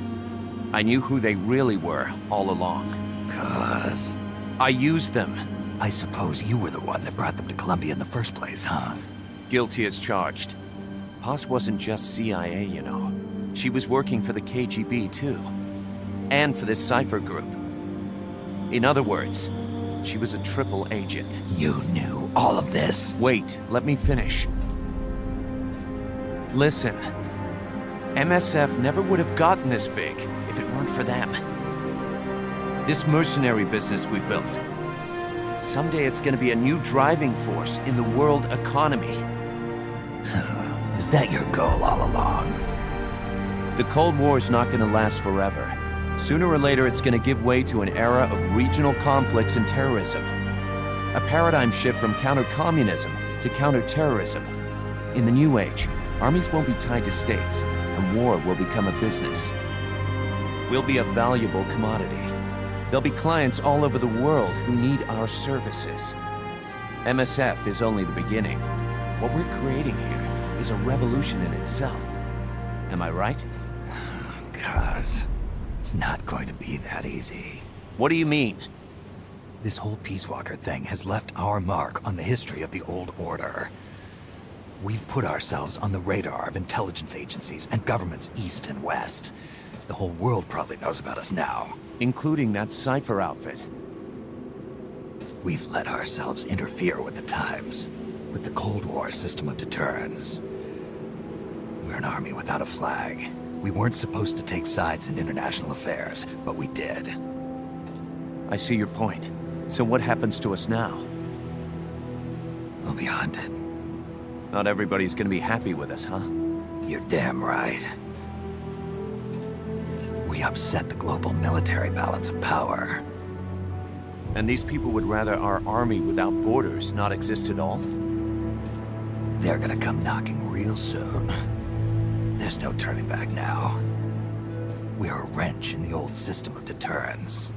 S24: I knew who they really were all along.
S7: Cuz...
S24: I used them.
S7: I suppose you were the one that brought them to Columbia in the first place, huh?
S24: Guilty as charged. Paz wasn't just CIA, you know. She was working for the KGB, too. And for this Cipher group. In other words, she was a triple agent.
S7: You knew all of this?
S24: Wait, let me finish. Listen. MSF never would have gotten this big if it weren't for them. This mercenary business we built. Someday it's gonna be a new driving force in the world economy.
S7: Is that your goal all along?
S24: The Cold War's not gonna last forever. Sooner or later it's gonna give way to an era of regional conflicts and terrorism. A paradigm shift from counter-communism to counter-terrorism. In the new age, armies won't be tied to states, and war will become a business. We'll be a valuable commodity. There'll be clients all over the world who need our services. MSF is only the beginning. What we're creating here is a revolution in itself. Am I right?
S7: Cuz... it's not going to be that easy.
S24: What do you mean?
S7: This whole Peace Walker thing has left our mark on the history of the Old Order. We've put ourselves on the radar of intelligence agencies and governments east and west. The whole world probably knows about us now.
S24: Including that Cypher outfit.
S7: We've let ourselves interfere with the times, with the Cold War system of deterrence. We're an army without a flag. We weren't supposed to take sides in international affairs, but we did.
S24: I see your point. So what happens to us now?
S7: We'll be hunted.
S24: Not everybody's gonna be happy with us, huh?
S7: You're damn right. We upset the global military balance of power.
S24: And these people would rather our army without borders not exist at all?
S7: They're gonna come knocking real soon. There's no turning back now. We're a wrench in the old system of deterrence.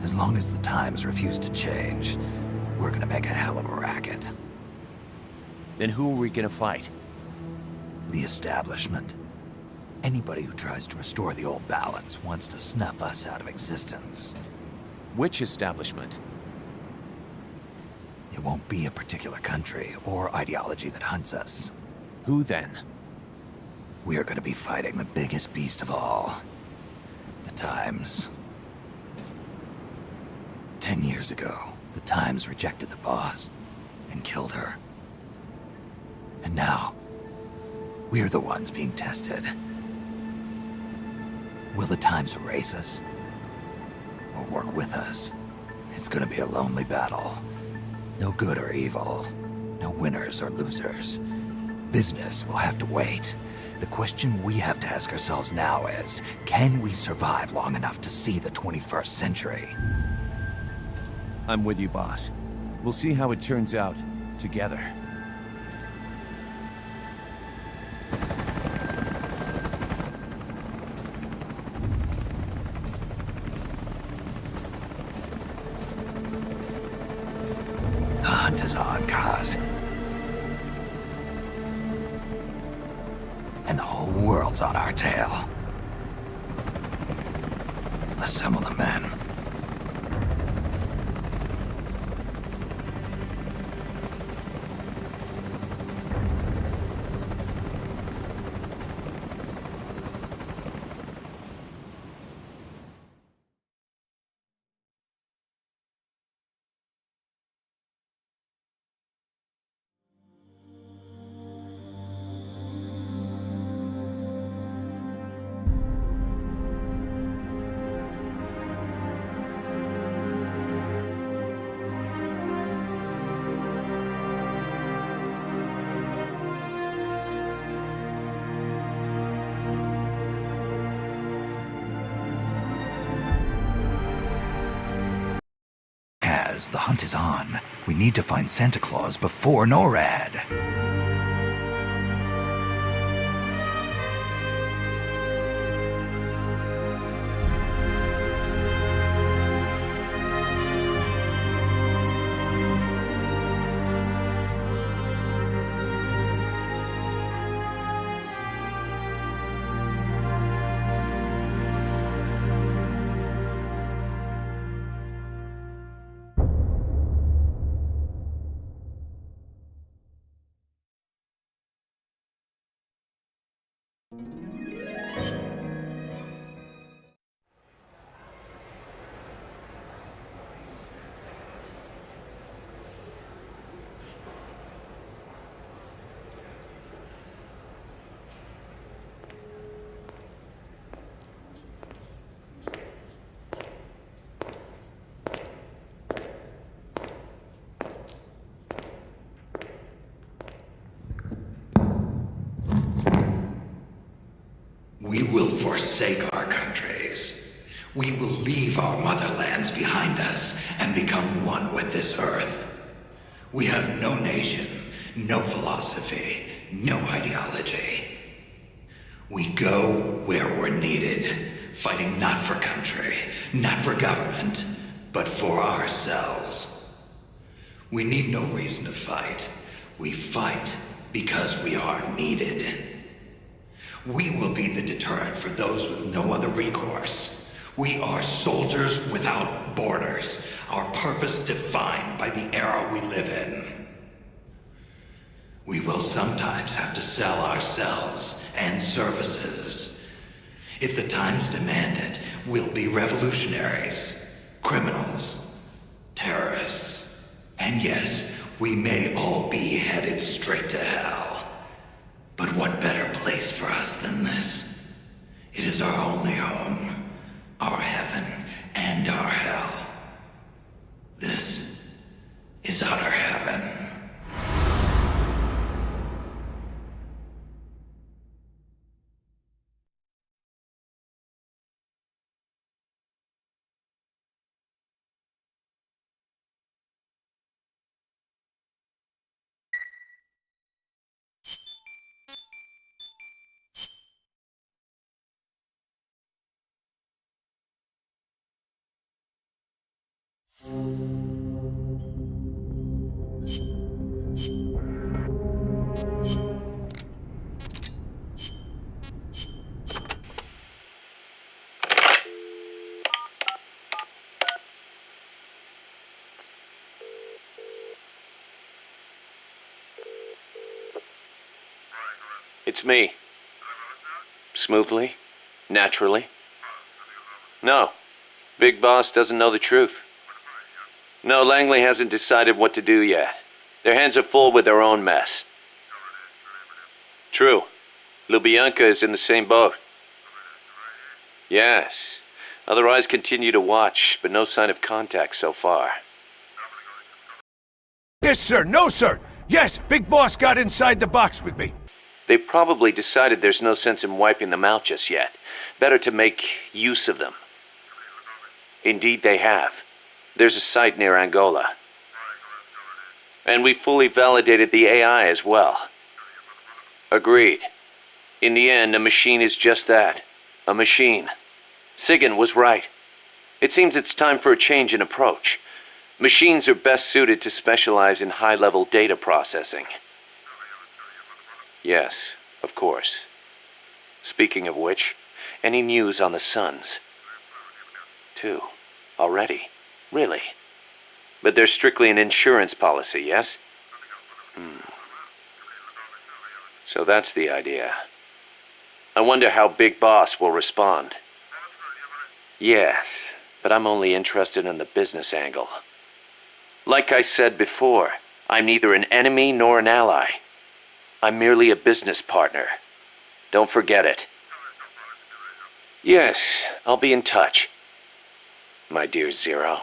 S7: As long as the times refuse to change, we're gonna make a hell of a racket.
S24: Then who are we gonna fight?
S7: The establishment. Anybody who tries to restore the old balance wants to snuff us out of existence.
S24: Which establishment?
S7: It won't be a particular country or ideology that hunts us.
S24: Who then?
S7: We are gonna be fighting the biggest beast of all. The Times. 10 years ago, the Times rejected the boss and killed her. And now, we're the ones being tested. Will the Times erase us? Or work with us? It's gonna be a lonely battle. No good or evil. No winners or losers. Business will have to wait. The question we have to ask ourselves now is, can we survive long enough to see the 21st century?
S24: I'm with you, boss. We'll see how it turns out, together.
S7: The hunt is on, Kaz. And the whole world's on our tail. Assemble the men. The hunt is on. We need to find Santa Claus before NORAD.
S12: We will forsake our countries. We will leave our motherlands behind us and become one with this earth. We have no nation, no philosophy, no ideology. We go where we're needed, fighting not for country, not for government, but for ourselves. We need no reason to fight. We fight because we are needed. We will be the deterrent for those with no other recourse. We are soldiers without borders, our purpose defined by the era we live in.
S16: We will sometimes have to sell ourselves and services. If the times demand it, we'll be revolutionaries, criminals, terrorists, and yes, we may all be headed straight to hell. But what better place for us than this? It is our only home, our heaven, and our hell. This is utter heaven.
S24: It's me. Smoothly? Naturally? No. Big Boss doesn't know the truth. No, Langley hasn't decided what to do yet. Their hands are full with their own mess. True. Lubyanka is in the same boat. Yes. Other eyes continue to watch, but no sign of contact so far.
S3: Yes, sir. No, sir. Yes, Big Boss got inside the box with me.
S24: They probably decided there's no sense in wiping them out just yet. Better to make use of them. Indeed they have. There's a site near Angola. And we fully validated the AI as well. Agreed. In the end, a machine is just that. A machine. Sigan was right. It seems it's time for a change in approach. Machines are best suited to specialize in high-level data processing. Yes, of course. Speaking of which, any news on the Suns? 2. Already? Really? But they're strictly an insurance policy, yes? So that's the idea. I wonder how Big Boss will respond. Yes, but I'm only interested in the business angle. Like I said before, I'm neither an enemy nor an ally. I'm merely a business partner. Don't forget it. Yes, I'll be in touch. My dear Zero.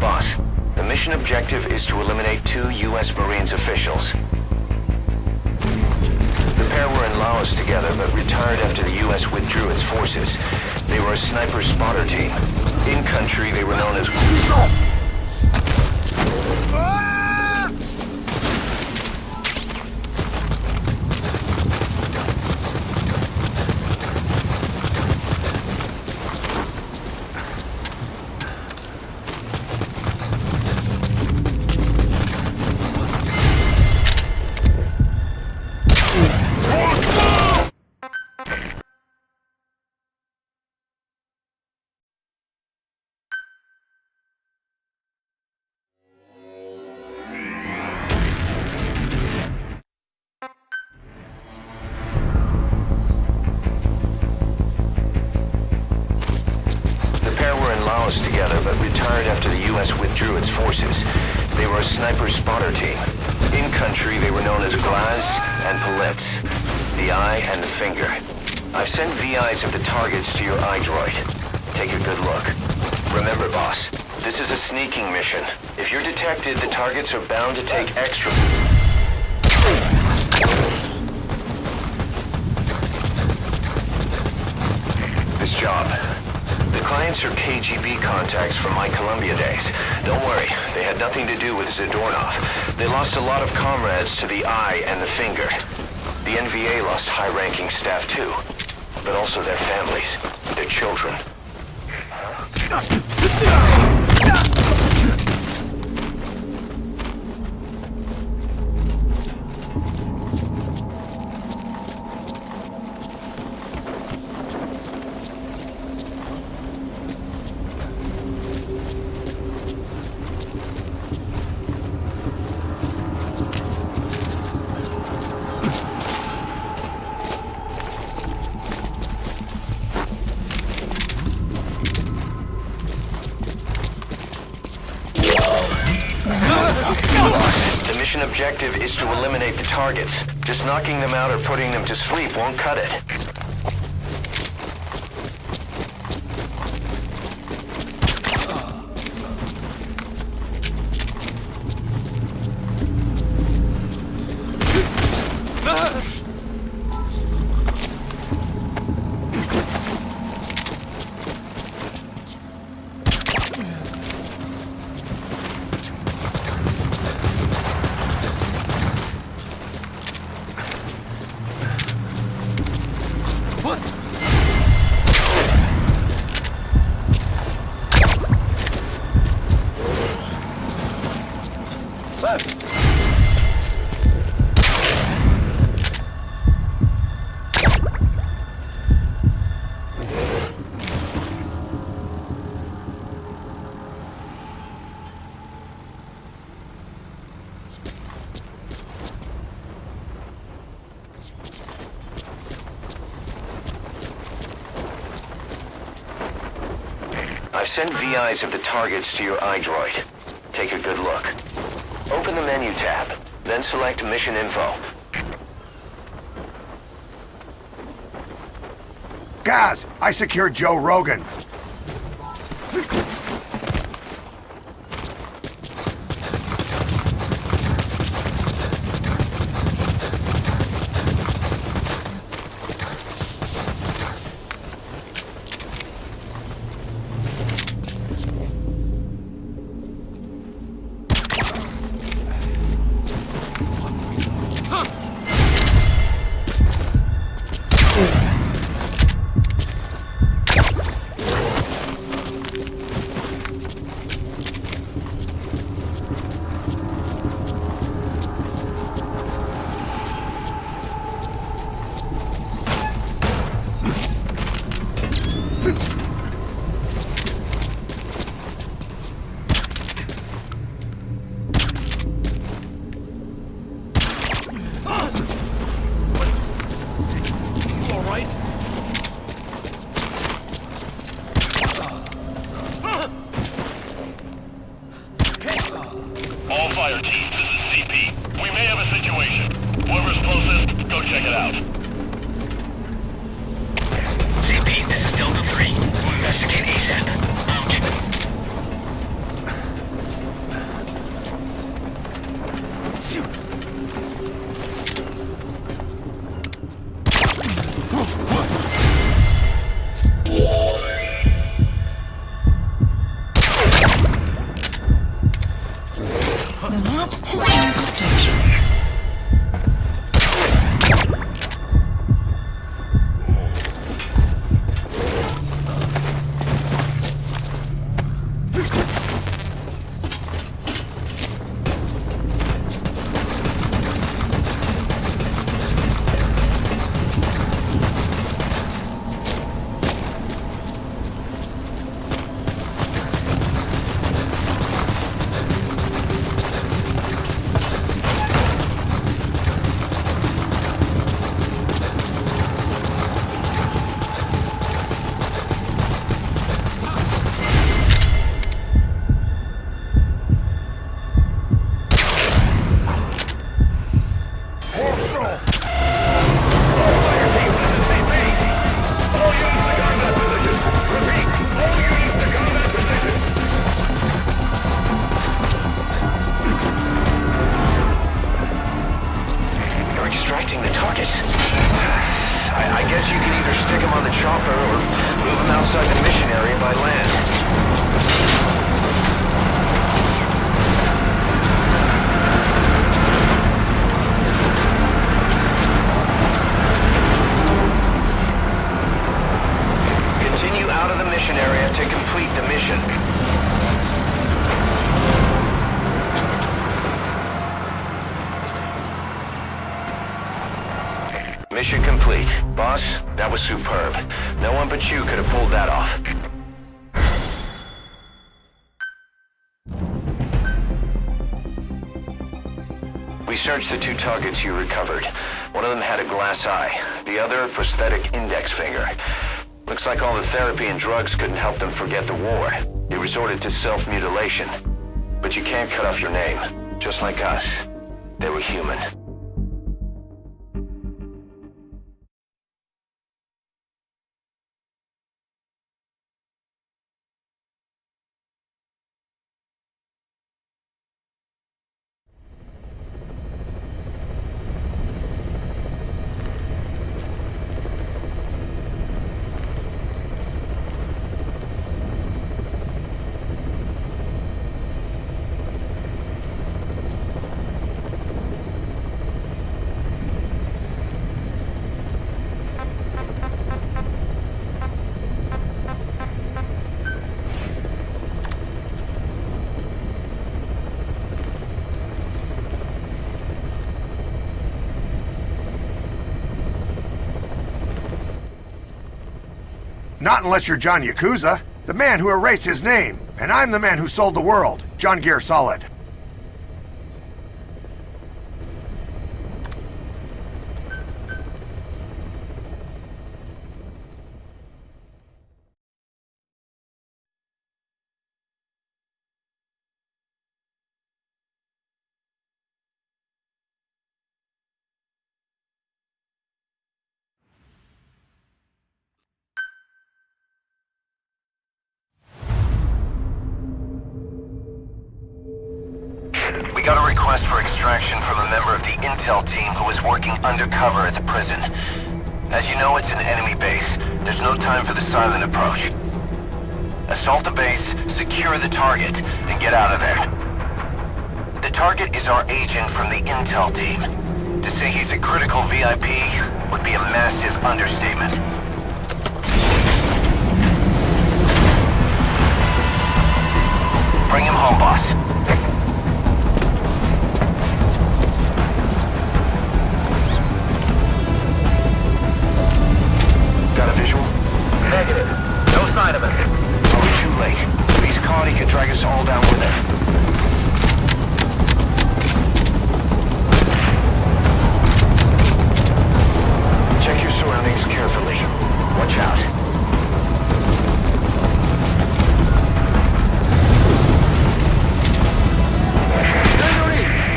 S18: Boss, the mission objective is to eliminate 2 U.S. Marines officials. The pair were in Laos together, but retired after the U.S. withdrew its forces. They were a sniper spotter team. In country, they were known as... retired after the U.S. withdrew its forces. They were a sniper spotter team. In country, they were known as Glaz and Pallets, the eye and the finger. I've sent VIs of the targets to your iDroid. Take a good look. Remember, boss, this is a sneaking mission. If you're detected, the targets are bound to take extra... This job. The clients are KGB contacts from my Columbia days. Don't worry, they had nothing to do with Zadornov. They lost a lot of comrades to the eye and the finger. The NVA lost high-ranking staff too, but also their families, their children. The mission objective is to eliminate the targets. Just knocking them out or putting them to sleep won't cut it. I've sent VIs of the targets to your iDroid. Take a good look. Open the menu tab, then select Mission Info.
S17: Gaz, I secured Joe Rogan.
S21: All fire teams, this is CP. We may have a situation. Whoever's closest, go check it out.
S22: CP, this is Delta 3. We'll investigate ASAP.
S18: Mission complete. Boss, that was superb. No one but you could have pulled that off. We searched the 2 targets you recovered. One of them had a glass eye, the other a prosthetic index finger. Looks like all the therapy and drugs couldn't help them forget the war. They resorted to self-mutilation. But you can't cut off your name. Just like us. They were human.
S17: Not unless you're John Yakuza, the man who erased his name. And I'm the man who sold the world, John Gear Solid.
S18: We got a request for extraction from a member of the intel team who was working undercover at the prison. As you know, it's an enemy base. There's no time for the silent approach. Assault the base, secure the target, and get out of there. The target is our agent from the intel team. To say he's a critical VIP would be a massive understatement. Bring him home, boss. Got a visual? Negative. No sign of him. Are we too late? If he's caught, he could drag us all down with him. Check your surroundings carefully. Watch out.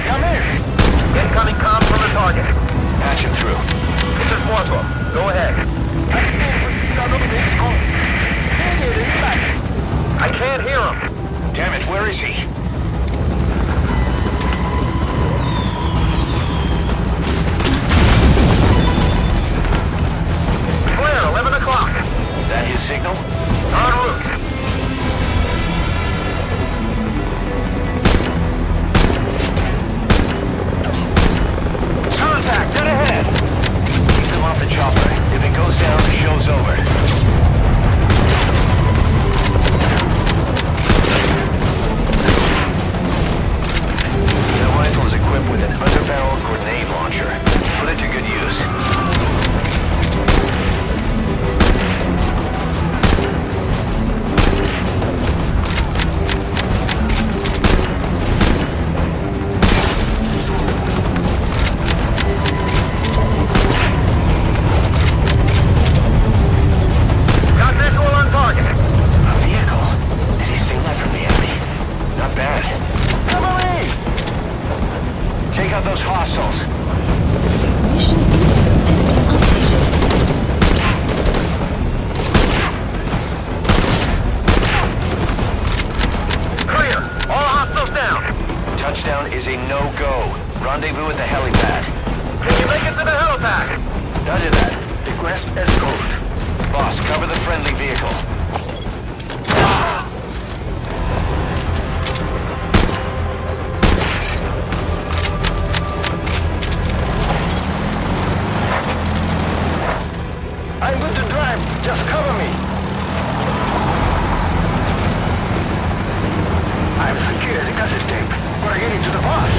S18: Come in. Incoming comm from the target. Patch him through. This is Morpho. Go ahead. I can't hear him. Damn it, where is he? Clear, 11 o'clock. That his signal? En route. Contact, dead ahead. Keep him off the chopper. If it goes down, the show's over. The rifle is equipped with an underbarrel grenade launcher. Put it to good use. Touchdown is a no-go. Rendezvous at the helipad. Can you make it to the helipad? Roger that. Request escort. Boss, cover the friendly vehicle. I'm good to drive. Just cover me. I've secured the cassette tape. We're getting to the boss.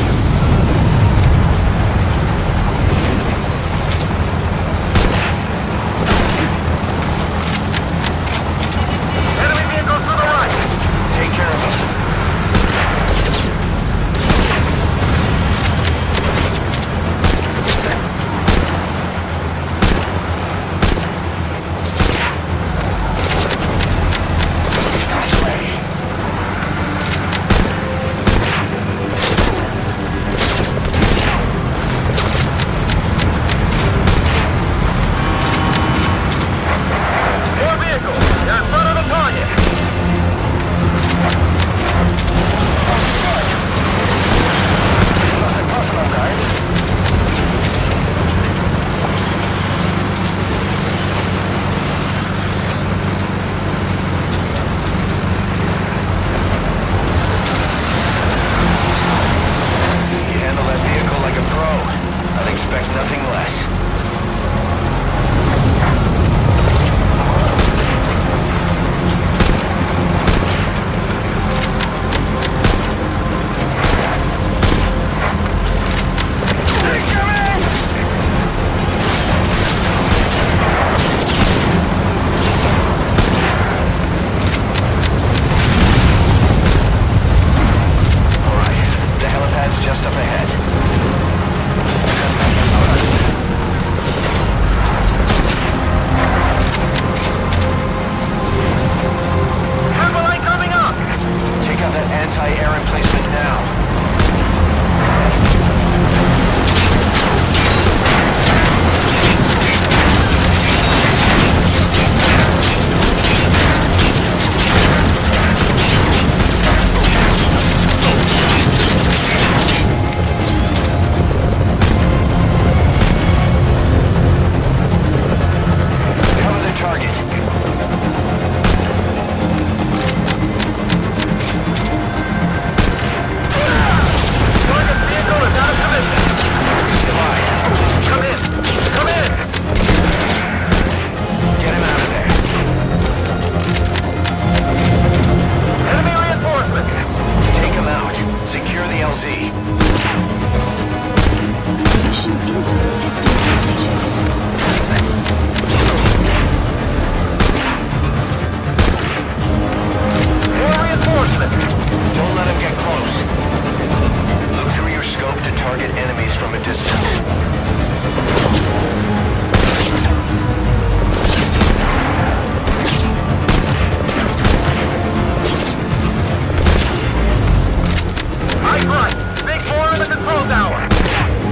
S21: right. Big 4 in the control tower.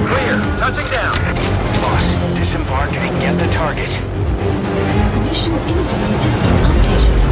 S21: Clear. Touching down.
S18: Boss, disembark and get the target.
S6: Mission info has been updated.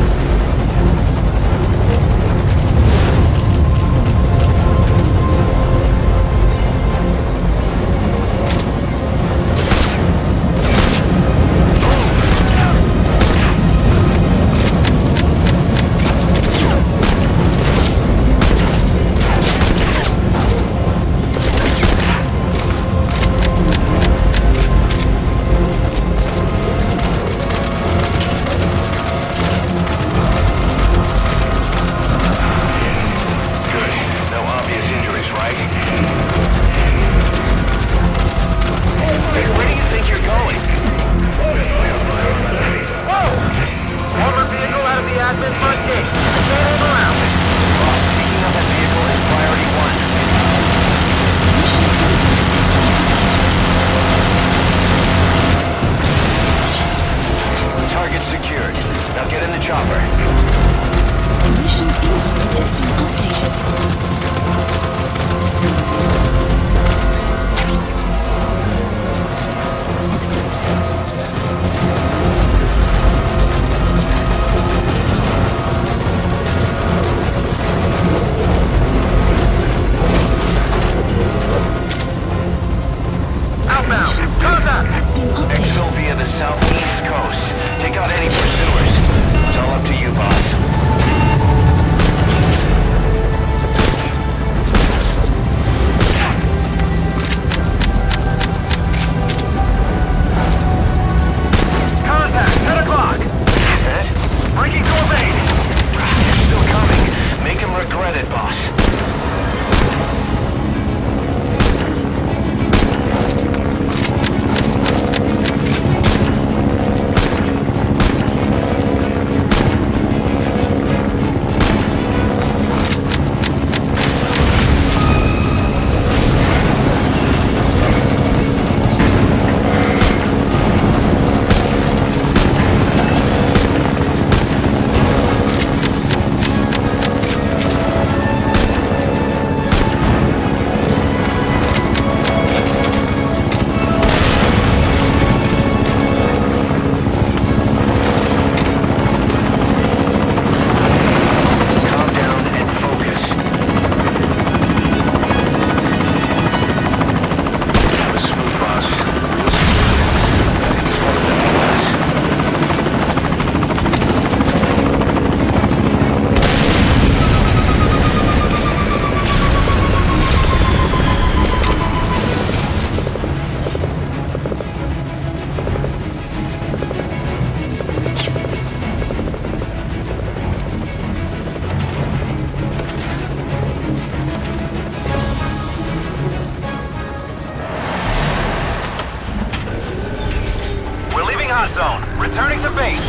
S21: hot zone. Returning to base.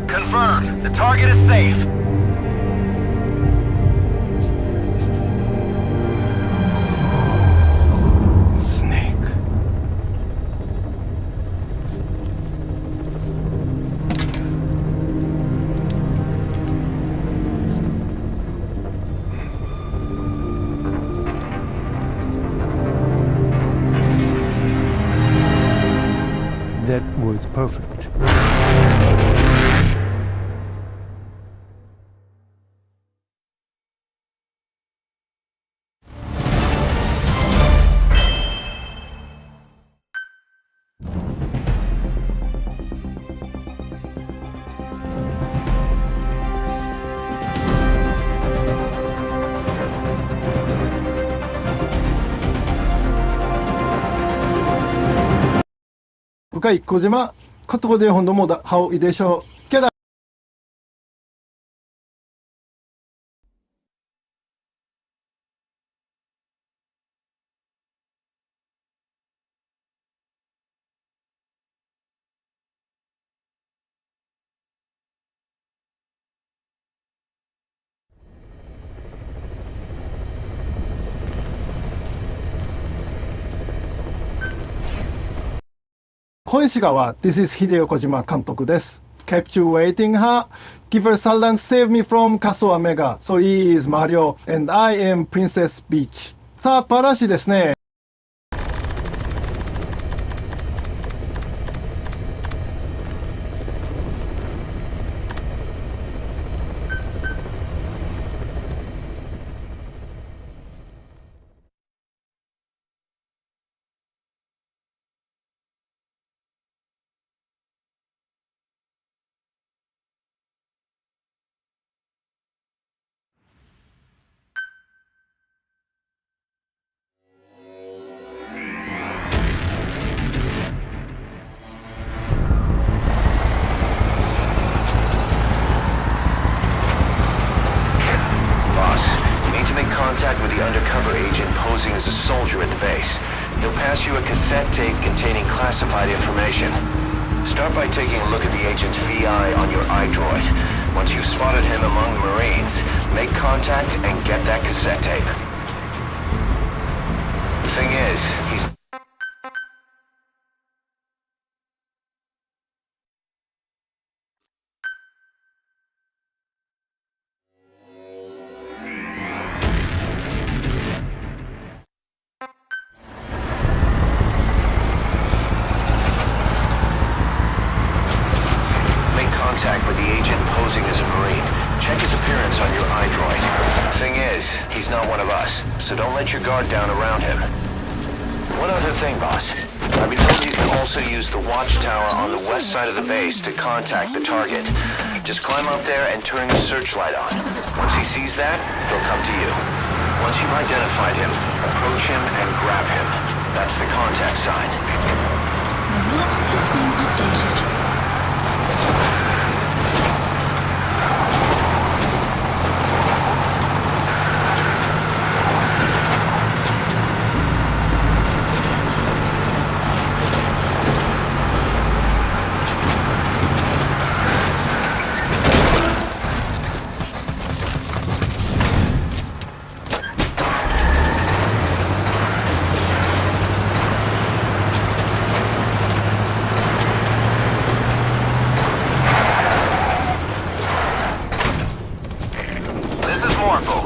S21: Confirmed. The target is safe.
S2: That was perfect.
S4: Bukai Kojima, Kotogo de Hondomoda, how idesho, Keda. 小石川、This is 秀夫小島監督です。kept you waiting, huh? Giver Salan saved me from Castle Omega. So he is Mario and I am Princess Peach. さあ、パラシですね。
S18: Contact with the undercover agent posing as a soldier at the base. He'll pass you a cassette tape containing classified information. Start by taking a look at the agent's VI on your iDroid. Once you've spotted him among the Marines, make contact and get that cassette tape. The thing is, he's... with the agent posing as a Marine. Check his appearance on your iDroid. Thing is, he's not one of us, so don't let your guard down around him. One other thing, boss. I've been told you can also use the watchtower on the west side of the base to contact the target. Just climb up there and turn the searchlight on. Once he sees that, he'll come to you. Once you've identified him, approach him and grab him. That's the contact sign.
S5: The map has been updated.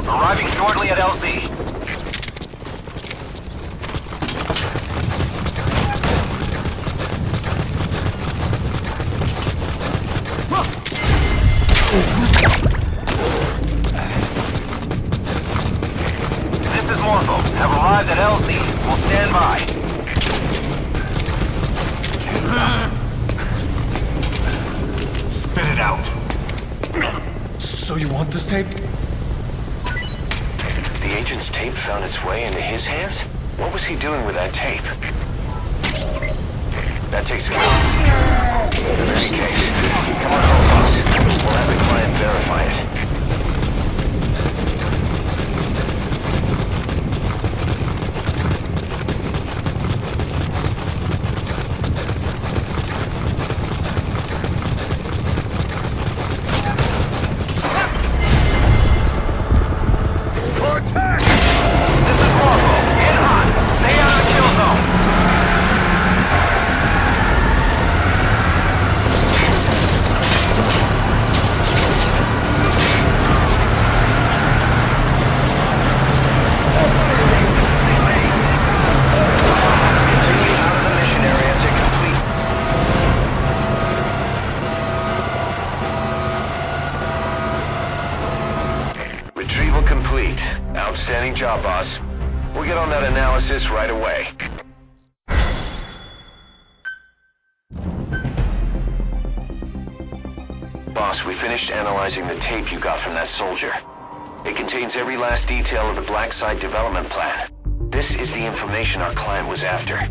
S21: Arriving shortly at LZ. This is Morpho. Have arrived at LZ. We'll stand by.
S12: Spit it out.
S10: So you want this tape?
S18: The agent's tape found its way into his hands? What was he doing with that tape? That takes care of it. In any case, come on home, boss. We'll have the client verify it. Retrieval complete. Outstanding job, boss. We'll get on that analysis right away. Boss, we finished analyzing the tape you got from that soldier. It contains every last detail of the Black Site development plan. This is the information our client was after.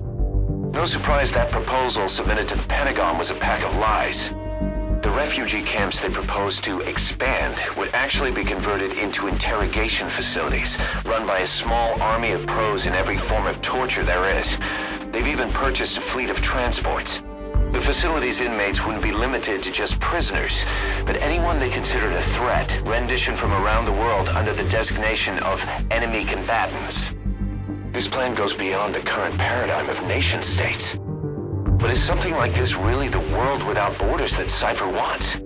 S18: No surprise that proposal submitted to the Pentagon was a pack of lies. The refugee camps they proposed to expand would actually be converted into interrogation facilities, run by a small army of pros in every form of torture there is. They've even purchased a fleet of transports. The facility's inmates wouldn't be limited to just prisoners, but anyone they considered a threat, renditioned from around the world under the designation of enemy combatants. This plan goes beyond the current paradigm of nation-states. But is something like this really the world without borders that Cypher wants?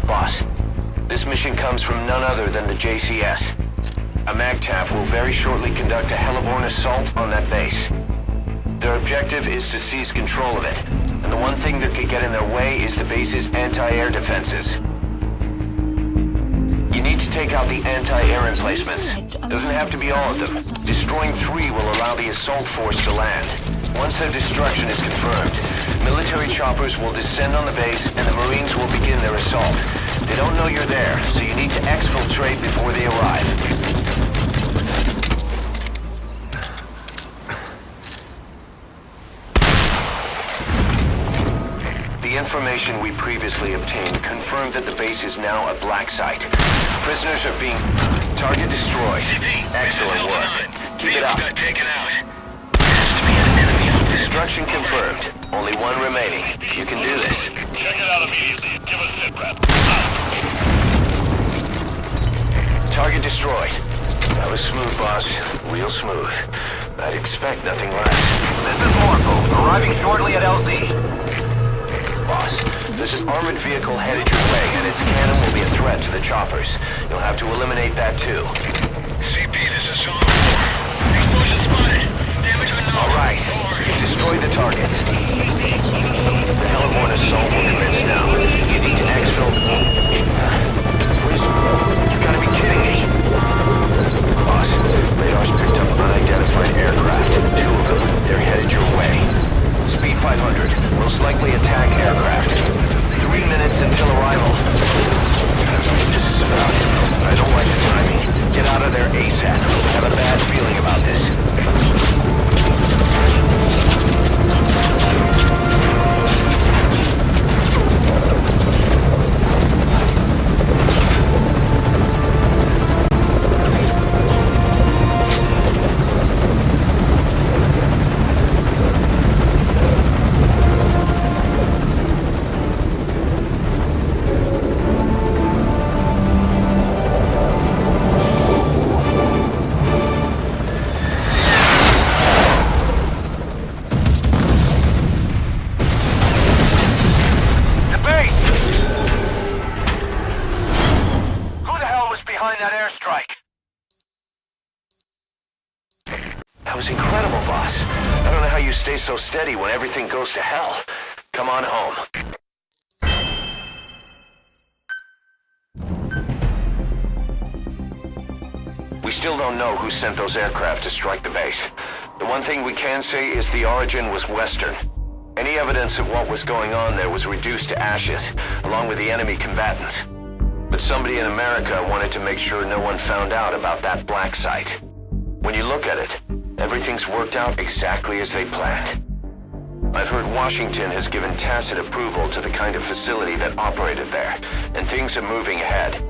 S18: Boss, this mission comes from none other than the JCS. A MAGTF will very shortly conduct a hellborn assault on that base. Their objective is to seize control of it, and the one thing that could get in their way is the base's anti-air defenses. You need to take out the anti-air emplacements. Doesn't have to be all of them. Destroying 3 will allow the assault force to land. Once their destruction is confirmed, military choppers will descend on the base and the Marines will begin their assault. They don't know you're there, so you need to exfiltrate before they arrive. The information we previously obtained confirmed that the base is now a black site. Prisoners are being... Target destroyed. Excellent work. Keep it up. Destruction confirmed. Only 1 remaining. You can do this.
S21: Check it out immediately. Give us sit rep.
S18: Target destroyed. That was smooth, boss. Real smooth. I'd expect nothing less.
S22: This is Morpho, arriving shortly at LZ.
S18: Boss, there's an armored vehicle headed your way, and its cannon will be a threat to the choppers. You'll have to eliminate that too.
S21: CP, this is Sean 4. Explosion spotted. Damage unknown.
S18: Alright, destroy the targets. The hellborn assault will commence now. You need to exfil... You gotta be kidding me. Boss, radar's picked up unidentified aircraft. 2 of them. They're headed your way. Speed 500. Most likely attack aircraft. 3 minutes until arrival. I don't know what this is about, but I don't like the timing. Get out of there ASAP. I have a bad feeling about this. So steady when everything goes to hell. Come on home. We still don't know who sent those aircraft to strike the base. The one thing we can say is the origin was Western. Any evidence of what was going on there was reduced to ashes, along with the enemy combatants. But somebody in America wanted to make sure no one found out about that black site. When you look at it, everything's worked out exactly as they planned. I've heard Washington has given tacit approval to the kind of facility that operated there, and things are moving ahead.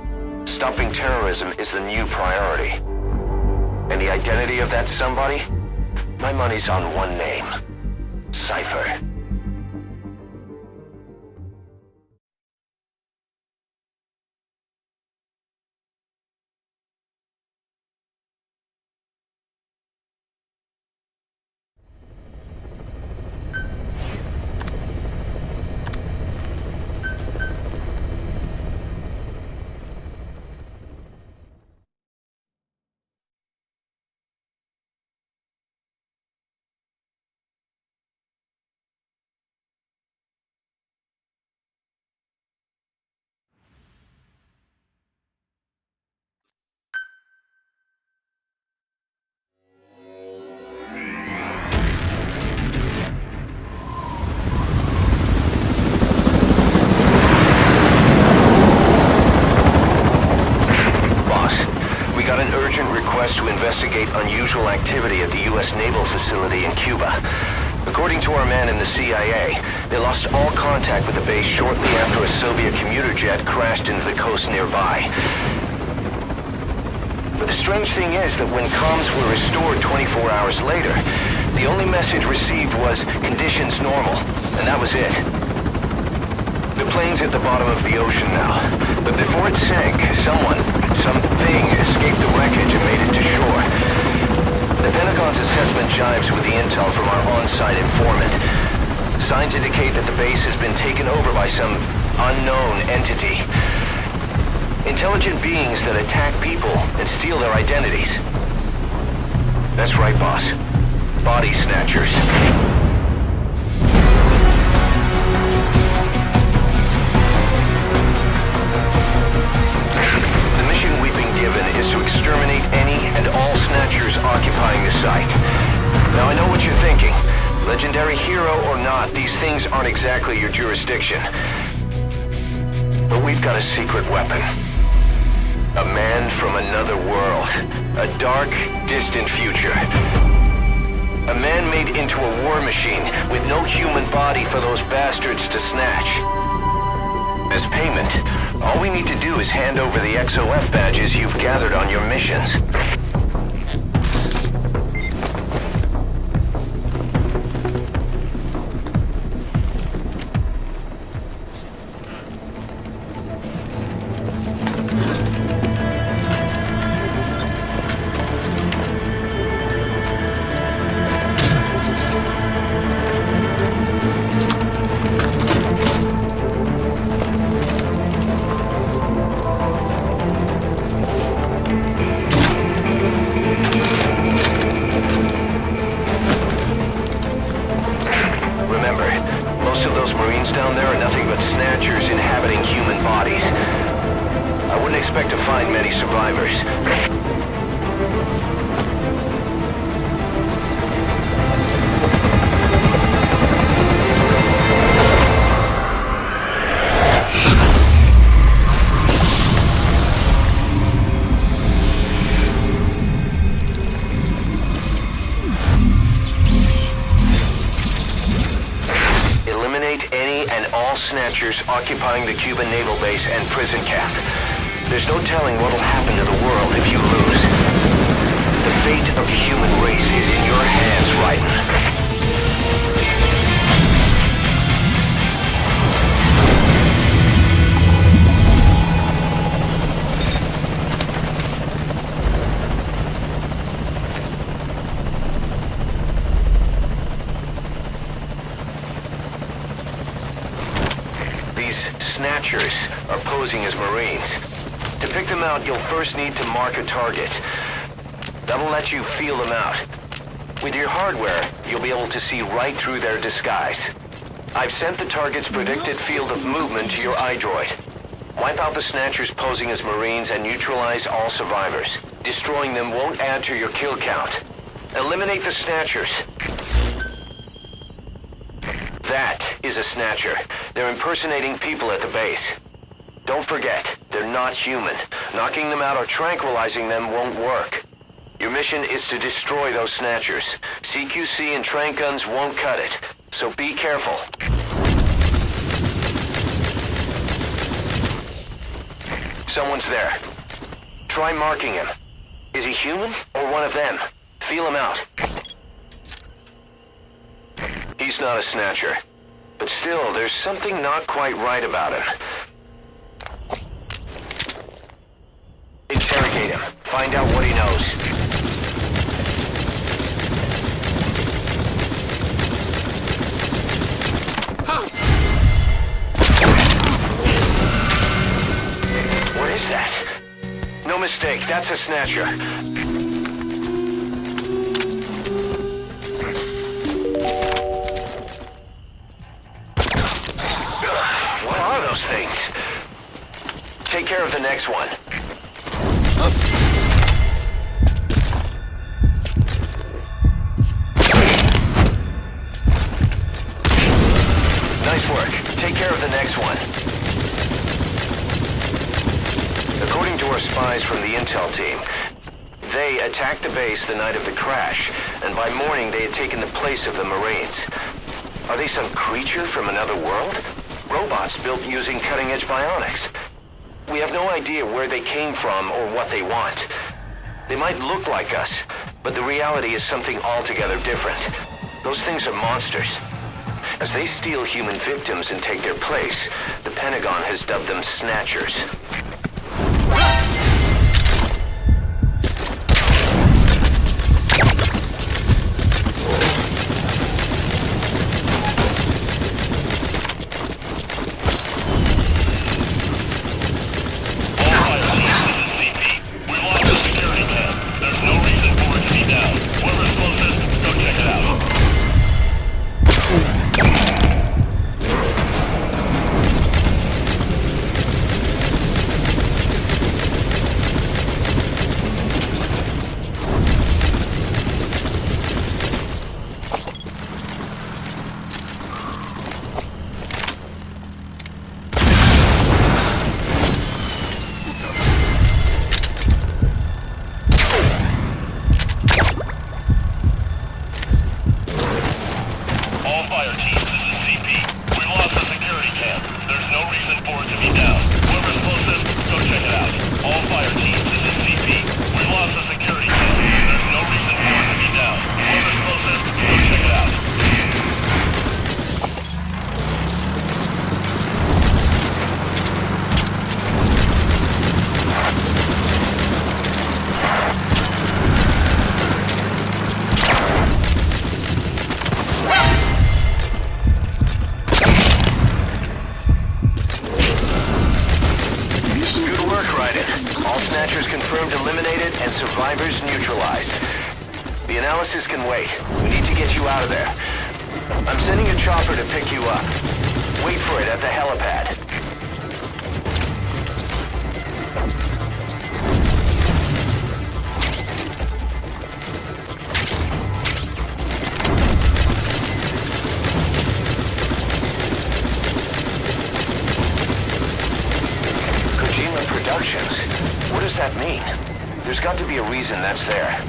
S18: Stopping terrorism is the new priority. And the identity of that somebody? My money's on one name. Cypher. request to investigate unusual activity at the U.S. naval facility in Cuba. According to our man in the CIA, they lost all contact with the base shortly after a Soviet commuter jet crashed into the coast nearby. But the strange thing is that when comms were restored 24 hours later, the only message received was conditions normal, and that was it. The plane's at the bottom of the ocean now, but before it sank, something escaped the wreckage and made it to shore. The Pentagon's assessment jives with the intel from our on-site informant. Signs indicate that the base has been taken over by some unknown entity. Intelligent beings that attack people and steal their identities. That's right, boss. Body snatchers. The mission we've been given is to exterminate any and all snatchers occupying the site. Now I know what you're thinking. Legendary hero or not, these things aren't exactly your jurisdiction. But we've got a secret weapon. A man from another world. A dark, distant future. A man made into a war machine with no human body for those bastards to snatch. As payment, all we need to do is hand over the XOF badges you've gathered on your missions. Occupying the Cuban naval base and prison camp. There's no telling what'll happen to the world if you lose. The fate of the human race is in your hands, Raiden. Snatchers are posing as Marines. To pick them out, you'll first need to mark a target. That'll let you feel them out. With your hardware, you'll be able to see right through their disguise. I've sent the target's predicted field of movement to your iDroid. Wipe out the Snatchers posing as Marines and neutralize all survivors. Destroying them won't add to your kill count. Eliminate the Snatchers. That is a Snatcher. They're impersonating people at the base. Don't forget, they're not human. Knocking them out or tranquilizing them won't work. Your mission is to destroy those Snatchers. CQC and trank guns won't cut it, so be careful. Someone's there. Try marking him. Is he human or one of them? Feel him out. He's not a Snatcher. But still, there's something not quite right about him. Interrogate him. Find out what he knows. What is that? No mistake, that's a Snatcher. What are those things? Take care of the next one. Nice work. Take care of the next one. According to our spies from the intel team, They attacked the base the night of the crash, and by morning they had taken the place of the Marines. Are they some creature from another world? Robots built using cutting-edge bionics. We have no idea where they came from or what they want. They might look like us, but the reality is something altogether different. Those things are monsters. As they steal human victims and take their place, the Pentagon has dubbed them snatchers. What does that mean? There's got to be a reason that's there.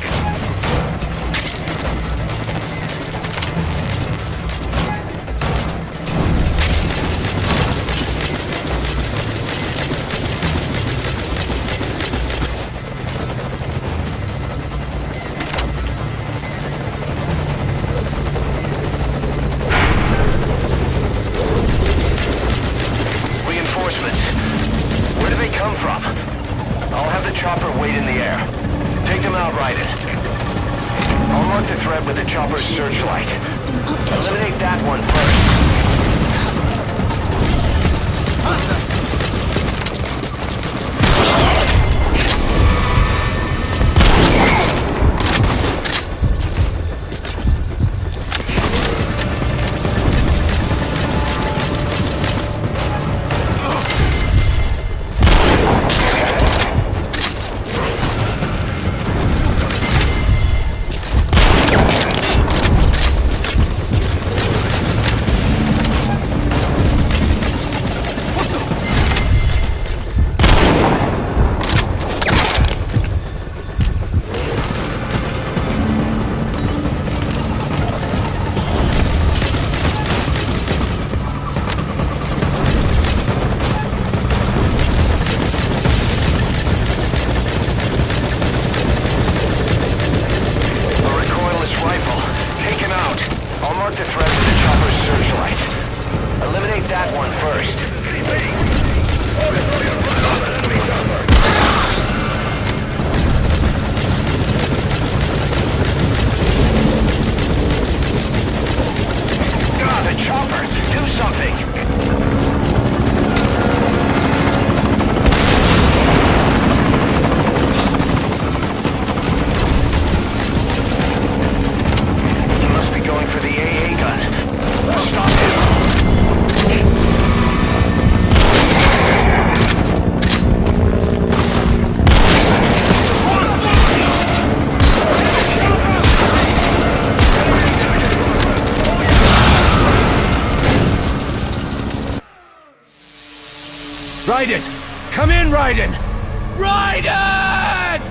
S3: Raiden! Come in, Raiden! Raiden!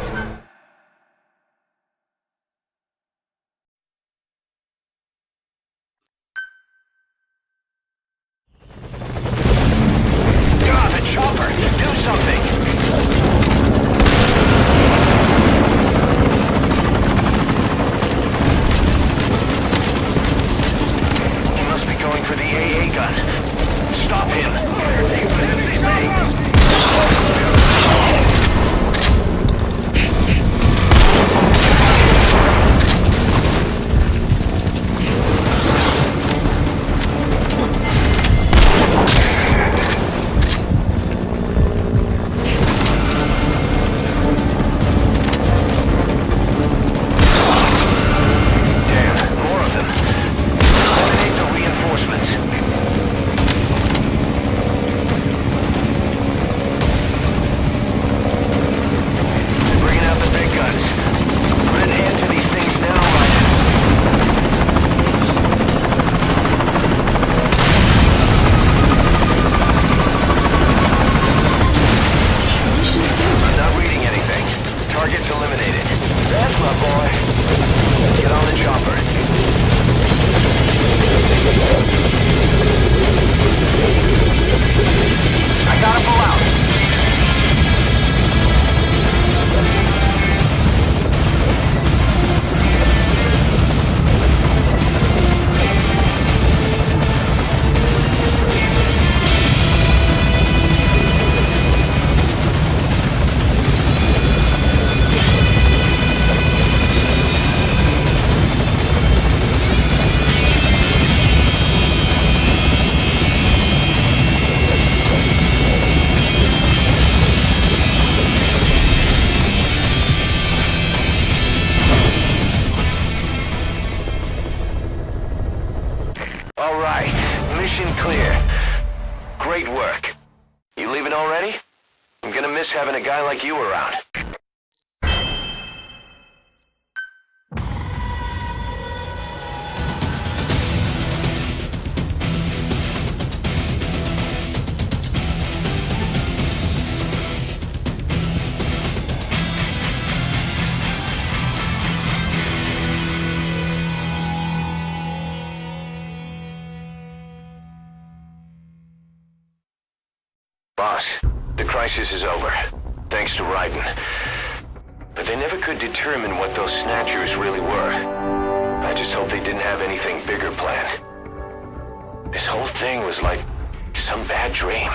S18: having a guy like you around. Boss, the crisis is over, thanks to Raiden. But they never could determine what those snatchers really were. I just hope they didn't have anything bigger planned. This whole thing was like some bad dream.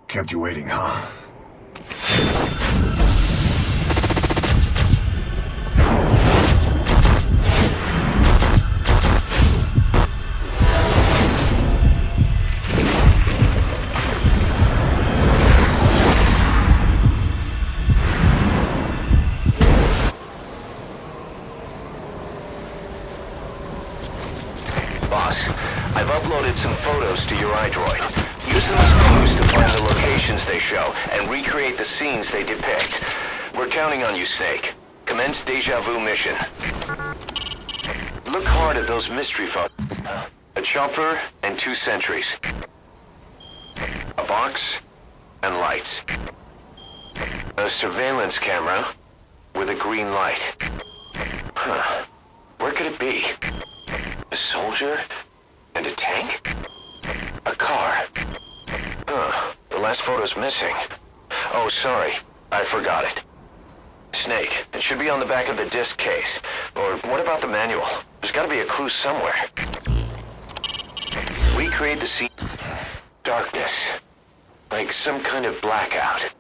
S17: Kept you waiting, huh?
S18: Boss, I've uploaded some photos to your iDroid. Use them as clues to find the locations they show and recreate the scenes they depict. We're counting on you, Snake. Commence Deja Vu mission. Look hard at those mystery photos. A chopper and 2 sentries. A box and lights. A surveillance camera with a green light. Huh. Where could it be? A soldier and a tank? A car. The last photo's missing. Oh, sorry. I forgot it. Snake, it should be on the back of the disc case. Or what about the manual? There's gotta be a clue somewhere. Recreate the scene. Darkness. Like some kind of blackout.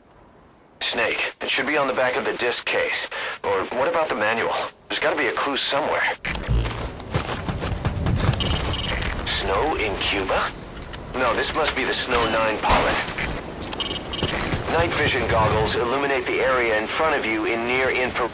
S18: Snake, it should be on the back of the disc case. Or what about the manual? There's gotta be a clue somewhere. Snow in Cuba? No, this must be the Snow 9 pollen. Night vision goggles illuminate the area in front of you in near infrared.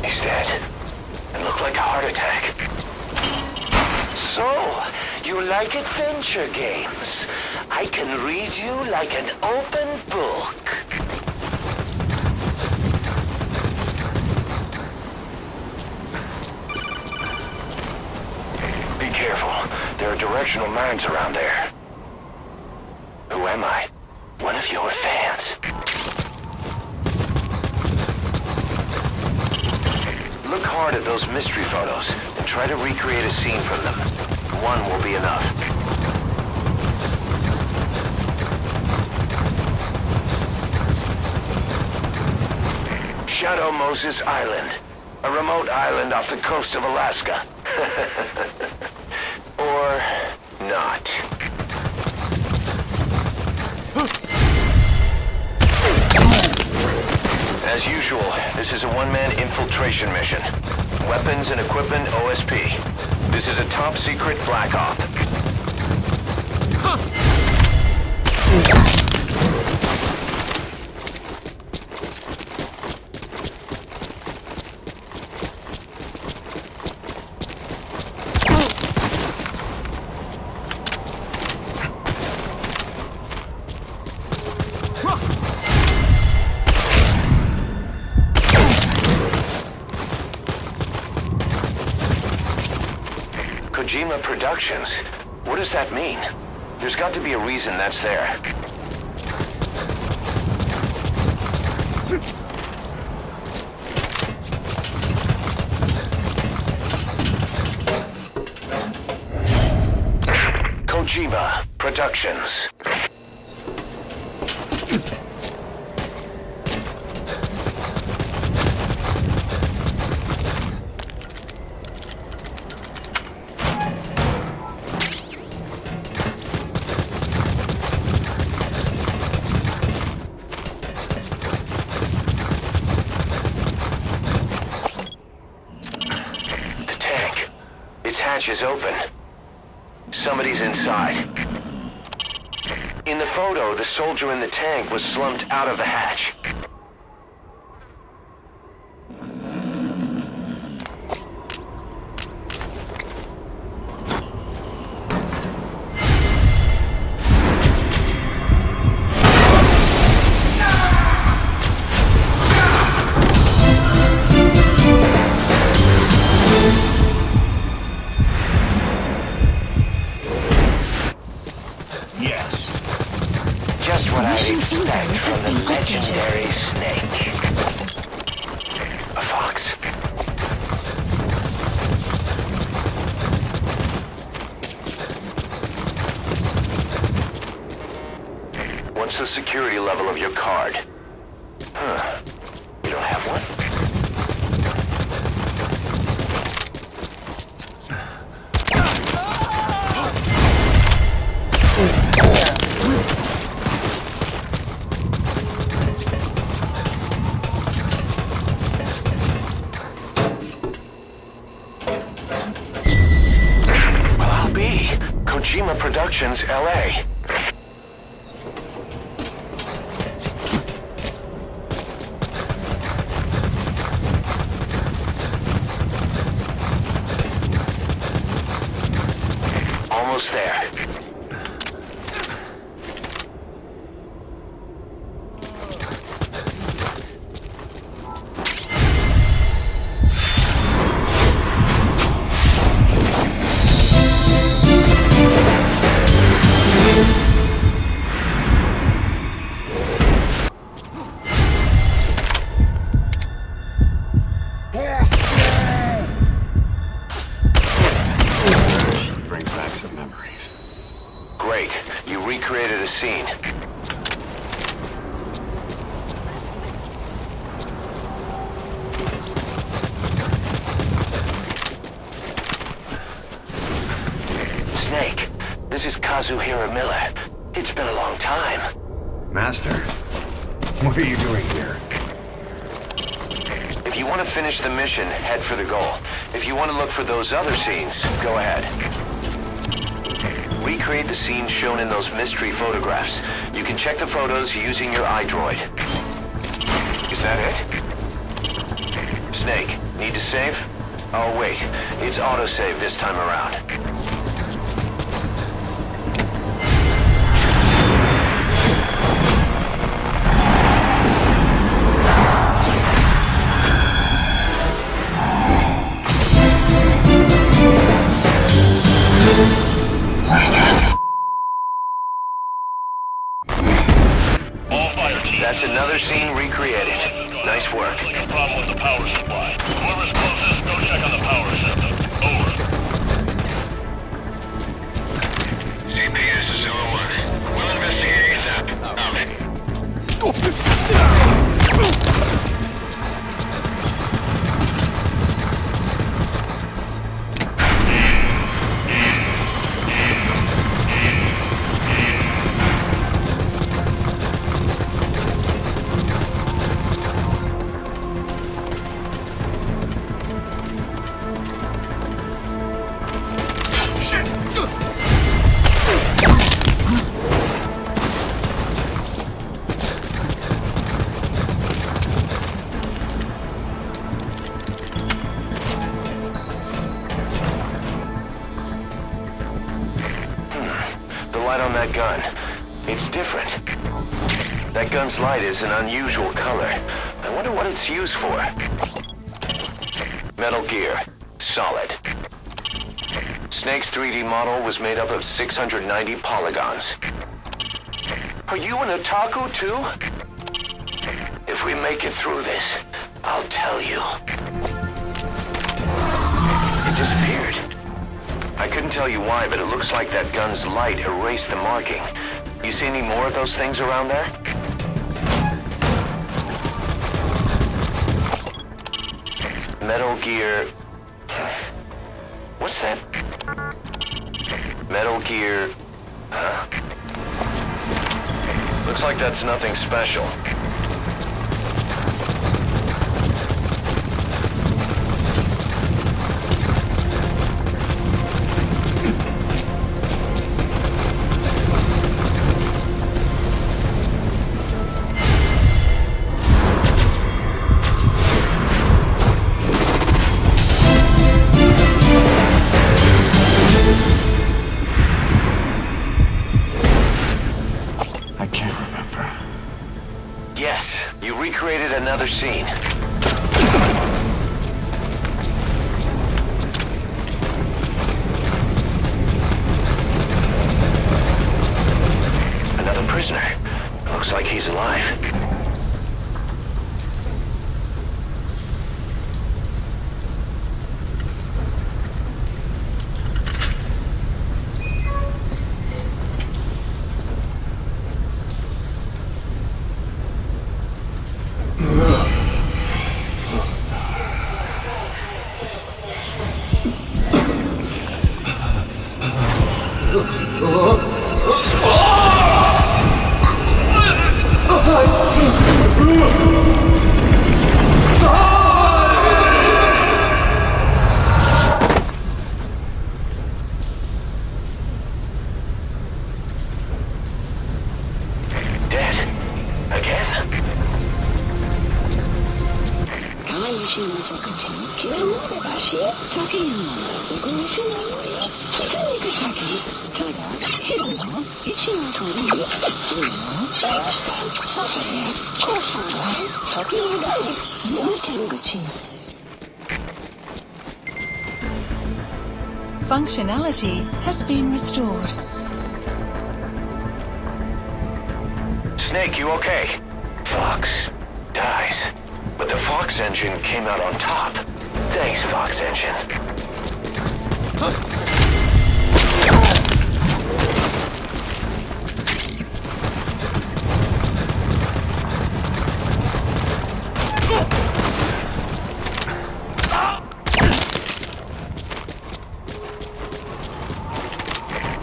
S18: He's dead. It looked like a heart attack. So, you like adventure games? I can read you like an open book. There are directional mines around there. Who am I? One of your fans. Look hard at those mystery photos and try to recreate a scene from them. One will be enough. Shadow Moses Island. A remote island off the coast of Alaska. Or not. As usual, this is a one-man infiltration mission. Weapons and equipment OSP. This is a top-secret black op. Kojima Productions? What does that mean? There's got to be a reason that's there. Kojima Productions. Is open. Somebody's inside. In the photo, the soldier in the tank was slumped out of the hatch. Legendary snake. A fox. What's the security level of your card? Huh. You don't have one? Kojima Productions, LA. Almost there. Great. You recreated a scene. Snake, this is Kazuhira Miller. It's been a long time.
S17: Master, what are you doing here?
S18: If you want to finish the mission, head for the goal. If you want to look for those other scenes, go ahead. Recreate the scenes shown in those mystery photographs. You can check the photos using your iDroid. Is that it? Snake, need to save? Oh wait, it's autosave this time around. That's another scene recreated. Nice work.
S21: Looks like a problem with the power supply. Whoever's closest, go check on the power system. Over.
S18: CP, this is Zero 1. We'll investigate ASAP. Out. Light on that gun. It's different. That gun's light is an unusual color. I wonder what it's used for. Metal Gear. Solid. Snake's 3D model was made up of 690 polygons. Are you an otaku too? If we make it through this, I'll tell you. It disappeared. I couldn't tell you why, but it looks like that gun's light erased the marking. You see any more of those things around there? Metal Gear... What's that? Metal Gear... Huh? Looks like that's nothing special. Recreated another scene. Another prisoner. Looks like he's alive.
S5: Functionality has been restored.
S18: Snake, you okay? Fox dies. But the Fox engine came out on top. Thanks, Fox engine.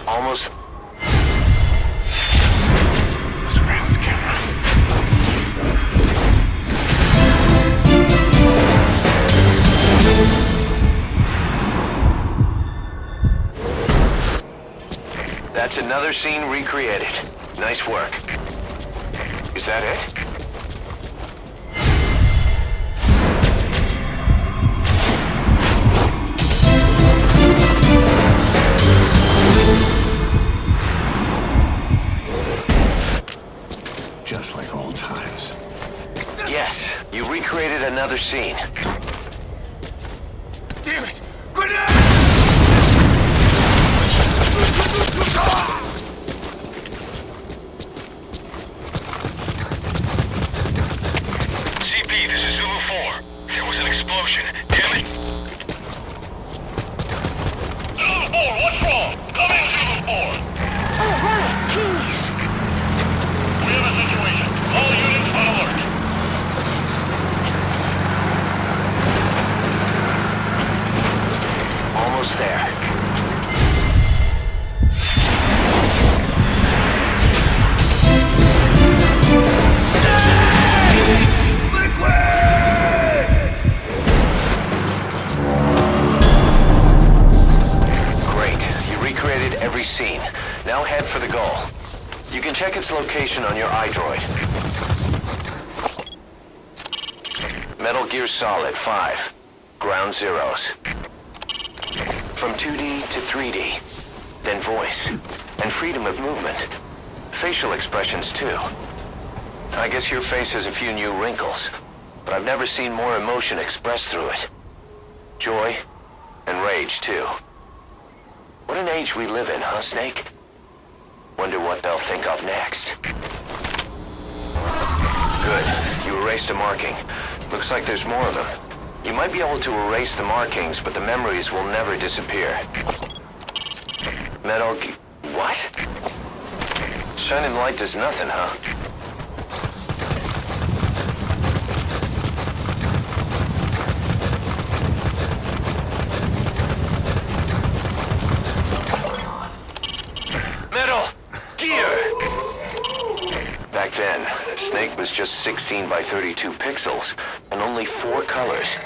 S18: Almost.
S12: Surveillance camera.
S18: That's another scene recreated. Nice work. Is that it?
S12: Just like old times.
S18: Yes, you recreated another scene.
S1: Damn it! Grenade!
S18: documented every scene. Now head for the goal. You can check its location on your iDroid. Metal Gear Solid 5. Ground Zeroes. From 2D to 3D. Then voice. And freedom of movement. Facial expressions too. I guess your face has a few new wrinkles, but I've never seen more emotion expressed through it. Joy and rage too. What an age we live in, huh, Snake? Wonder what they'll think of next. Good. You erased a marking. Looks like there's more of them. You might be able to erase the markings, but the memories will never disappear. What? Shining light does nothing, huh? Metal Gear! Back then, Snake was just 16 by 32 pixels, and only 4 colors.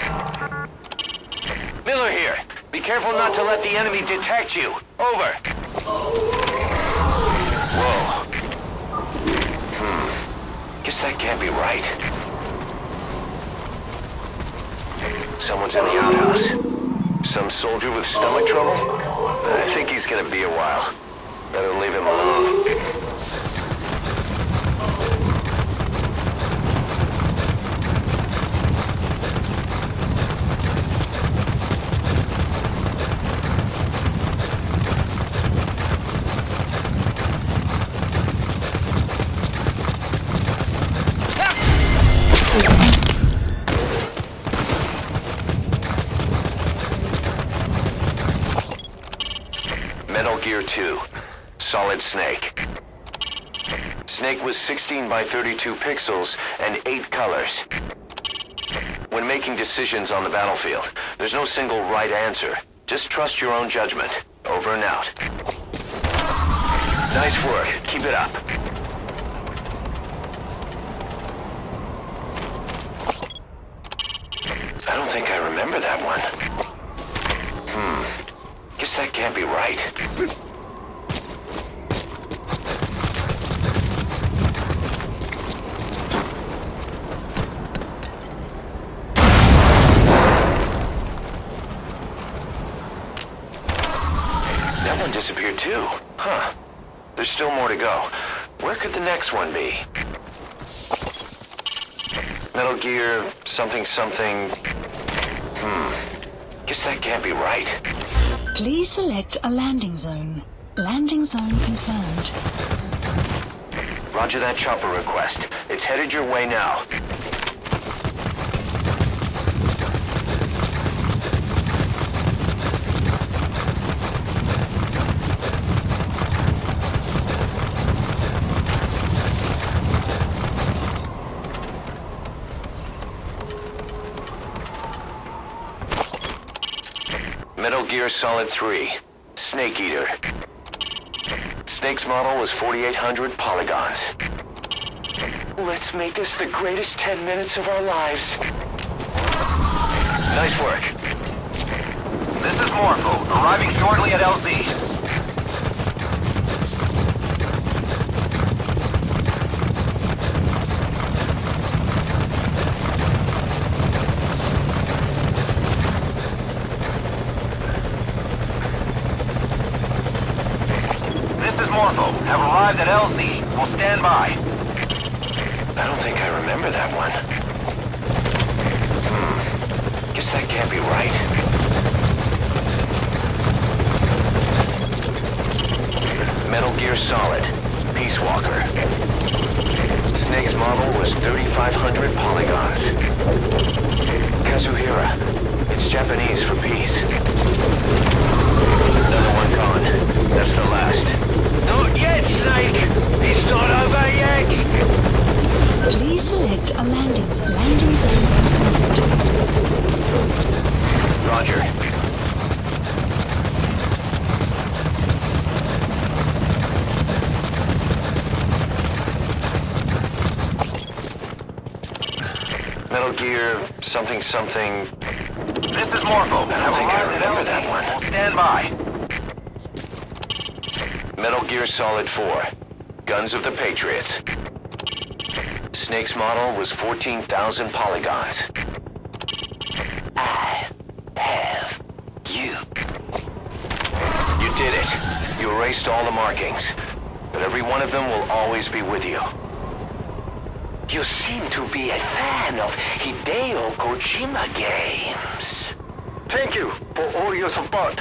S18: Miller here! Be careful not to let the enemy detect you! Over! Whoa. Guess that can't be right. Someone's in the outhouse. Some soldier with stomach trouble? I think he's gonna be a while. Better leave him alone. Metal Gear 2. Solid Snake. Snake was 16 by 32 pixels and 8 colors. When making decisions on the battlefield, there's no single right answer. Just trust your own judgment. Over and out. Nice work. Keep it up. I don't think I remember that one. Guess that can't be right. That one disappeared too. Huh. There's still more to go. Where could the next one be? Metal Gear something something. Guess that can't be right.
S5: Please select a landing zone. Landing zone confirmed.
S18: Roger that chopper request. It's headed your way now. Metal Gear Solid 3. Snake Eater. Snake's model was 4,800 polygons. Let's make this the greatest 10 minutes of our lives. Nice work.
S21: This is Morpho, arriving shortly at LZ. Morpho, have arrived at LZ. We'll stand by.
S18: I don't think I remember that one. Guess that can't be right. Metal Gear Solid. Peace Walker. Snake's model was 3,500 polygons. Kazuhira. It's Japanese for peace. Another one gone. That's the last. Not yet, Snake! It's not over yet!
S5: Please select a landing zone. Landing zone confirmed.
S18: Roger. Metal Gear something something.
S21: This is Morpho.
S18: I don't think I remember that one.
S21: We'll stand by.
S18: Metal Gear Solid 4. Guns of the Patriots. Snake's model was 14,000 polygons. I have you. You did it. You erased all the markings. But every one of them will always be with you. You seem to be a fan of Hideo Kojima games.
S11: Thank you for all your support.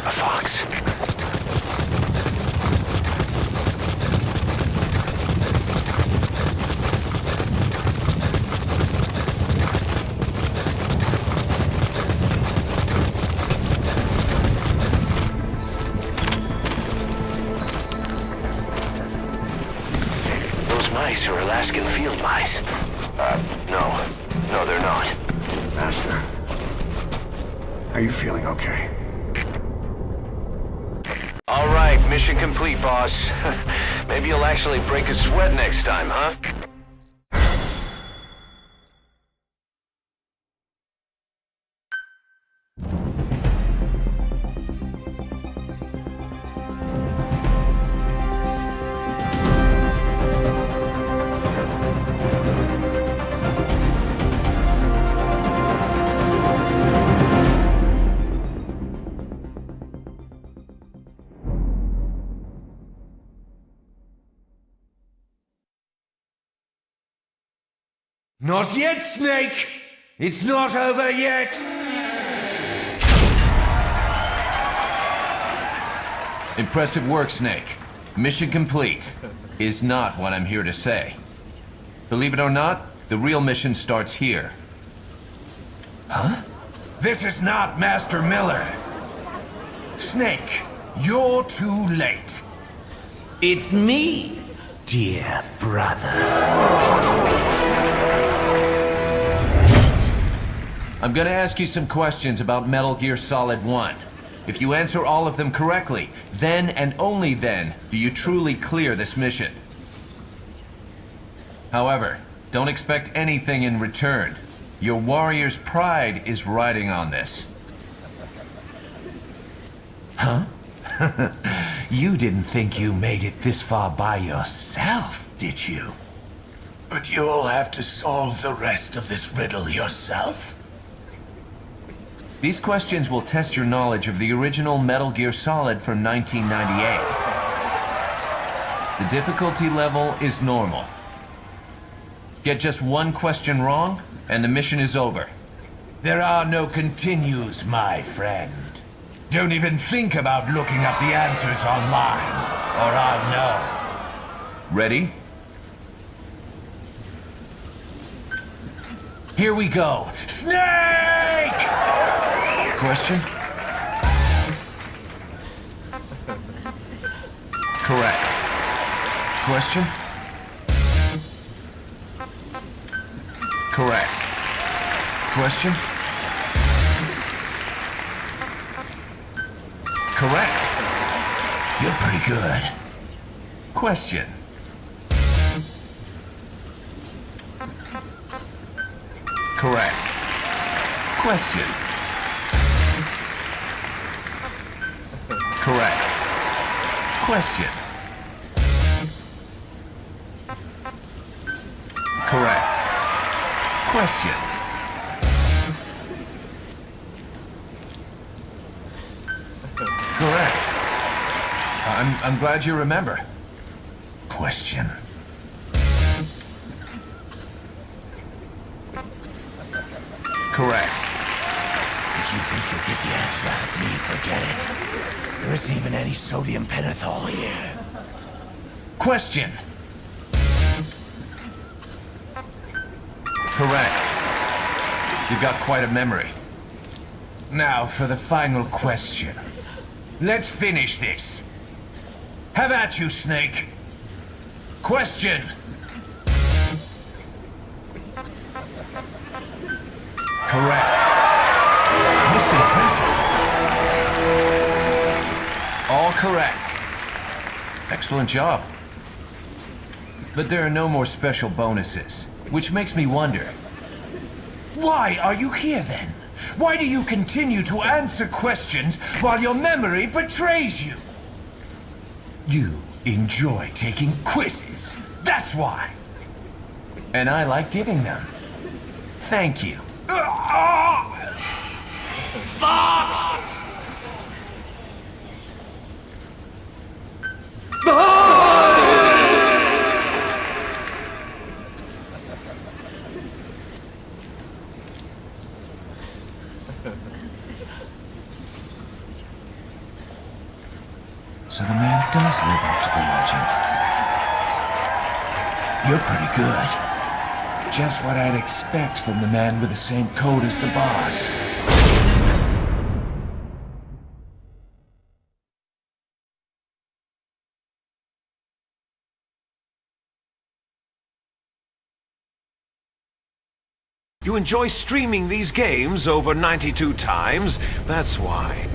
S18: A fox. Mice are Alaskan field mice. No, they're not.
S17: Master, are you feeling okay?
S18: All right, mission complete, boss. Maybe you'll actually break a sweat next time, huh?
S3: Not yet, Snake! It's not over yet!
S24: Impressive work, Snake. Mission complete. Is not what I'm here to say. Believe it or not, the real mission starts here.
S3: Huh? This is not Master Miller. Snake, you're too late.
S12: It's me, dear brother.
S24: I'm gonna ask you some questions about Metal Gear Solid 1. If you answer all of them correctly, then and only then do you truly clear this mission. However, don't expect anything in return. Your warrior's pride is riding on this.
S12: Huh? You didn't think you made it this far by yourself, did you? But you'll have to solve the rest of this riddle yourself.
S24: These questions will test your knowledge of the original Metal Gear Solid from 1998. The difficulty level is normal. Get just one question wrong, and the mission is over.
S12: There are no continues, my friend. Don't even think about looking up the answers online, or I'll know.
S24: Ready?
S12: Here we go. Snake!
S24: Question? Correct. Question? Correct. Question? Correct.
S12: You're pretty good.
S24: Question. Correct. Question. Correct. Question. Correct. Question. Correct. I'm glad you remember.
S12: Question.
S24: Correct.
S12: If you think you'll get the answer out of me, forget it. There isn't even any sodium pentothal here.
S24: Question. Correct. You've got quite a memory.
S12: Now for the final question. Let's finish this. Have at you, Snake. Question.
S24: Correct.
S12: Most impressive.
S24: All correct. Excellent job. But there are no more special bonuses, which makes me wonder.
S14: Why are you here then? Why do you continue to answer questions while your memory betrays you? You enjoy taking quizzes, that's why.
S24: And I like giving them. Thank you.
S14: Fox!
S7: So the man does live up to the legend. You're pretty good. Just what I'd expect from the man with the same code as the boss.
S3: You enjoy streaming these games over 92 times, that's why.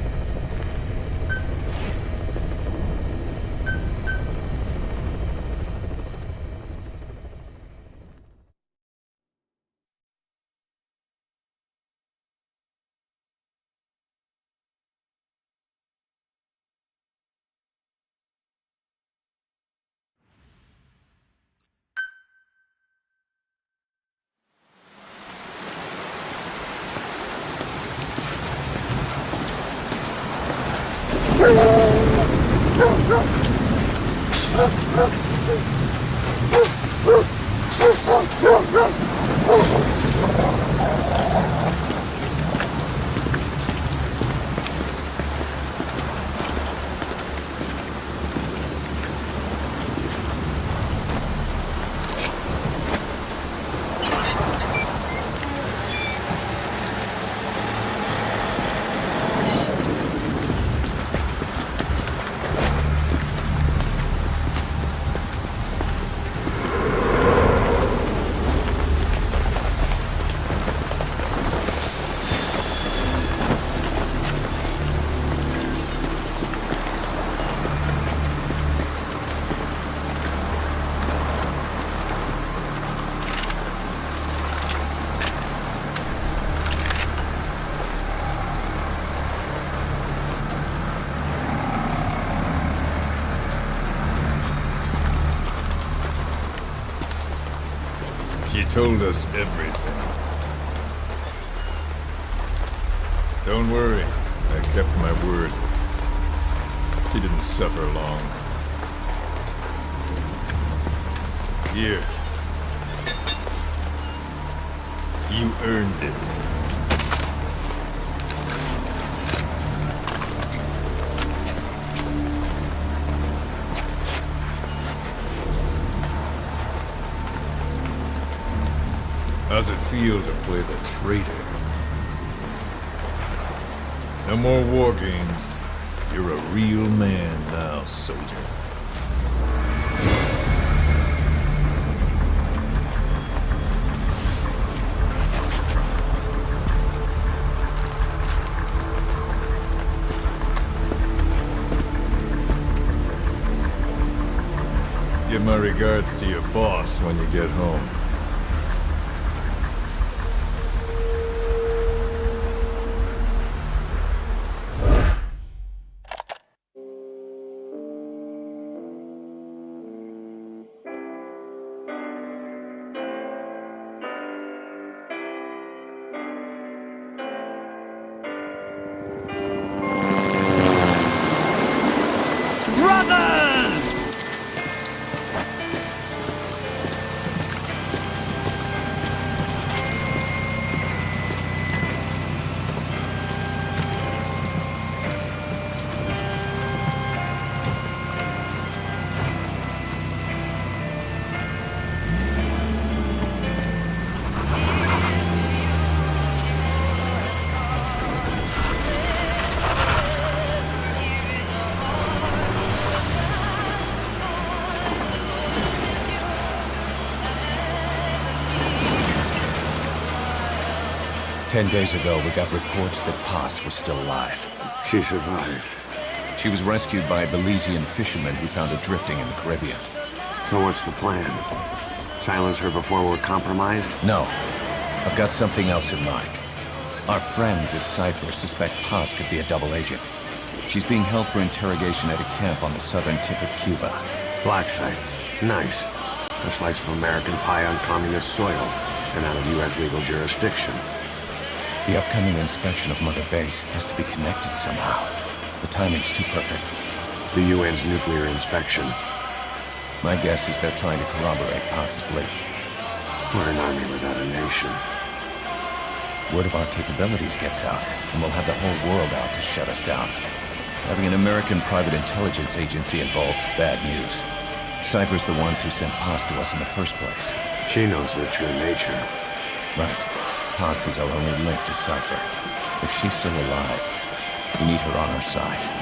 S15: She told us everything. Don't worry, I kept my word. She didn't suffer long. Here. You earned it. How's it feel to play the traitor? No more war games. You're a real man now, soldier. Give my regards to your boss when you get home.
S14: Brothers!
S24: "10 days ago, we got reports that Paz was still alive.
S17: She survived.
S24: She was rescued by a Belizean fisherman who found her drifting in the Caribbean.
S17: So what's the plan? Silence her before we're compromised?
S24: No. I've got something else in mind. Our friends at Cypher suspect Paz could be a double agent. She's being held for interrogation at a camp on the southern tip of Cuba.
S17: Black site. Nice. A slice of American pie on communist soil, and out of U.S. legal jurisdiction.
S24: The upcoming inspection of Mother Base has to be connected somehow. The timing's too perfect.
S17: The UN's nuclear inspection.
S24: My guess is they're trying to corroborate Paz's leak.
S17: We're an army without a nation.
S24: Word of our capabilities gets out, and we'll have the whole world out to shut us down. Having an American private intelligence agency involved's bad news. Cypher's the ones who sent Paz to us in the first place.
S17: She knows their true nature.
S24: Right. Paz is our only link to Cypher. If she's still alive, we need her on our side.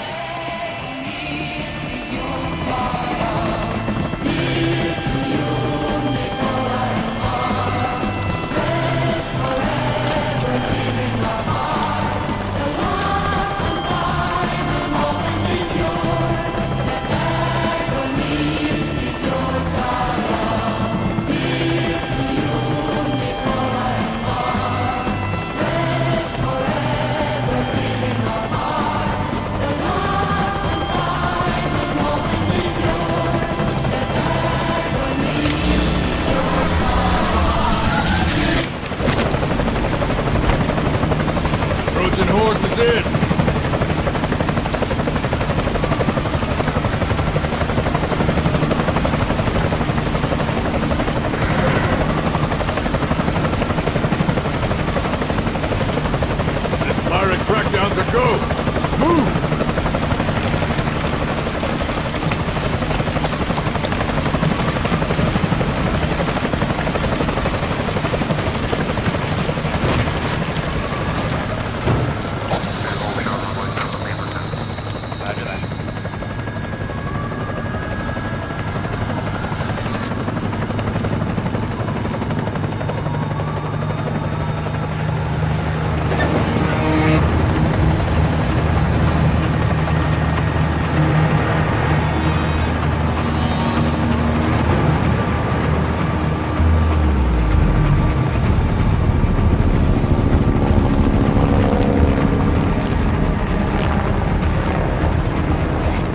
S15: Trojan horse is in! This pirate crackdown's a go! Move!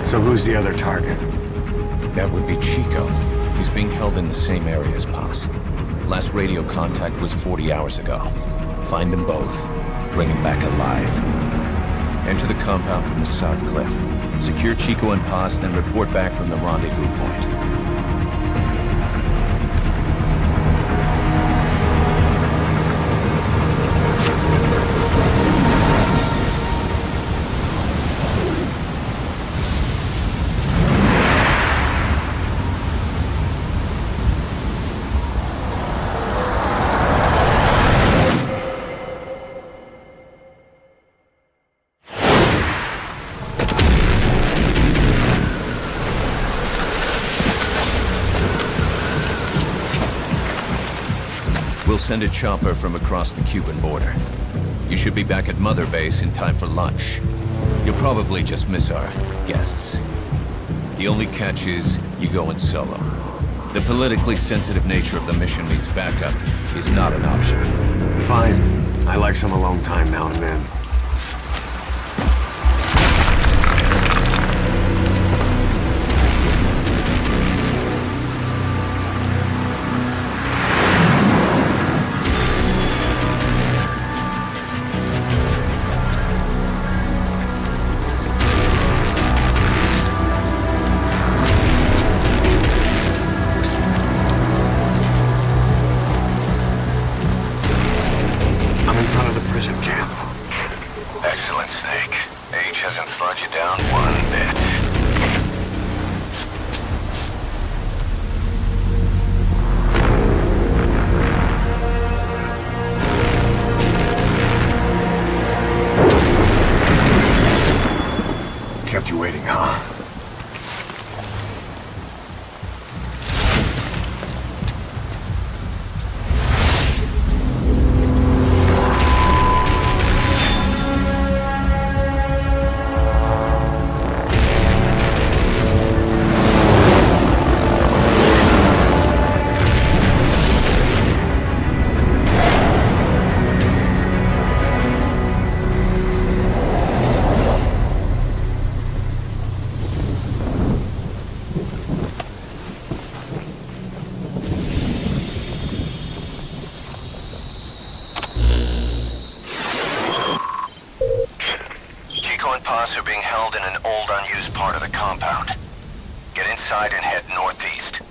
S17: So who's the other target?
S24: That would be Chico. He's being held in the same area as Paz. Last radio contact was 40 hours ago. Find them both. Bring him back alive. Enter the compound from the south cliff. Secure Chico and Paz, then report back from the rendezvous point. We'll send a chopper from across the Cuban border. You should be back at Mother Base in time for lunch. You'll probably just miss our guests. The only catch is, you go in solo. The politically sensitive nature of the mission means backup is not an option.
S17: Fine. I like some alone time now and then. I'm in front of the prison camp.
S18: us are being held in an old unused part of the compound. Get inside and head northeast.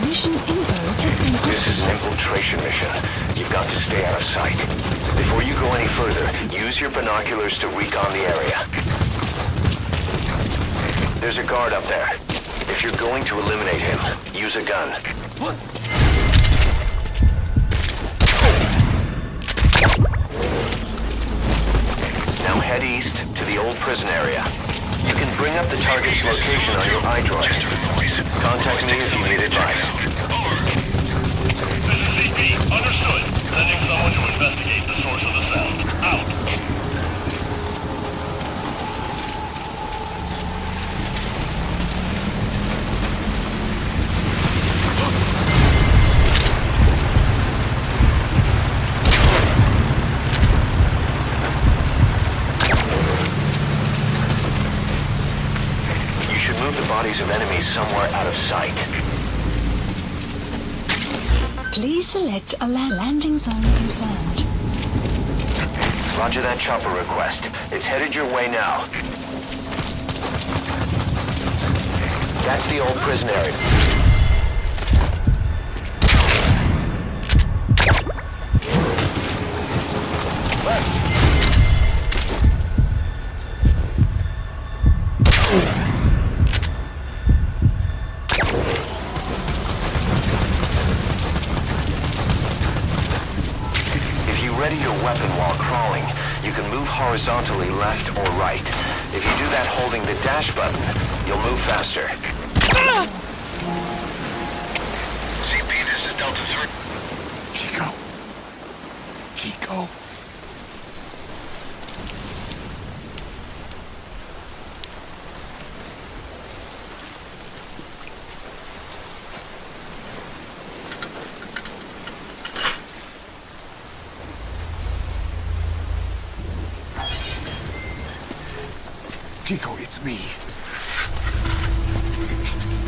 S5: Mission info has been
S18: This is an infiltration mission. You've got to stay out of sight. Before you go any further, use your binoculars to recon the area. There's a guard up there. If you're going to eliminate him, use a gun. Now head east to the old prison area. You can bring up the target's location on your iDroid. Contact me if you need advice.
S21: This is CP. Understood. Sending someone to investigate the source of the sound. Out.
S18: Bodies of enemies somewhere out of sight.
S5: Please select a landing zone confirmed.
S18: Roger that chopper request. It's headed your way now. That's the old prison area. Horizontally left or right. If you do that holding the dash button, you'll move faster.
S21: CP, this is Delta 3.
S17: Chico. Chico. Chico, it's me.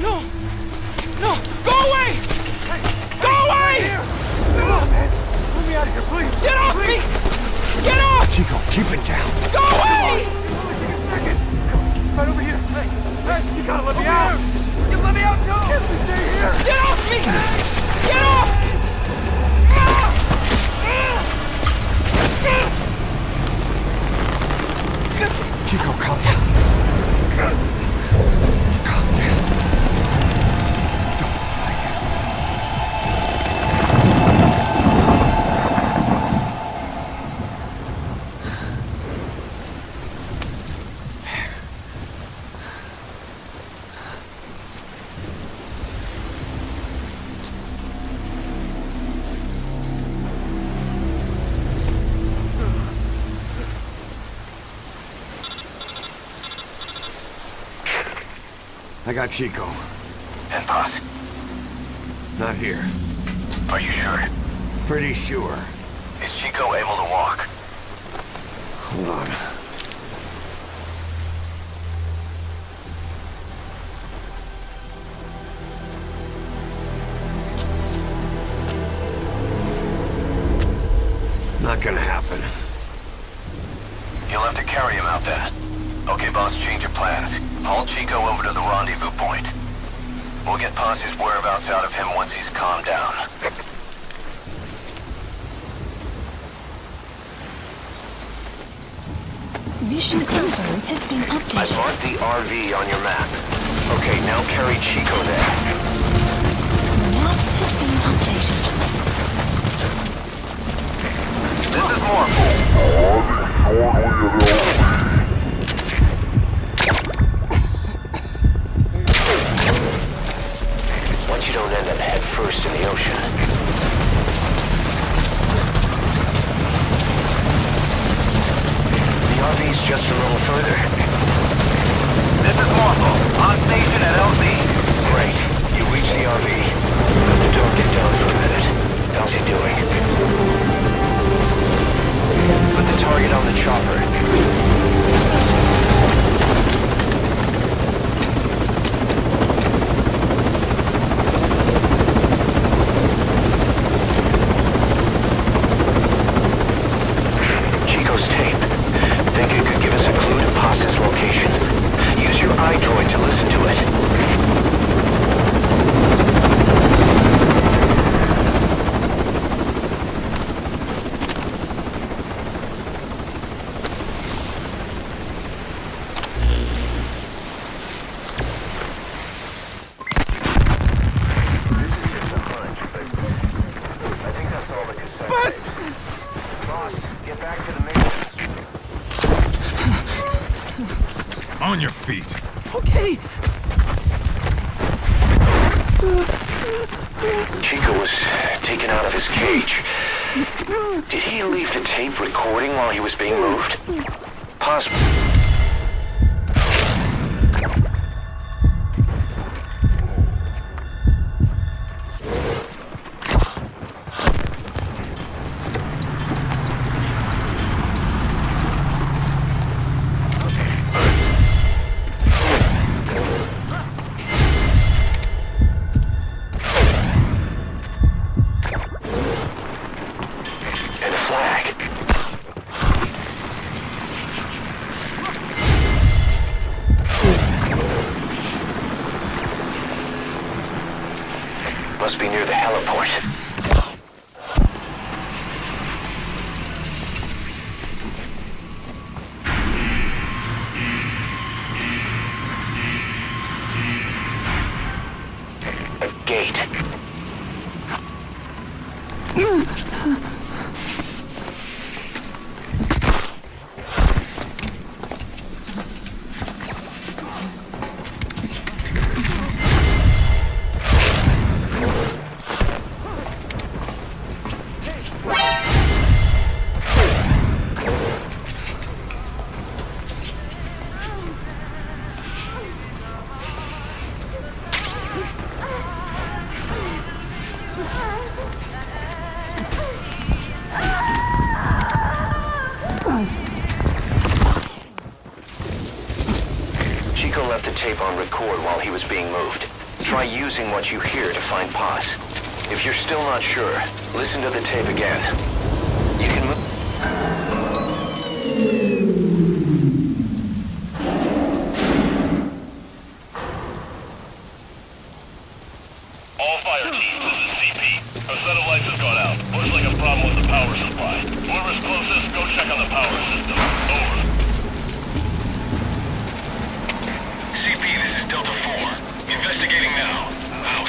S10: No! No! Go away! Go away!
S17: Come on, man. Let me out of here, please.
S10: Get off me! Get off!
S17: Chico, keep it down.
S10: Go away!
S17: Right over here. Hey, you gotta let me out. You let me out, no! Can't we stay here?
S10: Get off me! Get off!
S17: Chico, calm down. Calm down. Don't fight it. There. I got Chico.
S18: And boss?
S17: Not here.
S18: Are you sure?
S17: Pretty sure.
S18: Is Chico able to walk?
S17: Hold on. Not gonna happen.
S18: You'll have to carry him out then. Okay, boss, change your plans. Haul Chico over to the rendezvous point. We'll get Posse's whereabouts out of him once he's calmed down.
S5: Mission info has been
S18: I
S5: updated.
S18: marked the RV on your map. Okay, now carry Chico there.
S5: Map has been updated.
S18: This is more. Once you don't end up head first in the ocean. The RV's just a little further. This is Marco, on station at LZ. Great, you reached the RV. Let the door get down for a minute. How's he doing? Put the target on the chopper.
S15: On your feet.
S8: Okay.
S18: Chico was taken out of his cage. Did he leave the tape recording while he was being moved? Possibly. Must be near the heliport. A gate. Chico left the tape on record while he was being moved. Try using what you hear to find Paz. If you're still not sure, listen to the tape again. You can move.
S21: All fire teams, this is CP. A set of lights has gone out. Looks like a problem with the power supply. Whoever's closest, go check on the power system. Over. CP, this is Delta 4. Investigating now. Out.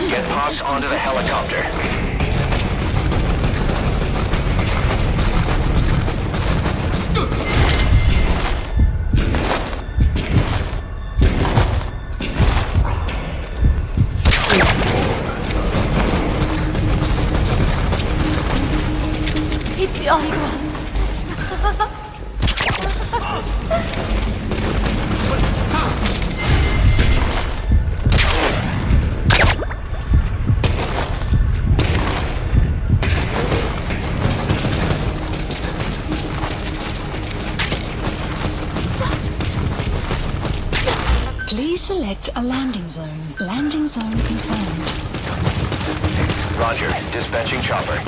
S18: Get Paz onto the helicopter.
S5: a landing zone. Landing zone confirmed.
S18: Roger. Dispatching chopper.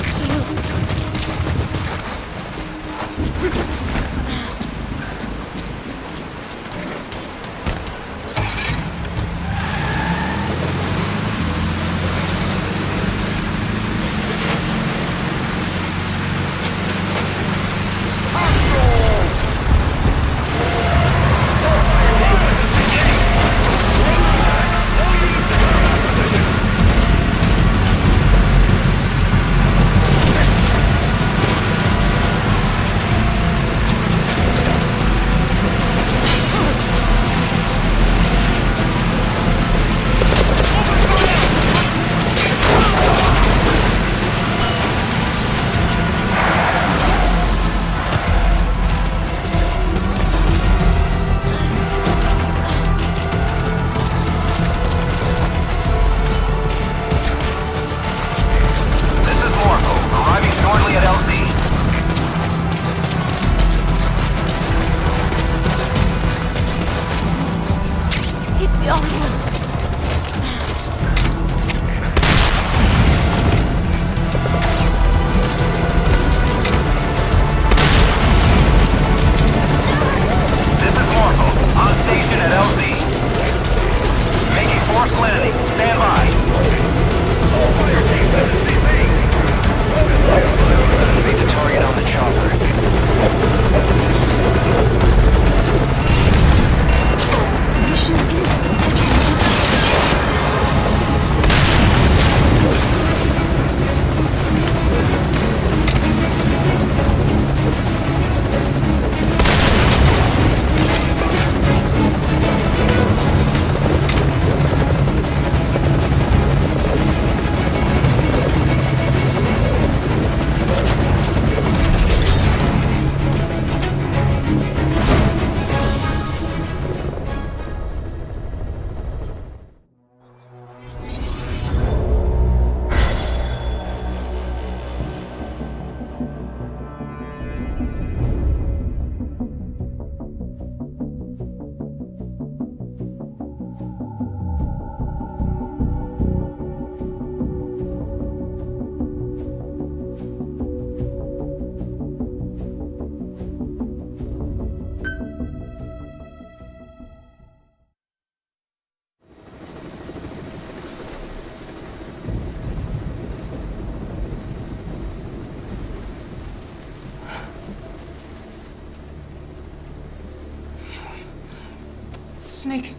S10: Snake!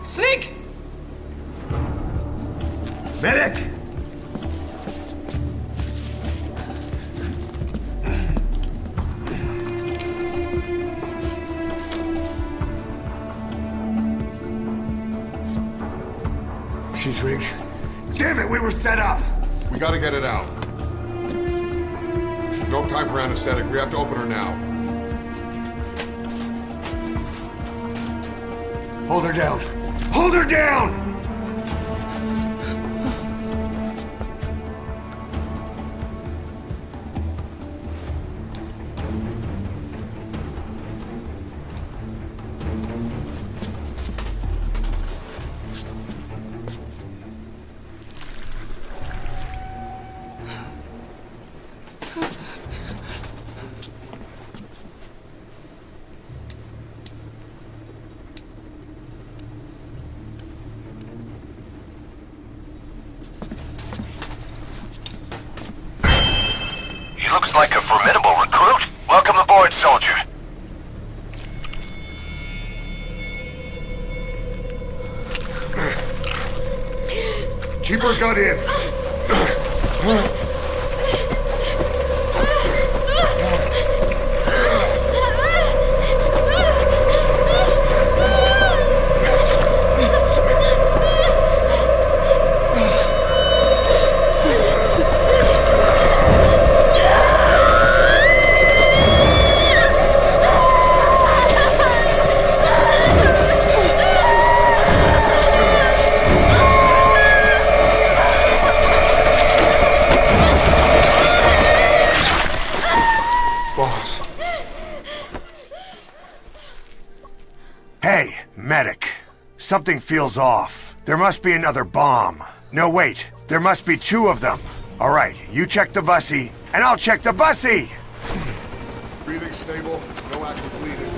S10: Snake!
S17: Medic! She's rigged. Damn it, we were set up!
S8: We gotta get it out. No time for anesthetic. We have to open her now.
S17: Hold her down! Hold her down!
S21: He looks like a formidable recruit. Welcome aboard, soldier.
S17: Keep her gun in! Something feels off. There must be another bomb. No, wait. There must be 2 of them. All right, you check the bussy, and I'll check the bussy!
S8: Breathing stable, no active bleeding.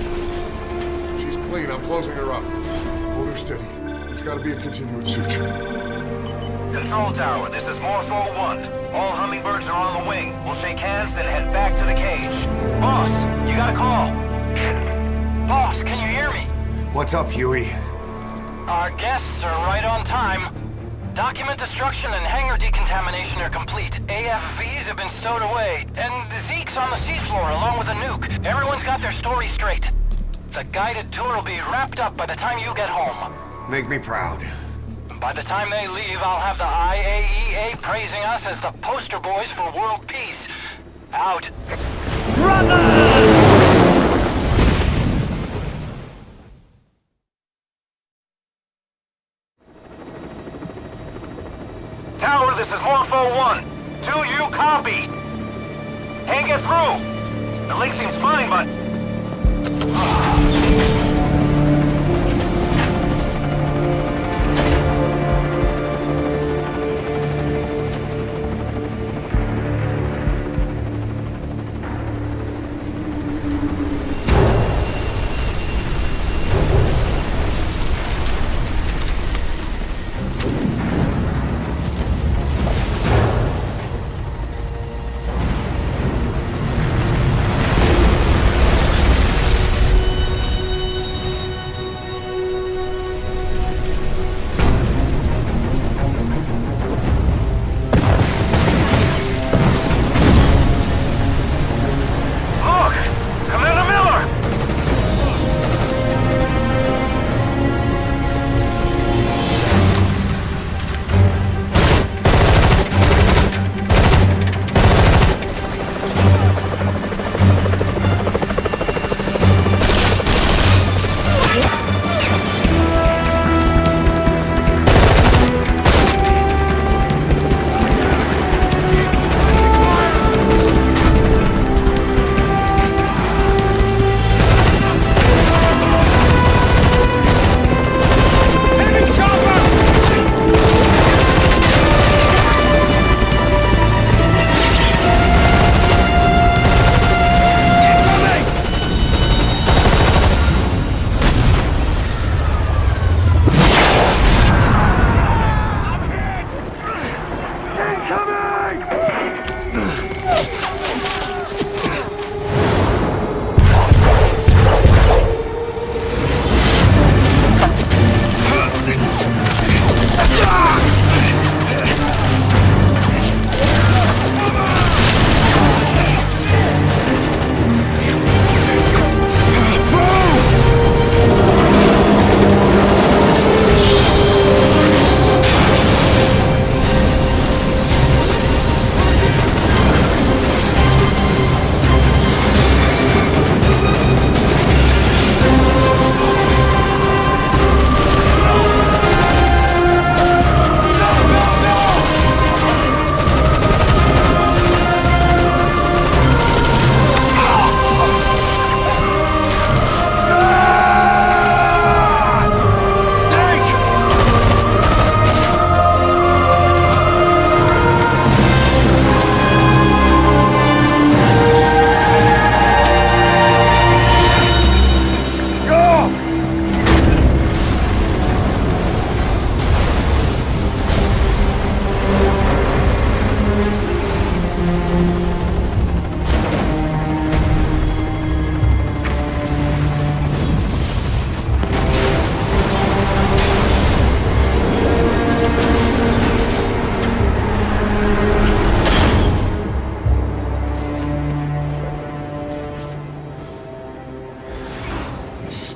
S8: She's clean, I'm closing her up. Hold her steady. It's gotta be a continuous suture.
S22: Control tower, this is Morpho 1. All hummingbirds are on the wing. We'll shake hands, then head back to the cage. Boss, you got a call. Boss, can you hear me?
S17: What's up, Huey?
S22: Our guests are right on time. Document destruction and hangar decontamination are complete. AFVs have been stowed away, and Zeke's on the seafloor along with a nuke. Everyone's got their story straight. The guided tour will be wrapped up by the time you get home.
S17: Make me proud.
S22: By the time they leave, I'll have the IAEA praising us as the poster boys for world peace. Out. Tower, this is Morpho 1. Do you copy? Can't get through. The link seems fine, but...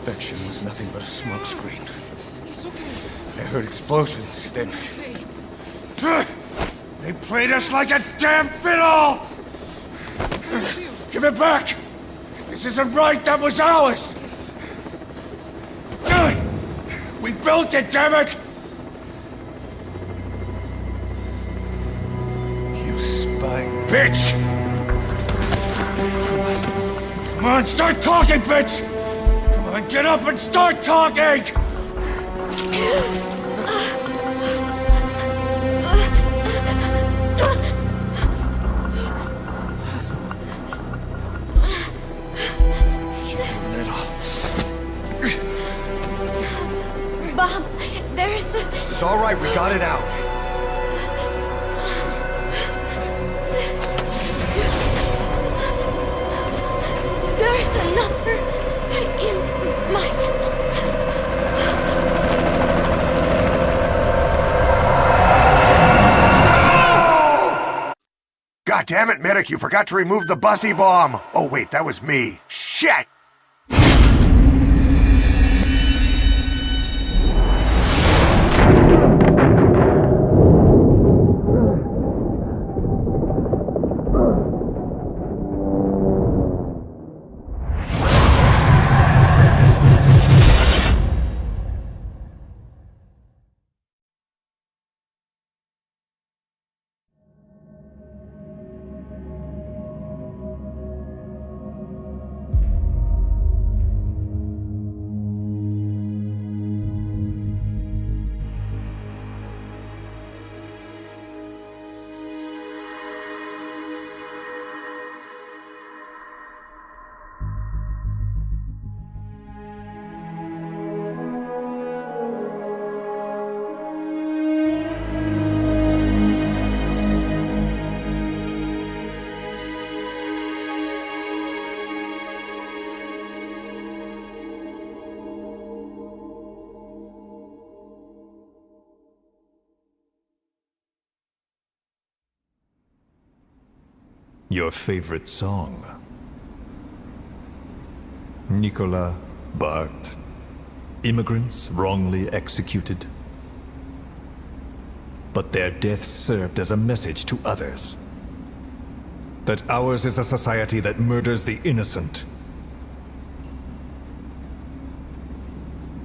S3: inspection was nothing but a smokescreen. I heard explosions, then... They played us like a damn fiddle! Give it back! This isn't right, that was ours! We built it, damn it! You spying bitch! Come on, start talking, bitch! Come on, get up and start talking!
S9: Bob, there's...
S17: It's all right, we got it out.
S9: There's another in my...
S17: God damn it, medic, you forgot to remove the bussy bomb. Oh wait, that was me. Shit!
S13: Your favorite song. Nicola, Bart, immigrants wrongly executed. But their deaths served as a message to others. That ours is a society that murders the innocent.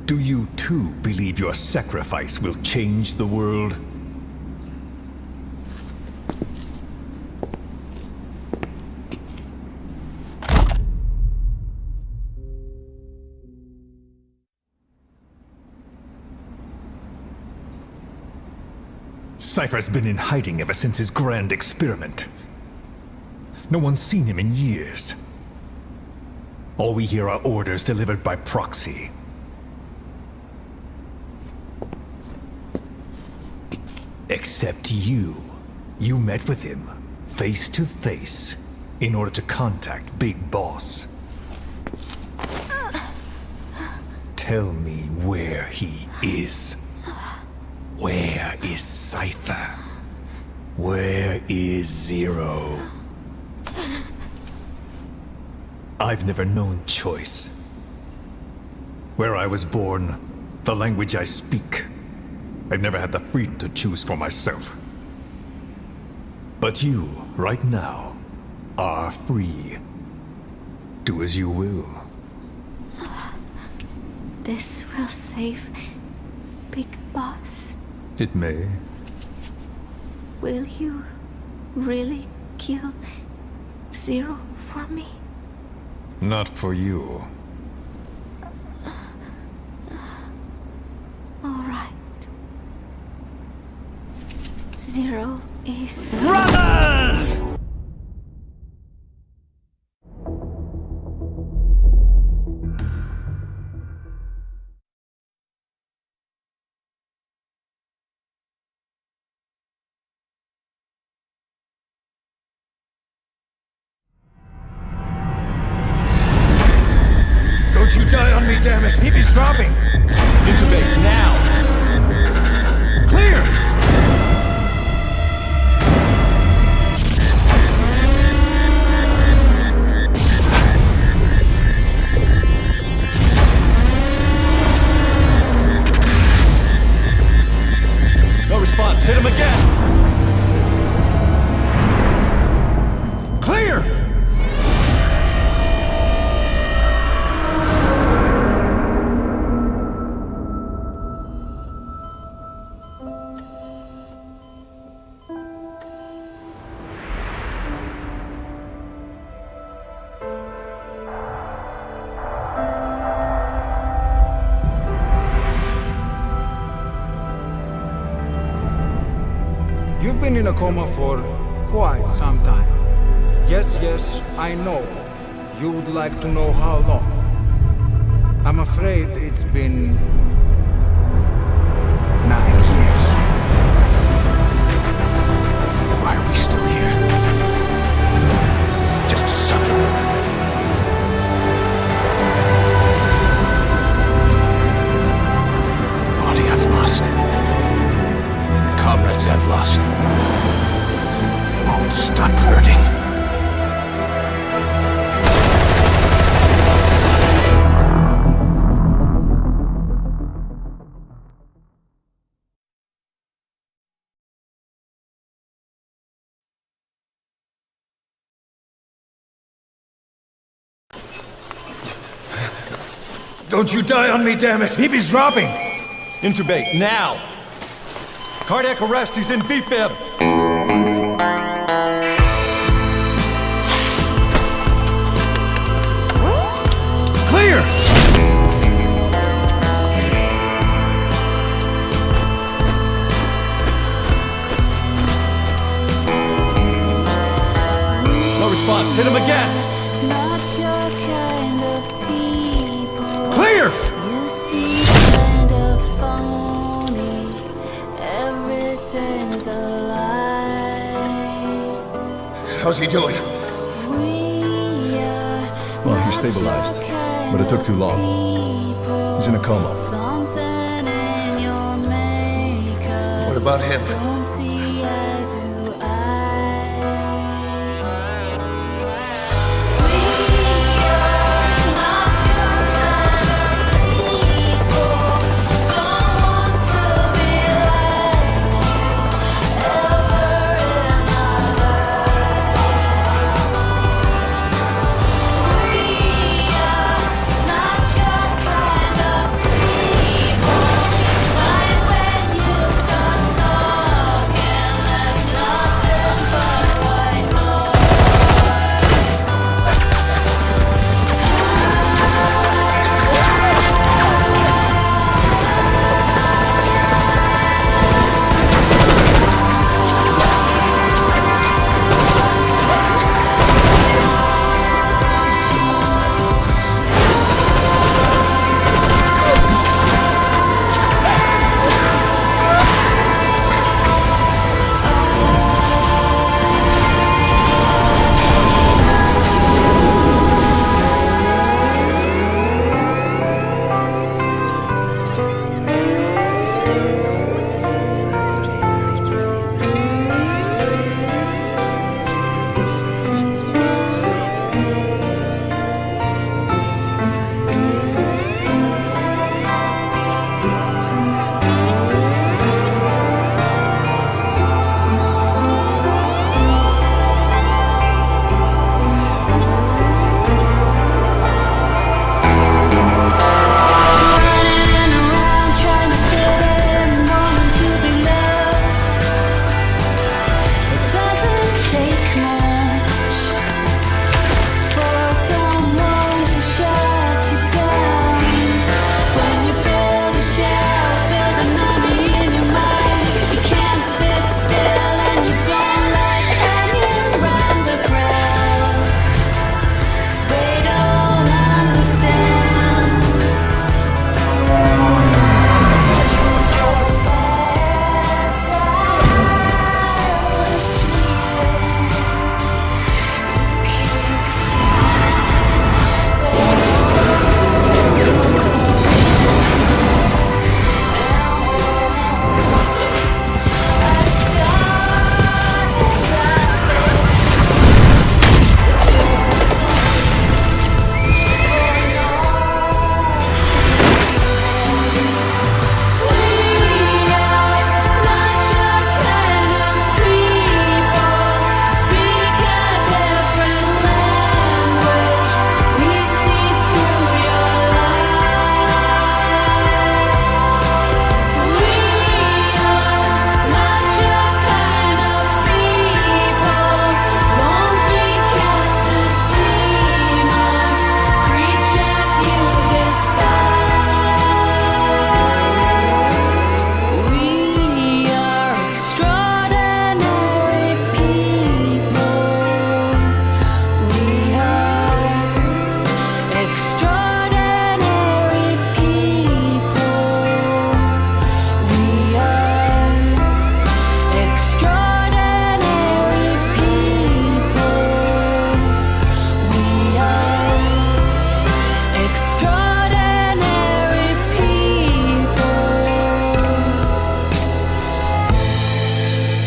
S13: Do you too believe your sacrifice will change the world? Cypher's been in hiding ever since his grand experiment. No one's seen him in years. All we hear are orders delivered by proxy. Except you. You met with him, face to face, in order to contact Big Boss. Tell me where he is. Where is Cypher? Where is Zero? I've never known choice. Where I was born, the language I speak, I've never had the freedom to choose for myself. But you, right now, are free. Do as you will.
S9: This will save Big Boss.
S13: It may.
S9: Will you really kill Zero for me?
S13: Not for you.
S9: All right. Zero is...
S1: Brothers!
S10: Don't you die on me, damn it! Keep his dropping! Intubate, now! Clear! No response, hit him again! Clear!
S16: You've been in a coma for quite some time. Yes, I know. You would like to know how long. I'm afraid it's been 9 years.
S7: Why are we still here? Just to suffer. The body I've lost. The comrades I've lost. Won't stop hurting.
S10: Don't you die on me, damn it!
S13: He's dropping! Intubate, now! Cardiac arrest, he's in VFib! Clear! No response, hit him again! Clear!
S19: You seem kind of phony. Everything's a lie.
S13: How's he doing?
S19: Well,
S13: he's stabilized, but it took too long. He's in a coma.
S19: Something in your makeup.
S13: What about him?
S19: Don't see eye to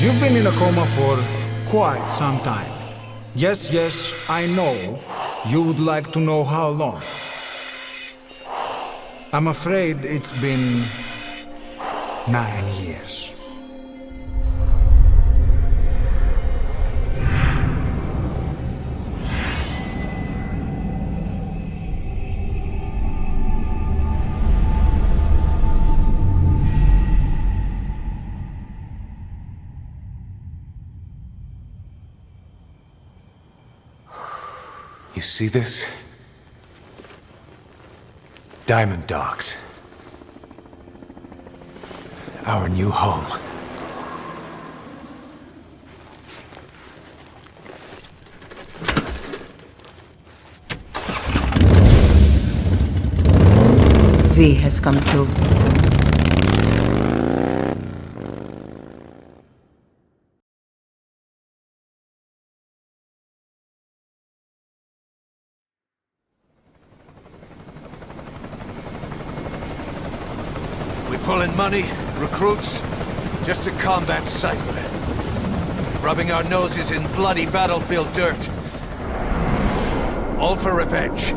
S16: You've been in a coma for quite some time. Yes, I know. You would like to know how long. I'm afraid it's been 9 years.
S2: You see this? Diamond Docks. Our new home.
S6: V has come through.
S3: Pulling money, recruits, just to combat Cypher. Rubbing our noses in bloody battlefield dirt. All for revenge.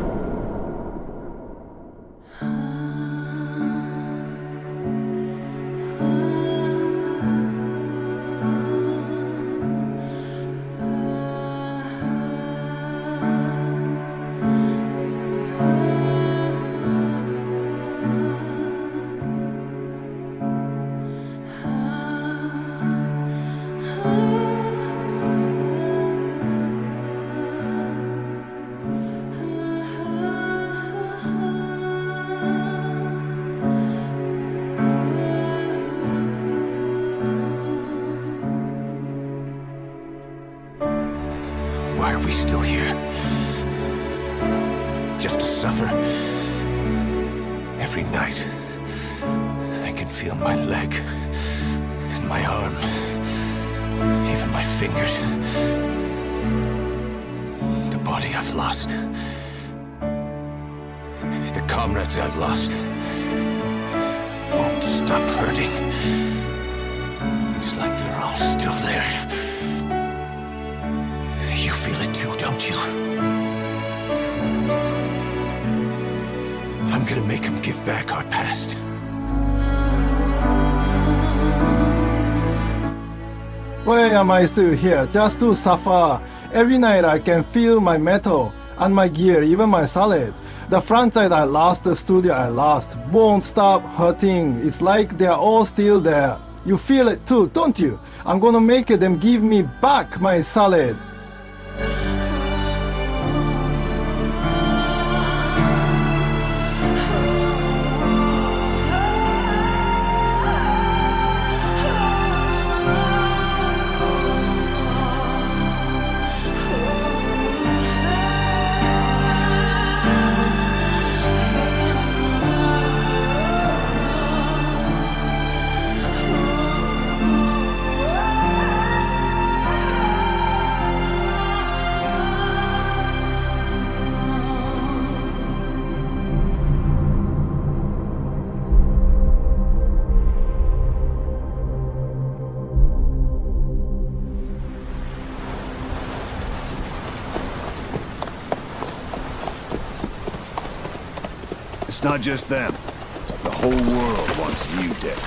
S2: Why are we still here? Just to suffer? Every night, I can feel my leg, and my arm, even my fingers. The body I've lost. The comrades I've lost. Won't stop hurting. It's like they're all still there. You feel it too, don't you? I'm gonna make them give back our past.
S4: Why am I still here? Just to suffer. Every night I can feel my metal and my gear, even my solid. The franchise I lost, the studio I lost, won't stop hurting. It's like they're all still there. You feel it too, don't you? I'm gonna make them give me back my solid.
S1: It's not just them. The whole world wants you dead.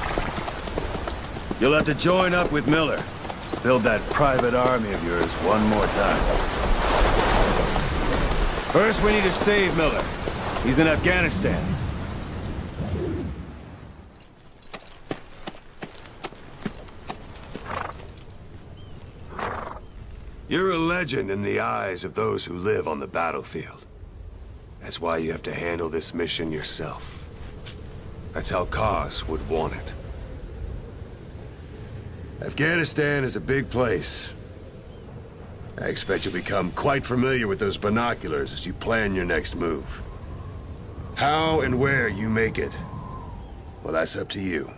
S1: You'll have to join up with Miller. Build that private army of yours one more time. First, we need to save Miller. He's in Afghanistan. You're a legend in the eyes of those who live on the battlefield. That's why you have to handle this mission yourself. That's how Kaz would want it. Afghanistan is a big place. I expect you'll become quite familiar with those binoculars as you plan your next move. How and where you make it, well, that's up to you.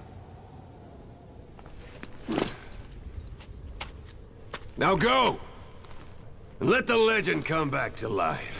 S1: Now go! And let the legend come back to life.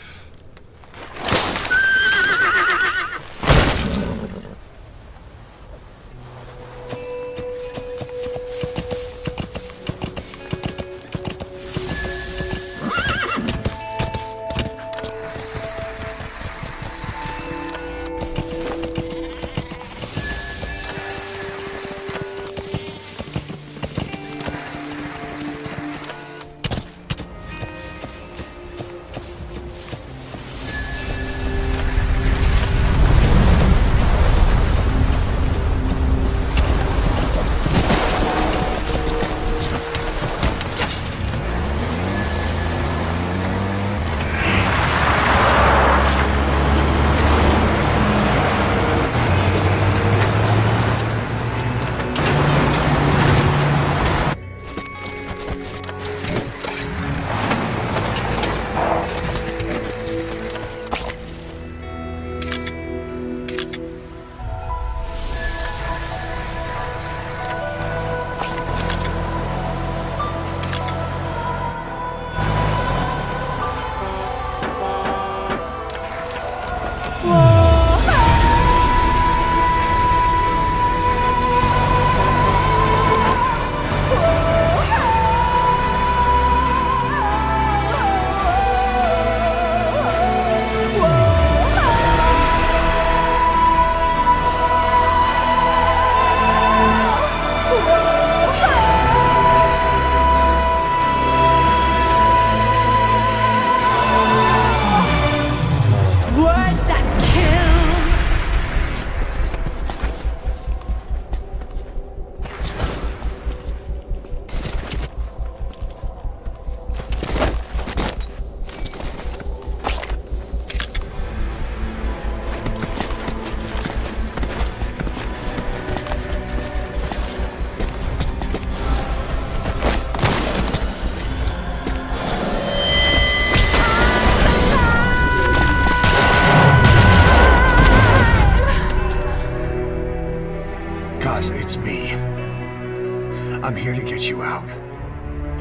S17: get you out.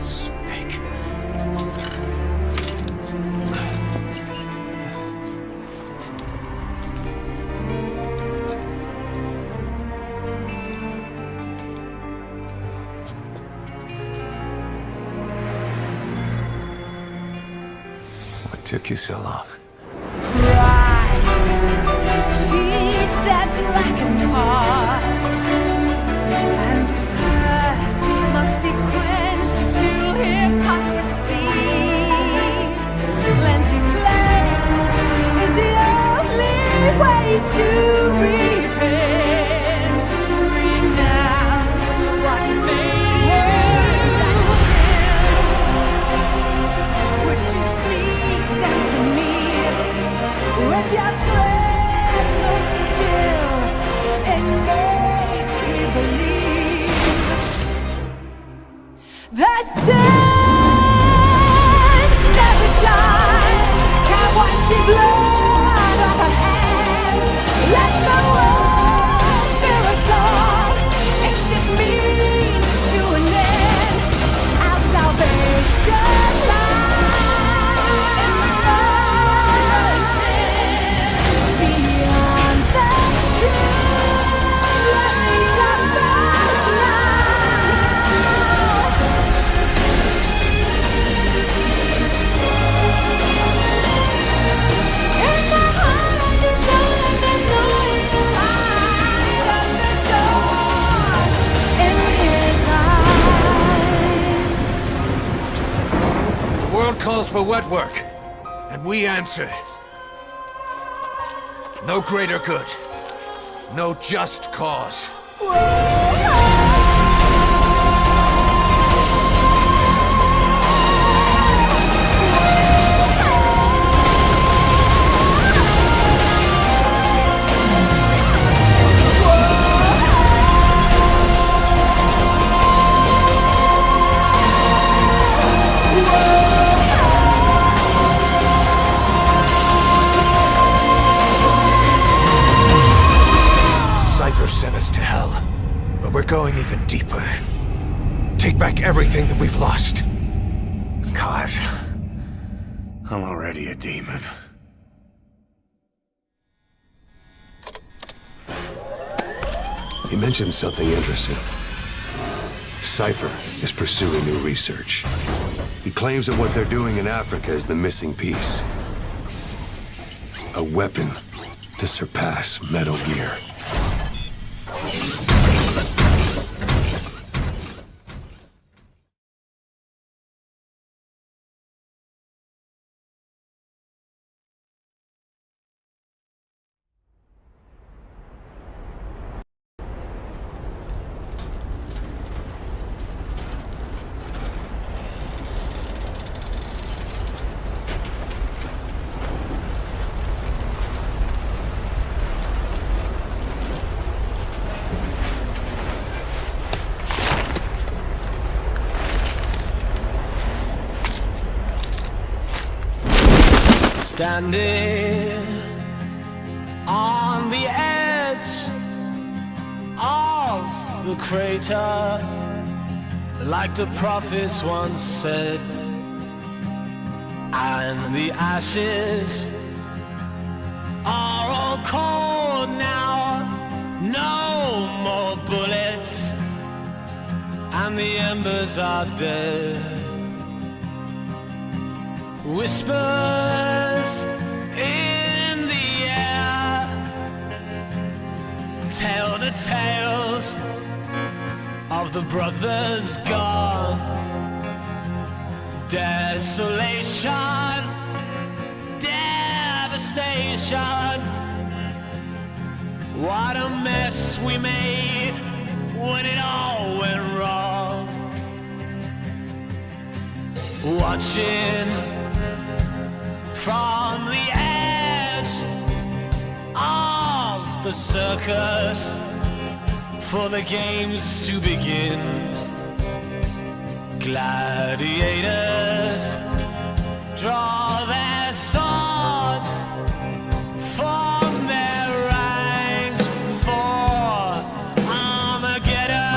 S2: Snake. What took you so long?
S19: Feeds that blackened heart, and thirst must be quenched through hypocrisy. Cleansing flames is the only way to repent. Renounce what made you would you speak that to me with your breath so still? It makes me believe that sins never die. Can't watch the blood on her hands. Let the world fill us all. It's just means to an end. Our salvation lies beyond the truth. Let me suffer in my heart, I just know that there's no light on the door in his eyes.
S3: The world calls for wet work, and we answer. No greater good. No just cause. Cypher sent us to hell, but we're going even deeper. Take back everything that we've lost.
S17: Cause I'm already a demon.
S11: He mentioned something interesting. Cypher is pursuing new research. He claims that what they're doing in Africa is the missing piece. A weapon to surpass Metal Gear.
S10: Standing on the edge of the crater, like the prophets once said, and the ashes are all cold now, no more bullets, and the embers are dead. Whispers in the air tell the tales of the brothers gone. Desolation, devastation. What a mess we made when it all went wrong. Watching from the edge of the circus for the games to begin. Gladiators draw their swords, form their ranks for Armageddon.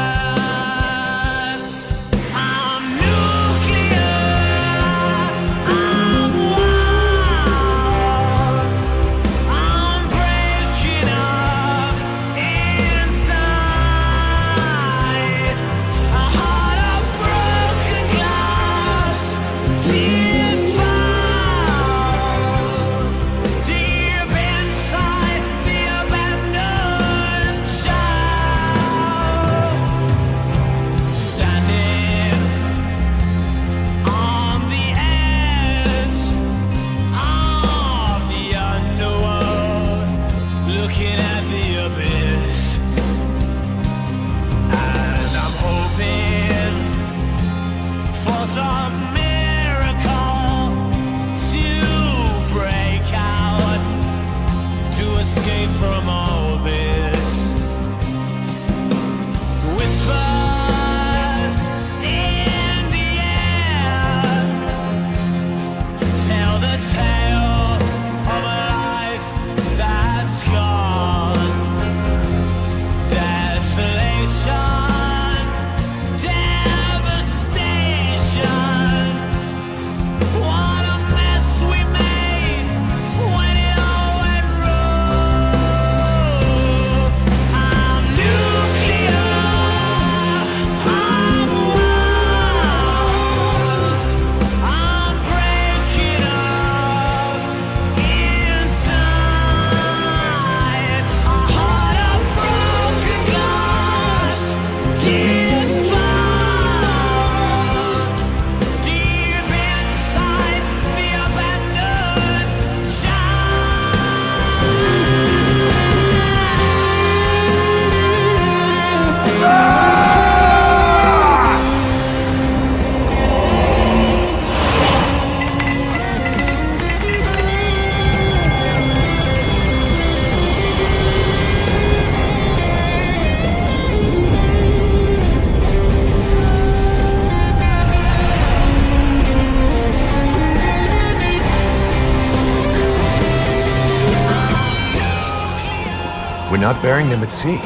S3: not burying them at sea.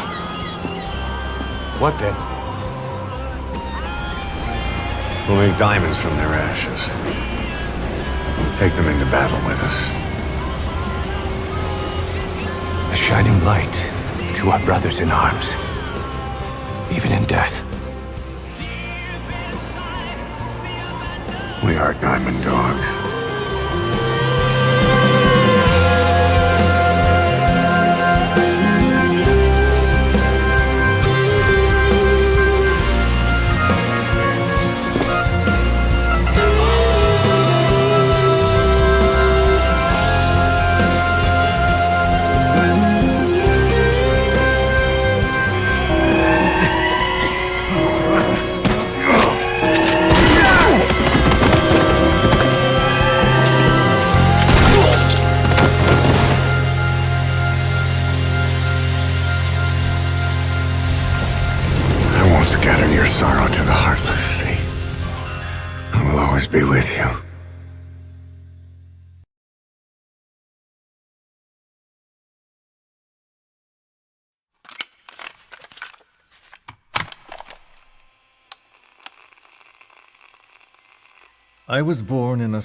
S3: What then?
S17: We'll make diamonds from their ashes. We'll take them into battle with us.
S3: A shining light to our brothers in arms, even in death.
S17: We are diamond dogs. Scatter your sorrow to the heartless sea. I will always be with you.
S13: I was born in a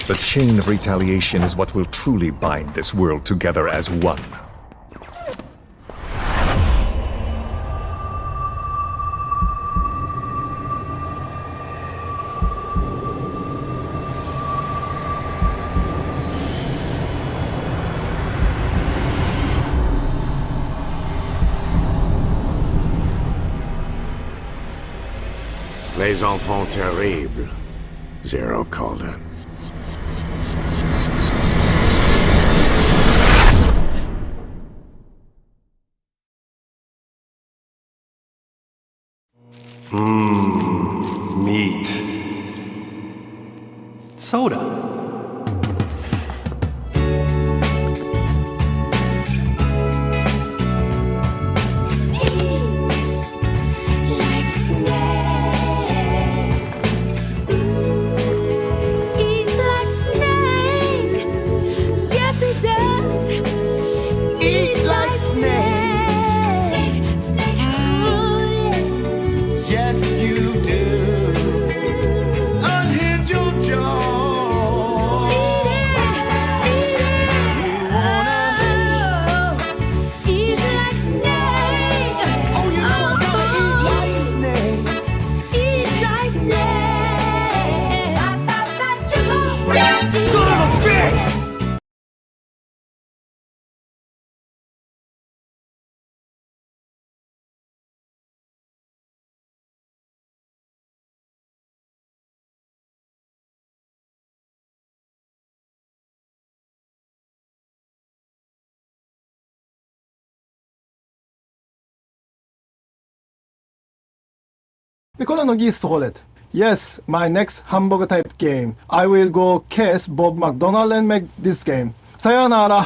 S13: The chain of retaliation is what will truly bind this world together as one.
S17: Les enfants terribles, Zero called it.
S2: Meat. Soda.
S4: Economy solid. Yes, my next hamburger type game. I will go cast Bob McDonald and make this game. Sayonara.